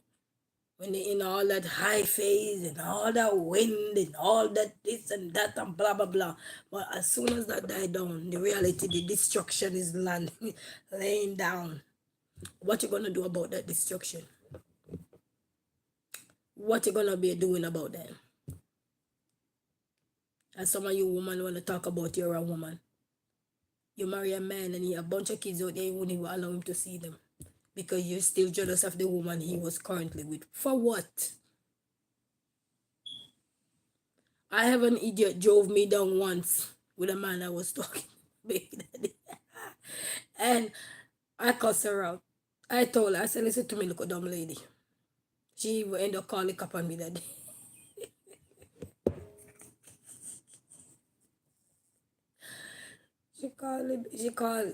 when they're in all that high phase and all that wind and all that this and that and blah blah blah. But as soon as that die down, the reality, the destruction is laying down. What you gonna do about that destruction? What you gonna be doing about that? And some of you women want to talk about you're a woman. You marry a man and he have a bunch of kids out there, you wouldn't even allow him to see them. Because you're still jealous of the woman he was currently with. For what? I have an idiot drove me down once with a man I was talking. And I cussed her out. I told her, I said, listen to me, look at dumb lady. She even ended up calling up on me that day.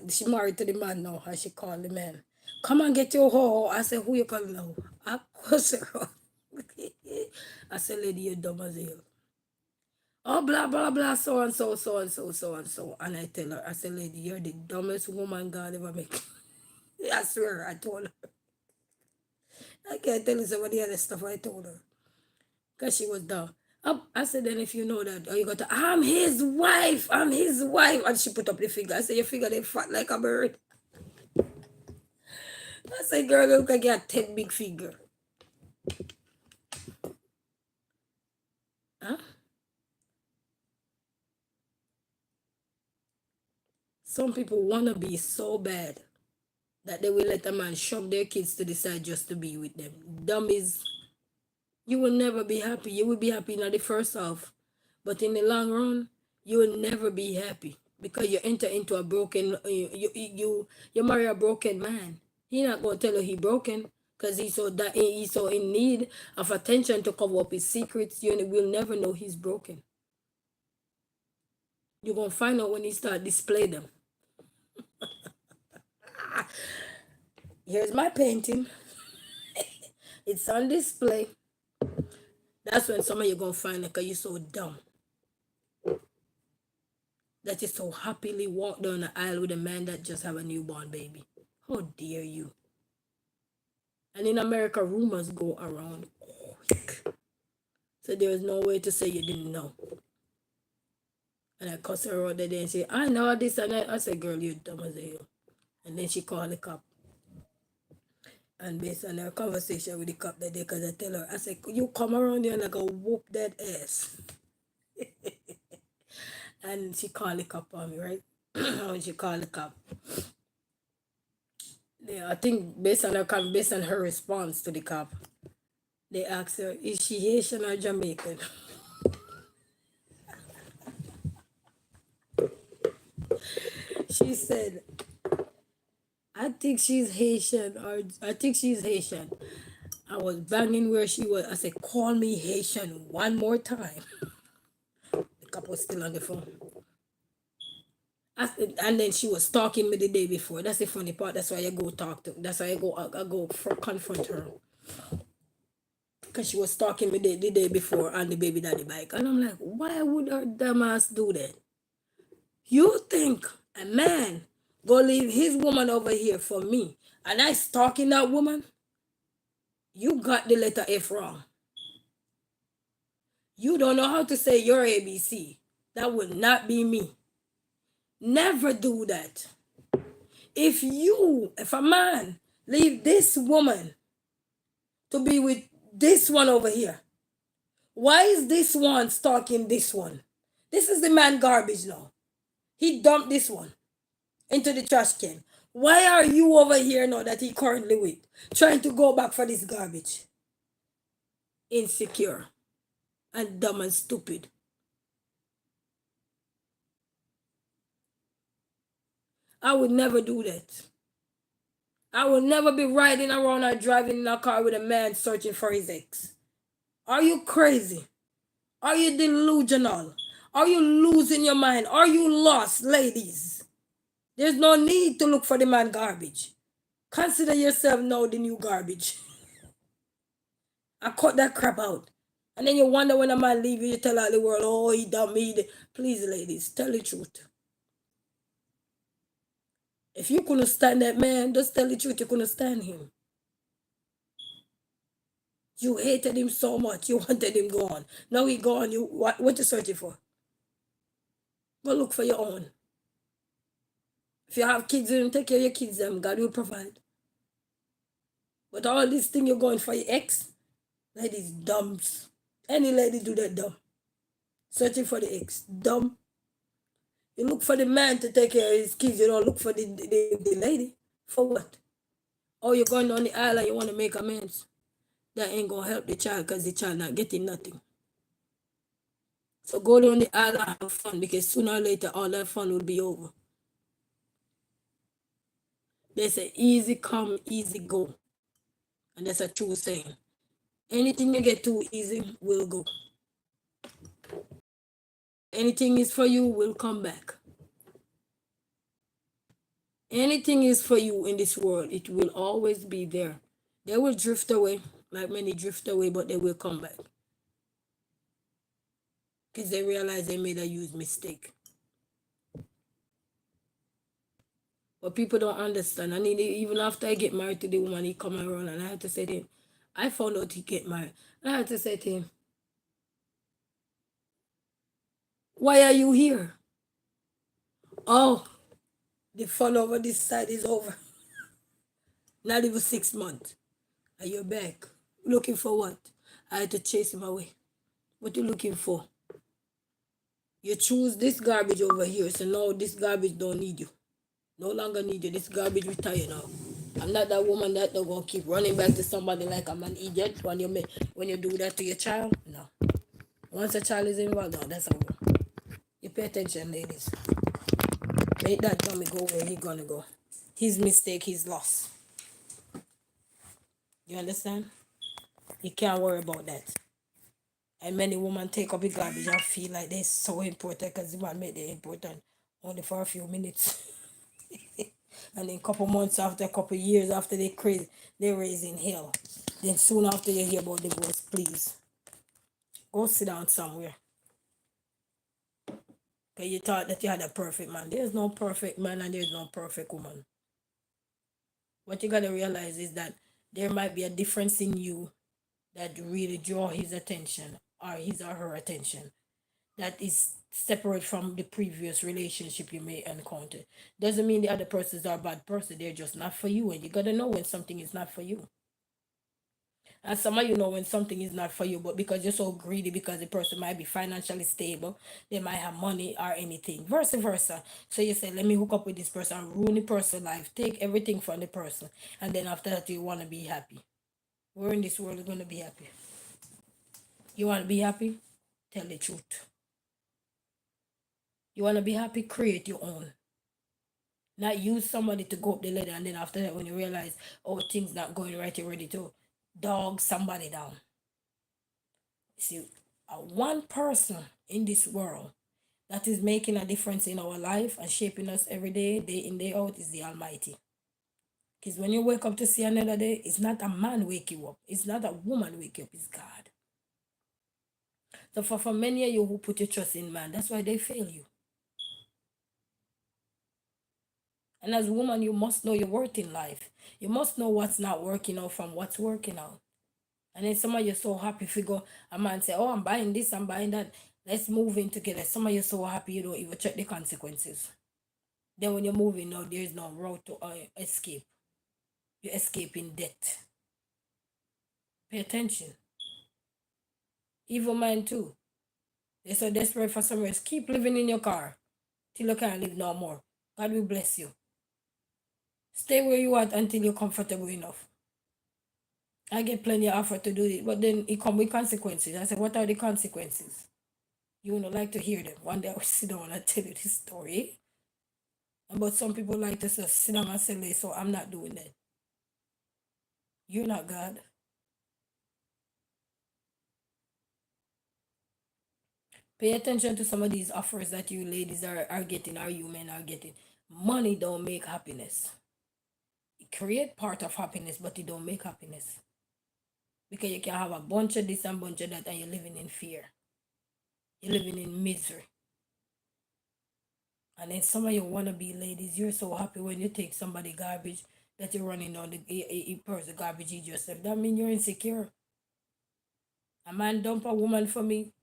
She married to the man now, and she called the man. Come and get your hoe. I said, who you calling now? I cuss her out. I said, lady, you dumb as hell. Oh, blah, blah, blah, so and so, so and so, so and so. And I tell her, I said, lady, you're the dumbest woman God ever make. I swear, I told her. I can't tell you some of the other stuff I told her. Because she was dumb. I said, then if you know that, or you got to, I'm his wife, I'm his wife. And she put up the figure. I said, your figure, they fat like a bird. I said, girl, look like you got 10 big finger. Huh? Some people want to be so bad that they will let a man shove their kids to the side just to be with them. Dummies. You will never be happy. You will be happy in the first half. But in the long run, you will never be happy. Because you enter into a broken, you marry a broken man. He not going to tell you he broken. Because he's so in need of attention to cover up his secrets. You will never know he's broken. You're going to find out when he start display them. Here's my painting. It's on display. That's when some of you going to find it because you're so dumb. That you so happily walk down the aisle with a man that just have a newborn baby. How dare you? And in America, rumors go around quick. So there is no way to say you didn't know. And I cuss her out the day and say, I know this and that. I said, girl, you're dumb as hell. And then she called the cop. And based on her conversation with the cop that day, because I tell her, I said, you come around here and I go whoop that ass. And she called the cop on me, right? When she called the cop. Yeah, I think based on her response to the cop, they asked her, is she Haitian or Jamaican? She said, I think she's Haitian. I was banging where she was. I said, call me Haitian one more time. The cop was still on the phone. And then she was stalking me the day before. That's the funny part. That's why I go talk to. That's why I go confront her. Because she was stalking me the day before on the baby daddy bike. And I'm like, why would her dumbass do that? You think a man go leave his woman over here for me and I stalking that woman? You got the letter F wrong. You don't know how to say your ABC. That would not be me. Never do that. If a man leave this woman to be with this one over here, why is this one stalking this one? This is the man garbage now. He dumped this one into the trash can. Why are you over here now that he currently with, trying to go back for this garbage? Insecure and dumb and stupid. I would never do that. I will never be riding around or driving in a car with a man searching for his ex. Are you crazy? Are you delusional? Are you losing your mind? Are you lost, ladies? There's no need to look for the man garbage. Consider yourself now the new garbage. I cut that crap out. And then you wonder when a man leave you, you tell all the world, oh, he done me. Please, ladies, tell the truth. If you couldn't stand that man, just tell the truth, you couldn't stand him. You hated him so much, you wanted him gone. Now he gone, what you searching for? Go look for your own. If you have kids, you take care of your kids, God will provide. But all this thing you're going for your ex, ladies, dumps. Any lady do that dumb. Searching for the ex, dumb. You look for the man to take care of his kids, you don't look for the lady. For what? Oh, you're going on the island, you want to make amends. That ain't going to help the child because the child not getting nothing. So go down the island and have fun because sooner or later all that fun will be over. They say easy come, easy go. And that's a true saying. Anything you get too easy will go. Anything is for you will come back. Anything is for you in this world, it will always be there. They will drift away, like many drift away, but they will come back. Because they realize they made a huge mistake. But people don't understand. I mean, even after I get married to the woman, he come around and I had to say to him, I found out he get married. I had to say to him, why are you here? Oh, the fun over this side is over. Not even 6 months. And you're back. Looking for what? I had to chase him away. What you looking for? You choose this garbage over here, so now this garbage don't need you. No longer need you. This garbage retire now. I'm not that woman that don't gonna keep running back to somebody like I'm an idiot when you do that to your child. No. Once a child is involved, no, that's over. You pay attention, ladies. Make that dummy go where he gonna go. His mistake, his loss. You understand? You can't worry about that. And many women take up the garbage and feel like they're so important because the man made it important only for a few minutes. And then a couple months after, a couple years after they crazy, they're raising hell. Then soon after you hear about divorce, please go sit down somewhere. Because you thought that you had a perfect man. There's no perfect man and there's no perfect woman. What you gotta realize is that there might be a difference in you that really draw his attention or his or her attention that is separate from the previous relationship you may encounter. Doesn't mean the other persons are a bad person. They're just not for you. And you gotta know when something is not for you. And some of you know when something is not for you, but because you're so greedy, because the person might be financially stable, they might have money or anything, vice versa. So you say, let me hook up with this person, ruin the person's life, take everything from the person, and then after that you want to be happy. We're in this world, we're going to be happy. You want to be happy? Tell the truth. You want to be happy? Create your own. Not use somebody to go up the ladder, and then after that when you realize, oh, things not going right, you're ready to dog somebody down. See, one person in this world that is making a difference in our life and shaping us every day, day in, day out, is the Almighty. Because when you wake up to see another day, it's not a man wake you up. It's not a woman wake you up. It's God. So for many of you who put your trust in man, that's why they fail you. And as a woman, you must know your worth in life. You must know what's not working out from what's working out. And then some of you so happy if you go, a man say, oh, I'm buying this, I'm buying that. Let's move in together. Some of you so happy you don't even check the consequences. Then when you're moving now, there's no route to escape. You're escaping death. Pay attention. Evil mind too. They're so desperate for some rest. Keep living in your car till you can't live no more. God will bless you. Stay where you are until you're comfortable enough. I get plenty of offer to do it, but then it come with consequences. I said, what are the consequences? You would like to hear them. One day I will sit down and tell you this story. But some people like to just sit down and say, so I'm not doing that. You're not God. Pay attention to some of these offers that you ladies are getting, or you men are getting. Money don't make happiness. It create part of happiness, but it don't make happiness. Because you can have a bunch of this and bunch of that and you're living in fear. You're living in misery. And then some of you wannabe ladies, you're so happy when you take somebody garbage that you're running on the person garbage you yourself. That means you're insecure. A man dump a woman for me,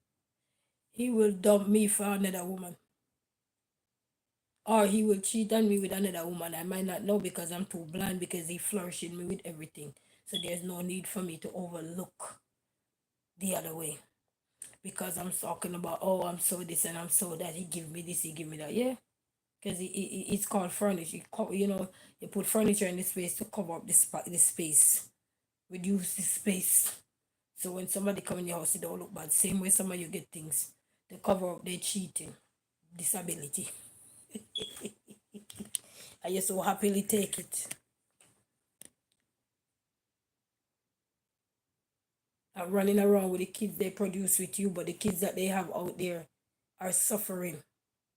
he will dump me for another woman. Or he will cheat on me with another woman. I might not know because I'm too blind, because he flourishing me with everything. So there's no need for me to overlook the other way. Because I'm talking about, oh, I'm so this and I'm so that. He give me this, he give me that. Yeah. Because it's called furniture. You put furniture in the space to cover up the space. Reduce the space. So when somebody come in your house, it don't look bad. Same way some of you get things to cover up their cheating, disability. And you so happily take it. are running around with the kids they produce with you, but the kids that they have out there are suffering.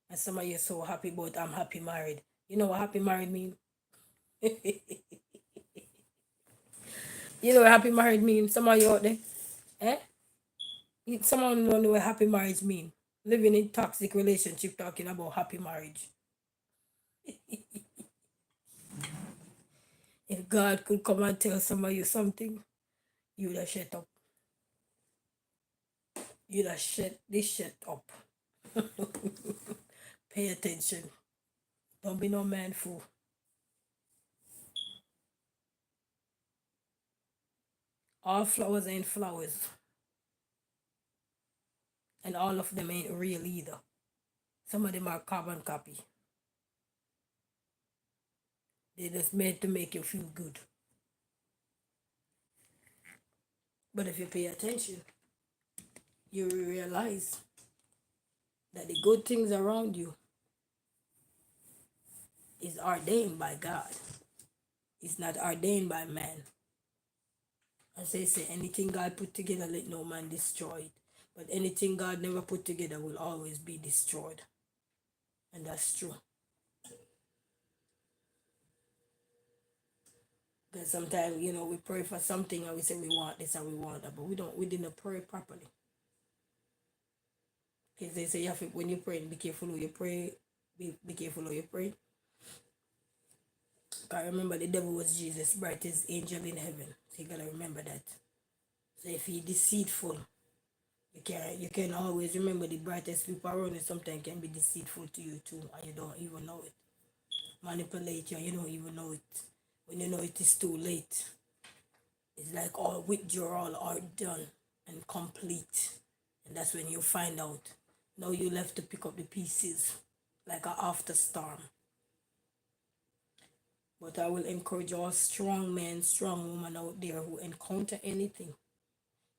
And some of you are so happy, but I'm happy married. You know what happy married mean? You know what happy married mean? Some of you out there, eh? Someone don't know what happy marriage mean. Living in toxic relationship, talking about happy marriage. If God could come and tell some of you something, you'd have shut up. You'd have shut this shit up. Pay attention. Don't be no man fool. All flowers ain't flowers. And all of them ain't real either. Some of them are carbon copy. They're just made to make you feel good. But if you pay attention, you will realize that the good things around you is ordained by God. It's not ordained by man. As they say, anything God put together, let no man destroy it. But anything God never put together will always be destroyed. And that's true. Because sometimes, we pray for something and we say we want this and we want that, but we didn't pray properly. Because they say you have to, when you pray, be careful who you pray, be careful who you pray. Because remember, the devil was Jesus' brightest angel in heaven. So you gotta remember that. So if he's deceitful, you can always remember the brightest people around you sometimes can be deceitful to you too, and you don't even know it. Manipulate you, and you don't even know it. When you know it is too late, it's like all withdrawal are done and complete. And that's when you find out. Now you left to pick up the pieces like an after storm. But I will encourage all strong men, strong women out there who encounter anything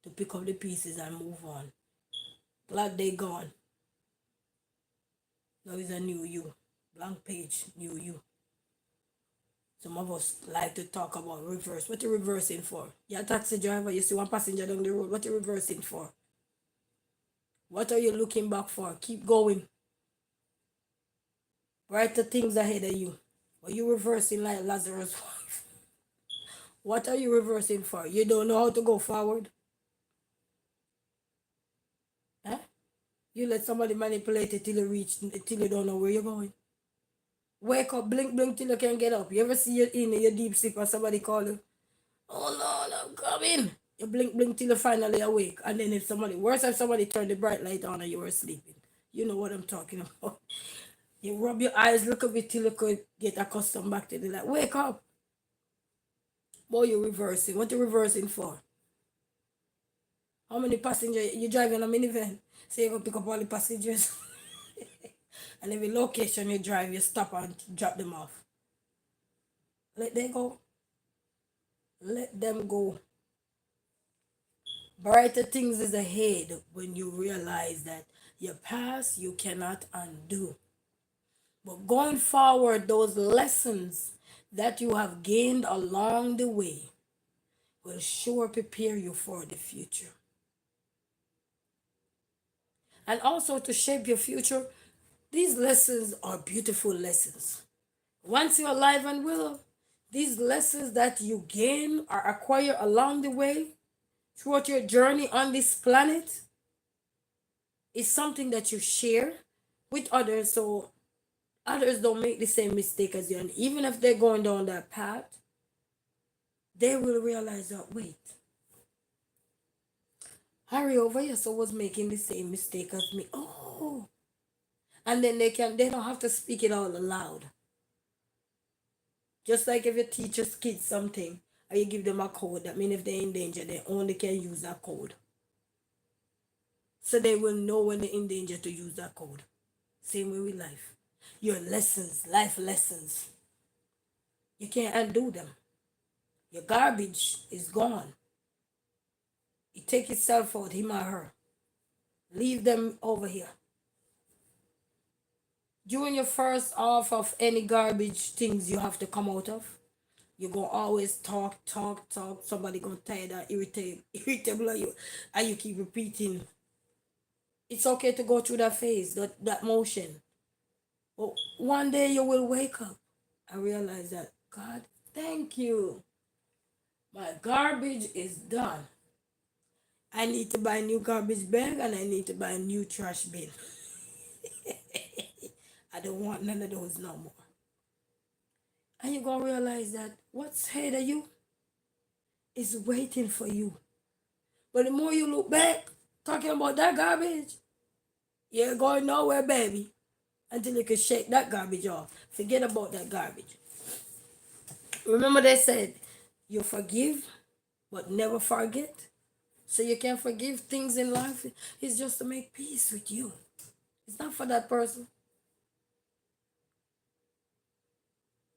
to pick up the pieces and move on. Glad they gone. Now is a new you. Blank page, new you. Some of us like to talk about reverse. What you reversing for? You're a taxi driver, you see one passenger down the road. What you reversing for? What are you looking back for? Keep going. Brighter things ahead of you. Are you reversing like Lazarus' wife? What are you reversing for? You don't know how to go forward? Huh? You let somebody manipulate it till you don't know where you're going. Wake up, blink, blink till you can get up. You ever see you in your deep sleep and somebody call you? Oh Lord, I'm coming. You blink, blink till you finally awake. And then if somebody turned the bright light on and you were sleeping. You know what I'm talking about. You rub your eyes, look a bit till you could get accustomed back to the light. Wake up. Boy, you're reversing. What you reversing for? How many passengers? You driving a minivan? So you go pick up all the passengers. And every location you drive, you stop and drop them off. Let them go. Let them go. Brighter things is ahead when you realize that your past you cannot undo. But going forward, those lessons that you have gained along the way will sure prepare you for the future. And also to shape your future, these lessons are beautiful lessons. Once you're alive and well, these lessons that you gain or acquire along the way throughout your journey on this planet is something that you share with others so others don't make the same mistake as you. And even if they're going down that path, they will realize that, wait, Harry over here so was making the same mistake as me. Oh, and then they don't have to speak it all aloud. Just like if you teach your kids something or you give them a code, that means if they're in danger, they only can use that code. So they will know when they're in danger to use that code. Same way with life. Your lessons, life lessons, you can't undo them. Your garbage is gone. You take yourself out, him or her. Leave them over here. During your first half of any garbage things you have to come out of, You're gonna always talk, talk, talk. Somebody gonna tired or irritable at you, and you keep repeating. It's okay to go through that phase, that motion. But one day you will wake up and realize that God, thank you. My garbage is done. I need to buy a new garbage bag and I need to buy a new trash bin. I don't want none of those no more. And you're gonna realize that what's ahead of you is waiting for you. But the more you look back, talking about that garbage, you're going nowhere, baby. Until you can shake that garbage off. Forget about that garbage. Remember they said, you forgive, but never forget. So you can forgive things in life. It's just to make peace with you. It's not for that person.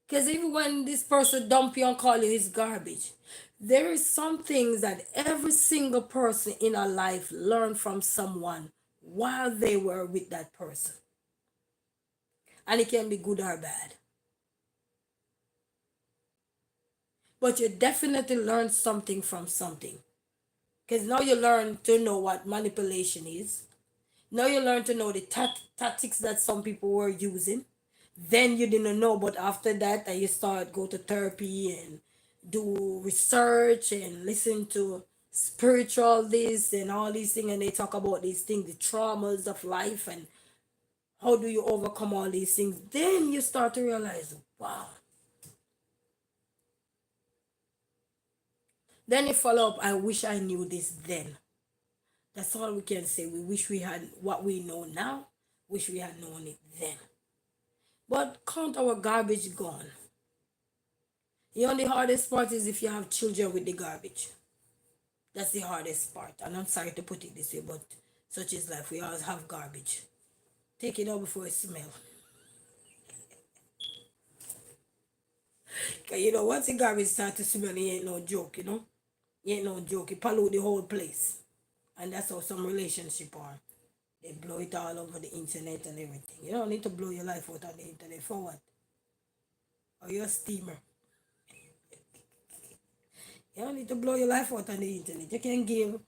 Because even when this person dump you and call you his garbage, there is some things that every single person in our life learned from someone while they were with that person. And it can be good or bad. But you definitely learn something from something. Because now you learn to know what manipulation is. Now you learn to know the tactics that some people were using. Then you didn't know, but after that, you start go to therapy and do research and listen to spiritual this and all these things, and they talk about these things, the traumas of life, and how do you overcome all these things. Then you start to realize, wow. Then you follow up, I wish I knew this then. That's all we can say. We wish we had what we know now. Wish we had known it then. But count our garbage gone. The only hardest part is if you have children with the garbage. That's the hardest part. And I'm sorry to put it this way, but such is life. We always have garbage. Take it out before it smells. Cause you know, once the garbage starts to smell, it ain't no joke, you know? It ain't no joke. It pollute the whole place. And that's how some relationship are. They blow it all over the internet and everything. You don't need to blow your life out on the internet for what? Or you're a steamer. You don't need to blow your life out on the internet. You can give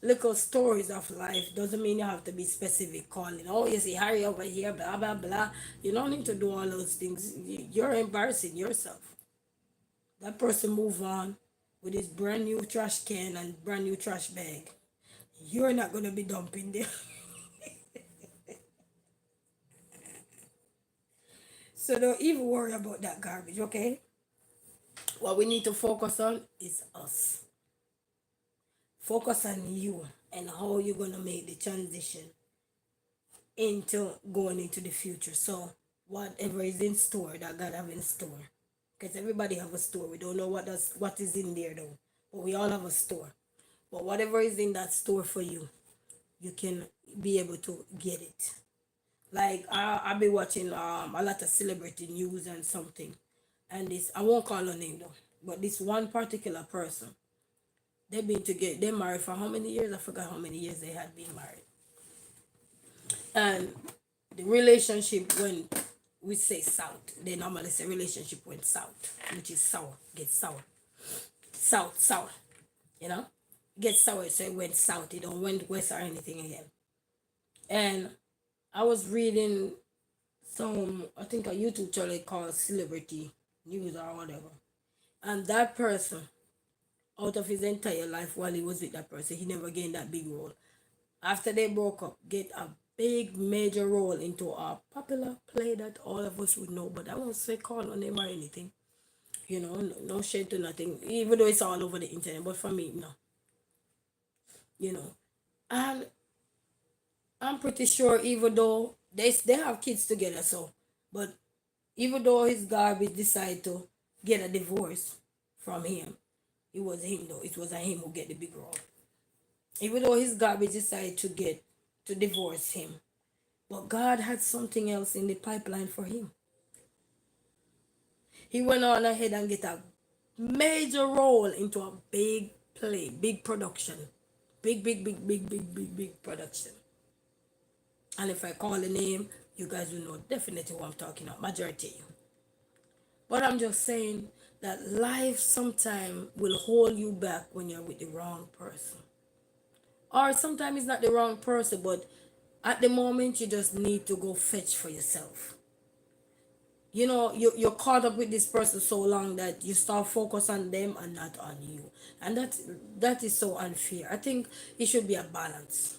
little stories of life. Doesn't mean you have to be specific calling. Oh, you see Harry over here, blah, blah, blah. You don't need to do all those things. You're embarrassing yourself. That person move on with his brand new trash can and brand new trash bag. You're not going to be dumping there. So don't even worry about that garbage, okay? What we need to focus on is us. Focus on you and how you're going to make the transition into going into the future. So whatever is in store that God have in store. Because everybody have a store. We don't know what is in there though. But we all have a store. But whatever is in that store for you, you can be able to get it. Like I've been watching a lot of celebrity news and something. And this, I won't call her name though. But this one particular person, they've been together, they married for how many years? I forgot how many years they had been married. And the relationship went, we say south. They normally say relationship went south, which is sour, get sour. South, sour, you know? Get sour, so it went south. It don't went west or anything again. And I was reading some, I think a YouTube channel called Celebrity News or whatever. And that person, out of his entire life while he was with that person, he never gained that big role. After they broke up, get a big major role into a popular play that all of us would know, but I won't say call on name or anything. You know, no shade to nothing, even though it's all over the internet, but for me, no. You know. And I'm pretty sure even though they have kids together, so but even though his garbage decided to get a divorce from him, it was him though. It was a him who get the big role. Even though his garbage decided to divorce him. But God had something else in the pipeline for him. He went on ahead and get a major role into a big play, big production. Big production. And if I call the name, you guys will know definitely who I'm talking about. Majority of you. But I'm just saying, that life sometime will hold you back when you're with the wrong person. Or sometimes it's not the wrong person, but at the moment you just need to go fetch for yourself. You know, you're caught up with this person so long that you start focus on them and not on you. And that is so unfair. I think it should be a balance.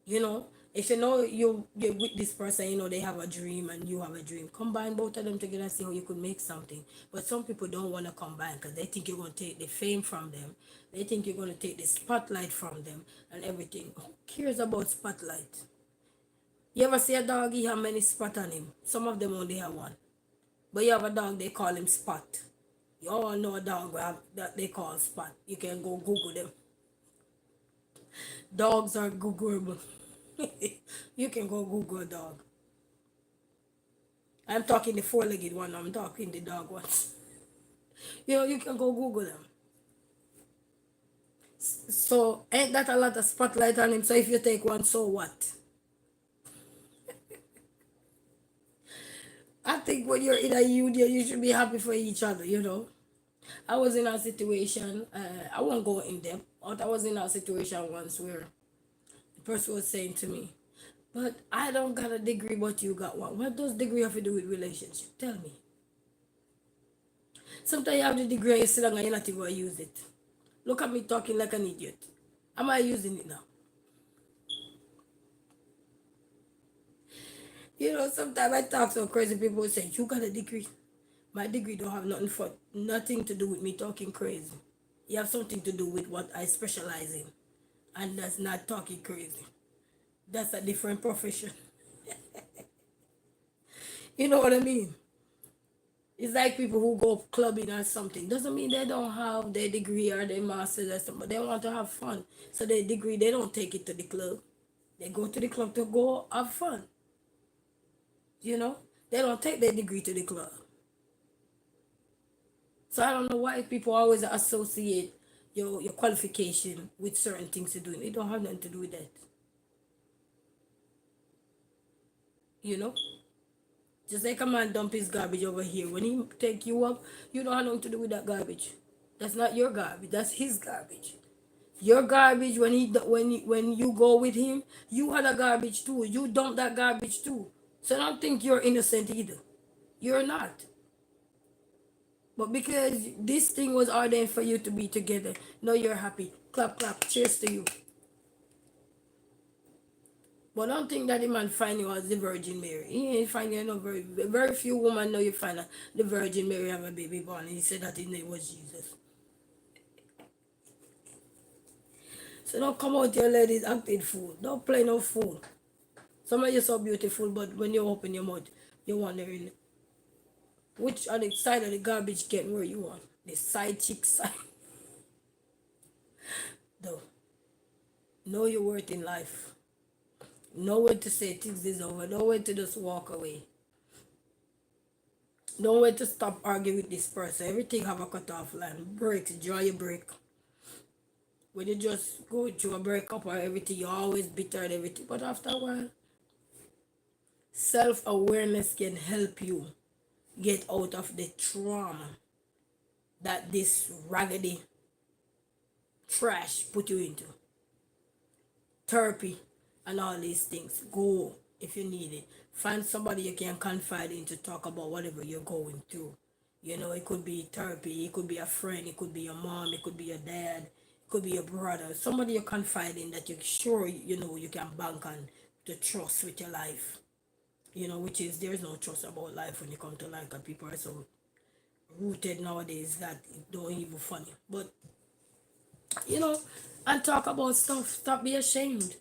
You know, if you know you're with this person, you know they have a dream and you have a dream, combine both of them together and see how you could make something. But some people don't want to combine because they think you're going to take the fame from them, they think you're going to take the spotlight from them and everything. Who cares about spotlight? You ever see a dog, he have many spots on him? Some of them only have one. But you have a dog, they call him Spot. You all know a dog that they call Spot. You can go Google them. Dogs are Googleable. You can go Google a dog. I'm talking the four-legged one, I'm talking the dog ones. You know, you can go Google them. So, ain't that a lot of spotlight on him? So, if you take one, so what? I think when you're in a union, you should be happy for each other, you know. I was in a situation, I won't go in depth, but I was in a situation once where the person was saying to me, but I don't got a degree, but you got one. What does degree have to do with relationship? Tell me. Sometimes you have the degree and you sit down and you're not even use it. Look at me talking like an idiot. Am I using it now? You know, sometimes I talk to crazy people who say, you got a degree. My degree don't have nothing to do with me talking crazy. You have something to do with what I specialize in. And that's not talking crazy. That's a different profession. You know what I mean? It's like people who go clubbing or something. Doesn't mean they don't have their degree or their master's or something, but they want to have fun. So their degree, they don't take it to the club. They go to the club to go have fun. You know? They don't take their degree to the club. So I don't know why people always associate your qualification with certain things you're doing. It don't have nothing to do with that. You know? Just like a man dump his garbage over here. When he take you up, you don't have nothing to do with that garbage. That's not your garbage. That's his garbage. Your garbage when you go with him, you had a garbage too. You dump that garbage too. So don't think you're innocent either. You're not. But because this thing was ordained for you to be together, now you're happy. Clap, clap. Cheers to you. But don't think that the man find you as the Virgin Mary. He ain't find you no very few women know you find out the Virgin Mary have a baby born. And he said that his name was Jesus. So don't come out here ladies acting fool. Don't play no fool. Some of you so beautiful, but when you open your mouth, you wondering which on the side of the garbage can where you want. The side chick side. Though. Know your worth in life. Know when to say things is over. Know when to just walk away. Know when to stop arguing with this person. Everything have a cut-off line. Breaks, draw your break. When you just go through a breakup or everything, you're always bitter and everything. But after a while, self-awareness can help you get out of the trauma that this raggedy trash put you into. Therapy and all these things. Go if you need it. Find somebody you can confide in to talk about whatever you're going through. You know, it could be therapy, it could be a friend, it could be your mom, it could be your dad, it could be your brother. Somebody you confide in that you're sure you know you can bank on to trust with your life. You know, which is there's no trust about life when you come to life, because people are so rooted nowadays that it don't even funny. But you know, and talk about stuff. Stop being ashamed.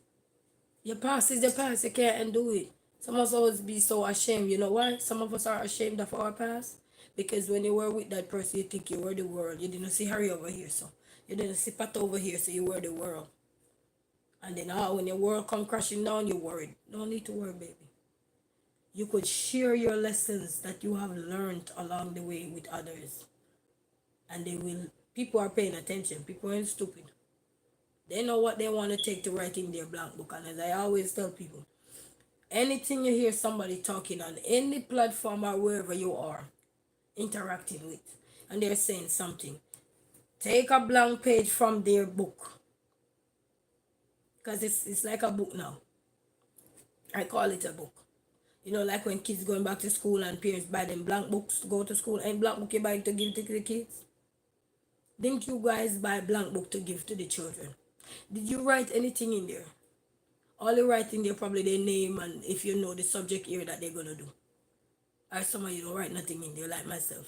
Your past is your past. You can't undo it. Some of us always be so ashamed. You know why? Some of us are ashamed of our past. Because when you were with that person, you think you were the world. You didn't see Harry over here, so you didn't see Pat over here, so you were the world. And then when your world come crashing down, you're worried. Don't need to worry, baby. You could share your lessons that you have learned along the way with others. And they will, people are paying attention. People ain't stupid. They know what they want to take to write in their blank book. And as I always tell people, anything you hear somebody talking on any platform or wherever you are, interacting with, and they're saying something. Take a blank page from their book, because it's like a book now. I call it a book. You know, like when kids going back to school and parents buy them blank books to go to school, and blank book you buy to give to the kids. Didn't you guys buy a blank book to give to the children? Did you write anything in there? All you write in there probably their name and if you know the subject area that they're gonna do. Or some of you don't write nothing in there like myself.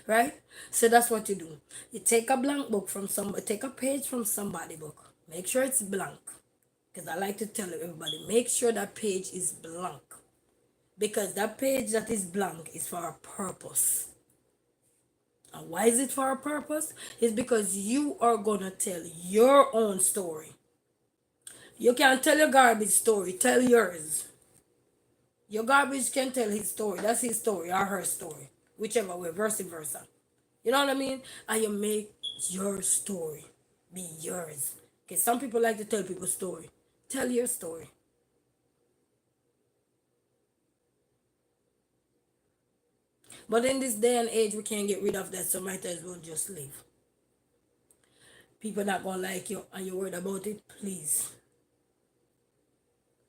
Right? So that's what you do. You take a blank book from somebody, take a page from somebody book. Make sure it's blank. Because I like to tell everybody, make sure that page is blank. Because that page that is blank is for a purpose. And why is it for a purpose? It's because you are gonna tell your own story. You can't tell your garbage story, tell yours. Your garbage can tell his story. That's his story or her story. Whichever way, vice versa. You know what I mean? And you make your story be yours. Okay, some people like to tell people story. Tell your story. But in this day and age, we can't get rid of that, so might as well just leave. People not gonna like you and you're worried about it, please.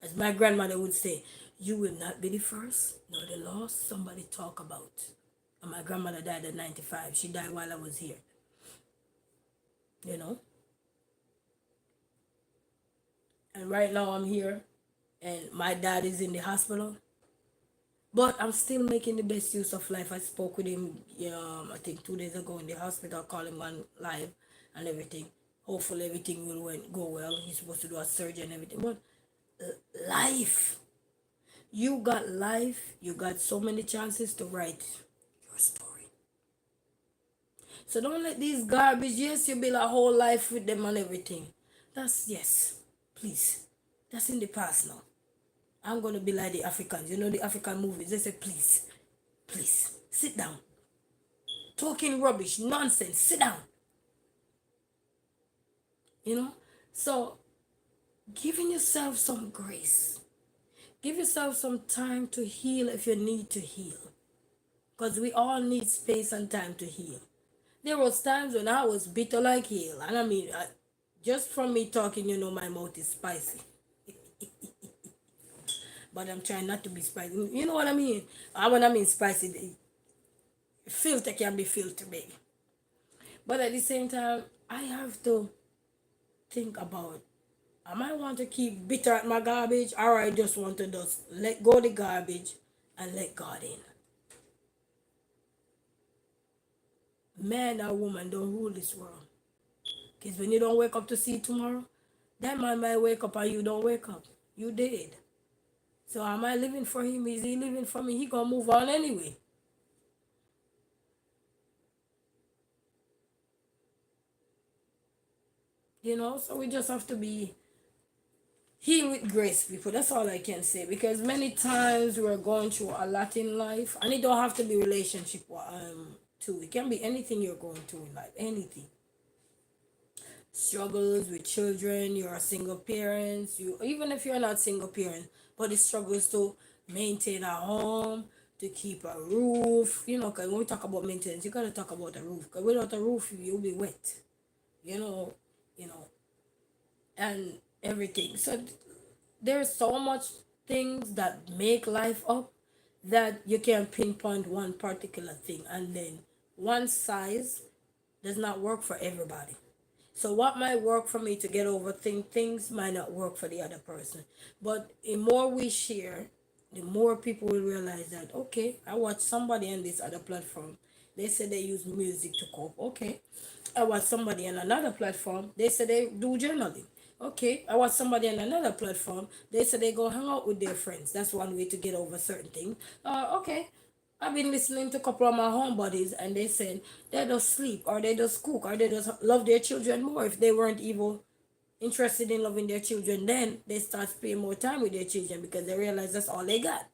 As my grandmother would say, you will not be the first nor the last somebody talk about. And my grandmother died at 95. She died while I was here. You know? And right now I'm here and my dad is in the hospital. But I'm still making the best use of life. I spoke with him, I think 2 days ago in the hospital, call him on live and everything. Hopefully everything will go well. He's supposed to do a surgery and everything. But life. You got life. You got so many chances to write your story. So don't let these garbage, yes, you build a whole life with them and everything. That's, yes, please. That's in the past now. I'm going to be like the Africans. You know the African movies. They say, please, please, sit down. Talking rubbish, nonsense, sit down. You know? So, giving yourself some grace. Give yourself some time to heal if you need to heal. Because we all need space and time to heal. There was times when I was bitter like hell. And I mean, just from me talking, my mouth is spicy. But I'm trying not to be spicy. You know what I mean? When I mean spicy, filter can be filter, baby. But at the same time, I have to think about, am I want to keep bitter at my garbage, or I just want to just let go the garbage and let God in? Man or woman don't rule this world. Because when you don't wake up to see tomorrow, that man might wake up and you don't wake up. You dead. So am I living for him? Is he living for me? He gonna move on anyway. So we just have to be healed with grace, people. That's all I can say. Because many times we're going through a lot in life, and it don't have to be relationship too. It can be anything you're going through in life. Anything. Struggles with children, you're a single parent, even if you're not single parent, but the struggles to maintain a home, to keep a roof, because when we talk about maintenance, you gotta talk about a roof. Because without a roof, you'll be wet, you know, you know, and everything. So there's so much things that make life up that you can pinpoint one particular thing, and then one size does not work for everybody. So what might work for me to get over things might not work for the other person. But the more we share, the more people will realize that, okay, I watch somebody on this other platform. They say they use music to cope. Okay. I watch somebody on another platform. They say they do journaling. Okay. I watch somebody on another platform. They say they go hang out with their friends. That's one way to get over certain things. Okay. I've been listening to a couple of my homebodies and they said they just sleep or they just cook or they just love their children more. If they weren't even interested in loving their children, then they start spending more time with their children because they realize that's all they got.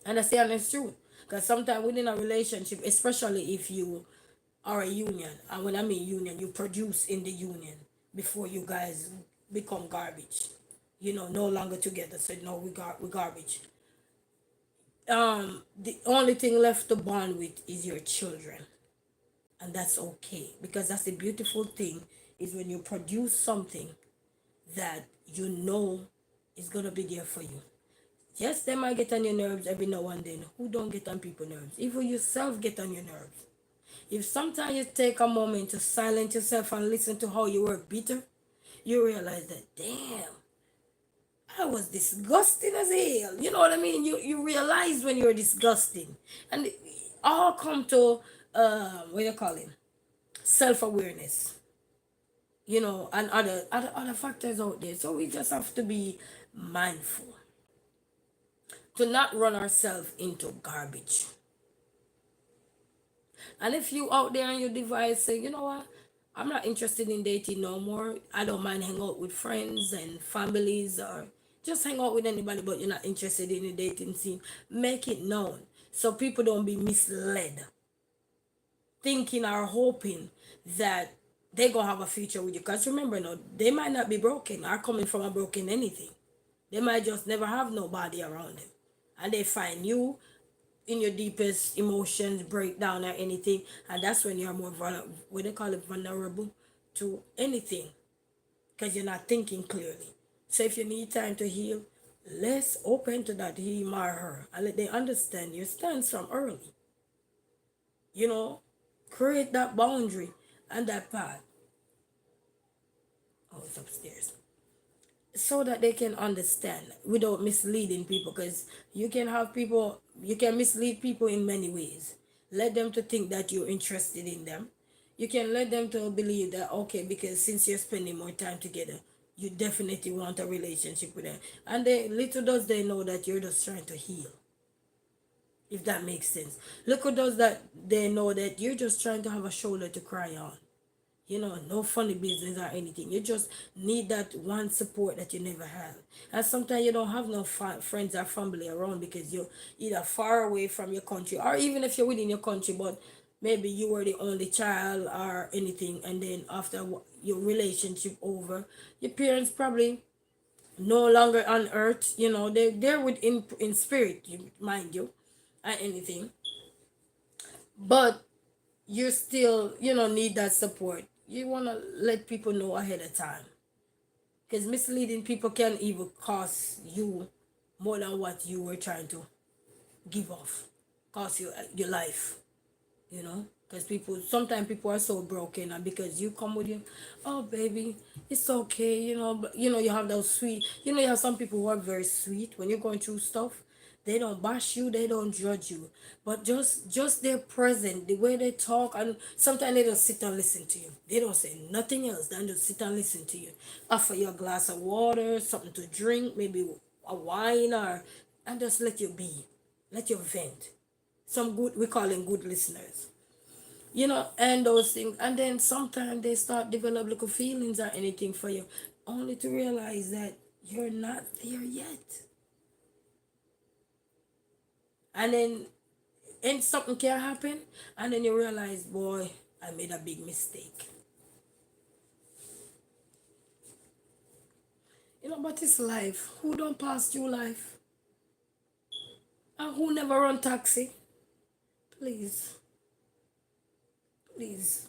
And that's the honest truth. Because sometimes within a relationship, especially if you are a union, and when I mean union, you produce in the union before you guys become garbage. No longer together. So no, we garbage. the only thing left to bond with is your children, and that's okay, because that's the beautiful thing, is when you produce something that you know is gonna be there for you. Yes, they might get on your nerves every now and then. Who don't get on people's nerves? Even yourself get on your nerves. If sometimes you take a moment to silence yourself and listen to how you were bitter, you realize that, damn, I was disgusting as hell. You know what I mean? You realize when you're disgusting. And it all come to, what you call it? Self-awareness. And other factors out there. So we just have to be mindful to not run ourselves into garbage. And if you out there and your device say, you know what, I'm not interested in dating no more. I don't mind hang out with friends and families, or just hang out with anybody, but you're not interested in the dating scene. Make it known so people don't be misled, thinking or hoping that they gonna have a future with you. Because remember, no, they might not be broken or coming from a broken anything. They might just never have nobody around them, and they find you in your deepest emotions, breakdown or anything, and that's when you're more vulnerable. What they call it, vulnerable to anything, because you're not thinking clearly. So if you need time to heal, let's open to that him or her, and let they understand your stance from early. You know, create that boundary and that path. Oh, it's upstairs, so that they can understand without misleading people, because you can mislead people in many ways. Let them to think that you're interested in them. You can let them to believe that, okay, because since you're spending more time together, you definitely want a relationship with them, and they little does they know that you're just trying to heal, if that makes sense. Little does that they know that you're just trying to have a shoulder to cry on. No funny business or anything. You just need that one support that you never had. And sometimes you don't have no friends or family around, because you're either far away from your country, or even if you're within your country, but maybe you were the only child or anything, and then after your relationship over, your parents probably no longer on earth. They're in spirit, mind you, or anything. But you still need that support. You want to let people know ahead of time, because misleading people can even cost you more than what you were trying to give off, cost you your life. Because sometimes people are so broken, and because you come with you, oh baby, it's okay, but you have those sweet, you have some people who are very sweet when you're going through stuff. They don't bash you, they don't judge you, but just their present, the way they talk, and sometimes they just sit and listen to you. They don't say nothing else than just sit and listen to you. Offer you a glass of water, something to drink, maybe a wine, and just let you be, let you vent. Some good, we call them good listeners, and those things. And then sometimes they start develop little feelings or anything for you, only to realize that you're not there yet. And then and something can happen, and then you realize, boy, I made a big mistake. But it's life. Who don't pass through life? And who never run taxi? Please, please.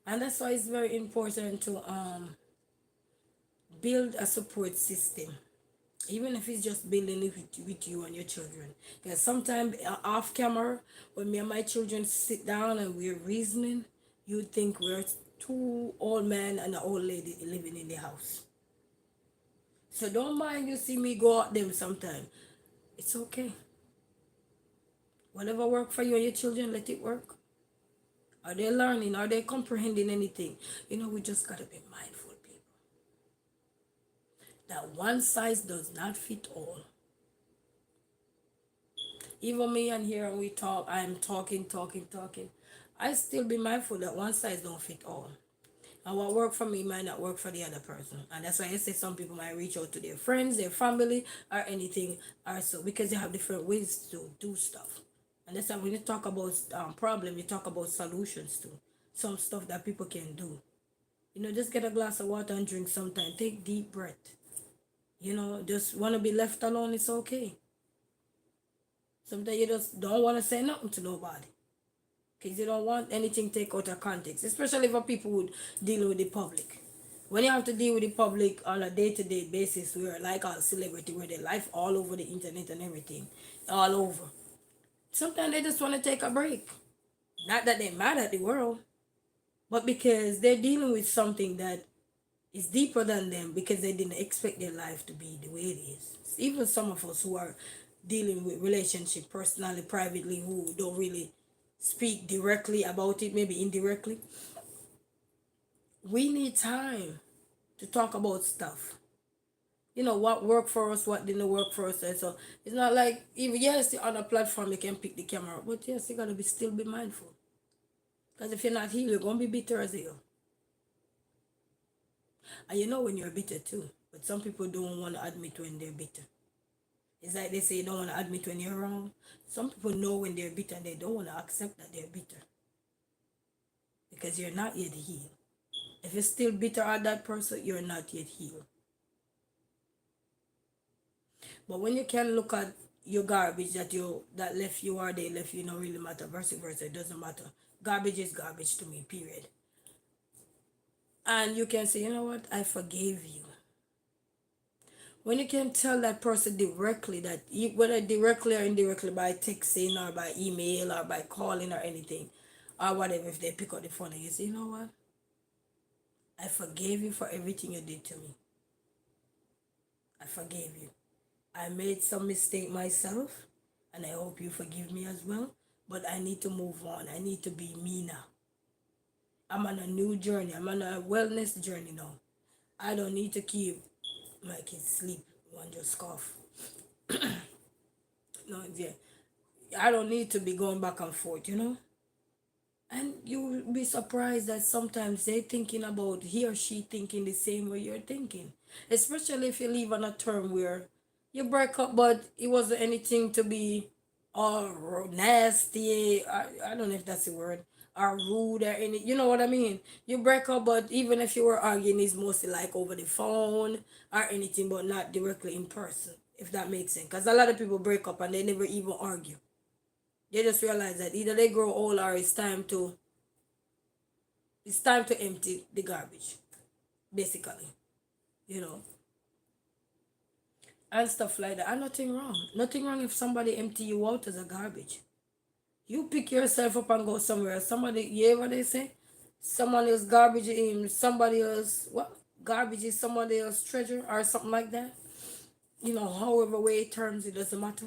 And that's why it's very important to build a support system, even if it's just building it with you and your children. Because sometimes off camera, when me and my children sit down and we're reasoning, you think we're two old men and an old lady living in the house. So don't mind you see me go at them sometime. It's okay. Whatever work for you and your children, let it work. Are they learning? Are they comprehending anything? We just gotta be mindful, people, that one size does not fit all. Even me and here and we talk, I'm talking. I still be mindful that one size don't fit all. And what work for me might not work for the other person. And that's why I say some people might reach out to their friends, their family, or anything, or so, because they have different ways to do stuff. And that's why when you talk about problem, you talk about solutions too. Some stuff that people can do. Just get a glass of water and drink sometime. Take deep breath. Just want to be left alone, it's okay. Sometimes you just don't want to say nothing to nobody because you don't want anything take out of context, especially for people who deal with the public. When you have to deal with the public on a day-to-day basis, we're like a celebrity where their life all over the internet and everything, all over. Sometimes they just want to take a break. Not that they're mad at the world, but because they're dealing with something that is deeper than them because they didn't expect their life to be the way it is. Even some of us who are dealing with relationship personally, privately, who don't really speak directly about it, maybe indirectly, we need time to talk about stuff. What worked for us, what didn't work for us. And so it's not like, even yes, on a platform you can pick the camera up, but yes, you gotta still be mindful. Because if you're not healed, you're gonna be bitter as hell. And when you're bitter too. But some people don't want to admit when they're bitter. It's like they say you don't want to admit when you're wrong. Some people know when they're bitter and they don't want to accept that they're bitter. Because you're not yet healed. If you're still bitter at that person, you're not yet healed. But when you can look at your garbage that left you or they left you, don't really matter. Vice versa, it doesn't matter. Garbage is garbage to me, period. And you can say, you know what, I forgave you. When you can tell that person directly, that whether directly or indirectly by texting or by email or by calling or anything or whatever, if they pick up the phone and you say, you know what, I forgave you for everything you did to me. I forgave you. I made some mistake myself and I hope you forgive me as well, but I need to move on. I need to be me now. I'm on a new journey. I'm on a wellness journey now. I don't need to keep my kids sleep one just cough. No, yeah. I don't need to be going back and forth, And you will be surprised that sometimes they thinking about, he or she thinking the same way you're thinking. Especially if you live on a term where you break up, but it wasn't anything to be nasty. I don't know if that's the word. Or rude or any, you know what I mean? You break up, but even if you were arguing, it's mostly like over the phone or anything, but not directly in person, if that makes sense. Because a lot of people break up and they never even argue. They just realize that either they grow old or it's time to empty the garbage, basically, you know, and stuff like that. And nothing wrong if somebody empty you out as a garbage. You pick yourself up and go somewhere. Somebody, you hear what they say? Someone else garbage in somebody else. What garbage is somebody else treasure or something like that? However way it terms, it doesn't matter.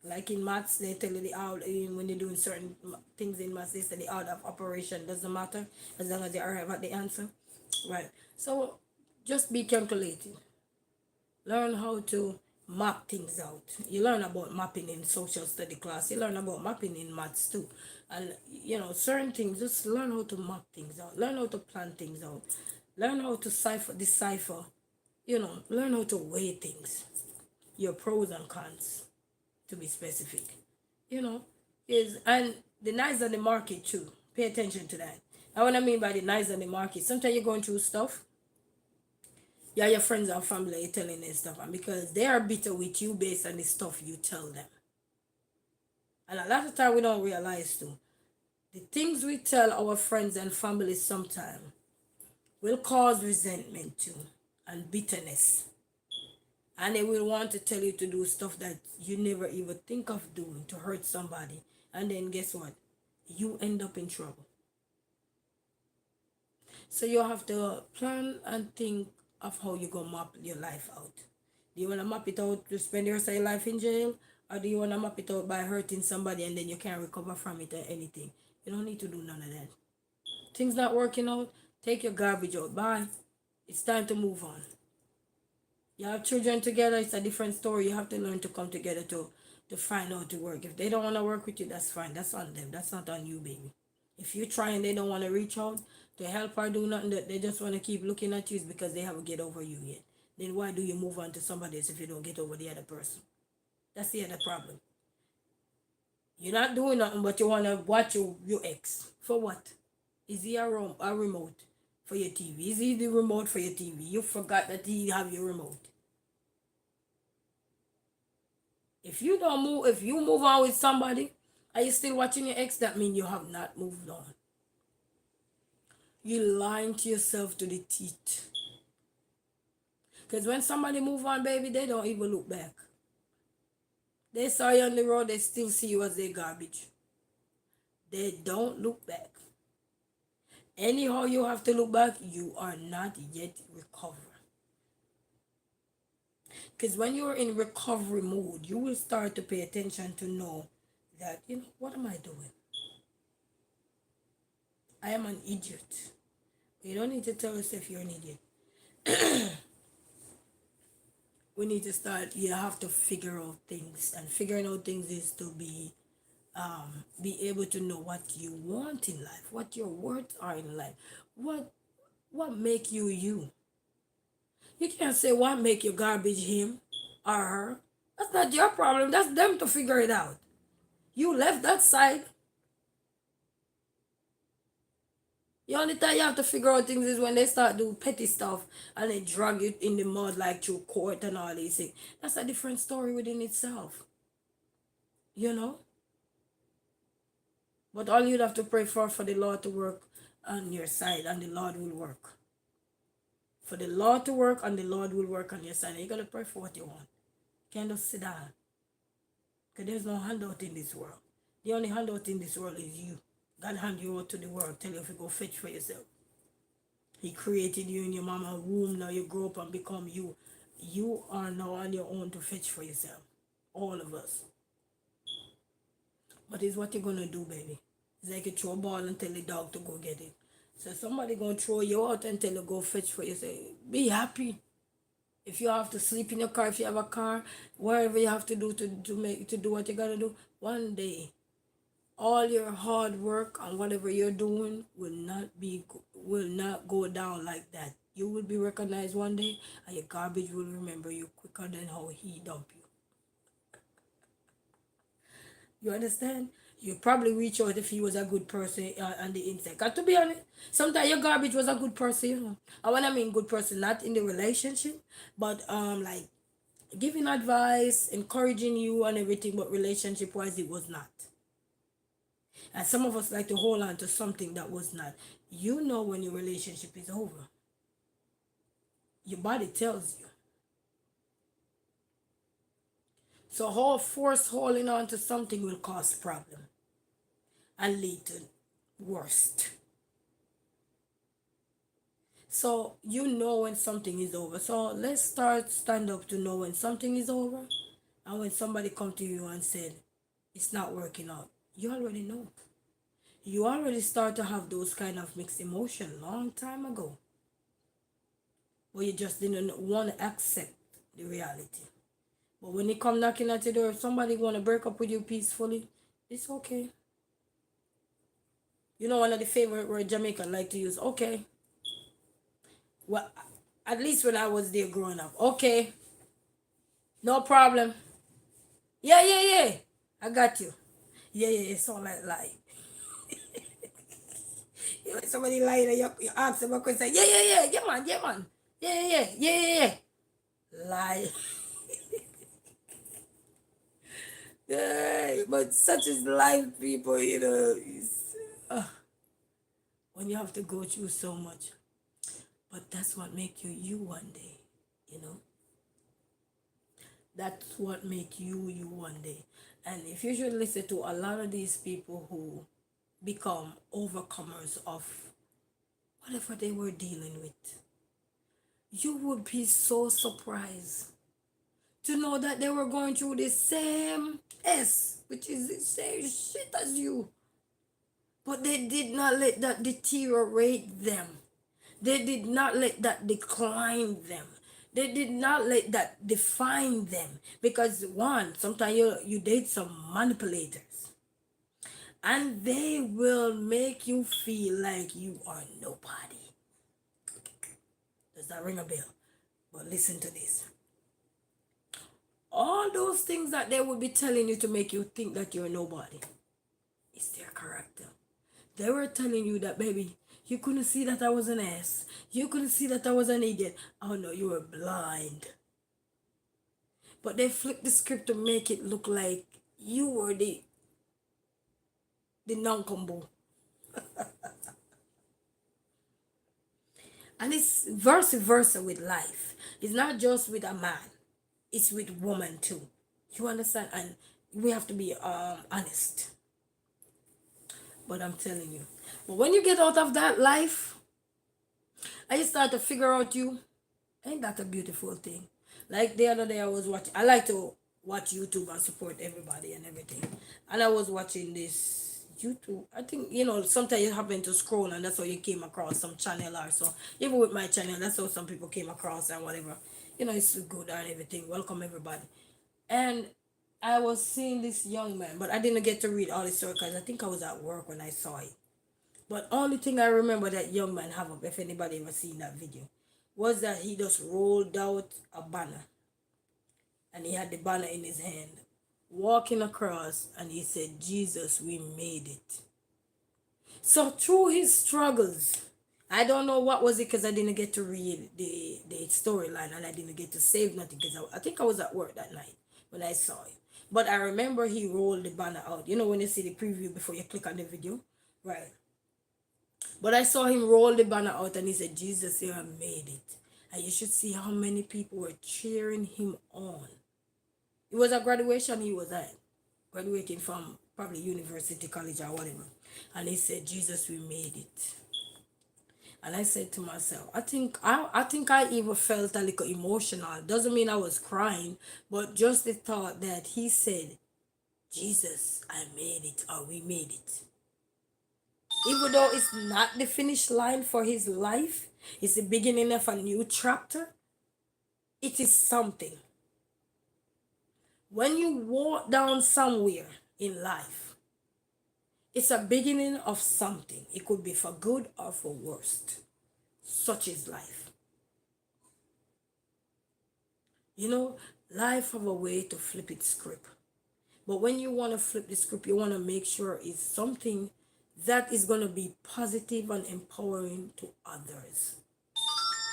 Like in maths, they tell you the out when they're doing certain things in maths, they say the out of operation doesn't matter as long as they arrive at the answer, right? So just be calculated. Learn how to map things out. You learn about mapping in social study class. You learn about mapping in maths too, and certain things. Just learn how to map things out. Learn how to plan things out. Learn how to decipher. Learn how to weigh things. Your pros and cons, to be specific, and the knives on the market too. Pay attention to that. And what I mean by the knives on the market, sometimes you're going through stuff. Yeah, your friends and family are telling them stuff, and because they are bitter with you based on the stuff you tell them. And a lot of time we don't realize too. The things we tell our friends and family sometimes will cause resentment too and bitterness. And they will want to tell you to do stuff that you never even think of doing to hurt somebody. And then guess what? You end up in trouble. So you have to plan and think of how you gonna map your life out. Do you wanna map it out to spend the rest of your life in jail? Or do you wanna map it out by hurting somebody and then you can't recover from it or anything? You don't need to do none of that. Things not working out, take your garbage out. Bye. It's time to move on. You have children together, it's a different story. You have to learn to come together to find out to work. If they don't want to work with you, that's fine. That's on them. That's not on you, baby. If you try and they don't want to reach out to help or do nothing, that they just want to keep looking at you, is because they haven't get over you yet. Then why do you move on to somebody else if you don't get over the other person? That's the other problem. You're not doing nothing, but you want to watch your ex. For what? Is he a remote for your TV? Is he the remote for your TV? You forgot that he have your remote. If you don't move, if you move on with somebody, are you still watching your ex? That means you have not moved on. You lying to yourself to the teeth. Because when somebody move on, baby, they don't even look back. They saw you on the road, they still see you as their garbage. They don't look back. Anyhow, you have to look back, you are not yet recovered. Because when you're in recovery mode, you will start to pay attention to know that, what am I doing? I am an idiot. You don't need to tell yourself you're an idiot. We need to start, you have to figure out things. And figuring out things is to be able to know what you want in life, what your words are in life, what make you you. You can't say what make you garbage him or her. That's not your problem. That's them to figure it out. You left that side. The only time you have to figure out things is when they start doing petty stuff and they drag you in the mud like through court and all these things. That's a different story within itself. You know? But all you'd have to pray for the Lord to work on your side, and the Lord will work. For the Lord to work, and the Lord will work on your side. And you gotta pray for what you want. You can't just sit down. Because there's no handout in this world. The only handout in this world is you. God hand you out to the world, tell you if you go fetch for yourself. He created you in your mama's womb. Now you grow up and become you. You are now on your own to fetch for yourself. All of us. But it's what you're gonna do, baby. It's like you throw a ball and tell the dog to go get it. So somebody gonna throw you out and tell you go fetch for yourself. Be happy. If you have to sleep in your car, if you have a car, whatever you have to do to do what you gotta do, one day all your hard work and whatever you're doing will not go down like that. You will be recognized one day, and your garbage will remember you quicker than how he dumped you. You understand? You probably reach out if he was a good person on the inside. Got to be honest, sometimes your garbage was a good person, you know. And when I mean good person, not in the relationship, but like giving advice, encouraging you and everything, but relationship wise it was not. And some of us like to hold on to something that was not. You know when your relationship is over. Your body tells you. So whole force holding on to something will cause problem and lead to worst. So you know when something is over. So let's stand up to know when something is over. And when somebody come to you and said, it's not working out, you already know. You already start to have those kind of mixed emotion long time ago. But you just didn't want to accept the reality. But when they come knocking at your door, if somebody want to break up with you peacefully, it's okay. You know, one of the favorite words Jamaican like to use, okay. Well, at least when I was there growing up, okay. No problem. Yeah. I got you. Yeah, it's all like lie. You know, somebody lie and you ask them a question, yeah, man. Yeah. Lie. Yeah, but such is life, people, you know. When you have to go through so much. But that's what make you you one day, you know. That's what make you you one day. And if you should listen to a lot of these people who become overcomers of whatever they were dealing with, you would be so surprised to know that they were going through the same which is the same shit as you. But they did not let that deteriorate them. They did not let that decline them. They did not let that define them. Because one, sometimes you date some manipulators. And they will make you feel like you are nobody. Does that ring a bell? But listen to this. All those things that they will be telling you to make you think that you're nobody is their character. They were telling you that, baby, you couldn't see that I was an ass. You couldn't see that I was an idiot. Oh no, you were blind. but they flip the script to make it look like you were the non-combo. And it's vice versa with life. It's not just with a man, it's with woman too. You understand? And we have to be honest. But I'm telling you, but when you get out of that life and you start to figure out you, ain't that a beautiful thing? Like the other day I was watching, I like to watch YouTube and support everybody and everything. And I was watching this YouTube. I think, sometimes you happen to scroll and that's how you came across some channel or so. Even with my channel, that's how some people came across and whatever. It's good and everything. Welcome everybody. And I was seeing this young man, but I didn't get to read all the story because I think I was at work when I saw it. But only thing I remember that young man have up, if anybody ever seen that video, was that he just rolled out a banner. And he had the banner in his hand, walking across, and he said, Jesus, we made it. So through his struggles, I don't know what was it because I didn't get to read the storyline and I didn't get to save nothing because I think I was at work that night when I saw it. But I remember he rolled the banner out. You know when you see the preview before you click on the video? Right. But I saw him roll the banner out and he said, Jesus, you have made it. And you should see how many people were cheering him on. It was a graduation he was at, graduating from probably university, college or whatever. And he said, Jesus, we made it. And I said to myself, I think I even felt a little emotional. Doesn't mean I was crying, but just the thought that he said, Jesus, I made it, or we made it. Even though it's not the finish line for his life, it's the beginning of a new chapter, it is something. When you walk down somewhere in life, it's a beginning of something. It could be for good or for worst. Such is life. Life have a way to flip its script. But when you want to flip the script, you want to make sure it's something that is going to be positive and empowering to others.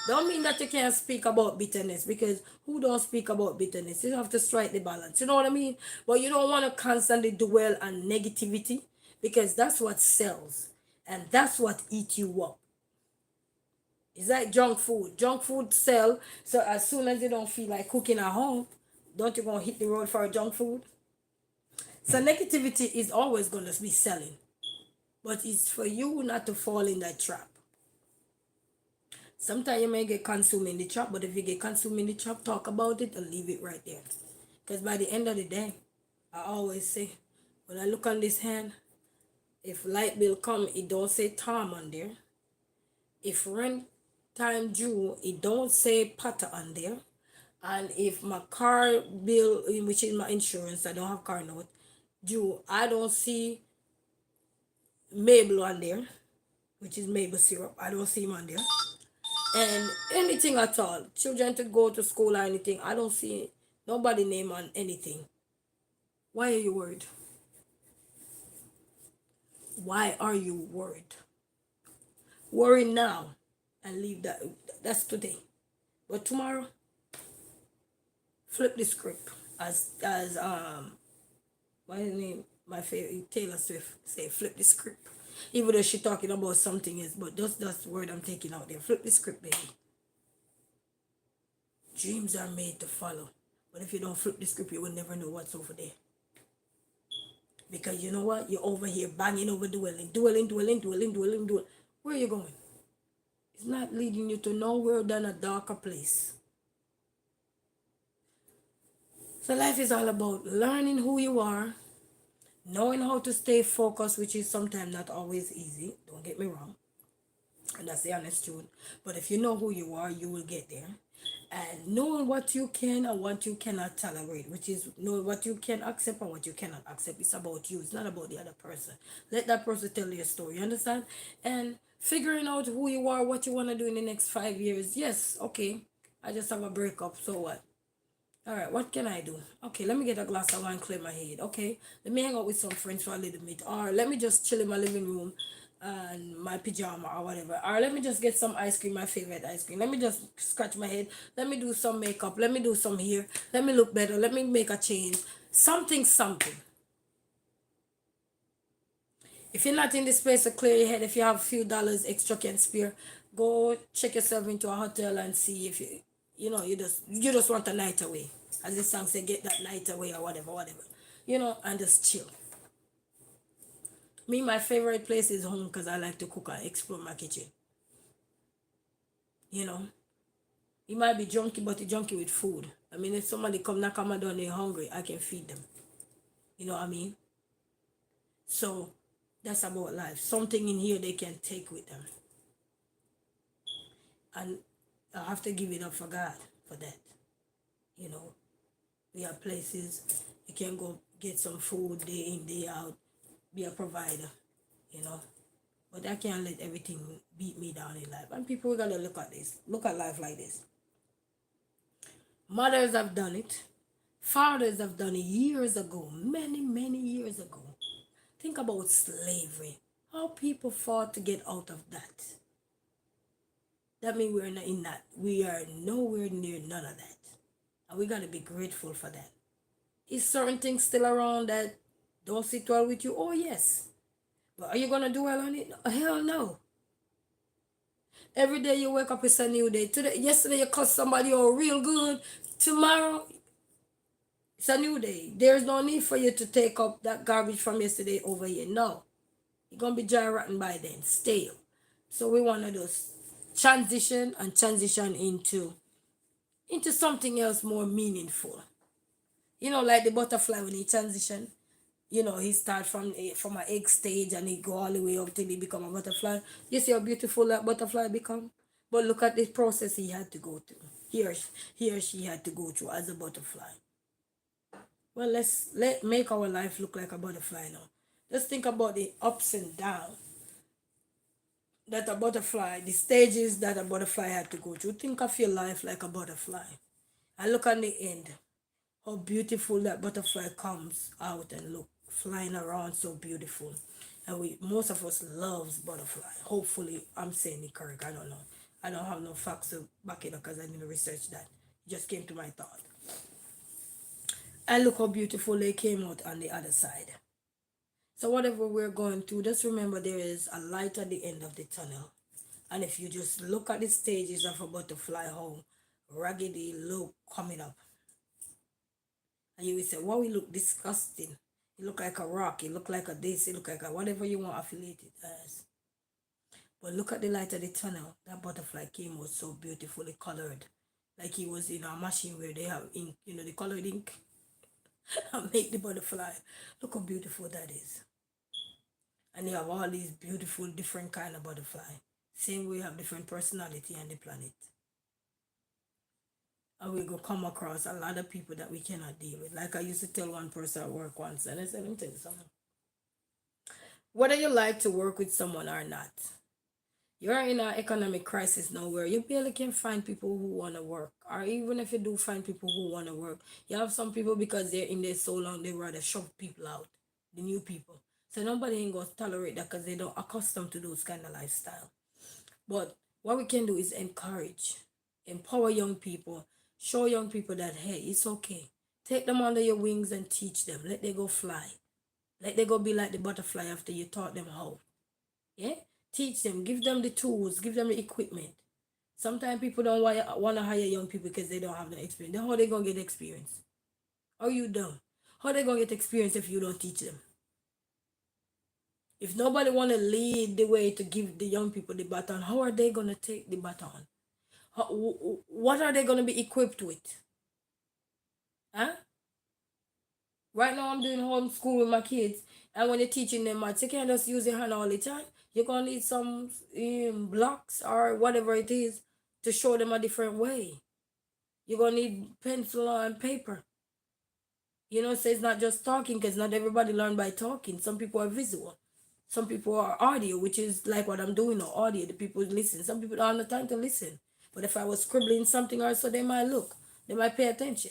Don't mean that you can't speak about bitterness, because who don't speak about bitterness? You have to strike the balance. You know what I mean? But you don't want to constantly dwell on negativity, because that's what sells and that's what eats you up. It's like junk food. Junk food sell. So as soon as you don't feel like cooking at home, don't you gonna hit the road for a junk food? So negativity is always gonna be selling. But it's for you not to fall in that trap. Sometimes you may get consumed in the trap, but if you get consumed in the trap, talk about it and leave it right there. Because by the end of the day, I always say, when I look on this hand, if light bill come, it don't say Tom on there. If rent time due, it don't say Potter on there. And if my car bill, which is my insurance, I don't have car note, due, I don't see Mabel on there, which is maple syrup. I don't see him on there. And anything at all, children to go to school or anything, I don't see nobody name on anything. Why are you worried? Why are you worried? Worry now and leave that. That's today. But tomorrow, flip the script. As what's his name? My favorite Taylor Swift say, flip the script. Even though she talking about something else, but that's the word I'm taking out there. Flip the script, baby. Dreams are made to follow. But if you don't flip the script, you will never know what's over there. Because you know what? You're over here banging over dwelling. Where are you going? It's not leading you to nowhere than a darker place. So life is all about learning who you are, knowing how to stay focused, which is sometimes not always easy. Don't get me wrong. And that's the honest truth. But if you know who you are, you will get there. And knowing what you can and what you cannot tolerate, which is knowing what you can accept and what you cannot accept. It's about you. It's not about the other person. Let that person tell you a story. You understand? And figuring out who you are, what you want to do in the next 5 years. Yes, okay. I just have a breakup. So what? Alright, what can I do? Okay, let me get a glass of wine, clear my head. Okay, let me hang out with some friends for a little bit. Or let me just chill in my living room and my pajama or whatever. Or let me just get some ice cream, my favorite ice cream. Let me just scratch my head. Let me do some makeup. Let me do some hair. Let me look better. Let me make a change. Something, something. If you're not in this place to clear your head, if you have a few dollars extra can spare, go check yourself into a hotel and see if you just want a night away. As the song say, get that night away or whatever, whatever. And just chill. Me, my favorite place is home because I like to cook and explore my kitchen. You know, you might be junky, but you junky with food. I mean, if somebody come knock on my door and they're hungry, I can feed them. You know what I mean? So that's about life. Something in here they can take with them. And I have to give it up for God for that. You know, we have places you can go get some food day in, day out, be a provider, you know. But I can't let everything beat me down in life. And people, we gotta look at this. Look at life like this. Mothers have done it. Fathers have done it years ago. Many, many years ago. Think about slavery. How people fought to get out of that. That means we're not in that. We are nowhere near none of that. And we gotta be grateful for that. Is certain things still around that don't sit well with you? Oh yes. But are you gonna do well on it? Hell no. Every day you wake up, it's a new day. Yesterday you cuss somebody out real good. Tomorrow it's a new day. There's no need for you to take up that garbage from yesterday over here. No. You're gonna be dry rotten by then, stale. So we wanna just transition into something else more meaningful. Like the butterfly when he transition. He start from an egg stage and he go all the way up till he become a butterfly. You see how beautiful that butterfly become? But look at the process he had to go through. He or she had to go through as a butterfly. Well, let make our life look like a butterfly now. Just think about the ups and downs that a butterfly, the stages that a butterfly had to go through. Think of your life like a butterfly. And look at the end. How beautiful that butterfly comes out and look flying around so beautiful. And most of us loves butterfly. Hopefully I'm saying it correct. I don't know. I don't have no facts to back it up because I didn't research that. It just came to my thought. And look how beautiful they came out on the other side. So whatever we're going through, just remember there is a light at the end of the tunnel. And if you just look at the stages of a butterfly, how raggedy look coming up. And you will say, wow, it look disgusting. It look like a rock. It look like a this. It look like a whatever you want to affiliate it as. But look at the light of the tunnel. That butterfly came out so beautifully colored. Like he was in a machine where they have ink, the colored ink. And make the butterfly. Look how beautiful that is. And you have all these beautiful different kind of butterfly. Same way you have different personality on the planet. And we go come across a lot of people that we cannot deal with. Like I used to tell one person at work once, and I said, let me tell you something. Whether you like to work with someone or not, you're in an economic crisis now where you barely can find people who want to work. Or even if you do find people who want to work, you have some people because they're in there so long, they rather shove people out, the new people. So nobody ain't going to tolerate that because they don't accustomed to those kind of lifestyle. But what we can do is encourage, empower young people, show young people that, hey, it's okay. Take them under your wings and teach them. Let them go fly. Let them go be like the butterfly after you taught them how. Yeah? Teach them. Give them the tools. Give them the equipment. Sometimes people don't want to hire young people because they don't have the experience. Then how they going to get experience? Are you dumb? How they going to get experience if you don't teach them? If nobody want to lead the way to give the young people the baton, how are they going to take the baton? What are they going to be equipped with? Huh? Right now I'm doing homeschool with my kids, and when you're teaching them maths, you can't just use your hand all the time. You're going to need some blocks or whatever it is to show them a different way. You're going to need pencil and paper. So it's not just talking because not everybody learn by talking. Some people are visual. Some people are audio, which is like what I'm doing now, audio. The people listen. Some people don't have the time to listen. But if I was scribbling something or so, they might look. They might pay attention.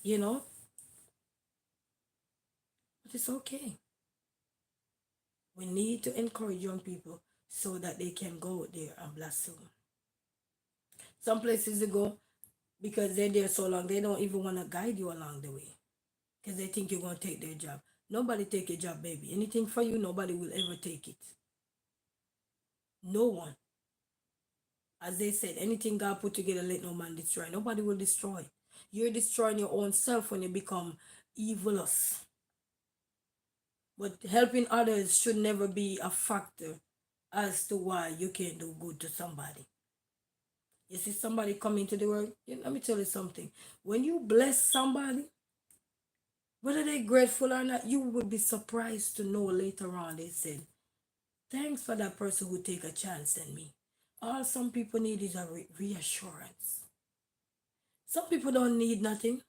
But it's okay. We need to encourage young people so that they can go out there and blossom. Some places you go, because they're there so long, they don't even want to guide you along the way because they think you're going to take their job. Nobody take your job, baby. Anything for you, nobody will ever take it. No one. As they said, anything God put together, let no man destroy. Nobody will destroy. You're destroying your own self when you become evilous. But helping others should never be a factor as to why you can't do good to somebody. You see somebody coming to the world, let me tell you something. When you bless somebody, whether they're grateful or not, you would be surprised to know later on they said, thanks for that person who take a chance on me. All some people need is a reassurance. Some people don't need nothing.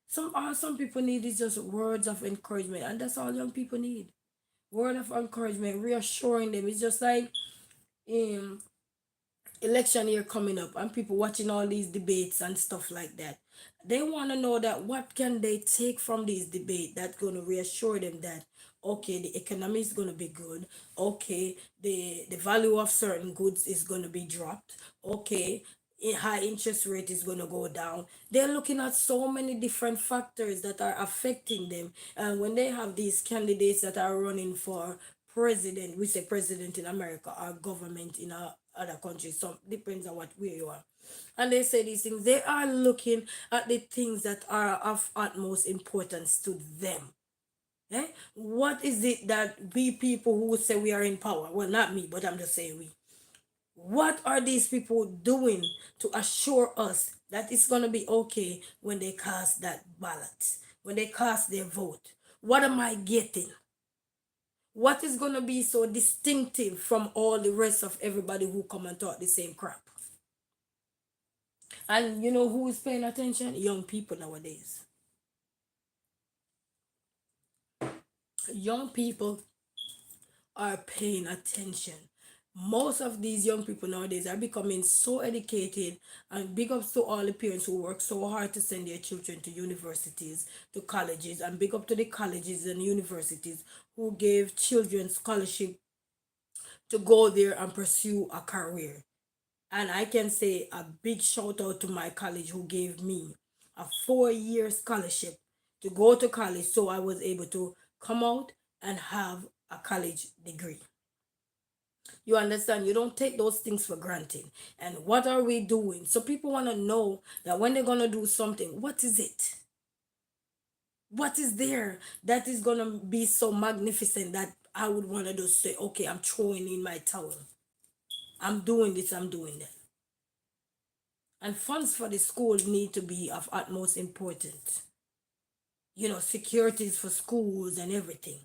Some people need is just words of encouragement, and that's all young people need. Word of encouragement, reassuring them. It's just like um election year coming up and people watching all these debates and stuff like that. They want to know that what can they take from this debate that's going to reassure them that okay, the economy is going to be good, okay, the value of certain goods is going to be dropped, okay, a high interest rate is going to go down. They're looking at so many different factors that are affecting them, and when they have these candidates that are running for president, we say president in America or government in a other countries, some depends on what where you are, and they say these things, they are looking at the things that are of utmost importance to them. What is it that we people who say we are in power, well, not me, but I'm just saying we, what are these people doing to assure us that it's going to be okay when they cast that ballot, when they cast their vote? What am I getting? What is going to be so distinctive from all the rest of everybody who come and talk the same crap? And you know who is paying attention? Young people nowadays. Young people are paying attention. Most of these young people nowadays are becoming so educated, and big ups to all the parents who work so hard to send their children to universities, to colleges, and big up to the colleges and universities who gave children scholarship to go there and pursue a career. And I can say a big shout out to my college who gave me a 4-year scholarship to go to college so I was able to come out and have a college degree. You understand? You don't take those things for granted. And what are we doing? So people want to know that when they're going to do something, what is it? What is there that is going to be so magnificent that I would want to just say, okay, I'm throwing in my towel. I'm doing this, I'm doing that. And funds for the school need to be of utmost importance. Securities for schools and everything.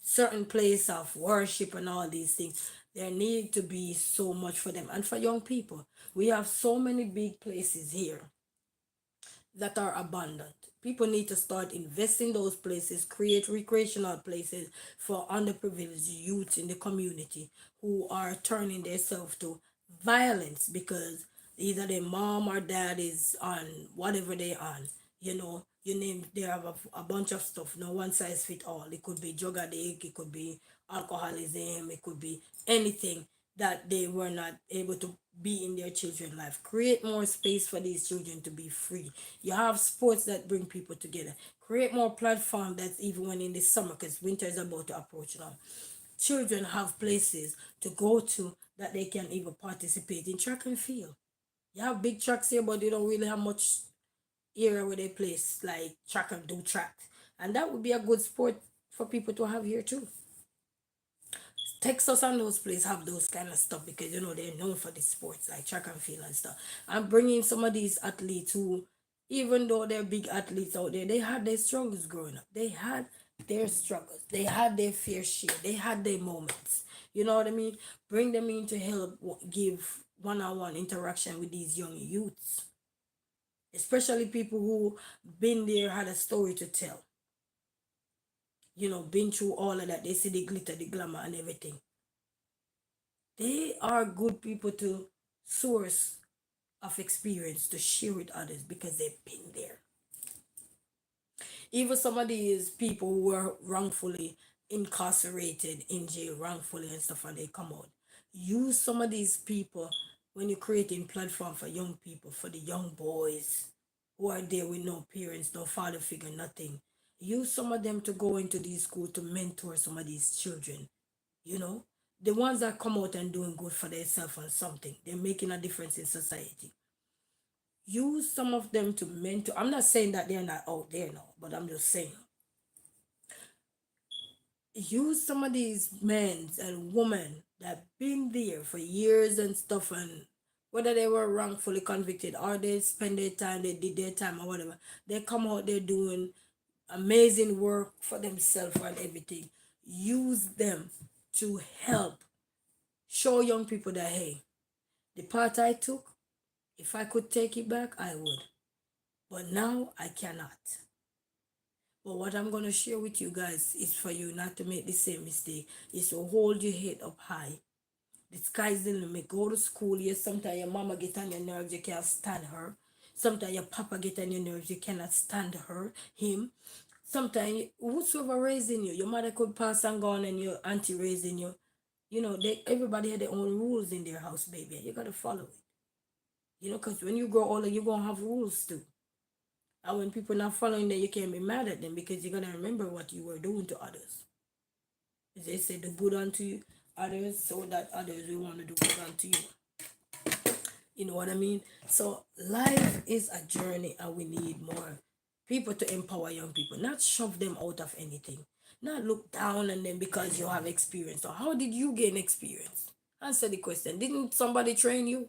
Certain place of worship and all these things. There need to be so much for them. And for young people, we have so many big places here that are abundant. People need to start investing those places, create recreational places for underprivileged youth in the community who are turning themselves to violence because either their mom or dad is on whatever they on. You name, they have a bunch of stuff. No one size fit all. It could be drug addict, it could be alcoholism, it could be anything that they were not able to be in their children's life. Create more space for these children to be free. You have sports that bring people together. Create more platform that's even when in the summer, because winter is about to approach now. Children have places to go to that they can even participate in track and field. You have big tracks here, but they don't really have much area where they place like track and do track. And that would be a good sport for people to have here too. Texas and those places have those kind of stuff because they're known for the sports like track and field and stuff. I'm bringing some of these athletes who, even though they're big athletes out there, they had their struggles growing up. They had their struggles. They had their fair share. They had their moments. You know what I mean? Bring them in to help give one-on-one interaction with these young youths, especially people who been there, had a story to tell. Been through all of that. They see the glitter, the glamour, and everything. They are good people to source of experience to share with others because they've been there. Even some of these people who were wrongfully incarcerated in jail wrongfully and stuff, and they come out. Use some of these people when you're creating platform for young people, for the young boys who are there with no parents, no father figure, nothing. Use some of them to go into these schools to mentor some of these children, you know, the ones that come out and doing good for themselves and something. They're making a difference in society. Use some of them to mentor. I'm not saying that they're not out there now, but I'm just saying use some of these men and women that been there for years and stuff, and whether they were wrongfully convicted or they spend their time, they did their time or whatever, they come out there doing amazing work for themselves and everything. Use them to help show young people that, hey, the part I took, if I could take it back, I would, but now I cannot. But what I'm going to share with you guys is for you not to make the same mistake, is to hold your head up high. The sky's the limit. Go to school. Yes, sometimes your mama get on your nerves, you can't stand her. Sometimes your papa get on your nerves, you cannot stand him. Sometimes whosoever raising you, your mother could pass and gone and your auntie raising you. You know, everybody had their own rules in their house, baby. You gotta follow it. You know, because when you grow older, you're gonna have rules too. And when people not following that, you can't be mad at them because you're gonna remember what you were doing to others. They say do good unto you, others, so that others will want to do good unto you. You know what I mean? So life is a journey, and we need more people to empower young people, not shove them out of anything, not look down on them because you have experience. So how did you gain experience? Answer the question. Didn't somebody train you?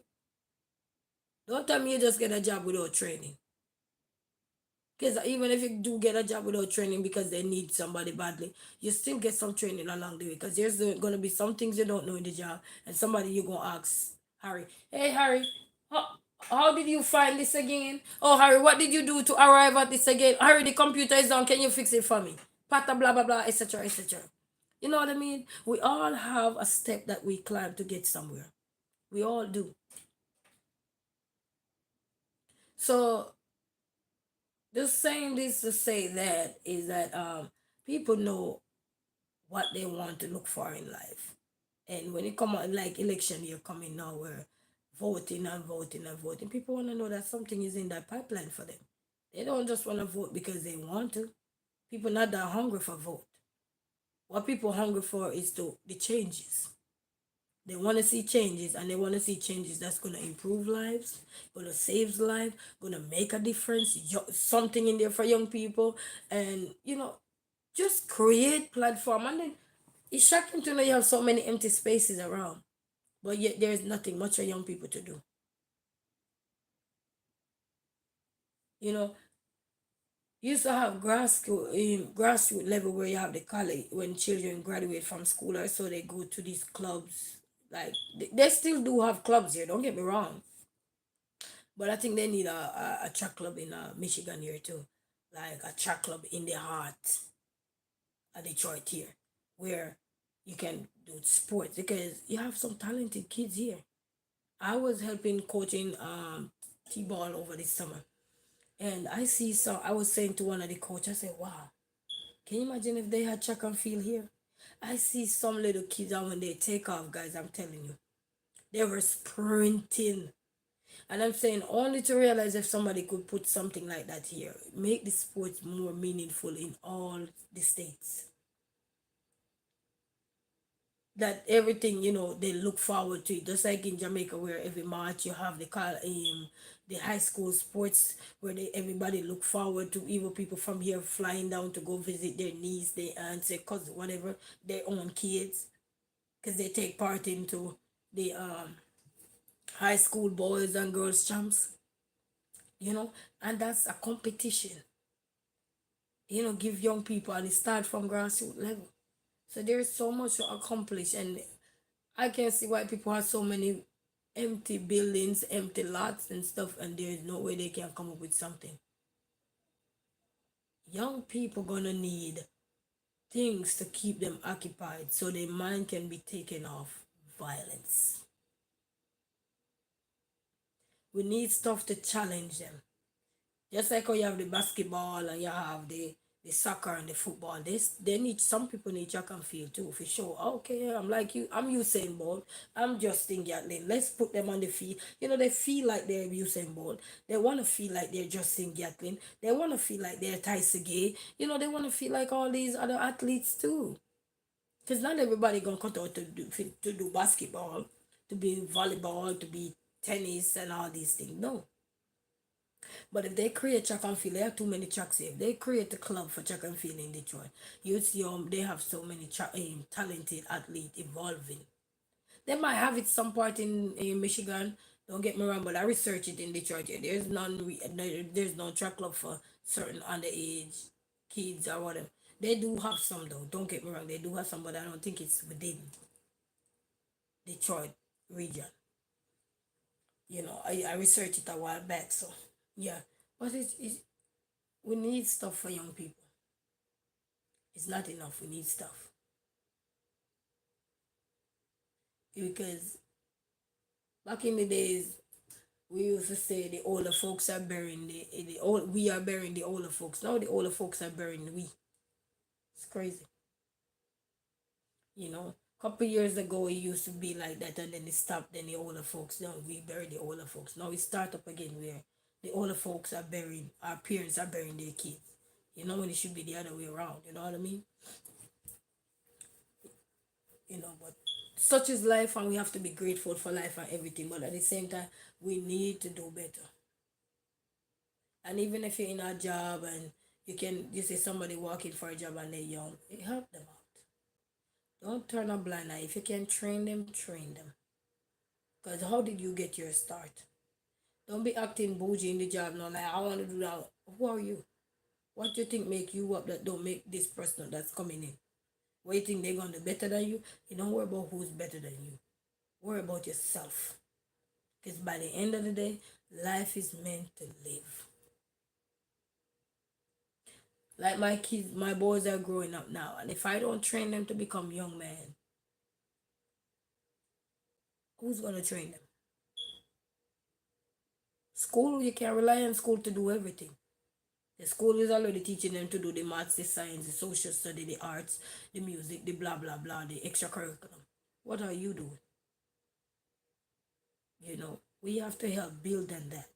Don't tell me you just get a job without training. Because even if you do get a job without training because they need somebody badly, you still get some training along the way. Because there's going to be some things you don't know in the job, and somebody you're going to ask, Harry, hey, Harry, how did you find this again? Oh, Harry, what did you do to arrive at this again? Harry, the computer is down. Can you fix it for me? Pata, blah, blah, blah, etc., etc. You know what I mean? We all have a step that we climb to get somewhere. We all do. So just saying this to say that is that people know what they want to look for in life. And when it come out like election year coming now, where voting and voting and voting, people want to know that something is in that pipeline for them. They don't just want to vote because they want to. People not that hungry for vote. What people hungry for is the changes. They want to see changes, and they want to see changes that's going to improve lives, going to save lives, going to make a difference, something in there for young people. And, just create platform. And then it's shocking to know you have so many empty spaces around, but yet there's nothing much for young people to do. You know, you used to have grassroots level where you have the college when children graduate from school, or so they go to these clubs. Like they still do have clubs here. Don't get me wrong, but I think they need a track club in Michigan here too, like a track club in the heart of Detroit here, where you can do sports because you have some talented kids here. I was helping coaching T-ball over this summer, and I see some. I was saying to one of the coaches, I said, "Wow, can you imagine if they had track and field here?" I see some little kids, and when they take off, guys, I'm telling you, they were sprinting. And I'm saying only to realize if somebody could put something like that here, make the sports more meaningful in all the states. That everything, they look forward to it, just like in Jamaica, where every March you have the high school sports, where everybody look forward to, even people from here flying down to go visit their niece, their aunts, their cousins, whatever, their own kids, because they take part into the high school boys and girls champs, and that's a competition, give young people, and it start from grassroots level. So there's so much to accomplish, and I can see why people have so many empty buildings, empty lots and stuff, and there's no way they can come up with something. Young people gonna need things to keep them occupied so their mind can be taken off violence. We need stuff to challenge them. Just like how you have the basketball and you have the the soccer and the football. They need, some people need track and field too for sure. Okay, I'm like you. I'm Usain Bolt. I'm Justin Gatlin. Let's put them on the field. They feel like they're Usain Bolt. They want to feel like they're Justin Gatlin. They want to feel like they're Tyson Gay. They want to feel like all these other athletes too. Because not everybody gonna cut out to do basketball, to be volleyball, to be tennis and all these things. No. But if they create track and field, they have too many tracks here. If they create a club for track and field in Detroit, you see they have so many talented athletes evolving. They might have it some part in Michigan. Don't get me wrong, but I research it in Detroit. Yeah. There's no track club for certain underage kids or whatever. They do have some though. Don't get me wrong. They do have some, but I don't think it's within Detroit region. I researched it a while back, so yeah. But it's we need stuff for young people. It's not enough. We need stuff because back in the days we used to say the older folks are burying the old. We are burying the older folks. Now the older folks are burying we. It's crazy. Couple years ago it used to be like that, and then it stopped. Then the older folks, now we bury the older folks. Now we start up again where the older folks are burying, our parents are burying their kids. When it should be the other way around. You know what I mean? But such is life, and we have to be grateful for life and everything. But at the same time, we need to do better. And even if you're in a job and you see somebody walking for a job and they're young, help them out. Don't turn a blind eye. If you can train them, train them. Because how did you get your start? Don't be acting bougie in the job now, like I want to do that. Who are you? What do you think make you up that don't make this person that's coming in? What you think they're gonna do better than you? You don't worry about who's better than you. Worry about yourself. Because by the end of the day, life is meant to live. Like my kids, my boys are growing up now, and if I don't train them to become young men, who's gonna train them? School, you can't rely on school to do everything. The school is already teaching them to do the maths, the science, the social study, the arts, the music, the blah blah blah, the extracurriculum. What are you doing? We have to help build on that.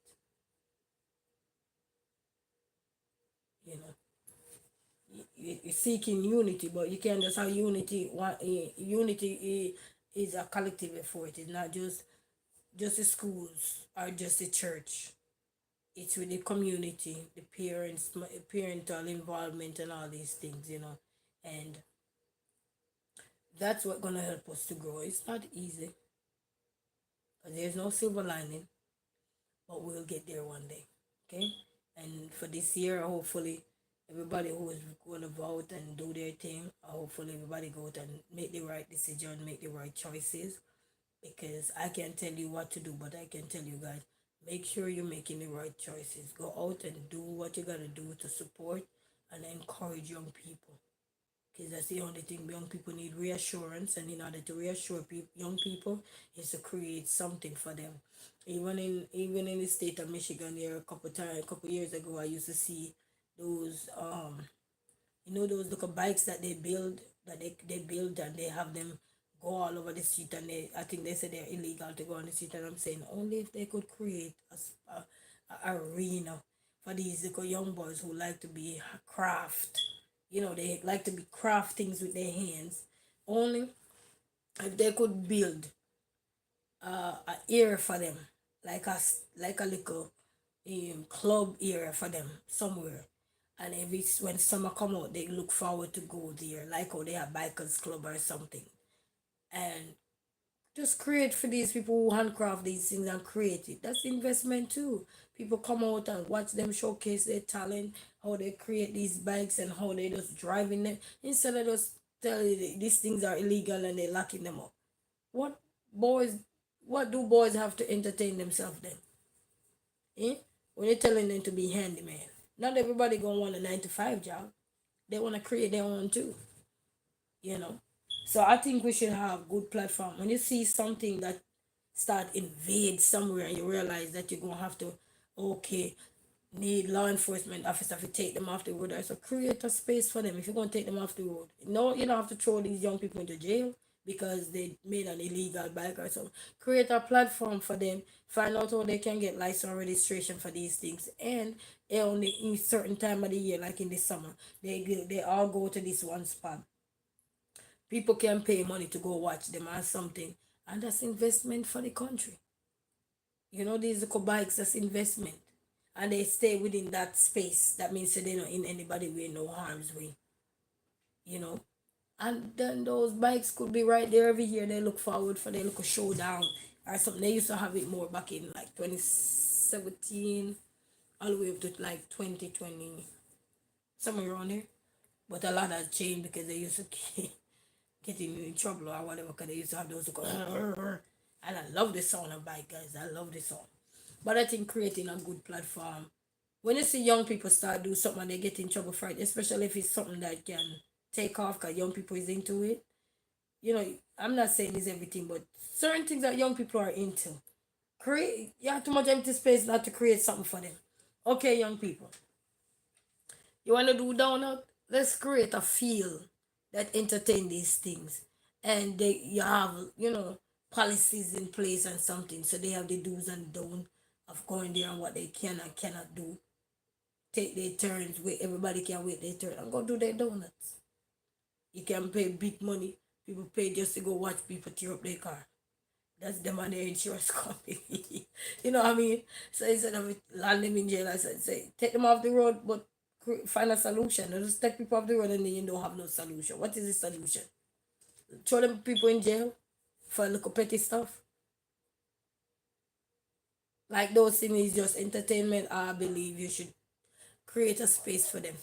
You know, you're seeking unity, but you can't just have unity. Unity is a collective effort. It's not just the schools or just the church. It's with the community, the parents, parental involvement, and all these things. And that's what gonna help us to grow. It's not easy, but there's no silver lining, but we'll get there one day. Okay, and for this year, hopefully, everybody who is going to vote and do their thing, hopefully everybody go out and make the right decision, make the right choices. Because I can't tell you what to do, but I can tell you guys, make sure you're making the right choices. Go out and do what you gotta do to support and encourage young people. Because that's the only thing young people need, reassurance, and in order to reassure young people is to create something for them. Even in the state of Michigan, there a couple years ago, I used to see those those little bikes that they build, that they build, and they have them go all over the street, and I think they said they're illegal to go on the street, and I'm saying only if they could create a arena for these little young boys who like to be craft. They like to be craft things with their hands. Only if they could build a area for them, like a little club area for them somewhere. And if it's when summer come out, they look forward to go there, like how they have bikers club or something. And just create for these people who handcraft these things and create it. That's investment too. People come out and watch them showcase their talent, how they create these bikes and how they just driving them, instead of just telling you these things are illegal and they're locking them up. What boys what do boys have to entertain themselves then? Eh? When you're telling them to be handyman. Not everybody gonna want a 9 to 5 job. They wanna create their own too. You know. So I think we should have good platform. When you see something that start invade somewhere and you realize that you're gonna have to, okay, need law enforcement officer to take them off the road. So create a space for them if you're going to take them off the road. No, you don't have to throw these young people into jail because they made an illegal bike or something. Create a platform for them. Find out how they can get license and registration for these things. And only in certain time of the year, like in the summer, they all go to this one spot. People can pay money to go watch them or something. And that's investment for the country. You know, these little bikes, that's investment. And they stay within that space. That means that they're not in anybody way, no harm's way. You know. And then those bikes could be right there every year. They look forward for their little showdown or something. They used to have it more back in like 2017 all the way up to like 2020, somewhere around there. But a lot has changed because they used to get in trouble or whatever because they used to have those little and I love the sound of bike, guys. I love the sound. But I think creating a good platform, when you see young people start do something and they get in trouble for it, especially if it's something that can take off because young people is into it. You know, I'm not saying it's everything, but certain things that young people are into. Create you have too much empty space not to create something for them. Okay, young people. You wanna do donut? Let's create a field that entertain these things. And they you have, policies in place and something. So they have the do's and don'ts of going there and what they can and cannot do. Take their turns, wait everybody can wait their turn and go do their donuts. You can pay big money. People pay just to go watch people tear up their car. That's them and their insurance company. You know what I mean? So instead of land them in jail, I said, say, take them off the road, but find a solution. Don't just take people off the road and then you don't have no solution. What is the solution? Throw them people in jail for a little petty stuff? Like those things is just entertainment. I believe you should create a space for them.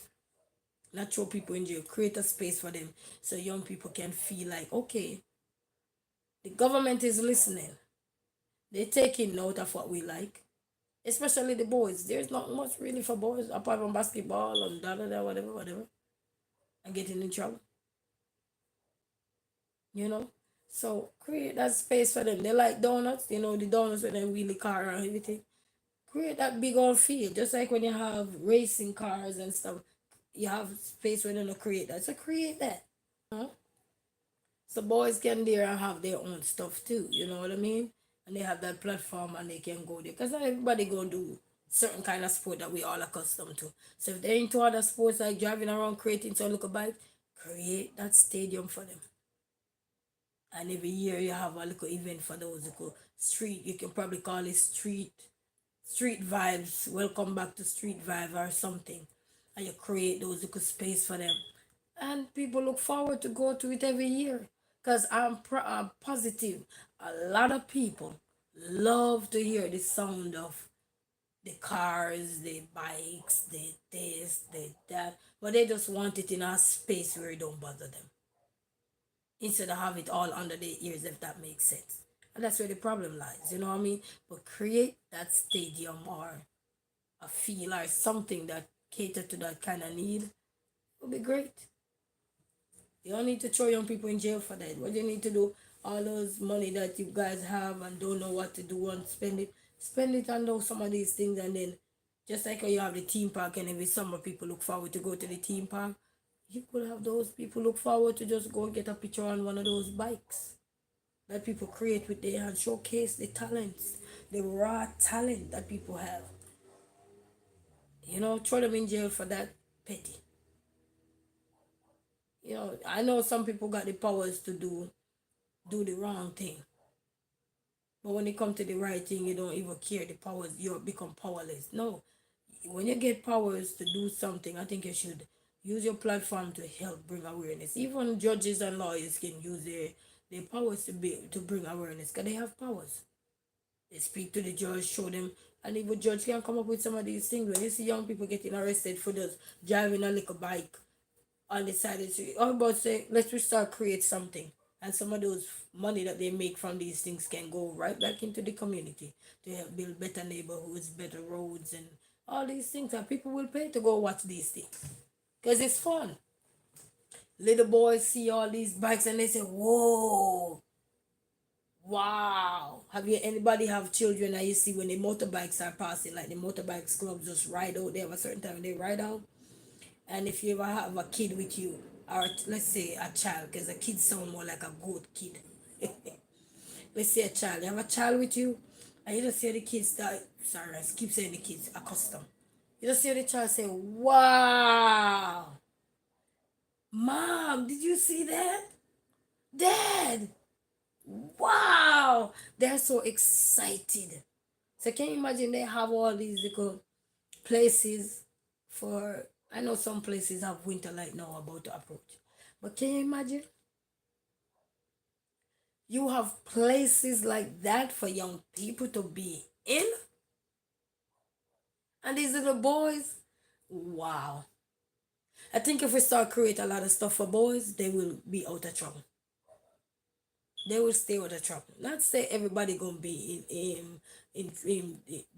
Not throw people in jail. Create a space for them so young people can feel like, okay, the government is listening. They're taking note of what we like. Especially the boys. There's not much really for boys apart from basketball and da da da whatever, whatever. And getting in trouble. You know? So create that space for them. They like donuts, the donuts with them wheelie car and everything. Create that big old field. Just like when you have racing cars and stuff. You have space where they don't create that. So create that. Huh? So boys can there and have their own stuff too. You know what I mean? And they have that platform and they can go there. Because not everybody gonna do certain kind of sport that we all accustomed to. So if they're into other sports like driving around creating some little bike, create that stadium for them. And every year you have a little event for those little street. You can probably call it street vibes. Welcome back to street vibe or something. And you create those little space for them. And people look forward to go to it every year. Because I'm positive a lot of people love to hear the sound of the cars, the bikes, the this, the that. But they just want it in a space where it don't bother them. Instead of have it all under their ears, if that makes sense. And that's where the problem lies, you know what I mean? But create that stadium or a feel or something that cater to that kind of need would be great. You don't need to throw young people in jail for that. What you need to do, all those money that you guys have and don't know what to do and spend it on those some of these things, and then just like how you have the theme park and every summer people look forward to go to the theme park, you could have those people look forward to just go and get a picture on one of those bikes that people create with their hands, showcase the talents, the raw talent that people have. Throw them in jail for that petty. I know some people got the powers to do the wrong thing. But when it comes to the right thing, you don't even care the powers, you become powerless. No. When you get powers to do something, I think you should use your platform to help bring awareness. Even judges and lawyers can use their powers to bring awareness because they have powers. They speak to the judge, show them, and even judge can come up with some of these things. When you see young people getting arrested for just driving a little bike on the side of the street. How about say, let's just start create something. And some of those money that they make from these things can go right back into the community to help build better neighborhoods, better roads, and all these things that people will pay to go watch these things. Because it's fun. Little boys see all these bikes and they say, whoa, Wow. Have you anybody have children that you see when the motorbikes are passing, like the motorbikes club just ride out, they have a certain time they ride out? And if you ever have a kid with you, or let's say a child, because a kid sound more like a goat kid. Let's say a child, you have a child with you, and you just hear the kids that, sorry, I keep saying the kids, accustomed. You just hear the child say, wow, mom, did you see that? Dad, wow. They're so excited. So can you imagine they have all these little places for, I know some places have winter light now about to approach. But can you imagine? You have places like that for young people to be in? And these little boys, wow. I think if we start create a lot of stuff for boys, they will be out of trouble. They will stay out of trouble. Not say everybody gonna be in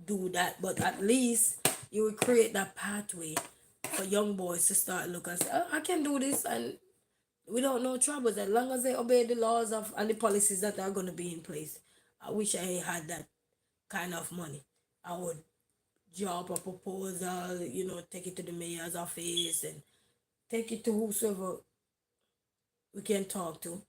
do that, but at least you will create that pathway for young boys to start look and say, oh, I can do this, and we don't know troubles as long as they obey the laws of and the policies that are gonna be in place. I wish I had that kind of money. I would draw up a proposal, take it to the mayor's office and take it to whosoever we can talk to.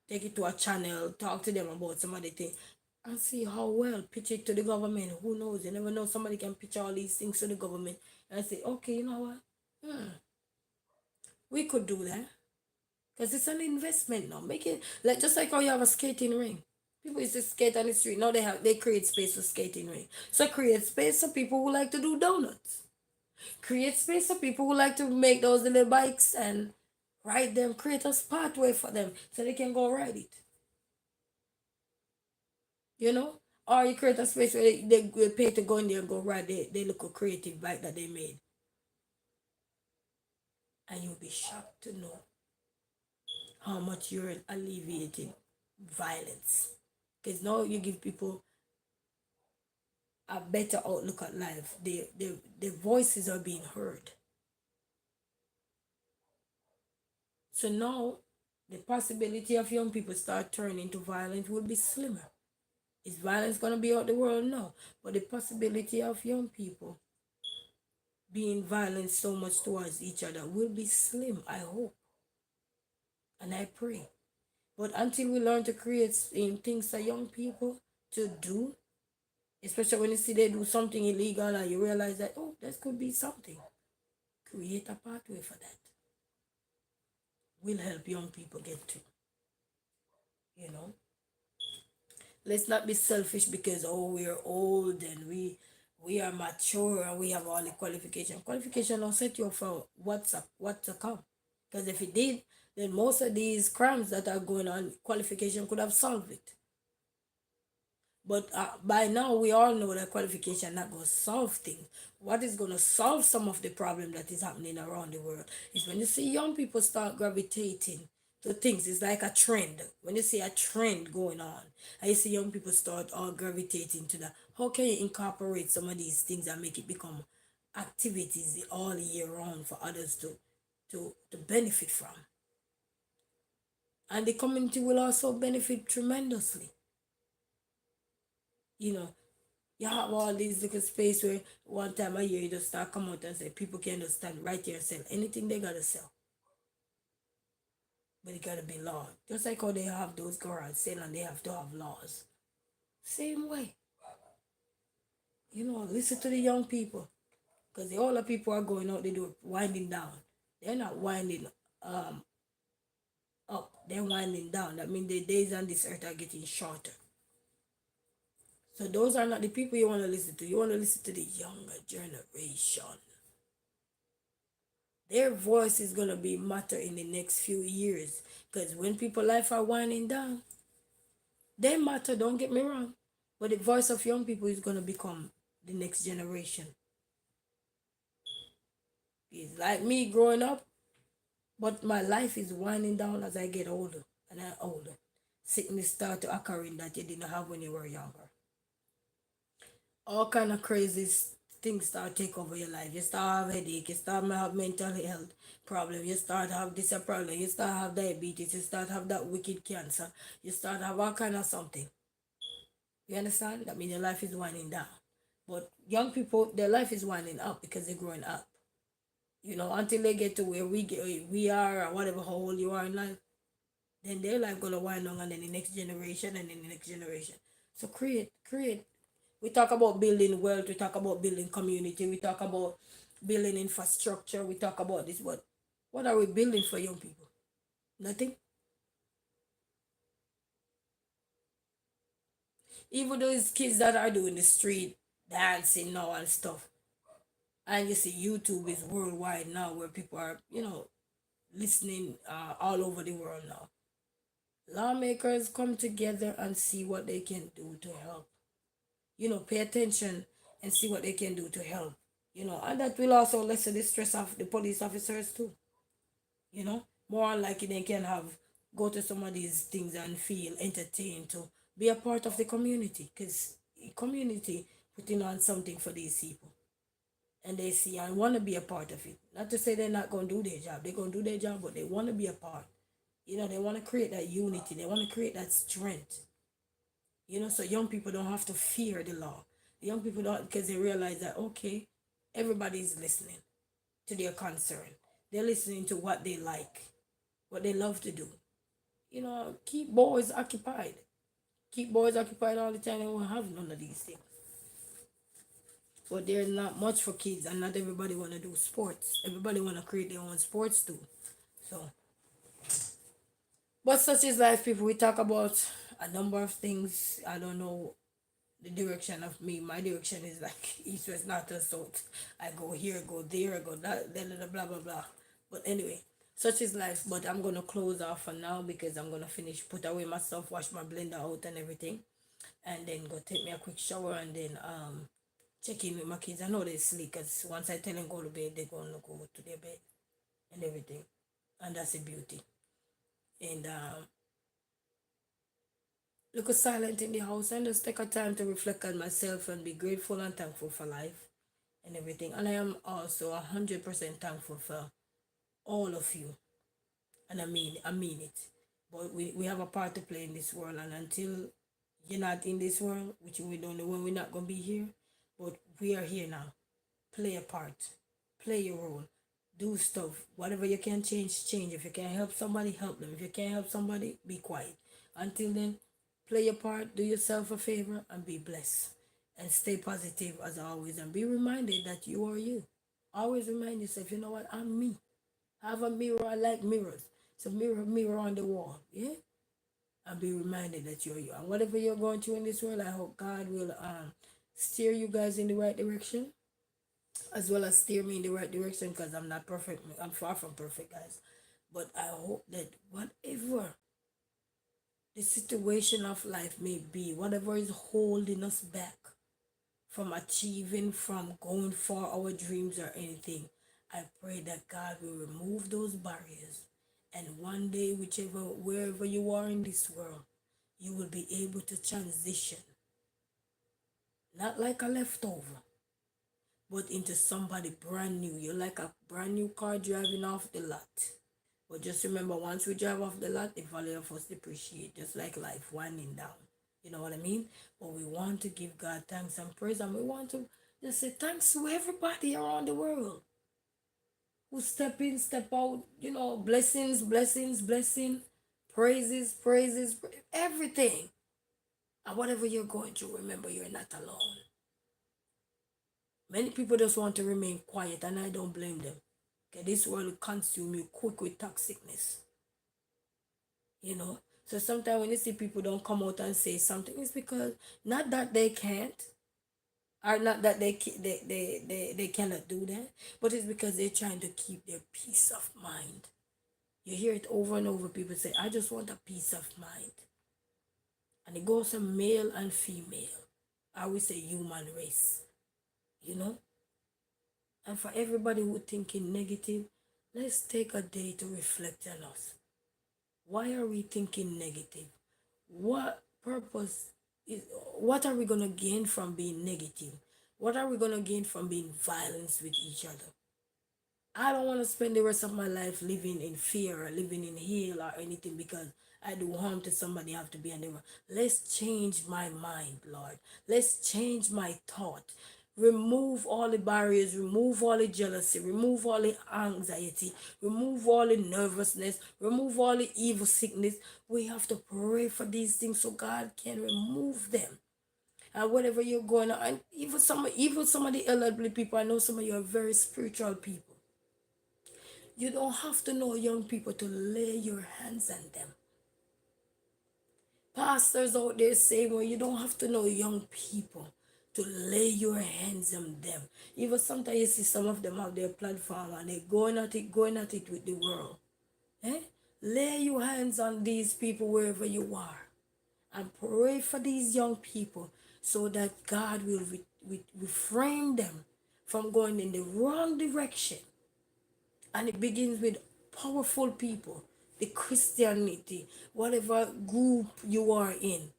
Take it to a channel, talk to them about some of the things, and see how well. Pitch it to the government. Who knows? You never know. Somebody can pitch all these things to the government and say, okay, you know what? We could do that. Because it's an investment now. Make it like just like how you have a skating ring. People used to skate on the street. Now they create space for skating ring. So create space for people who like to do donuts. Create space for people who like to make those little bikes and ride them. Create a pathway for them so they can go ride it. You know? Or you create a space where they pay to go in there and go ride they look creative bike that they made. And you'll be shocked to know how much you're alleviating violence. Because now you give people a better outlook at life. Their voices are being heard. So now the possibility of young people start turning to violence will be slimmer. Is violence gonna be out the world? No. But the possibility of young people being violent so much towards each other will be slim, I hope. And I pray. But until we learn to create things for young people to do, especially when you see they do something illegal and you realize that, oh, this could be something. Create a pathway for that. Will help young people get to. Let's not be selfish because we're old and we are mature and we have all the qualification. Qualification don't set you up for what to come. Because if it did, then most of these crimes that are going on, qualification could have solved it. But by now, we all know that qualification not going to solve things. What is going to solve some of the problem that is happening around the world is when you see young people start gravitating to things. It's like a trend. When you see a trend going on, and you see young people start all gravitating to that, how can you incorporate some of these things and make it become activities all year round for others to benefit from? And the community will also benefit tremendously. You know, you have all these little space where one time a year you just start come out and say people can just stand right here and sell anything they gotta sell. But it gotta be law. Just like how they have those garage sale and they have to have laws. Same way. Listen to the young people. Because the older people are going out, they do winding down. They're not winding up. They're winding down. That means the days on this earth are getting shorter. So those are not the people you want to listen to. You want to listen to the younger generation. Their voice is going to be matter in the next few years. Because when people life are winding down, they matter, don't get me wrong. But the voice of young people is going to become the next generation. It's like me growing up, but my life is winding down as I get older and I'm older. Sickness start to occurring that you didn't have when you were younger. All kind of crazy things start take over your life. You start have headache, you start have mental health problem, you start have this problem, you start have diabetes, you start have that wicked cancer, you start have all kind of something. You understand? That means your life is winding down. But young people, their life is winding up because they're growing up. Until they get to where we are, or whatever, how old you are in life, then their life gonna wind down, and then the next generation, and then the next generation. So create. We talk about building wealth. We talk about building community. We talk about building infrastructure. We talk about this. But what are we building for young people? Nothing. Even those kids that are doing the street dancing now and stuff, and you see YouTube is worldwide now, where people are listening all over the world now. Lawmakers come together and see what they can do to help. Pay attention and see what they can do to help. And that will also lessen the stress of the police officers too. More likely they can have go to some of these things and feel entertained to be a part of the community, because community putting on something for these people, and they see and want to be a part of it. Not to say they're not going to do their job, they're going to do their job, but they want to be a part. They want to create that unity, they want to create that strength. So young people don't have to fear the law. The young people don't, because they realize that, okay, everybody's listening to their concern. They're listening to what they like, what they love to do. Keep boys occupied. Keep boys occupied all the time, and we'll have none of these things. But there's not much for kids, and not everybody want to do sports. Everybody want to create their own sports too. So, but such is life, people. We talk about a number of things. I don't know the direction of me. My direction is like east, west, north, and south. I go here, go there, go that, blah, blah, blah. But anyway, such is life. But I'm gonna close off for now, because I'm gonna finish, put away my stuff, wash my blender out and everything, and then go take me a quick shower, and then check in with my kids. I know they sleep, because once I tell them go to bed, they're gonna go to their bed and everything, and that's a beauty. And look silent in the house and just take a time to reflect on myself and be grateful and thankful for life and everything. And I am also 100% thankful for all of you, and I mean it. But we have a part to play in this world, and until you're not in this world, which we don't know when we're not gonna be here, but we are here now. Play a part, play your role, do stuff. Whatever you can change. If you can help somebody, help them. If you can't help somebody, be quiet. Until then, play your part, do yourself a favor, and be blessed. And stay positive as always, and be reminded that you are you. Always remind yourself, you know what, I'm me. Have a mirror. I like mirrors. So mirror on the wall. Yeah? And be reminded that you're you. And whatever you're going through in this world, I hope God will steer you guys in the right direction, as well as steer me in the right direction, because I'm not perfect. I'm far from perfect, guys. But I hope that whatever the situation of life may be, whatever is holding us back from achieving, from going for our dreams or anything, I pray that God will remove those barriers. And one day, wherever you are in this world, you will be able to transition, not like a leftover, but into somebody brand new. You're like a brand new car driving off the lot. But just remember, once we drive off the lot, the value of us depreciate, just like life winding down. You know what I mean? But we want to give God thanks and praise, and we want to just say thanks to everybody around the world who step in, step out, blessings, blessings, blessings, praises, everything. And whatever you're going through, remember you're not alone. Many people just want to remain quiet, and I don't blame them. Okay, this world will consume you quick with toxicness. So sometimes when you see people don't come out and say something, it's because not that they can't, or not that they cannot do that, but it's because they're trying to keep their peace of mind. You hear it over and over. People say, I just want a peace of mind. And it goes to male and female. I would say human race. And for everybody who thinking negative, let's take a day to reflect on us. Why are we thinking negative? What purpose is, what are we going to gain from being negative? What are we going to gain from being violent with each other? I don't want to spend the rest of my life living in fear or living in hell or anything because I do harm to somebody. I have to be on the run. Let's change my mind, Lord. Let's change my thought. Remove all the barriers, remove all the jealousy, remove all the anxiety, remove all the nervousness, remove all the evil sickness. We have to pray for these things so God can remove them. And whatever you're going on, and even some of the elderly people, I know some of you are very spiritual people. You don't have to know young people to lay your hands on them. Pastors out there saying, well, you don't have to know young people to lay your hands on them. Even sometimes you see some of them have their platform and they're going at it with the world. Eh? Lay your hands on these people wherever you are and pray for these young people so that God will refrain them from going in the wrong direction. And it begins with powerful people, the Christianity, whatever group you are in,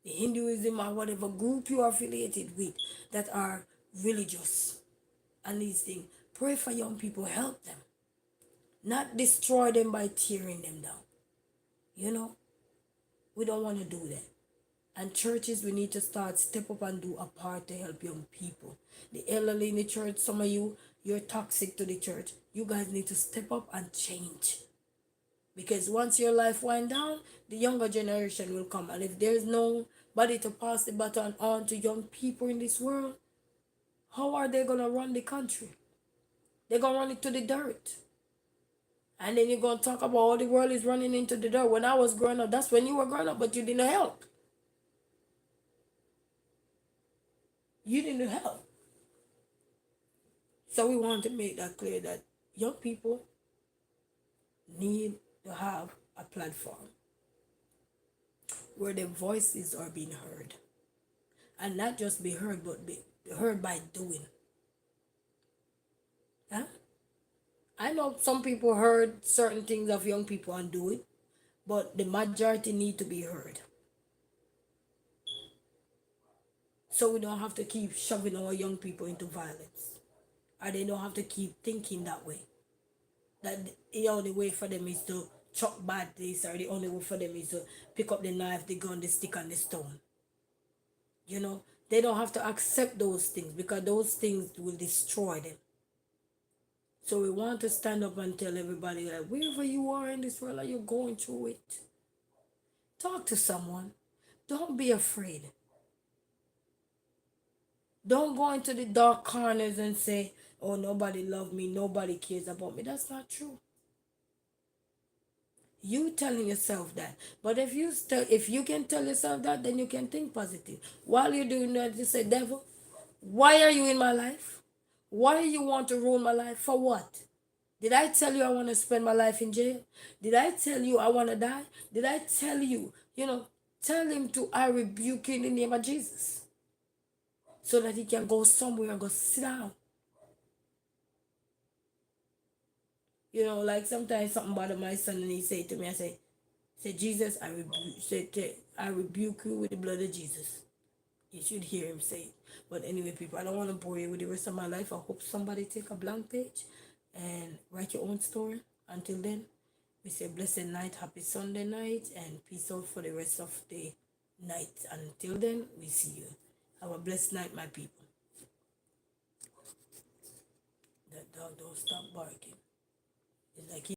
the Hinduism or whatever group you are affiliated with that are religious and these things. Pray for young people, help them, not destroy them by tearing them down. You know, we don't want to do that. And churches, we need to step up and do a part to help young people. The elderly in the church, some of you, you're toxic to the church. You guys need to step up and change. Because once your life wind down, the younger generation will come. And if there's nobody to pass the baton on to young people in this world, how are they going to run the country? They're going to run it to the dirt. And then you're going to talk about all the world is running into the dirt. When I was growing up, that's when you were growing up, but you didn't help. You didn't help. So we want to make that clear that young people need to have a platform where their voices are being heard. And not just be heard, but be heard by doing. Huh? I know some people heard certain things of young people and do it, but the majority need to be heard. So we don't have to keep shoving our young people into violence. Or they don't have to keep thinking that way. That the only way for them is to chop bad things, or the only way for them is to pick up the knife, the gun, the stick, and the stone. You know, they don't have to accept those things because those things will destroy them. So we want to stand up and tell everybody that wherever you are in this world, are you going through it? Talk to someone. Don't be afraid. Don't go into the dark corners and say, oh, nobody loves me, nobody cares about me. That's not true. You telling yourself that. But if you can tell yourself that, then you can think positive. While you're doing that, you say, devil, why are you in my life? Why do you want to ruin my life? For what? Did I tell you I want to spend my life in jail? Did I tell you I want to die? Did I tell you, tell him to I rebuke you in the name of Jesus so that he can go somewhere and go sit down. Like sometimes something bother my son and he say to me, I say, Jesus, I rebuke you with the blood of Jesus. You should hear him say it. But anyway, people, I don't want to bore you with the rest of my life. I hope somebody take a blank page and write your own story. Until then, we say blessed night, happy Sunday night, and peace out for the rest of the night. Until then, we see you. Have a blessed night, my people. That dog don't stop barking. It's like